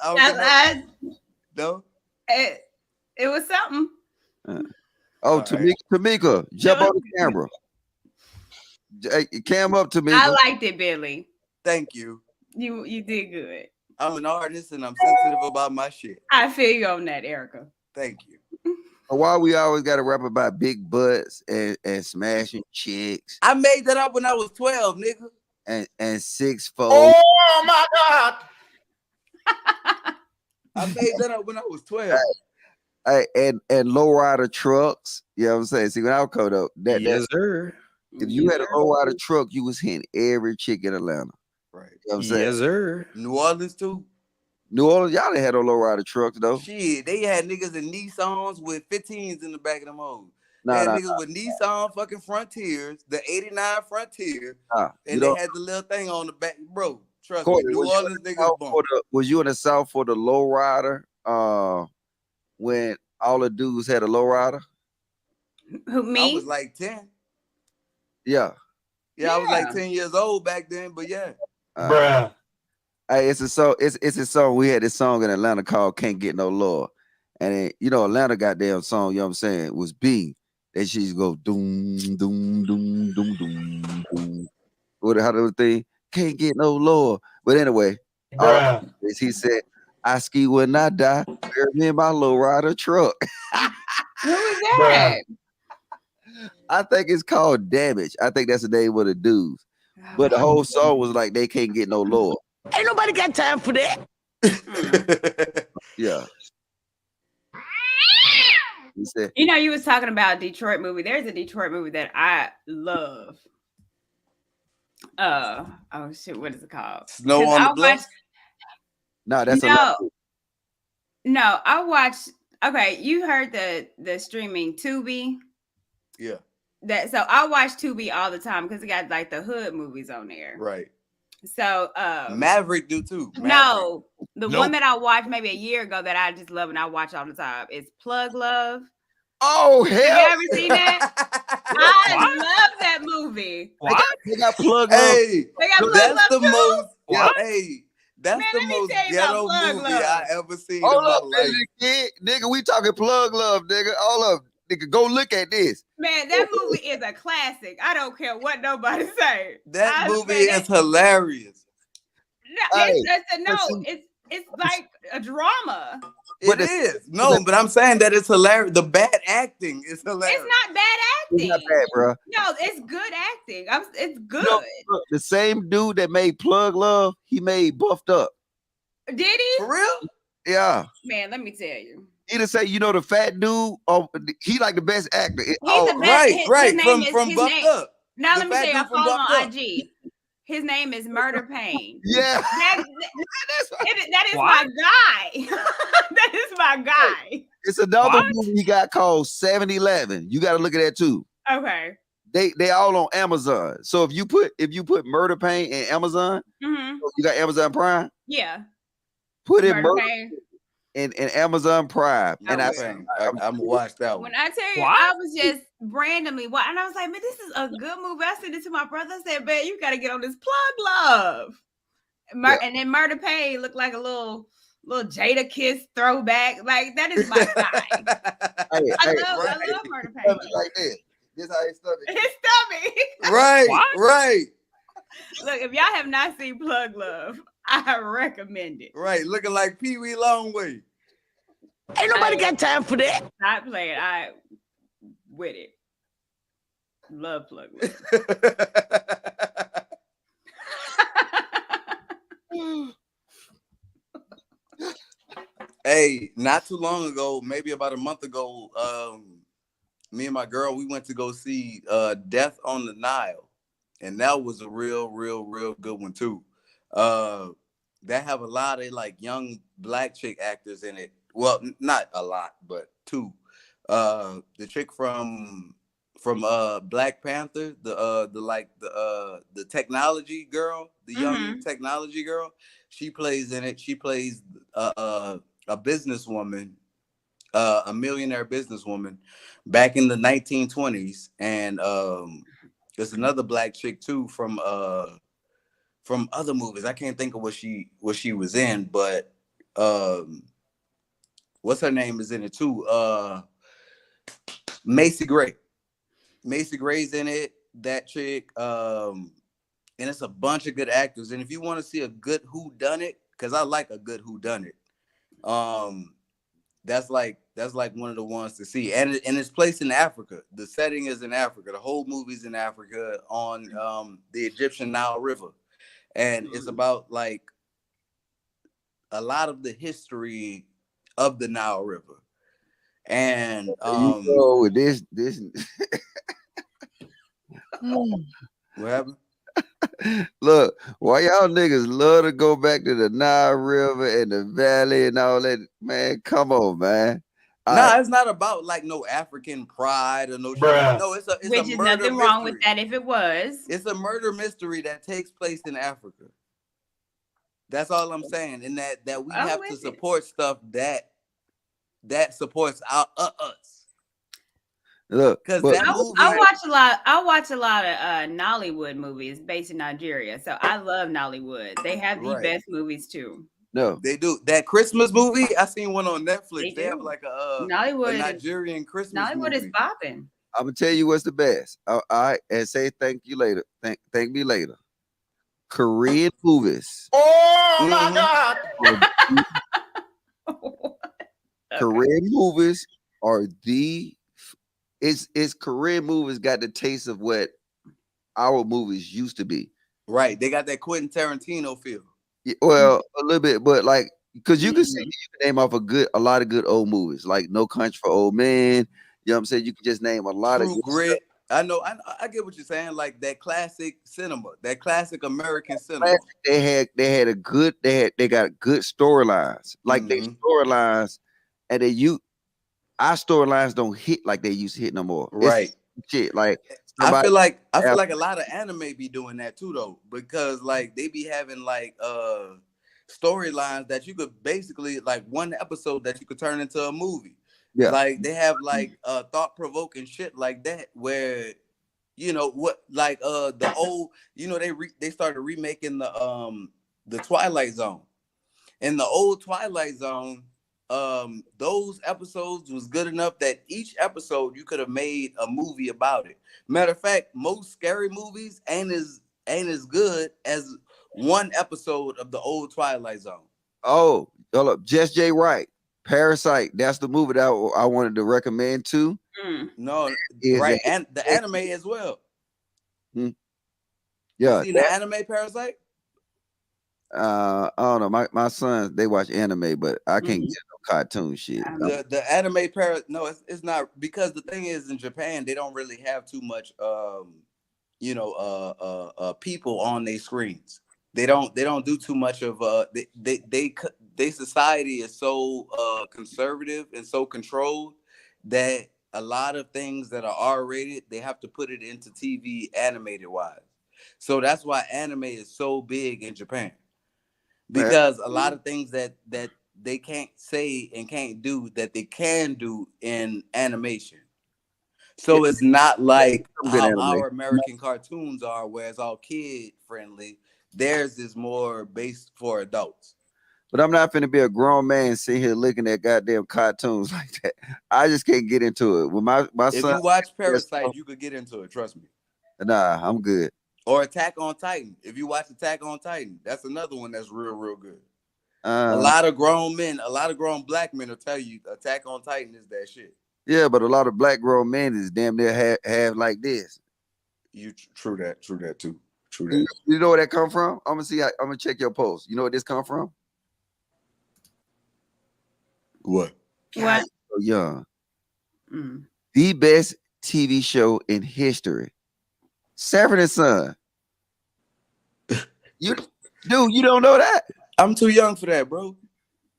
No. It was something. Tamika, jump on the camera. Cam up, Tamika. I liked it, Billy. Thank you. You did good. I'm an artist and I'm sensitive about my shit. I feel you on that, Erica. Thank you. Why we always got to rap about big butts and smashing chicks? I made that up when I was 12, nigga. And 6'4". Oh my God. I made that up when I was 12. And lowrider trucks. You know what I'm saying? See, when I was caught up, Yes, sir. if you had a lowrider truck, you was hitting every chick in Atlanta. Right. You know what I'm saying? Yes, sir. New Orleans too. New Orleans, y'all done had no lowrider trucks though. Shit, they had niggas in Nissans with 15s in the back of them hoes. They Nah, had nah, niggas with Nissan fucking Frontiers, the 89 Frontier, nah. You and they know, had the little thing on the back. Bro, trust me, Courtney, New Orleans niggas bump. was you in the South for the lowrider? When all the dudes had a lowrider? Who, me? I was like 10. Yeah. Yeah, I was like Yeah. 10 years old back then, but yeah. Bruh. Hey, it's a song. We had this song in Atlanta called "Can't Get No Lower," and it, you know, Atlanta goddamn song. You know what I'm saying? It was B. That she used to go doom doom doom doom doom doom. What how the thing? Can't get no lower. But anyway, all I know is he said, "I ski when I die. Bury me in my low rider truck." Who is that? I think it's called Damage. I think that's the name of the dudes. But the whole song was like they can't get no lower. Ain't nobody got time for that. Yeah. He said, You know, you was talking about Detroit movie. There's a Detroit movie that I love. Oh shit, what is it called? Snow on the Bluff? No, that's No, I watched. Okay, you heard the streaming Tubi. Yeah. So I watch Tubi all the time because it got like the hood movies on there. Right. So Maverick do too. No, the one that I watched maybe a year ago that I just love and I watch all the time is Plug Love. Oh hell! Have you ever seen that? I love that movie. They got Plug Hey, They got Plug that's Love the too? most. What? Hey, that's Man, the let me most tell you about ghetto Plug movie Love. I ever seen Hold in my up, life. nigga, we talking Plug Love, nigga. Hold up, nigga, go look at this. Man, that movie is a classic. I don't care what nobody say. That movie is hilarious. It's like a drama. It is. No, but I'm saying that it's hilarious. The bad acting is hilarious. It's not bad acting. It's not bad, bro. No, it's good acting. It's good. No, look, the same dude that made Plug Love, he made Buffed Up. Did he? For real? Yeah. Man, let me tell you. He just say, you know, the fat dude. Oh, he like the best actor. He's the best. His name from Buffed Up. Now The let me fat tell you, I dude from follow him Buffed on Up. IG. His name is Murder Pain. Yeah. That is my guy. That is my guy. It's another movie he got called 7-Eleven. You got to look at that too. Okay. They all on Amazon. So if you put Murder Pain in Amazon, you got Amazon Prime. Yeah. Put in Murder Pain. in Amazon Prime, and I'm gonna watch that one. When I tell you, I was just randomly watching, and I was like, man, this is a good movie. I sent it to my brother. I said, man, you got to get on this Plug Love. And then Murder Pain looked like a little Jada Kiss throwback. Like, that is my guy. I love Murder Pain. Like this. This how his stomach. His stomach. Right. Look, if y'all have not seen Plug Love, I recommend it. Right, looking like Pee Wee Longway. Ain't nobody got time for that. Not playing. I with it. Love Plug Love. Hey, not too long ago, maybe about a month ago, me and my girl, we went to go see Death on the Nile. And that was a real good one too. That have a lot of like young black chick actors in it. Well, not a lot, but two. The chick from Black Panther, the technology girl, the young technology girl, she plays in it. She plays a businesswoman, a millionaire businesswoman back in the 1920s. And there's another black chick too from other movies. I can't think of what she was in, but what's her name is in it too? Macy Gray. Macy Gray's in it, that chick. And it's a bunch of good actors. And if you want to see a good whodunit, because I like a good whodunit, that's like one of the ones to see. And it's placed in Africa. The setting is in Africa. The whole movie's in Africa on the Egyptian Nile River. And it's about like a lot of the history of the Nile River. And you go with this what happened? Look, why y'all niggas love to go back to the Nile River and the valley and all that? Man, come on, man. Nah, it's not about like no African pride or no shit. Like, no, it's a Which is murder nothing wrong with mystery. that if it was. It's a murder mystery that takes place in Africa. That's all I'm saying, and that we have to support stuff that supports us. Look, because that movie. I watch a lot of Nollywood movies based in Nigeria, so I love Nollywood. They have the best movies too. No, they do. That Christmas movie, I seen one on Netflix. They have like a Nollywood, Nigerian Christmas Nollywood movie. is popping. I'm gonna tell you what's the best. All right, and say thank you later. Thank me later. Korean movies. Oh my God. Korean movies are it's Korean movies got the taste of what our movies used to be. Right. They got that Quentin Tarantino feel. Yeah, well, a little bit, but like because you can see you can name off a lot of good old movies, like No Country for Old Men. You know what I'm saying? You can just name a lot of True good Grit. stuff. I know. I get what you're saying. Like that classic cinema, that classic American cinema. They got good storylines. Like they storylines, and our storylines don't hit like they used to hit no more. Right. It's shit. Like I feel like a lot of anime be doing that too though, because like they be having like storylines that you could basically like one episode that you could turn into a movie. Yeah. Like they have like thought-provoking shit like that where you know what like the old they started remaking the Twilight Zone. In the old Twilight Zone, those episodes was good enough that each episode you could have made a movie about it. Matter of fact, most scary movies ain't as good as one episode of the old Twilight Zone. Oh, hold up. Just J. Wright, Parasite. That's the movie that I wanted to recommend too. No, right, and the anime as well. Yeah, you seen the anime Parasite? I don't know. My sons they watch anime, but I can't get no cartoon shit. The anime no, it's not, because the thing is in Japan they don't really have too much people on their screens. They don't do too much of they society is so conservative and so controlled that a lot of things that are R-rated they have to put it into TV animated wise. So that's why anime is so big in Japan. Because a lot of things that they can't say and can't do that they can do in animation. So it's not like how our American cartoons are, where it's all kid friendly. Theirs is more based for adults. But I'm not finna be a grown man sitting here looking at goddamn cartoons like that. I just can't get into it. When my if son, you watch Parasite, you could get into it. Trust me. Nah, I'm good. Or Attack on Titan. If you watch Attack on Titan, that's another one that's real good. A lot of grown men, a lot of grown black men will tell you Attack on Titan is that shit. Yeah, but a lot of black grown men is damn near have like this. True that too. True that. You know where that come from? I'm gonna check your post. You know where this come from? What? God, so young. The best TV show in history. Sanford and Son. You don't know that? I'm too young for that, bro.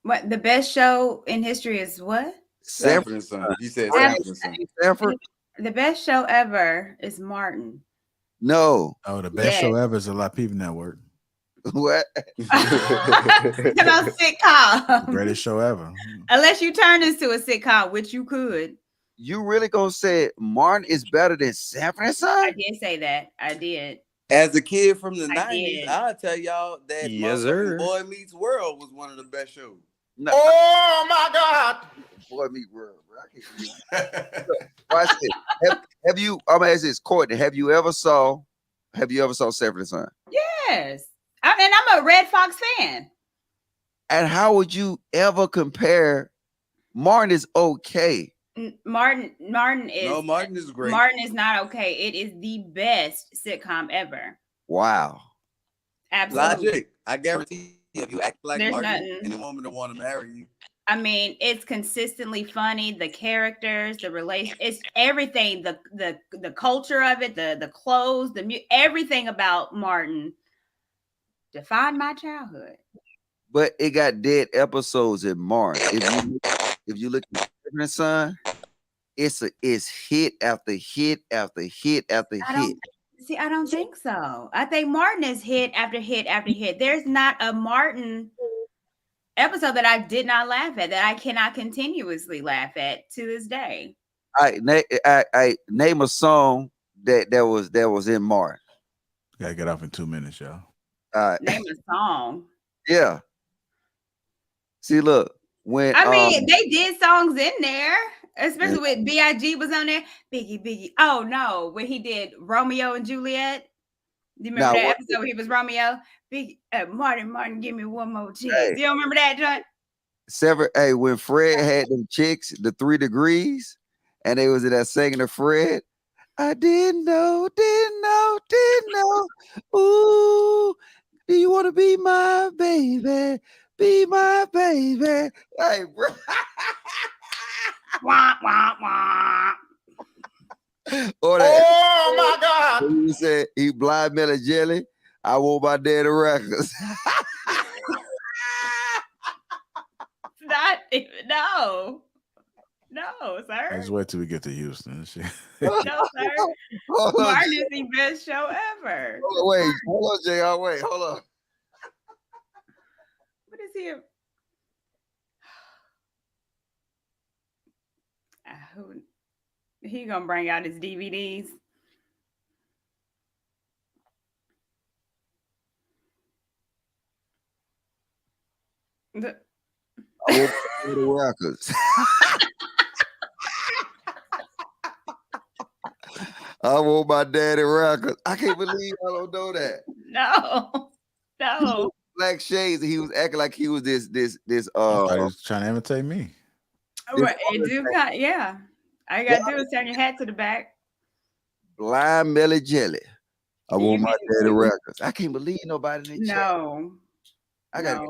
What the best show in history is what? Sanford and Son. You said Sanford and Son. Sanford. The best show ever is Martin. No. Oh, the best show ever is the Lapeef Network. What? About sitcom. Greatest show ever. Unless you turn this to a sitcom, which you could. You really gonna say Martin is better than Sanford and Son? I did say that. I did. As a kid from the 90s, I'll tell y'all that Boy Meets World was one of the best shows. No. Oh my God! Boy Meets World, bro. Watch this. Have you? I'm gonna ask this, Courtney. Have you ever saw Sanford and Son? Yes. And I'm a Red Fox fan. And how would you ever compare? Martin is okay. Martin is Martin is great. Martin is not okay. It is the best sitcom ever. Wow. Absolutely. Logic. I guarantee If you act like There's Martin, nothing. any woman that want to marry you. I mean, it's consistently funny. The characters, the relation, it's everything. The culture of it, the clothes, everything about Martin defined my childhood. But it got dead episodes in Martin. If you look at Different Son, it's hit after hit after hit after hit. I don't think so. I think Martin is hit after hit after hit. There's not a Martin episode that I did not laugh at, that I cannot continuously laugh at to this day. I name a song that was in Martin. Gotta get off in 2 minutes, y'all. Name a song. Yeah. See, look, when I mean, they did songs in there, especially with B.I.G. was on there. Biggie. Oh no, when he did Romeo and Juliet. Do you remember that episode where he was Romeo? Martin, give me one more chance. You don't remember that, John? When Fred had them chicks, the 3 degrees, and they was in that singing to Fred. I didn't know. Ooh, do you want to be my baby? Be my baby. Hey, bro. Wah, wah, wah. Or that, Oh my God. he said he blind melon jelly. I want my daddy records. Not even, no, sir. Let's wait till we get to Houston. No, sir. Martin is the best show ever. Wait, hold on, JR. Wait, hold on. What is he? Who? He gonna bring out his DVDs. I want the records. I want my daddy records. I can't believe I don't know that. No. Black shades, and he was acting like he was this. He was trying to imitate me. Right, yeah. All you gotta do is turn your hat to the back. Blind Melly Jelly. I want my daddy records. I can't believe nobody in the chat. No. I gotta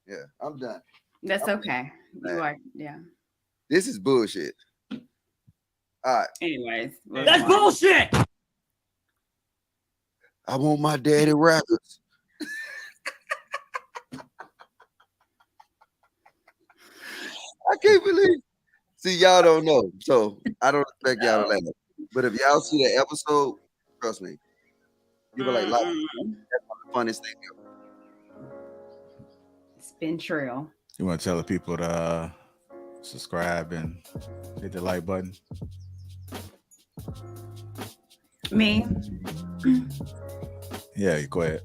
yeah, I'm done. That's okay. You are, yeah. This is bullshit. All right. Anyways, That's bullshit. I want my daddy records. I can't believe. See, y'all don't know, so I don't expect y'all to laugh. But if y'all see the episode, trust me, you be like, that's one of the funniest thing ever. It's been true. You want to tell the people to subscribe and hit the like button? Me? Yeah, go ahead.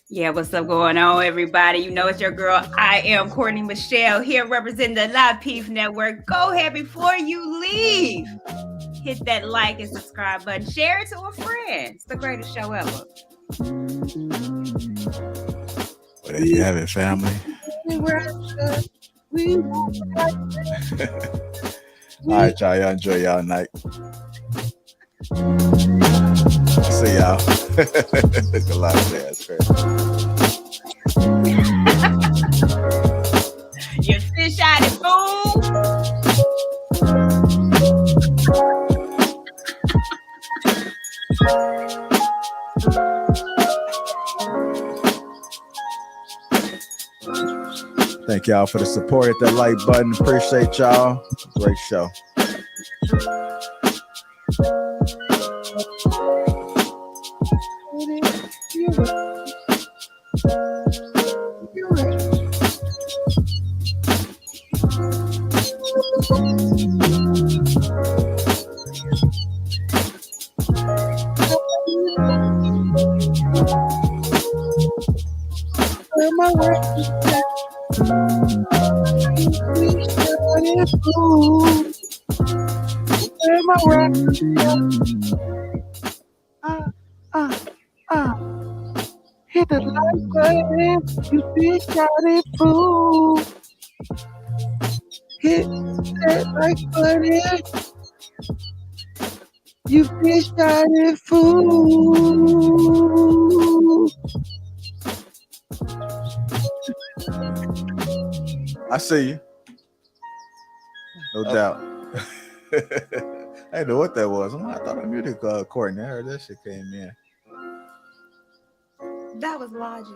Yeah, what's up going on, everybody? You know it's your girl. I am Courtney Michelle here representing the Lapeef Network. Go ahead before you leave. Hit that like and subscribe button. Share it to a friend. It's the greatest show ever. Well, there you have it, family. All right, y'all enjoy y'all night. See y'all. It's a lot of jazz. You fish-eyed fool. Thank y'all for the support. Hit that like button. Appreciate y'all. Great show. Hit the like button, you fish-eyed fool. Hit that like button, you fish-eyed fool. I see you. No doubt. I didn't know what that was. I thought I muted Courtney. I heard that shit came in. That was Logic.